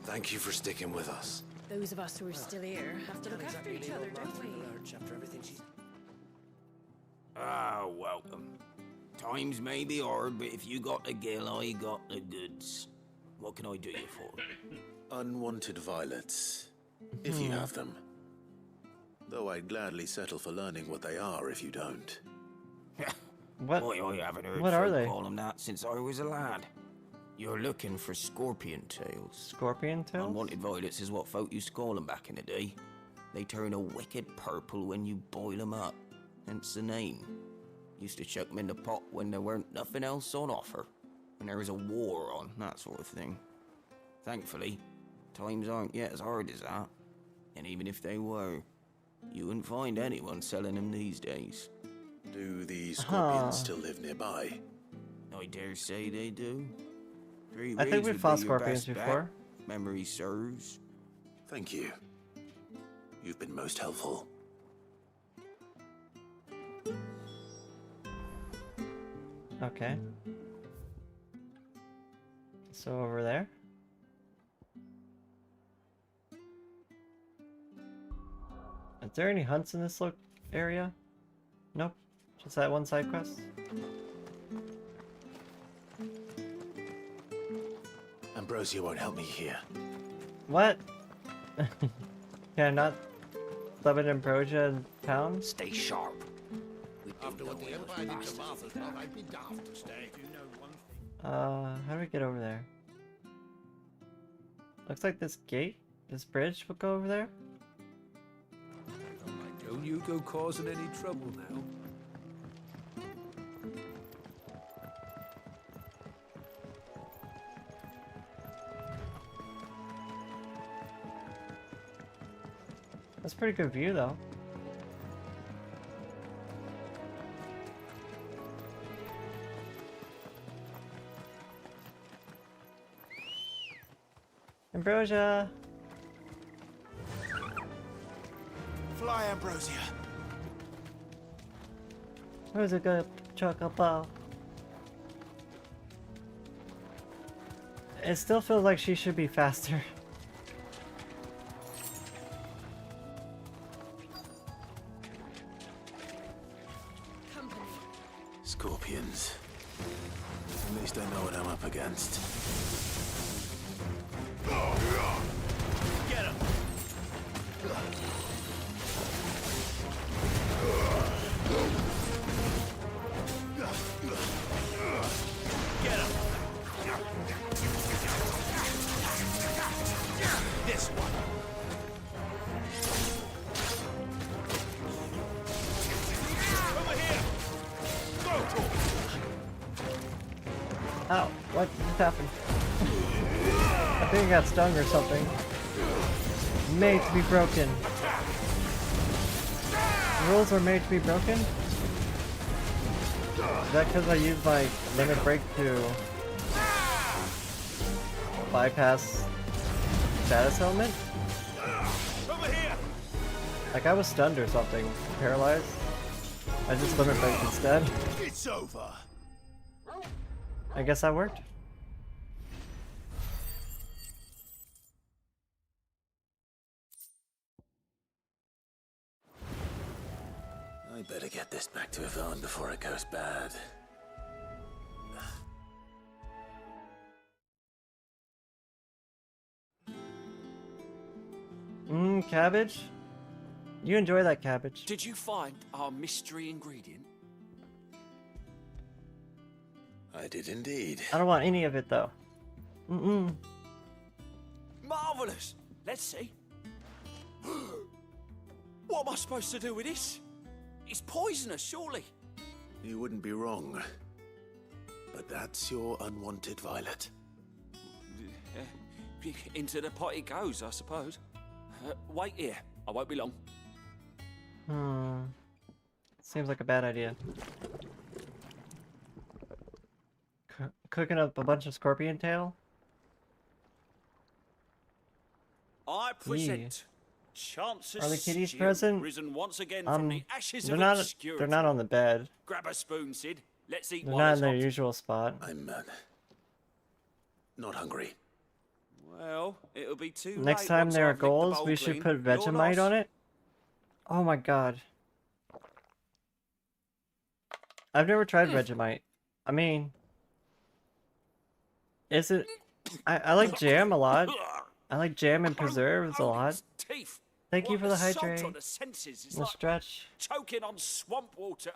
Thank you for sticking with us. Those of us who are still here have to look after each other, don't we? Ah, welcome. Times may be hard, but if you got the gill, I got the goods. What can I do you for? Unwanted violets, if you have them. Though I'd gladly settle for learning what they are if you don't. What? Boy, I haven't heard What are folk they? call them that since I was a lad. You're looking for scorpion tails. Scorpion tails? Unwanted violets is what folk used to call them back in the day. They turn a wicked purple when you boil them up, hence the name. Used to chuck them in the pot when there weren't nothing else on offer, when there was a war on, that sort of thing. Thankfully, times aren't yet as hard as that, and even if they were, you wouldn't find anyone selling them these days. Do the scorpions still live nearby? I dare say they do. Three I think Reeds we've would fought be your scorpions best bet. before. Memory serves. Thank you. You've been most helpful. Okay. So over there. Is there any hunts in this area? Nope. Just that one side quest. Ambrosia won't help me here. What? Can I not summon Ambrosia in town? Stay sharp. After what the Empire did to Martha's love, I'd be daft to stay. How do we get over there? Looks like this gate, this bridge will go over there. Don't you go causing any trouble now. That's a pretty good view, though. Ambrosia! Fly, Ambrosia. Where's a good chocobo? It still feels like she should be faster. Scorpions. At least I know what I'm up against. Get him! Get him! This one! Over here! Go! Ow, what just happened? I think I got stung or something. Made to be broken. Rules are made to be broken? Is that because I used my limit break to bypass status element? Over here! Like I was stunned or something, paralyzed. I just limit break instead. It's over! I guess that worked. I better get this back to Yvonne before it goes bad. Cabbage? You enjoy that cabbage. Did you find our mystery ingredient? I did indeed. I don't want any of it though. Marvelous! Let's see. What am I supposed to do with this? It's poisonous, surely. You wouldn't be wrong. But that's your unwanted violet. Into the pot it goes, I suppose. Wait here. I won't be long. Seems like a bad idea. Cooking up a bunch of scorpion tail? I present Chance's Are the kitties stew, present? risen once again from the ashes they're of not. obscurity. They're not on the bed. Grab a spoon, Sid. Let's eat They're while not it's in their hot. usual spot. I'm not hungry. Well, it'll be too Next late time once there are I've licked the goals, bowl we should clean. put Your Vegemite loss. on it. Oh my god. I've never tried Vegemite. I mean, is it? I like jam a lot. I like jam and preserves a lot. Teeth. Thank you What for the assault hydrate. on the senses. It's The like stretch. choking on swamp water.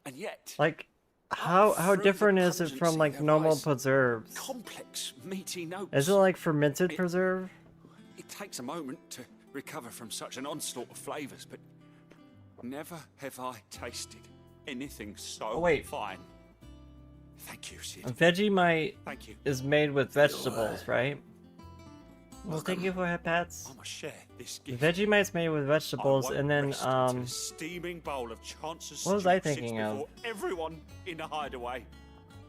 And yet, Like, how through the different is it from pungency like there normal lies preserves? complex, meaty notes. Is it like fermented preserve? It takes a moment to recover from such an onslaught of flavors, but never have I tasted anything so Oh, wait. fine. Thank you, Sid. Vegemite Thank you. is made with vegetables, right? Well, thank you for it, Pats. I must share this gift. Vegemite's made with vegetables, I won't and then rest until a steaming bowl of Chance's what was stew I sits thinking of? before everyone in the hideaway.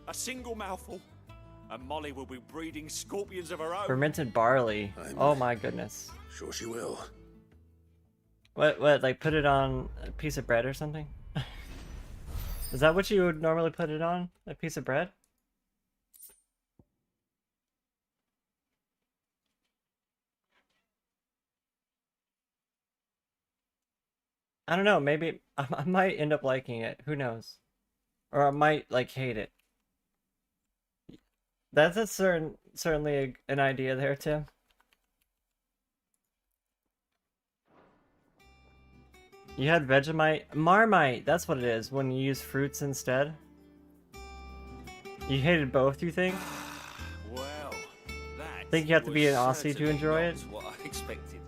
A single mouthful, and Molly will be breeding scorpions of her own. Fermented barley. Oh my goodness. Sure she will. What, like put it on a piece of bread or something? Is that what you would normally put it on? A piece of bread? I don't know, maybe I might end up liking it. Who knows? Or I might like hate it. That's a certainly an idea there, Tim. You had Vegemite? Marmite! That's what it is, when you use fruits instead. You hated both, you think? Well, that Think you have to be an was Aussie to certainly enjoy it? not what I expected.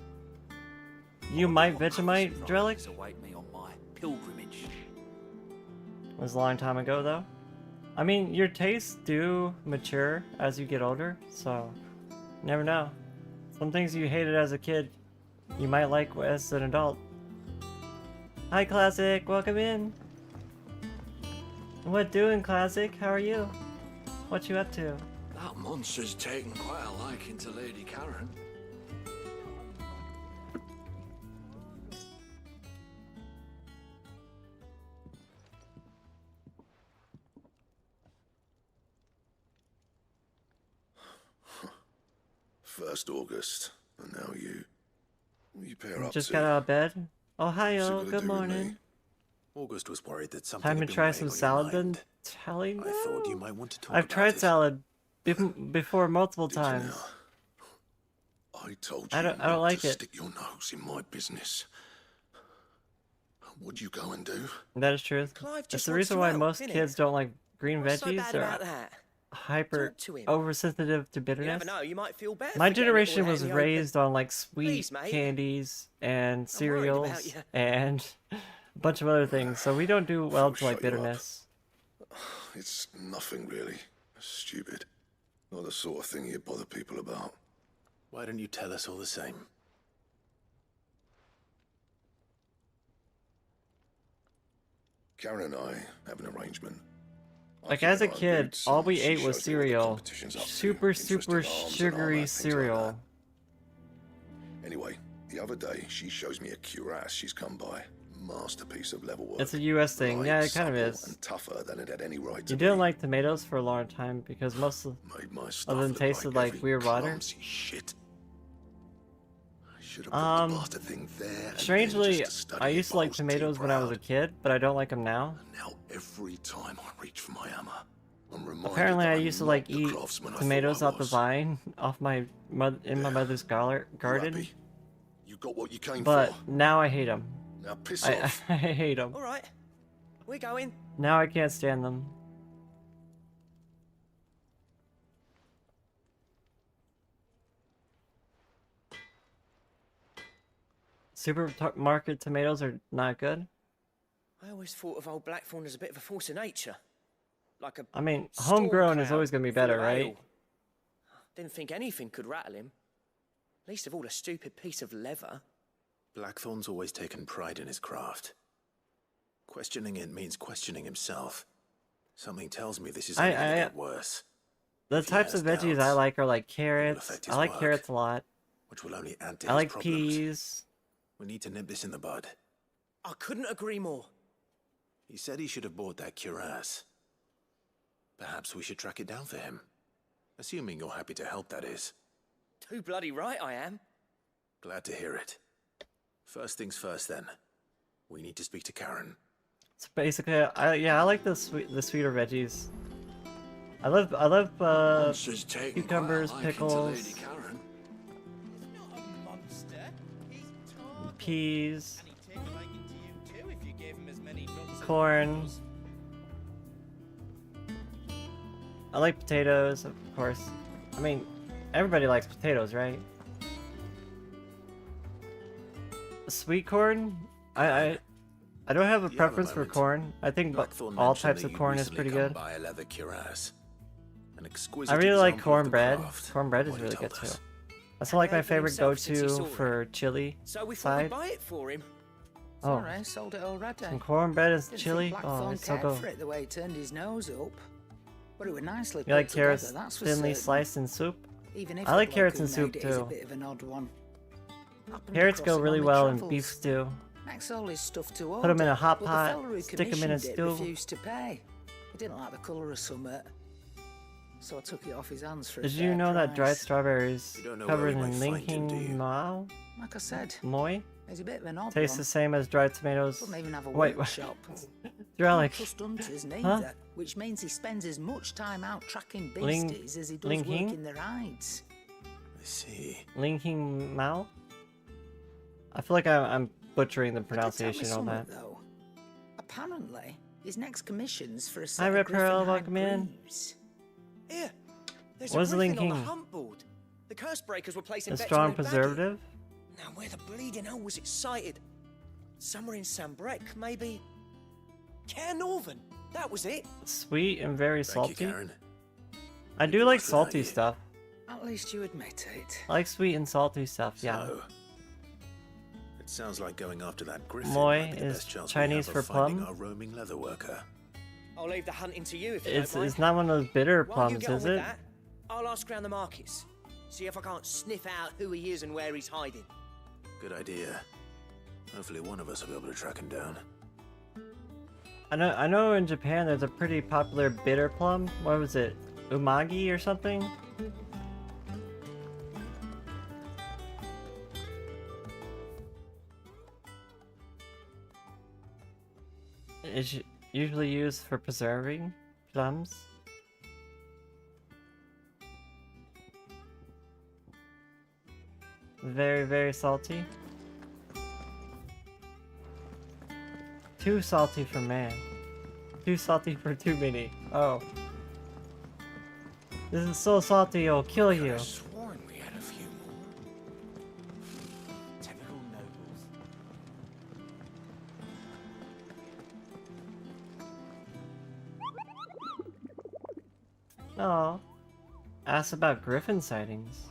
You might Vegemite, Drellic? To await me on my pilgrimage. It was a long time ago, though. I mean, your tastes do mature as you get older, so never know. Some things you hated as a kid, you might like as an adult. Hi, Classic. Welcome in. What doing, Classic? How are you? What you up to? That monster's taken quite a liking to Lady Karen. First August, and now you pair up. Just to got out of bed. Oh, hi, what's it oh, got to good do with morning. me? August was worried that something Time to had been try weighing some on your salad then, mind. Tali? I thought you might want to talk I've about tried it. salad before multiple Did you times. now? I told you I don't not like to it. stick your nose in my business. What'd you go and do? That is true. Clive That's just the wants reason to why help, most innit? kids don't like green What's so veggies bad or about that? hyper Talk to him. oversensitive to You bitterness. never know, you might feel better. My for getting it all generation out was in the open. raised on like sweet Please, mate. candies and I'm worried about cereals you. and a bunch of other things, so we don't do well to like shut you up. bitterness. It's nothing really. Stupid. Not the sort of thing you bother people about. Why don't you tell us all the same? Karen and I have an arrangement. Like as a kid, all we ate was cereal. Super sugary cereal. Anyway, the other day she shows me a cuirass she's come by. Masterpiece of level work. It's a US thing. Yeah, it kind of supple is. And tougher than it had any right to You be. didn't like tomatoes for a long time because most of Made my them stuff look tasted like heavy, weird water. clumsy shit. I Should have put the bastard thing there. And then Strangely, just to study I it used to while like was too tomatoes when I was a proud. kid, but I don't like them now. Now every time I reach for my hammer, I'm reminded Apparently, that I I'm used to not like the eat craftsman I thought tomatoes I off the was. vine off my mother's garden. happy? You got what you came But for. now I hate them. Now piss I off. hate them. All right, we're going. Now I can't stand them. Supermarket tomatoes are not good. I always thought of old Blackthorn as a bit of a force of nature. Like a I mean, storm homegrown is cloud always going to be full of better, right? ale. Didn't think anything could rattle him. Least of all a stupid piece of leather. Blackthorn's always taken pride in his craft. Questioning it means questioning himself. Something tells me this is only going to get worse. The If he types has of veggies I doubts, like are like affect carrots. his I like work, carrots a lot. which will only add to I his like problems. peas. We need to nip this in the bud. I couldn't agree more. He said he should have bought that cuirass. Perhaps we should track it down for him. Assuming you're happy to help, that is. Too bloody right I am. Glad to hear it. First things first, then. We need to speak to Karen. So basically, I like the sweeter veggies. I love cucumbers, pickles, peas, corn. I like potatoes, of course. I mean, everybody likes potatoes, right? Sweet corn? I don't have a preference for corn. I think Blackthorn all mentioned types that of you'd corn is recently pretty come good. by a leather cuirass. An exquisite I really like example of the cornbread. craft, Cornbread is what he really told good too. us. That's like my Paid for favorite himself since he go-to saw it. for chili So we thought we'd side. buy it for him. Oh, Sorry, sold it already. some cornbread and Didn't chili. think Oh, Blackthorn it's so cared good. for it the way he turned his nose up. But it was nicely You like put carrots together, that's for thinly certain. sliced in soup? Even if I the like bloke carrots who in soup made it is a too. bit of an odd one. Happened Carrots across go him really on my well in travels. beef stew. Makes all his stuff to Put 'em in a hot but the pot, fella who stick 'em in a commissioned it stew. refused to pay. He didn't like the colour of summit. So I took it off his hands for a Did fair you know that dried price. strawberries You don't know covered where we in might find him, do you? linking mao? Like I said, Moi? he's a bit of an odd Tastes one. the same as dried tomatoes. Doesn't even have a Wait, workshop. You're all like, Trust hunters neither, huh? which means he spends as much time out tracking Ling- beasties as he does Linking? working their hides. I see. Linking mao? I feel like I'm butchering the But tell me pronunciation on something, that. though. Apparently, his next commission's for a Hi, set Red of Pearl, griffin-hide welcome in. Here, greaves. there's What is a griffin linking? on the hunt board. The curse breakers were placing A bets strong on Baggy. preservative? Now, where the bleeding hell was it sighted? Somewhere in Sambrec, maybe? Care Northern, that was it. Sweet and very Thank salty. you, Karen. I do like without salty you. stuff. At least you admit it. I like sweet and salty stuff, yeah. So, it sounds like going after that griffin Moi might be the is best chance Chinese we for have of finding plum. our roaming leather worker. I'll leave the hunting to you if you It's don't mind. it's not one of those bitter While you plums, get on is with it? that, I'll ask around the markets. See if I can't sniff out who he is and where he's hiding. Good idea. Hopefully one of us will be able to track him down. I know in Japan there's a pretty popular bitter plum. What was it? Umagi or something? It's usually used for preserving plums. Very, very salty. Too salty for man. Too salty for too many. Oh. This is so salty it'll kill you. Sworn we had a few more. Typical nobles. Oh. Ask about griffin sightings.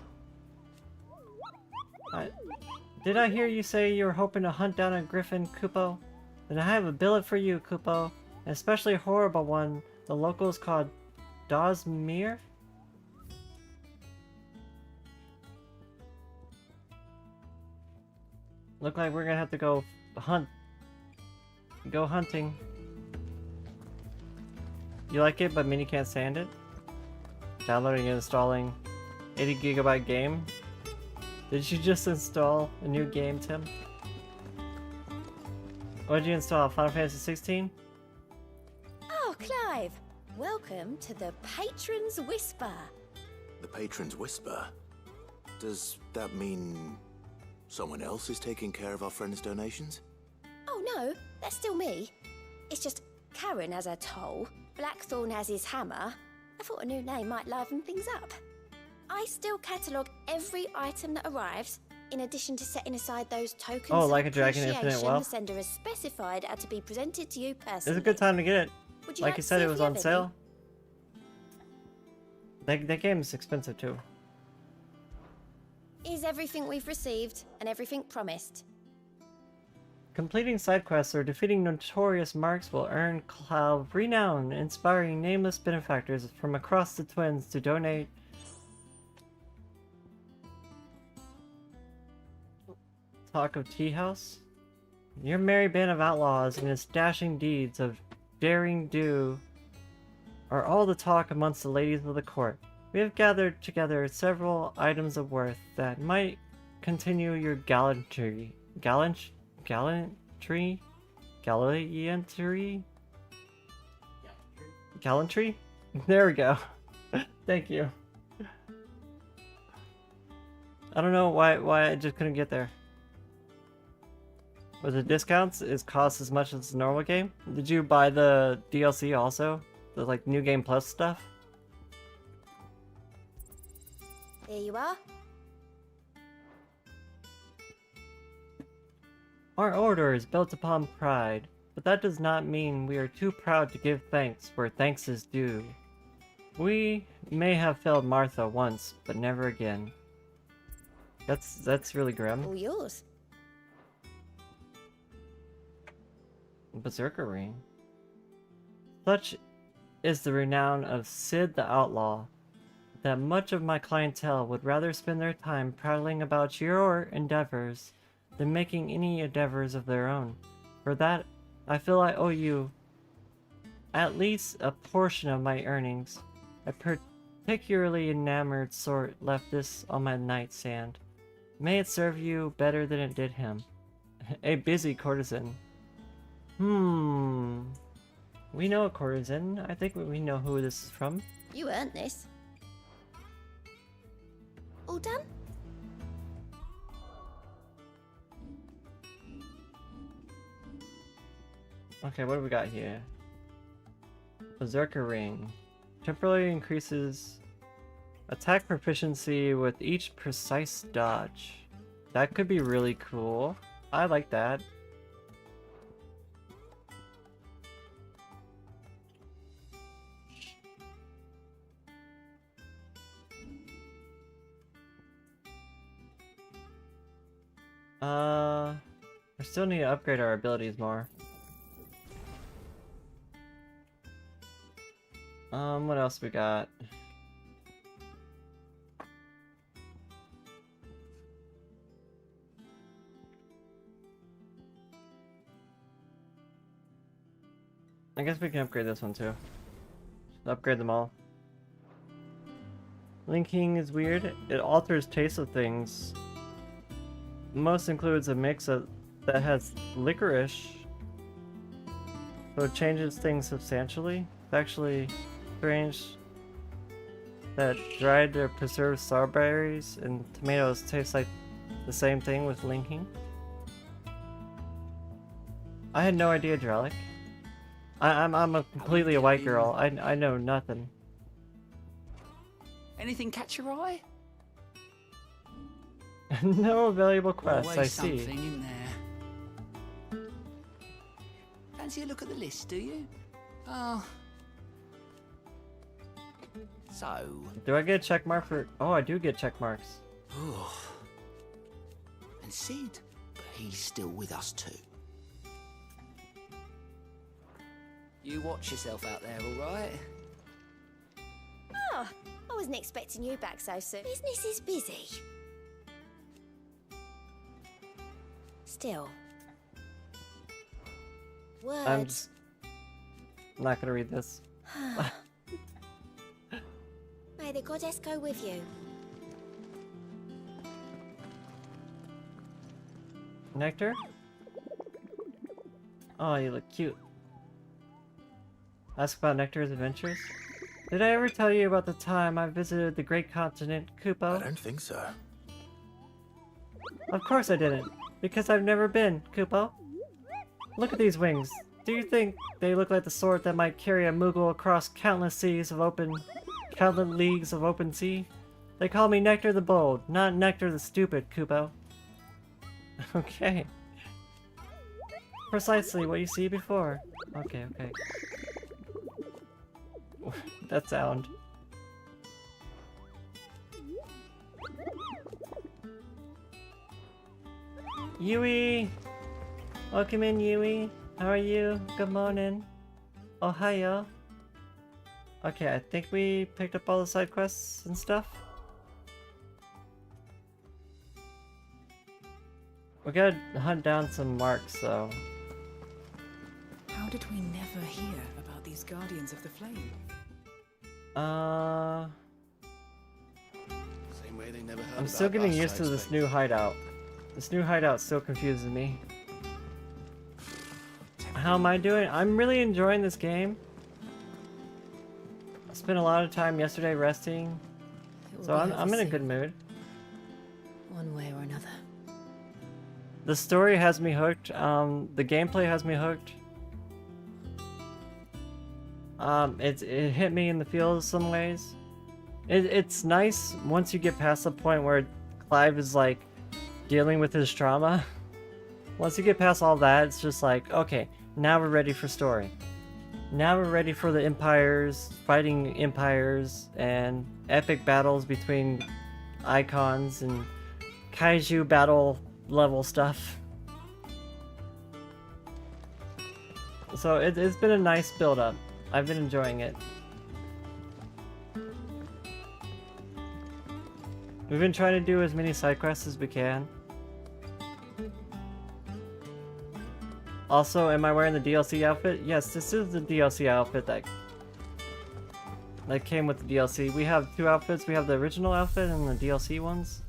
Did I hear you say you were hoping to hunt down a griffin, Kupo? Then I have a billet for you, Kupo. An especially horrible one the locals called Dawsmere? Look like we're gonna have to go hunt. Go hunting. You like it, but Mini can't stand it? Downloading and installing 80 gigabyte game. Did you just install a new game, Tim? What did you install? Final Fantasy 16? Oh, Clive! Welcome to the Patron's Whisper. The Patron's Whisper? Does that mean someone else is taking care of our friend's donations? Oh no, that's still me. It's just Karen has her toll, Blackthorn has his hammer. I thought a new name might liven things up. I still catalogue every item that arrives, in addition to setting aside those tokens Oh, of like a Dragon Infinite appreciation the Wealth? sender has specified are to be presented to you personally. It's a good time to get it. Would you Like like you to said, see it if was you on have sale. That game is expensive too. Is everything we've received and everything promised? Completing side quests or defeating notorious marks will earn Cloud renown, inspiring nameless benefactors from across the Twins to donate. Talk of Tea House? Your merry band of outlaws and its dashing deeds of daring do are all the talk amongst the ladies of the court. We have gathered together several items of worth that might continue your gallantry. Gallantry? Gallantry? There we go. Thank you. I don't know why I just couldn't get there. Was it discounts? Is cost as much as the normal game? Did you buy the DLC also? The like New Game Plus stuff? Here you are. Our order is built upon pride, but that does not mean we are too proud to give thanks where thanks is due. We may have failed Martha once, but never again. That's really grim. All yours. Berserker ring. Such is the renown of Sid the Outlaw, that much of my clientele would rather spend their time prattling about your endeavors than making any endeavors of their own. For that, I feel I owe you at least a portion of my earnings. A particularly enamored sort left this on my nightstand. May it serve you better than it did him. A busy courtesan. We know a courtesan. I think we know who this is from. You earned this. All done? Okay, what do we got here? Berserker ring. Temporarily increases attack proficiency with each precise dodge. That could be really cool. I like that. We still need to upgrade our abilities more. What else we got? I guess we can upgrade this one too. Just upgrade them all. Linking is weird. It alters taste of things. Most includes a mix of that has licorice, so it changes things substantially. It's actually strange that dried or preserved strawberries and tomatoes taste like the same thing with linking. I had no idea, Dralic. I'm a completely a white girl. I know nothing. Anything catch your eye? No valuable quests, Always I see. something in there. Fancy a look at the list, do you? Oh. So. Do I get a check mark for? Oh, I do get check marks. And Sid, but he's still with us too. You watch yourself out there, all right? Oh, I wasn't expecting you back so soon. Business is busy. Still. Words. I'm just not gonna read this. May the goddess go with you. Nectar? Oh, you look cute. Ask about Nectar's adventures? Did I ever tell you about the time I visited the great continent, Kupo? I don't think so. Of course I didn't, because I've never been, Kupo. Look at these wings. Do you think they look like the sort that might carry a Moogle across countless leagues of open sea? They call me Nectar the Bold, not Nectar the Stupid, Kupo. Okay. Precisely what you see before. Okay, okay. That sound. Yui! Welcome in, Yui. How are you? Good morning. Ohio. Okay, I think we picked up all the side quests and stuff. We gotta hunt down some marks, though. How did we never hear about these Guardians of the Flame? Same way they never heard I'm still about getting us, used I to this expect. new hideout. This new hideout still confuses me. How am I doing? I'm really enjoying this game. I spent a lot of time yesterday resting, so I'm in a good mood. One way or another. The story has me hooked. The gameplay has me hooked. It hit me in the feels some ways. It's nice once you get past the point where Clive is like dealing with his trauma. Once you get past all that, it's just like, okay, now we're ready for story. Now we're ready for the empires, fighting empires, and epic battles between icons and kaiju battle level stuff. So it's been a nice build up. I've been enjoying it. We've been trying to do as many side quests as we can. Also, am I wearing the DLC outfit? Yes, this is the DLC outfit that came with the DLC. We have two outfits. We have the original outfit and the DLC ones.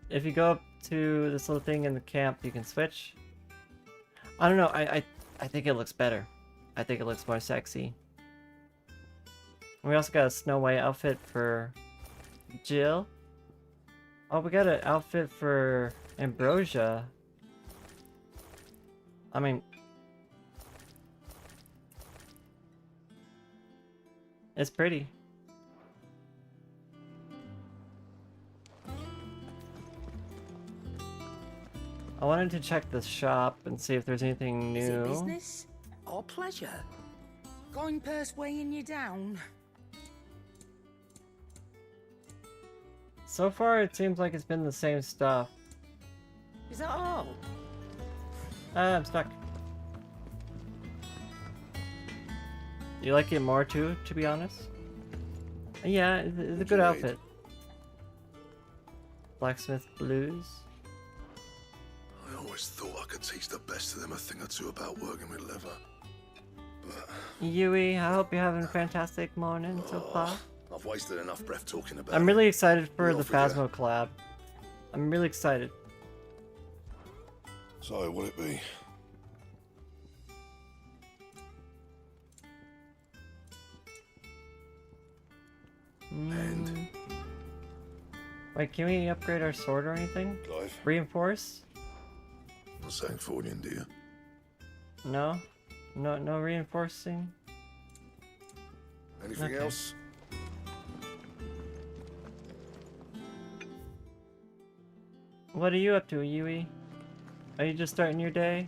If you go up to this little thing in the camp, you can switch. I don't know. I think it looks better. I think it looks more sexy. We also got a Snow White outfit for Jill. Oh, we got an outfit for Ambrosia. I mean, it's pretty. I wanted to check the shop and see if there's anything new. Is it business or pleasure? Going purse weighing you down? So far, it seems like it's been the same stuff. Is that all? I'm stuck. You like it more too, to be honest? Yeah, it's a good outfit. Blacksmith Blues. I always thought I could teach the best of them a thing or two about working with leather. But Yui, I hope you're having a fantastic morning so far. I've wasted enough breath talking about I'm really excited for the off with Phasmo collab. I'm really excited. So, will it be? And wait, can we upgrade our sword or anything? Clive? Reinforce? Not saying Fordian, do you? No? No reinforcing? Anything Okay. else? What are you up to, Yui? Are you just starting your day?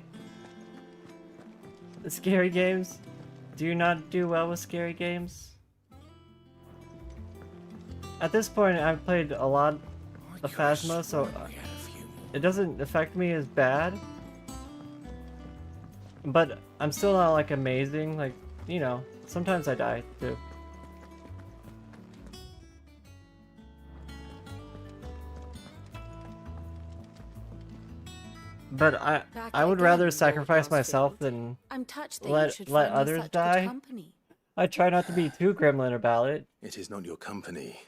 The scary games? Do you not do well with scary games? At this point, I've played a lot of Phasmo, so it doesn't affect me as bad. But I'm still not like amazing, like, you know, sometimes I die too. But I would rather sacrifice myself than I'm touched that you let should find me others such good die. company. I try not to be too gremlin about it. It is not your company,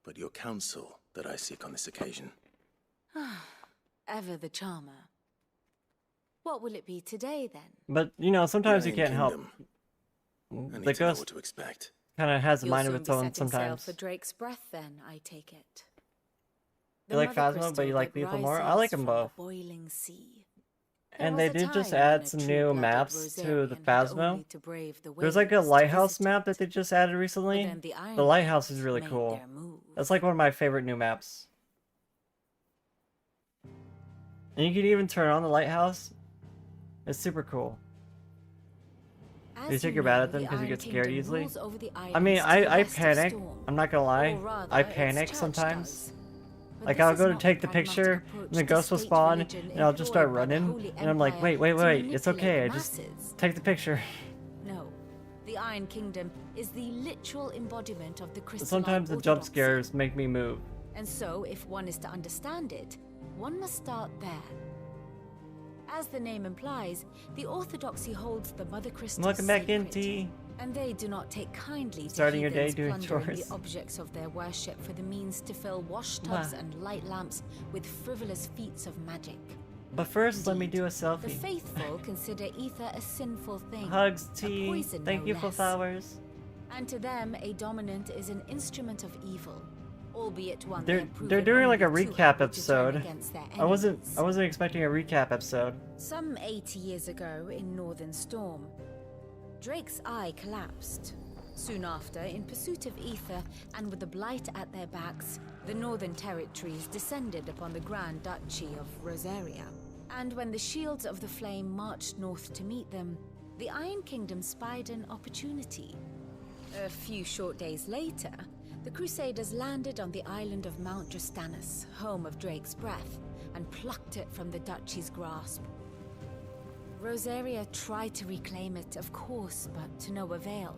but your counsel that I seek on this occasion. ever the charmer. What will it be today, then? But, you know, sometimes you Iron can't help. Kingdom. I need The to know ghost what to expect. kind of has a You'll mind of soon its be own setting sail sometimes. for Drake's Breath, then, I take it. You like mother Phasma, but you crystal like that Lethal more? I rises like them from both. the boiling sea. And There they was a did just time when add a some new true-blooded maps to the Rosarian had Phasma. only to brave the There's like a waves to lighthouse visit map that they just added recently. then the The Iron lighthouse is Knights really made cool. their move. That's like one of my favorite new maps. And you can even turn on the lighthouse. It's super cool. As You take you your bat know, at them the because you Iron get scared Kingdom easily. rules over the I mean, islands to the I west of panic. Storm. I'm not gonna lie. Or rather, I its panic church sometimes. does. But Like this I'll is go to not take the pragmatic picture, approach and the the ghost will state spawn, religion and I'll just start employed by the running. Holy And I'm like, Empire wait, wait, to wait, it's manipulate okay. the I just masses. take the picture. No, the Iron Kingdom is the literal embodiment of the crystalline Sometimes the jump orthodoxy. scares make me move. And so, if one is to understand it, one must start there. As the name implies, the orthodoxy holds the mother crystal Welcome back in, sacred, T. and they do not take kindly Starting to your day heathens doing plundering chores. the objects of their worship for the means to fill wash tubs Wow. and light lamps with frivolous feats of magic. But first, let me do a The selfie. faithful consider ether a sinful thing, Hugs, a T. poison Thank no you for less. flowers. And to them, a dominant is an instrument of evil, albeit one They're have proven they're doing like a only too recap able to turn episode. against their I wasn't enemies. expecting a recap episode. Some 80 years ago in Northern Storm, Drake's eye collapsed. Soon after, in pursuit of ether and with the blight at their backs, the Northern Territories descended upon the Grand Duchy of Rosaria. And when the Shields of the Flame marched north to meet them, the Iron Kingdom spied an opportunity. A few short days later, the Crusaders landed on the island of Mount Justanus, home of Drake's Breath, and plucked it from the Duchy's grasp. Rosaria tried to reclaim it, of course, but to no avail.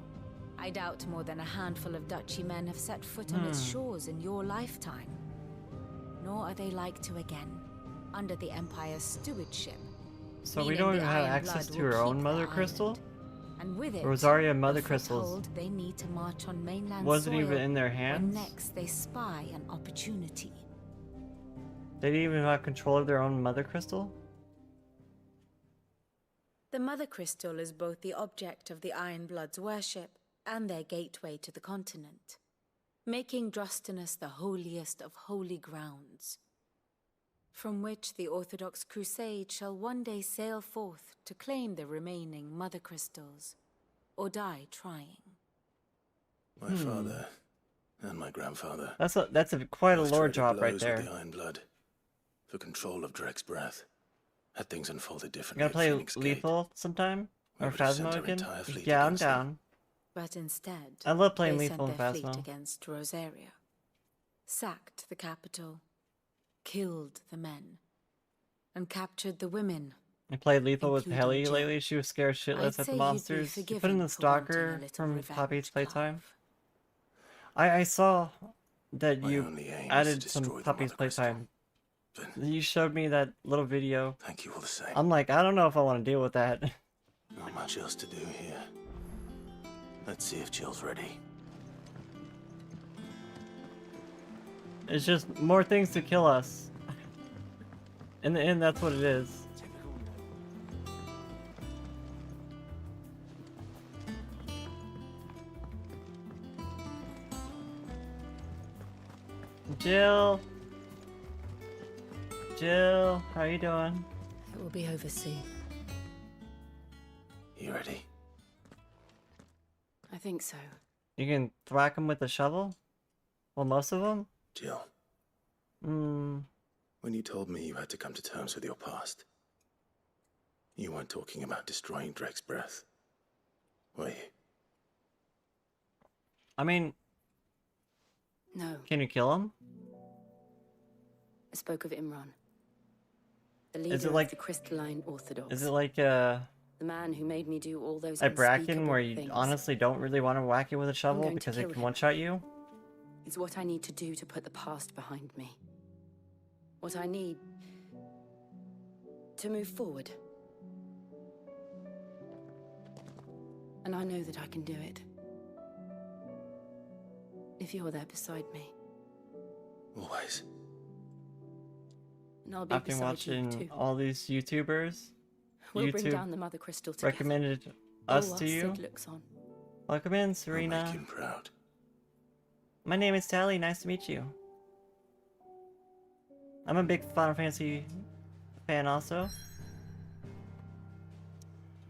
I doubt more than a handful of Duchy men have set foot on its shores in your lifetime. Nor are they like to again, under the Empire's stewardship. So we meaning don't the even have Iron access Blood to will her own keep mother their crystal? island. And with it, Rosaria the mother crystals. foothold they need to march on mainland Wasn't soil even in their when hands? next they spy an opportunity. They didn't even have control of their own mother crystal? The Mother Crystal is both the object of the Iron Blood's worship and their gateway to the continent, making Drustinus the holiest of holy grounds, from which the Orthodox Crusade shall one day sail forth to claim the remaining Mother Crystals, or die trying. My father and my grandfather. That's quite a both lore traded drop right blows there. with the Iron Blood for control of Drake's Breath. Had things unfolded You differently. gotta at play Phoenix Gate, Lethal sometime? we Or would have sent Phasmo our again? entire fleet Yeah, I'm against them. down. But instead, I love playing they Lethal sent and their fleet Phasmo. against Rosaria, sacked the capital, killed the men, and captured the women. I played Lethal with including Helly Jill. lately. She was scared I'd shitless at say the you'd be monsters. You put in forgiven the for wanting a Stalker little from revenge, Poppy's Clive. Playtime. I saw that My you only aim is to added destroy some the Poppy's Mother Crystal. Playtime. You showed me that little video. Thank you all the same. I'm like, I don't know if I want to deal with that. Not much else to do here. Let's see if Jill's ready. It's just more things to kill us. In the end, that's what it is. Jill! Jill, how you doing? It will be over soon. You ready? I think so. You can thwack them with a shovel? Well, most of them? Jill, Hmm. when you told me you had to come to terms with your past, you weren't talking about destroying Drake's Breath, were you? I mean, No, can you kill him? I spoke of Imran, the Is leader it like- of the Crystalline Orthodox. Is it like the man who made me do all those at Bracken unspeakable where you things? honestly don't really want to whack it with a shovel going to because it kill can him. one-shot you? It's what I need to do to put the past behind me. What I need to move forward. And I know that I can do it. If you're there beside me. Always. and I'll be I've been beside you watching too. all these YouTubers. We'll bring YouTube down the Mother Crystal together. recommended All us while to you. Sid looks on. Welcome in, Serena. I'll make him proud. My name is Tali. Nice to meet you. I'm a big Final Fantasy fan also.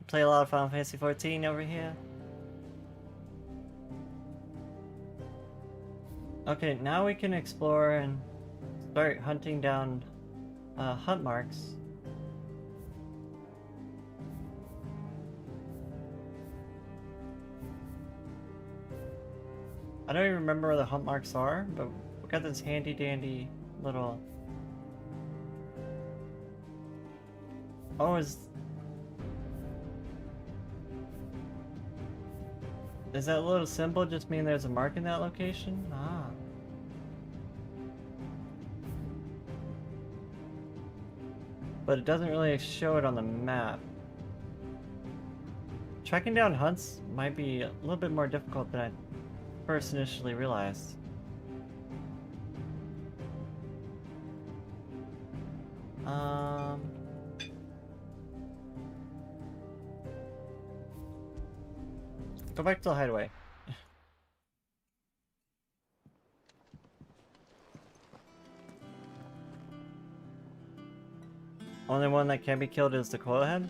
Play a lot of Final Fantasy 14 over here. Okay, now we can explore and start hunting down hunt marks. I don't even remember where the hunt marks are, but we got this handy dandy little... Oh, is that little symbol just mean there's a mark in that location? Ah. But it doesn't really show it on the map. Tracking down hunts might be a little bit more difficult than I first initially realized. Go back to the hideaway. Only one that can't be killed is the coil head?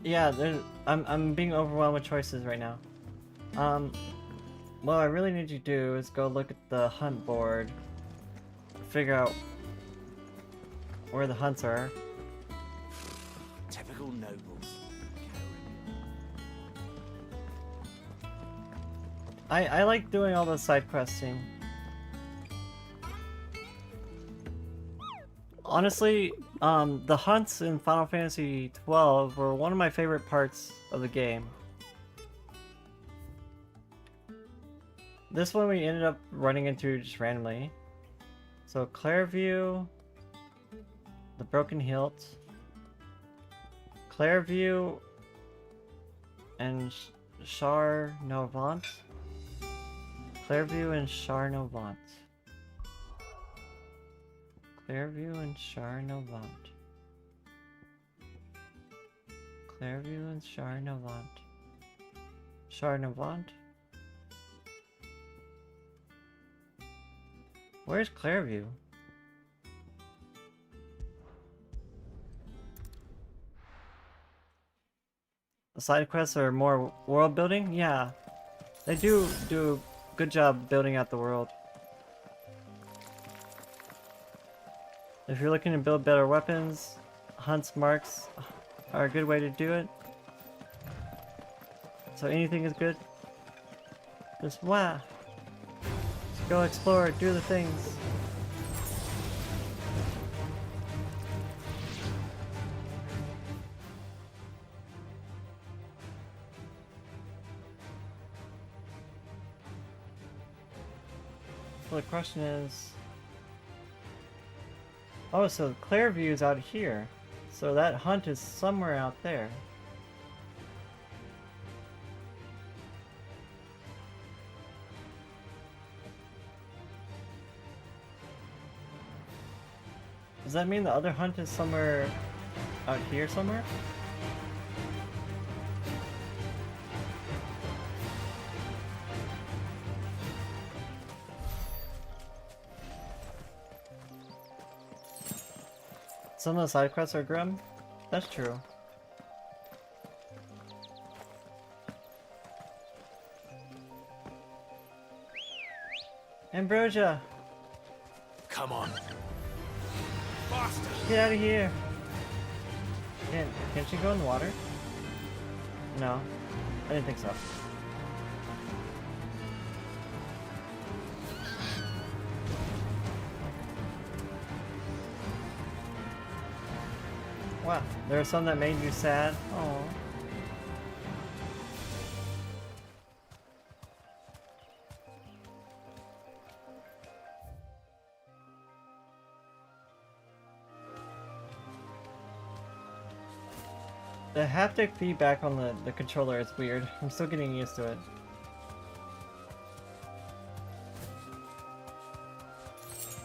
Yeah, I'm being overwhelmed with choices right now. What I really need you to do is go look at the hunt board, figure out where the hunts are. Typical nobles. I like doing all the side questing. Honestly, the hunts in Final Fantasy 12 were one of my favorite parts of the game. This one we ended up running into just randomly. So Clairview, the Broken Hilt, Clairview, and Char Novant. Clairview and Char Novant. Clairview and Char Novant. Clairview and Char Novant. Char Novant? Where's Clairview? The side quests are more world building? Yeah. They do a good job building out the world. If you're looking to build better weapons, hunts marks are a good way to do it. So anything is good. Just wow. Just go explore, do the things. So the question is... Oh, so Clairview is out here. So that hunt is somewhere out there. Does that mean the other hunt is somewhere out here somewhere? Some of the side quests are grim? That's true. Ambrosia! Come on. Faster! Get out of here! Can she go in the water? No. I didn't think so. Wow, there are some that made you sad. Oh. The haptic feedback on the controller is weird. I'm still getting used to it.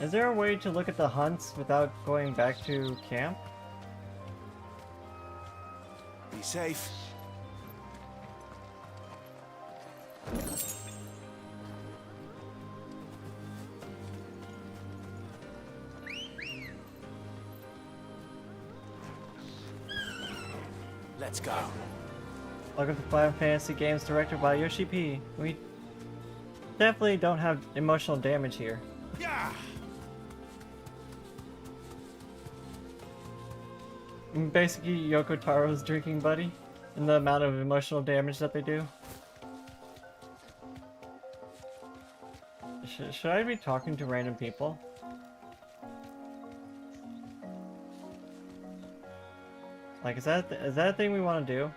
Is there a way to look at the hunts without going back to camp? Be safe. Let's go. Welcome to Final Fantasy Games directed by Yoshi P. We definitely don't have emotional damage here. Yeah. Basically, Yoko Taro's drinking buddy, and the amount of emotional damage that they do. Should I be talking to random people? Like, is that a thing we want to do?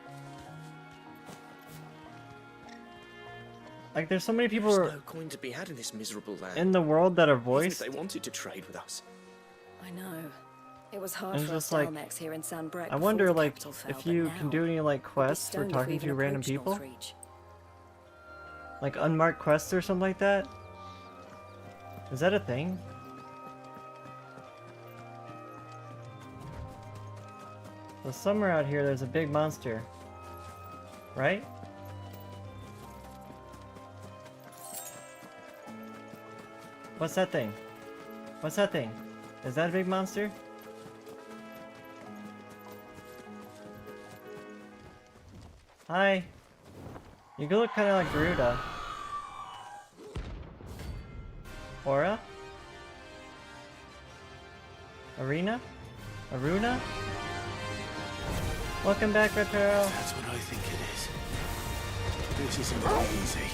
Like, there's so many people There's no coin to be had in this miserable land. in the world that are Even if voiced. they wanted to trade with us. I know. It was hard And for us just like, Dalmex here in Sandbreck I before wonder, the like, capital fell, if but you now can do any like we'd be quests for stoned if we talking even to random approached people, Northreach. like unmarked quests or something like that. Is that a thing? So somewhere out here, there's a big monster, right? What's that thing? What's that thing? Is that a big monster? Hi. You look kind of like Garuda. Aura? Arena? Aruna? Welcome back, Retro. That's what I think it is. This isn't very easy.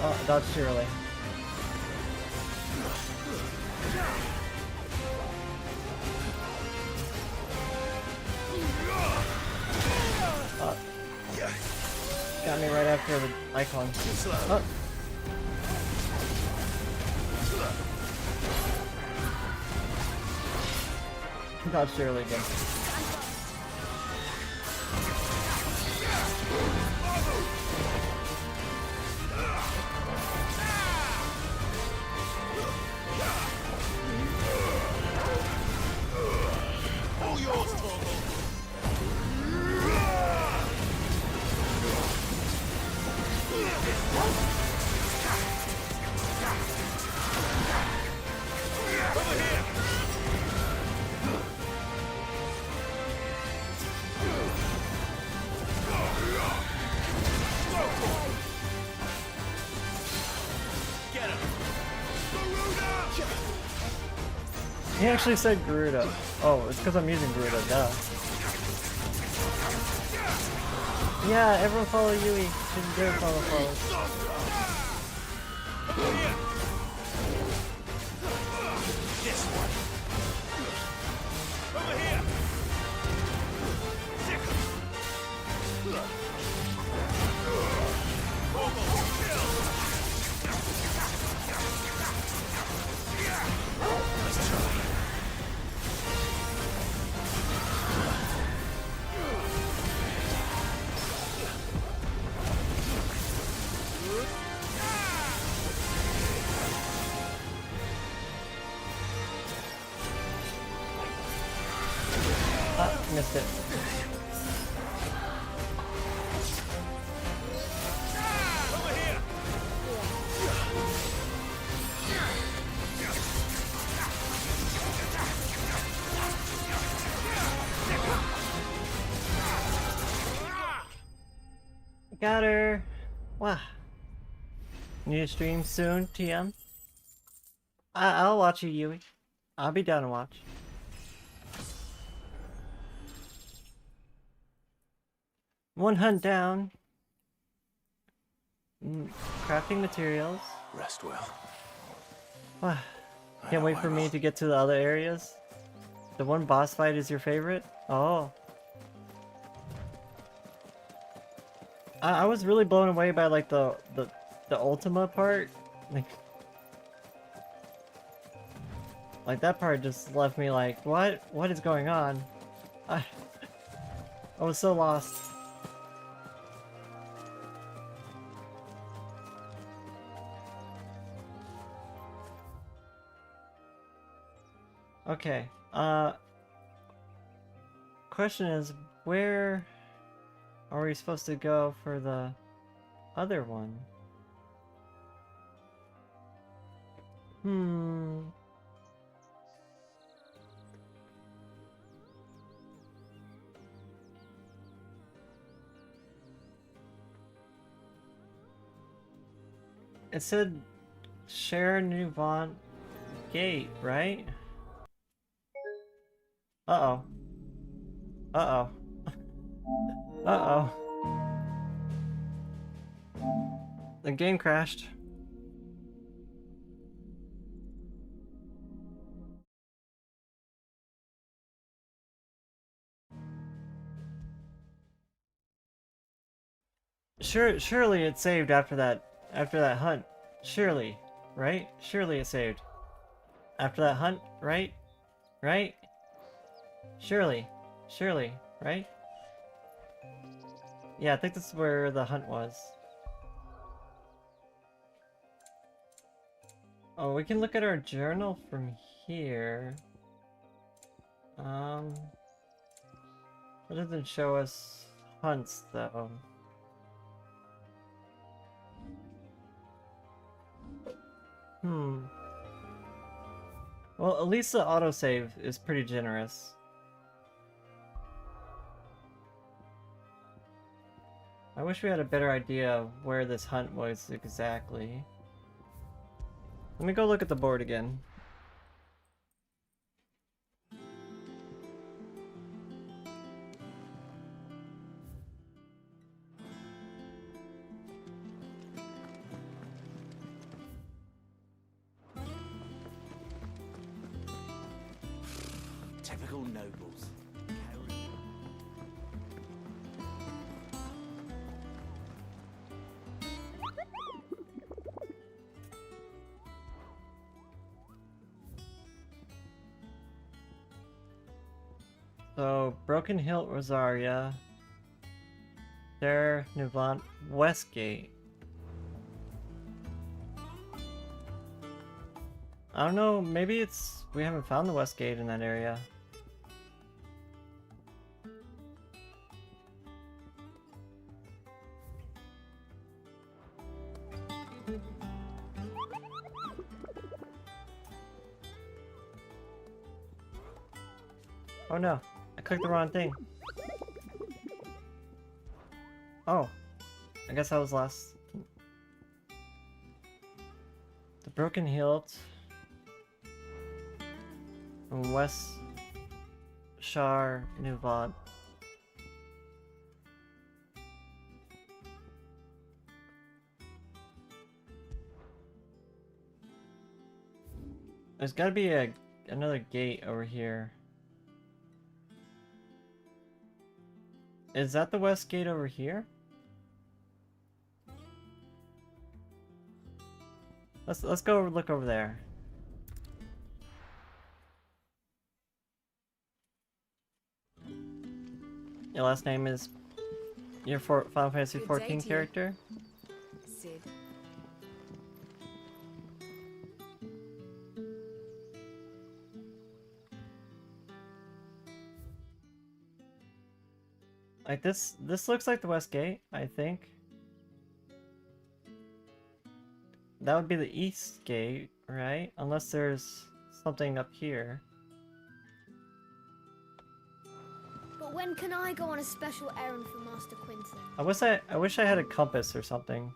Oh, dodge too early. Got me right after the icon. Oh. Dodged early again. All yours, Torgal. Over here. Get him. He actually said Garuda. Oh, it's because I'm using Garuda, duh. Yeah, everyone follow Yui. She's good follow. This one. Over here. Sick. Let's try. Ah, missed it. Got her. Wow. Need to stream soon, TM? I'll watch you, Yui. I'll be down to watch. One hunt down. Crafting materials. Rest well. Wow. Can't wait for me to get to the other areas. The one boss fight is your favorite? Oh. I was really blown away by like the Ultima part. Like that part just left me like, what is going on? I was so lost. Okay, question is, where are we supposed to go for the other one? It said share Nuvant gate, right? Uh-oh. Uh-oh. Uh-oh. The game crashed. Surely it saved after that hunt. Surely, right? Surely it saved. After that hunt, right? Right? Surely, right? Yeah, I think this is where the hunt was. Oh, we can look at our journal from here. It doesn't show us hunts though. Well, at least the autosave is pretty generous. I wish we had a better idea of where this hunt was exactly. Let me go look at the board again. Typical nobles. So, Broken Hilt, Rosaria. There, Nuvant, Westgate. I don't know, maybe it's... we haven't found the Westgate in that area. Oh no, I clicked the wrong thing. Oh, I guess I was last. The Broken Hilt. West Shar Nuvant. There's gotta be another gate over here. Is that the west gate over here? Let's go look over there. Your last name is your Final Fantasy XIV character? Sid. Like this looks like the west gate, I think. That would be the east gate, right? Unless there's something up here. But when can I go on a special errand for Master Quinton? I wish I had a compass or something.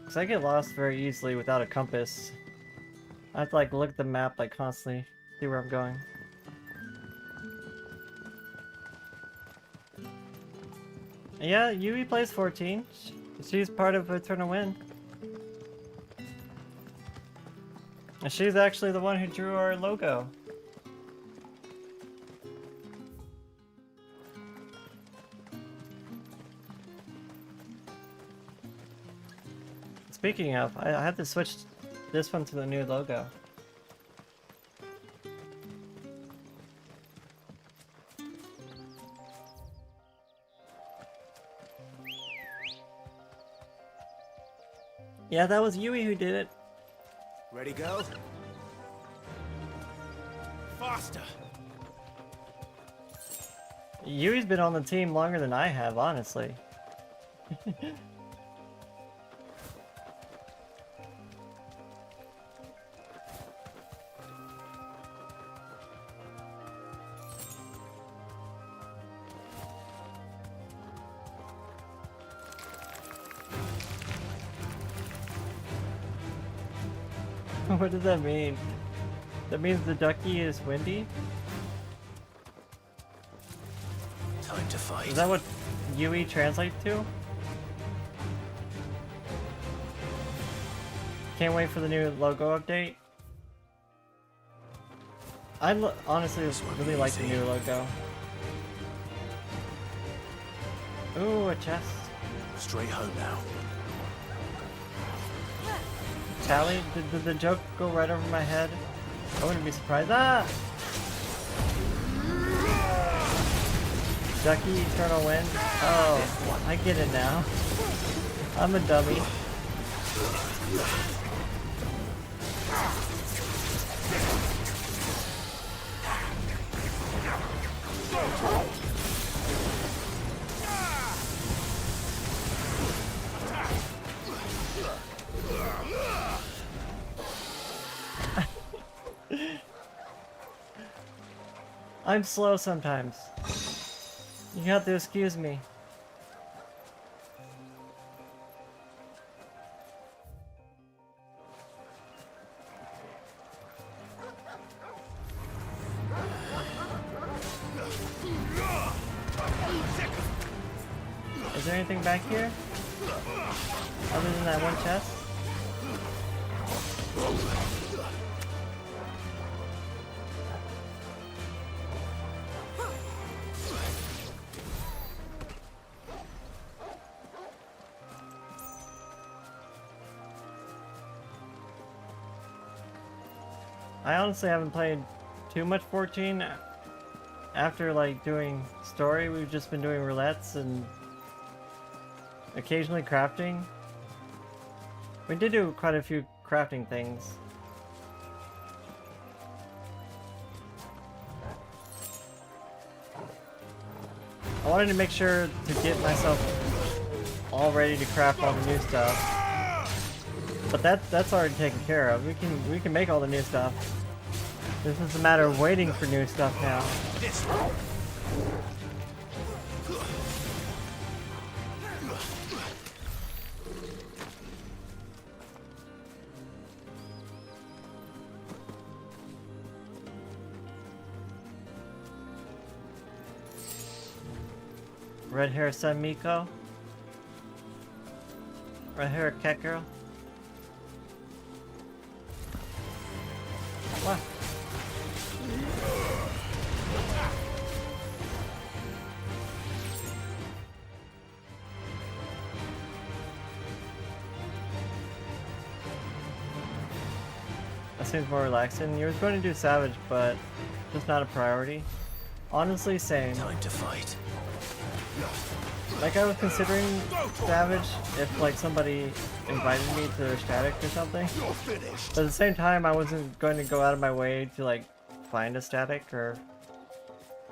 Cause I get lost very easily without a compass. I have to like look at the map like constantly, see where I'm going. Yeah, Yui plays 14. She's part of Eternal Wind. And she's actually the one who drew our logo. Speaking of, I have to switch this one to the new logo. Yeah, that was Yui who did it. Ready, go? Faster! Yui's been on the team longer than I have, honestly. What does that mean? That means the ducky is windy? Time to fight. Is that what Yui translates to? Can't wait for the new logo update. I honestly really like the new logo. Ooh, a chest. Straight home now. Tali, did the joke go right over my head? I wouldn't be surprised. Ah! Ducky, Eternal Wind. Oh, I get it now. I'm a dummy. I'm slow sometimes. You have to excuse me. Is there anything back here? Other than that one chest? I honestly haven't played too much 14. After like doing story, we've just been doing roulettes and occasionally crafting. We did do quite a few crafting things. I wanted to make sure to get myself all ready to craft all the new stuff. But that's already taken care of. We can make all the new stuff. This is a matter of waiting for new stuff now. Red hair Sun Miko. Red hair cat girl. What? That seems more relaxing. You were going to do Savage, but just not a priority. Honestly, same. Time to fight. Like, I was considering Savage if like somebody invited me to their static or something. But at the same time, I wasn't going to go out of my way to like find a static or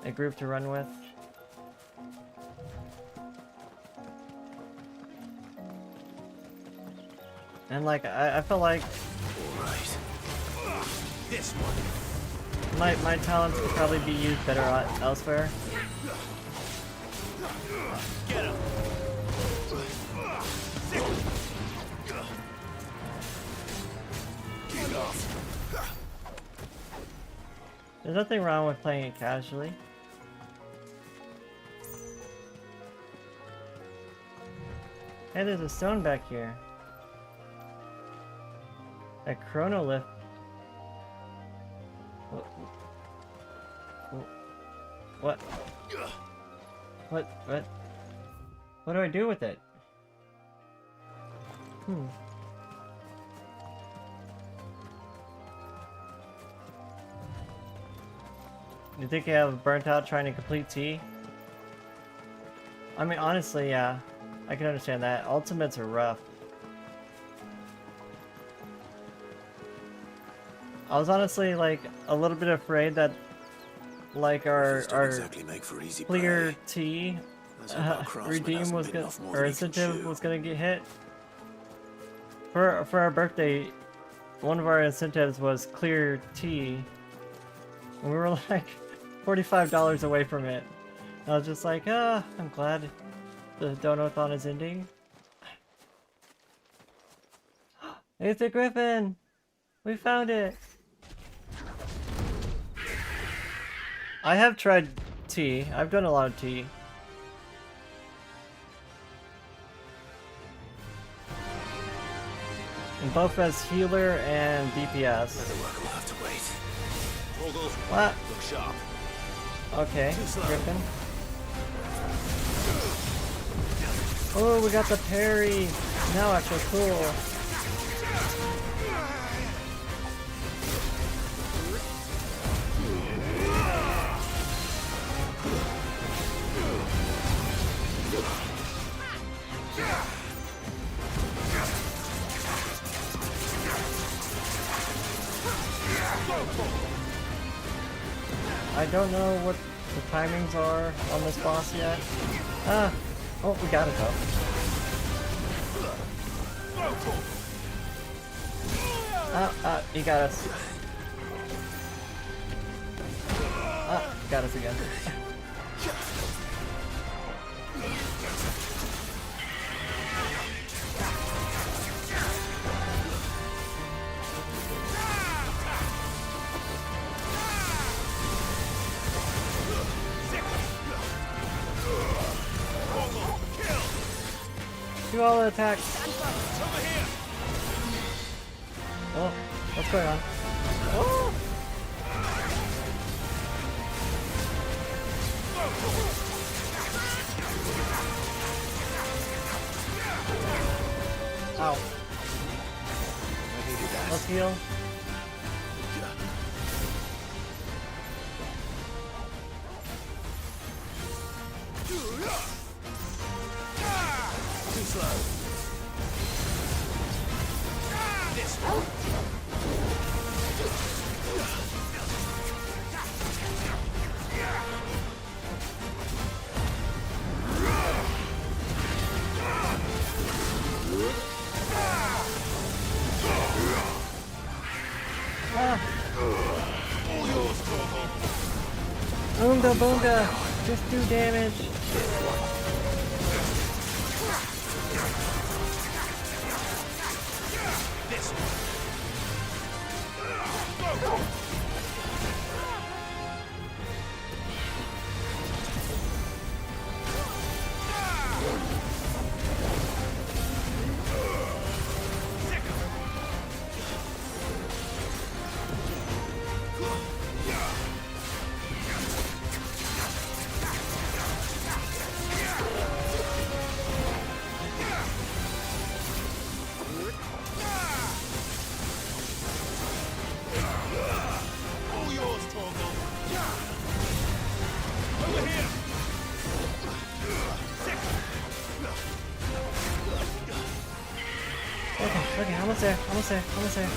a group to run with. And like, I felt like This one. my talents could probably be used better elsewhere. Get him. There's nothing wrong with playing it casually. Hey, there's a stone back here. A chronolith What? What do I do with it? You think you have burnt out trying to complete T? I mean, honestly, yeah. I can understand that. Ultimates are rough. I was honestly, like, a little bit afraid that, like, our exactly make for easy clear prey. T Craftsman redeem hasn't was bitten gonna, off more or than he can incentive chew. was gonna get hit. For our birthday, one of our incentives was clear T, and we were like $45 away from it. I was just like, I'm glad the Donathon is ending. It's a griffin! We found it! I have tried T. I've done a lot of T. And both as healer and DPS. We'll have to wait. What? Look sharp. Okay, Griffin. Oh, we got the parry! Now I feel cool. I don't know what the timings are on this boss yet. Oh, we got it though. He got us. Got us again. Do all the attacks. Oh, what's going on? Oh! Ow. Let's heal. Too slow. This one. Boonga boonga! Just do damage! Okay, almost there, almost there, almost there.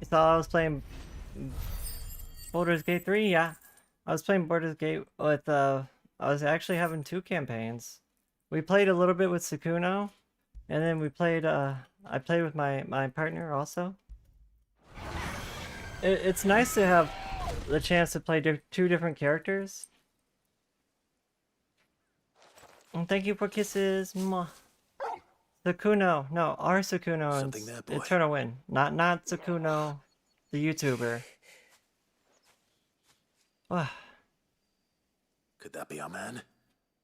You thought I was playing Baldur's Gate 3? Yeah. I was playing Baldur's Gate with, I was actually having 2 campaigns. We played a little bit with Sukuno, and then we played, I played with my partner also. It's nice to have the chance to play 2 different characters. And thank you for kisses. Mwah. Sukuno. No, our Sukuno and Eternal Wind. Not Sukuno, the YouTuber. Could that be our man?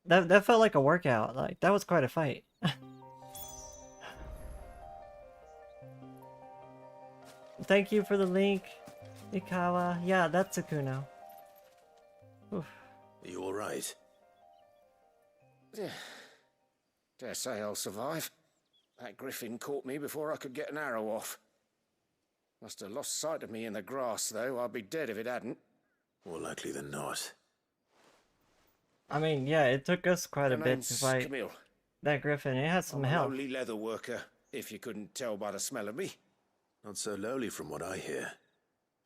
That felt like a workout. Like, that was quite a fight. Thank you for the link, Ikawa. Yeah, that's Akuno. Oof. Are you alright? Dare say I'll survive. That griffin caught me before I could get an arrow off. Must have lost sight of me in the grass, though. I'd be dead if it hadn't. More likely than not. I mean, yeah, it took us quite a My bit name's to fight Camille. that griffin. It had some I'm a help. lowly leather worker, if you couldn't tell by the smell of me. Not so lowly from what I hear.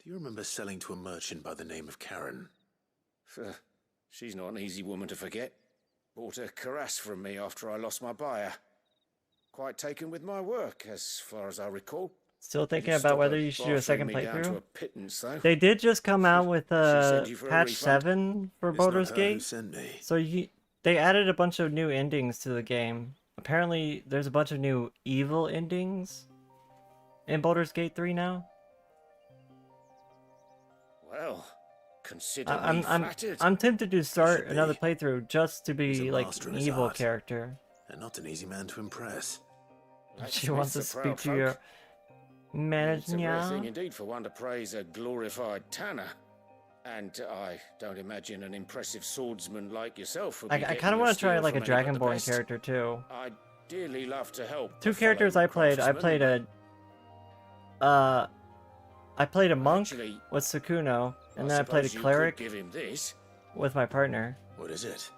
Do you remember selling to a merchant by the name of Karen? She's not an easy woman to forget. Bought a cuirass from me after I lost my buyer. Quite taken with my work, as far as I recall. Still thinking about whether you should do a second Down to playthrough. a pittance, though. They did just come out with sent you for a patch refund? 7 for It's not Baldur's her who Gate. sent me. So they added a bunch of new endings to the game. Apparently, there's a bunch of new evil endings in Baldur's Gate 3 now. Well, consider me flattered. I'm tempted to start should be. another playthrough just to He's be a like master an in his evil art. character. And not an easy man to impress. She wants to Blacksmiths are speak proud to your folk. It's a rare thing manager. indeed for one to praise a glorified tanner. And I don't imagine an impressive swordsman like yourself would be I getting kind of your want to try steel like a from anyone but the Dragonborn best. character too. I'd dearly love to help. Two a characters fellow I played. I craftsman, played a monk Actually, with Sukuno, but and then I played a suppose you could cleric give him this. with my partner. What is it?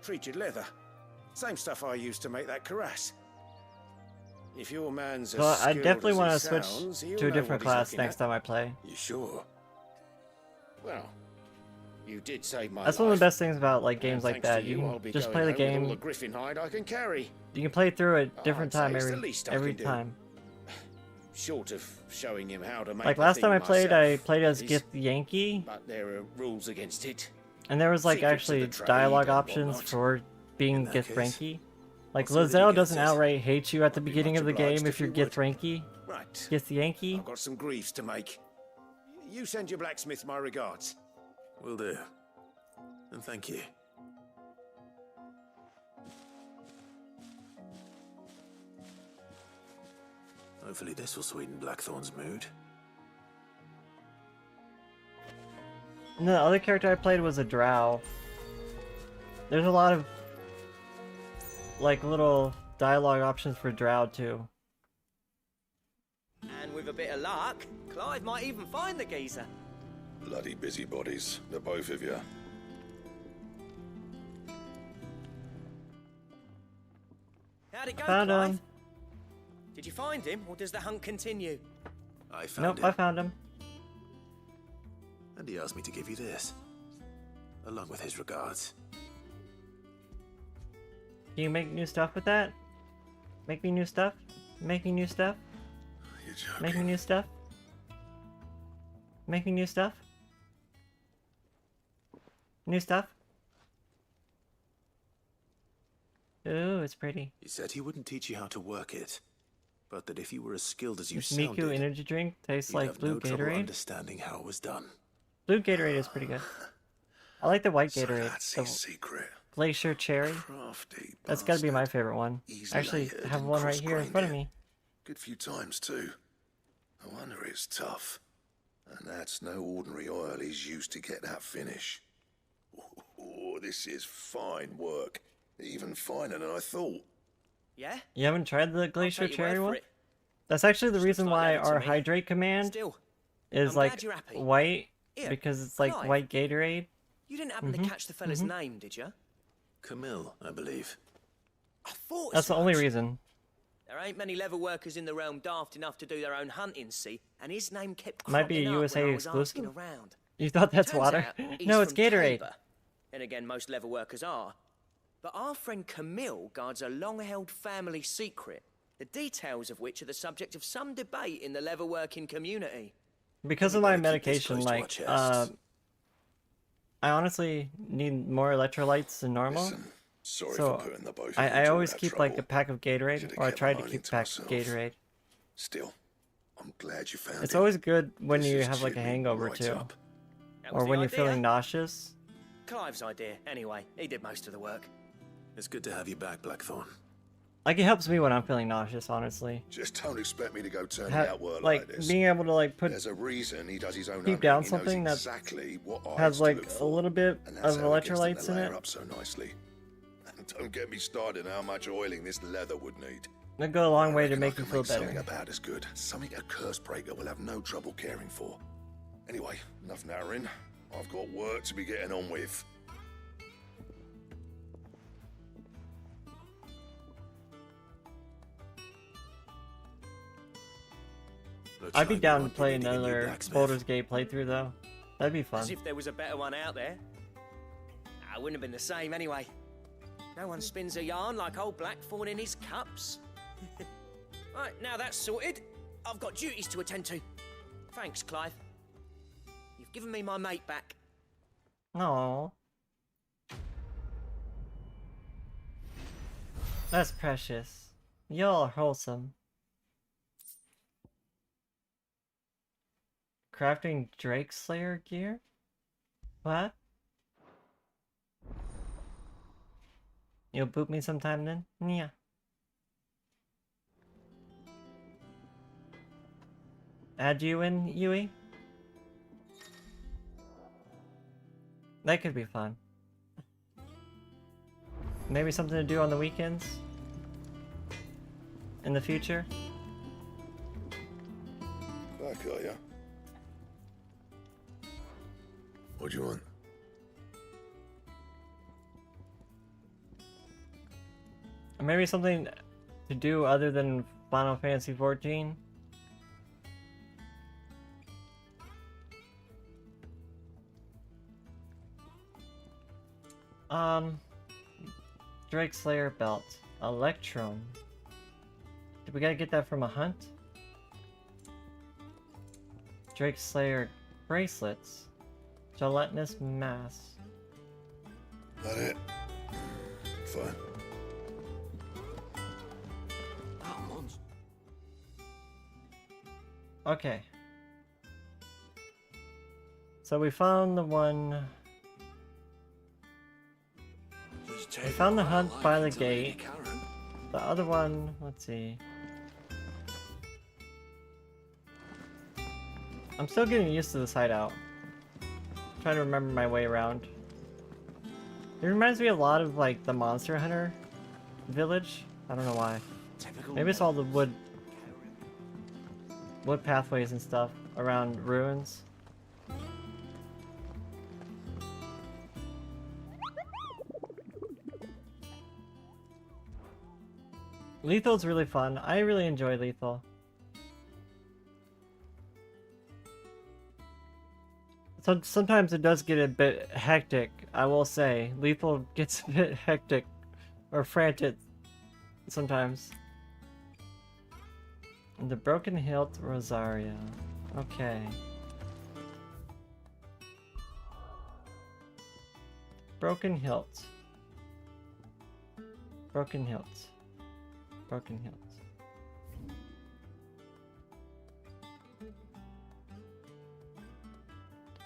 Treated leather. Same stuff I used to make that cuirass. If your man's as So I skilled definitely as want he to switch sounds, he'll to a know different what he's class looking next at. time I play. You sure? Well, you did save my That's life. one of the best things about like And games like thanks to that. You I'll can be just going play the home with all game. the griffin hide I can carry. You can play through it different I'd say time it's the least I every can do. time. Short of showing him how to make Like the last thing time I myself, played as is- Gith Yankee, But there are rules against it. and there was like Secrets of actually the trade dialogue and options whatnot. for being that Gith case, Ranky. Like I'll see that he Lizelle gets doesn't it. outright hate you at the I'd be beginning much of the obliged game if you're if you Gith Ranky. Right. Gith Yankee. I've got some greaves to make. You send your blacksmith my regards. Will do. And thank you. Hopefully this will sweeten Blackthorn's mood. And the other character I played was a drow. There's a lot of like little dialogue options for drow too. And with a bit of luck, Clive might even find the geezer. Bloody busybodies, the both of you. How'd it go, Found Clive? him. Did you find him, or does the hunt continue? I found Nope, him. I found him. And he asked me to give you this. Along with his regards. Can you make new stuff with that? Make me new stuff? Make me new stuff? You're joking. Make me new stuff? Make me new stuff? New stuff? Ooh, it's pretty. He said he wouldn't teach you how to work it, but that if you were as skilled as you This sounded, Miku energy drink tastes he'd like have blue no trouble Gatorade. understanding how it was done. Blue Gatorade is pretty good. I like the white So Gatorade. that's The his secret. Glacier Cherry. Crafty That's gotta be my bastard. favorite one. Easy Actually, layered I have and one right here in front of cross-grained. me. Good few times too. No wonder it's tough. And that's no ordinary oil he's used to get that finish. Oh, this is fine work. Even finer than I thought. Yeah? You haven't tried the Glacier take your word Cherry for one? it. That's actually the reason like why leather to our me. hydrate command Still, is I'm like glad you're happy. white Here, because it's like Clive. white Gatorade. You didn't happen to catch the fella's name, did you? Camille, I believe. I thought That's as the only much. reason. There ain't many leather workers in the realm daft enough to do their own hunting, see? And his name kept Might be cropping up USA when I was asking exclusive. around. You thought that's Turns water? out he's No, it's from Gatorade. Tabor. And again, most leather workers are. But our friend Camille guards a long-held family secret, the details of which are the subject of some debate in the leather working community. Because of my better keep this medication, close to our like, chests. I honestly need more electrolytes than normal. Listen, sorry so for putting the both of I you through always that keep trouble. like a pack of Gatorade, Should've or I kept try to mine keep to packs of myself. Gatorade. Still, I'm glad you found It's it. always good when This you has have like a cheered me hangover right too. up. was Or when the you're idea. feeling nauseous? Clive's idea, anyway. He did most of the work. It's good to have you back, Blackthorn. Like, it helps me when I'm feeling nauseous, honestly. Just don't expect me to go turning out work like this. being able to like put There's a reason he does his own keep hunting. down He knows something that exactly what eyes has to like look a for. little bit And of that's how he gets them to electrolytes in layer it. up so nicely. And don't get me started on how much oiling this leather would need. It'll go a long way to I make you can feel make something better. about as good. Something a curse breaker will have no trouble caring for. Anyway, enough nattering. I've got work to be getting on with. I'd be down to play another Baldur's Gate playthrough though. That'd be fun. As if there was a better one out there. Nah, it wouldn't have been the same anyway. No one spins a yarn like old Blackthorn in his cups. Right, now that's sorted, I've got duties to attend to. Thanks, Clive. You've given me my mate back. Aww. That's precious. Y'all are wholesome. Crafting Drake Slayer gear? What? You'll boot me sometime then? Yeah. Add you in, Yui? That could be fun. Maybe something to do on the weekends? In the future? Back, are ya? What do you want? Or maybe something to do other than Final Fantasy 14? Drake Slayer belt. Electrum. Did we gotta get that from a hunt? Drake Slayer bracelets. Gelatinous mass. That it? Fine. Okay. So we found the one. We found the hunt by the gate. The other one, let's see. I'm still getting used to this hideout. I'm trying to remember my way around. It reminds me a lot of like the Monster Hunter village. I don't know why. Maybe it's all the wood pathways and stuff around ruins. Lethal's really fun. I really enjoy Lethal. So sometimes it does get a bit hectic, I will say. Lethal gets a bit hectic or frantic sometimes. And the Broken Hilt Rosaria. Okay. Broken Hilt. Broken Hilt. Broken Hilt.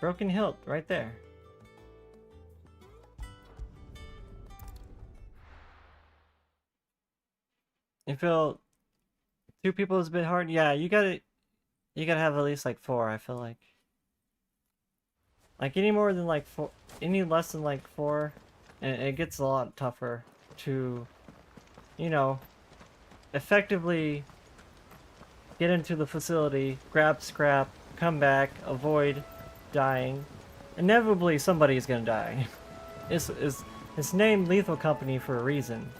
Broken Hilt, right there. You feel 2 people is a bit hard? Yeah, you gotta have at least like 4, I feel like. Like any more than like 4, any less than like 4, and it gets a lot tougher to, you know, effectively get into the facility, grab scrap, come back, avoid dying. Inevitably somebody is gonna die. It's named Lethal Company for a reason.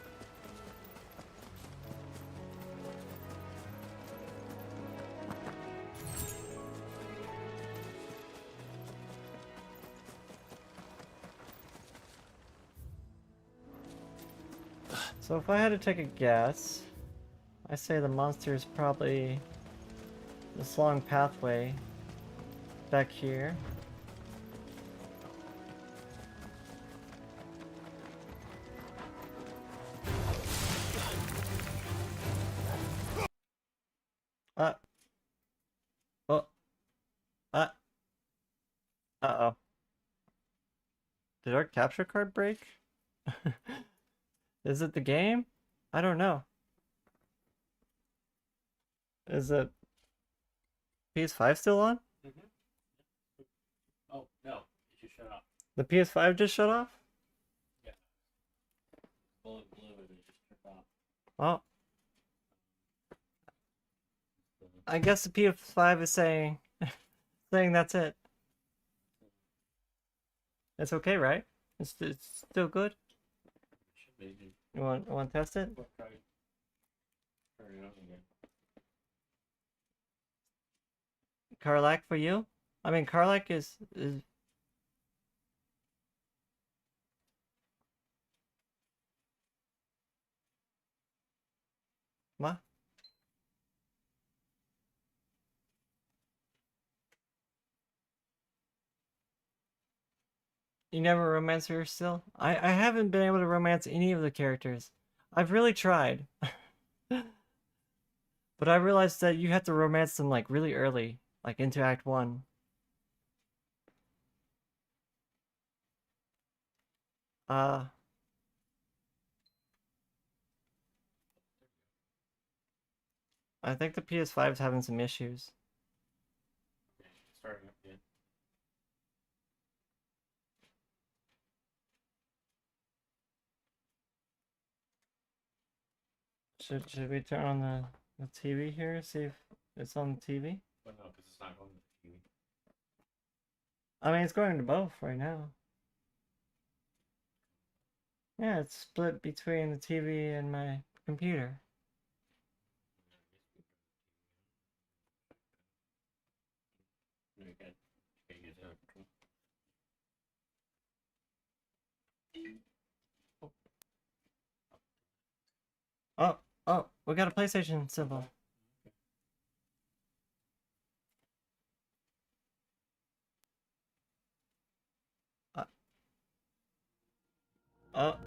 So if I had to take a guess, I say the monster is probably this long pathway back here. Oh. Uh-oh. our capture card break? Is it the game? I don't know. Is it PS5 still on? Oh, no. It just shut off. The PS5 just shut off? Yeah. Blue and it just turned off. Well, I guess the PS5 is saying that's it. It's okay, right? It's still good. Should be. You want to test it? Turn it on again. Karlak for you? I mean, Karlak is what? You never romance her still? I haven't been able to romance any of the characters. I've really tried. But I realized that you have to romance them like really early, like into Act 1. I think the PS5 is having some issues. Starting up again. Should we turn on the TV here? See if it's on the TV? Well, no, because it's not going to the TV. I mean, it's going to both right now. Yeah, it's split between the TV and my computer. Oh, we got a PlayStation symbol. Oh.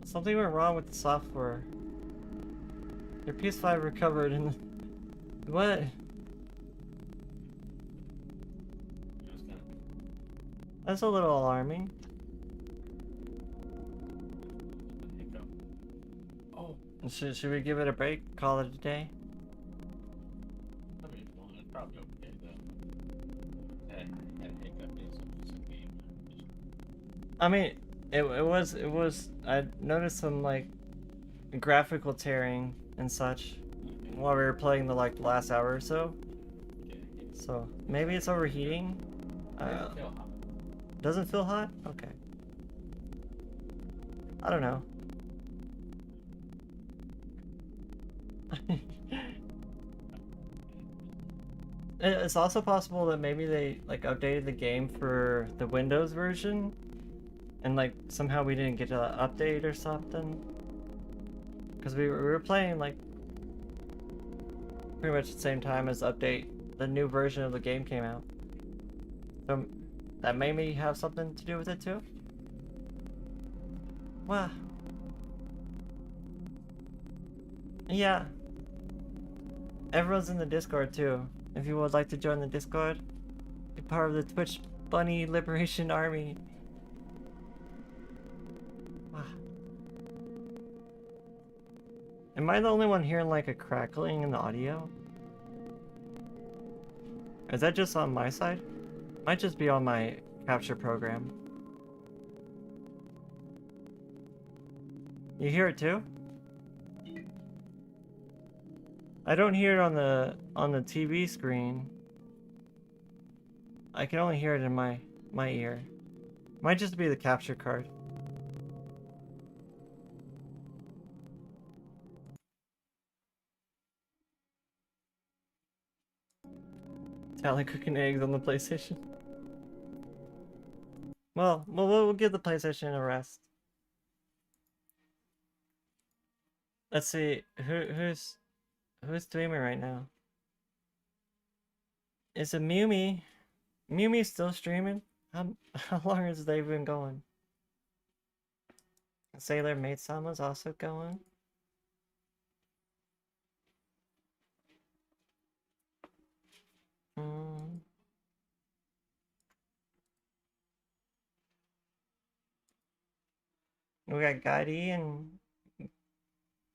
Something went wrong with the software. Your PS5 recovered and... What? That's a little alarming. Oh. Should we give it a break? Call it a day? I mean, well, it's probably okay though. Had a hiccup in some game. I mean, it was I noticed some like graphical tearing and such while we were playing the like last hour or so. So maybe it's overheating. Doesn't feel hot? Okay. I don't know. It's also possible that maybe they like updated the game for the Windows version and like somehow we didn't get an update or something. Because we were playing like pretty much the same time as the new version of the game came out. So that maybe have something to do with it too? Wow. Yeah. Everyone's in the Discord too. If you would like to join the Discord, be part of the Twitch Bunny Liberation Army. Wow. Am I the only one hearing like a crackling in the audio? Is that just on my side? Might just be on my capture program. You hear it too? I don't hear it on the TV screen. I can only hear it in my ear. Might just be the capture card. Tali cooking eggs on the PlayStation. Well, we'll give the PlayStation a rest. Let's see who's streaming right now. Is it Mumi? Mumi's still streaming? How long has they been going? Sailor Maid-sama's also going. We got Gaidi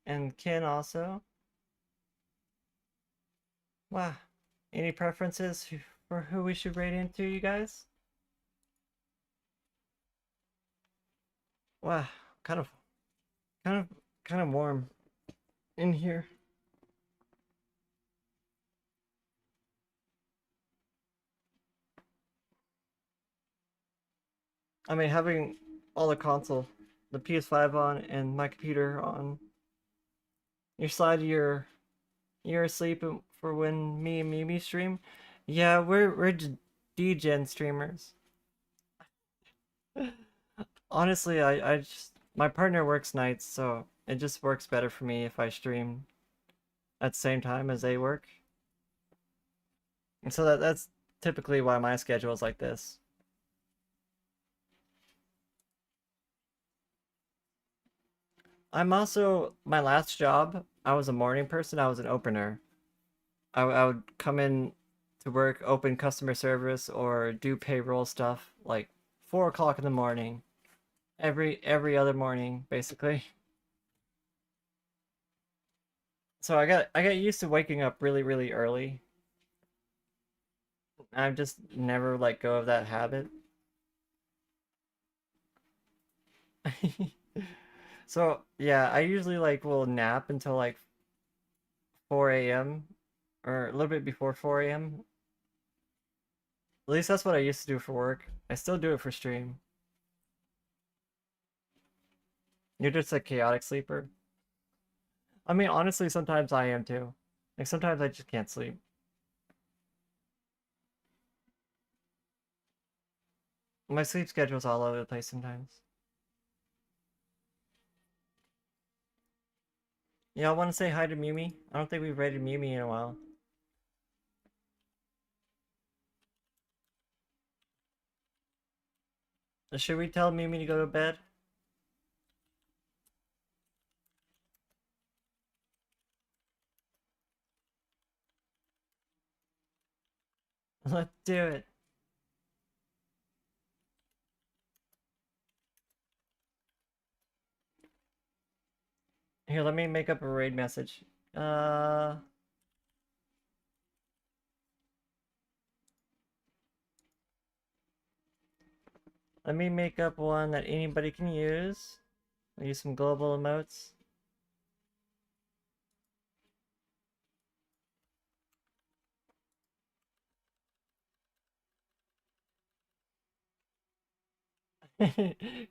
and Kin also. Wow. Any preferences for who we should raid into, you guys? Wow, kind of warm in here. I mean, having all the console, the PS5 on and my computer on your side, you're asleep for when me and Mimi stream. Yeah, we're D-Gen streamers. Honestly, I just, my partner works nights, so it just works better for me if I stream at the same time as they work. And so that's typically why my schedule is like this. I'm also, my last job, I was a morning person, I was an opener. I would come in to work, open customer service, or do payroll stuff, like 4 o'clock in the morning. Every other morning, basically. So I got used to waking up really early. I've just never let go of that habit. So yeah, I usually like will nap until like 4 a.m. or a little bit before 4 a.m. At least that's what I used to do for work. I still do it for stream. You're just a chaotic sleeper. I mean, honestly, sometimes I am too. Like, sometimes I just can't sleep. My sleep schedule's all over the place sometimes. Yeah, I want to say hi to Mimi. I don't think we've raided Mimi in a while. Should we tell Mimi to go to bed? Let's do it. Here, let me make up a raid message. Let me make up one that anybody can use. I'll use some global emotes.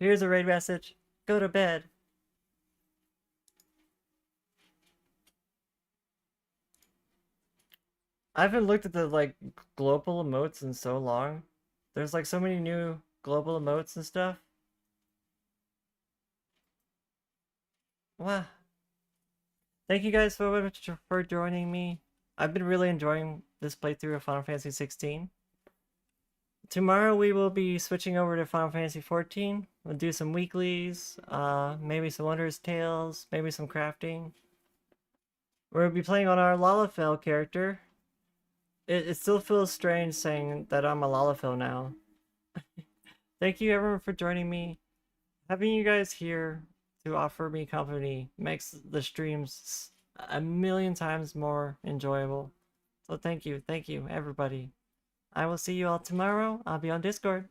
Here's a raid message. Go to bed. I haven't looked at the like global emotes in so long. There's like so many new global emotes and stuff. Wow. Thank you guys so much for joining me. I've been really enjoying this playthrough of Final Fantasy 16. Tomorrow we will be switching over to Final Fantasy 14. We'll do some weeklies, maybe some Wondrous Tales, maybe some crafting. We'll be playing on our Lalafell character. It still feels strange saying that I'm a Lalafell now. Thank you everyone for joining me. Having you guys here to offer me company makes the streams a million times more enjoyable. So thank you everybody. I will see you all tomorrow. I'll be on Discord.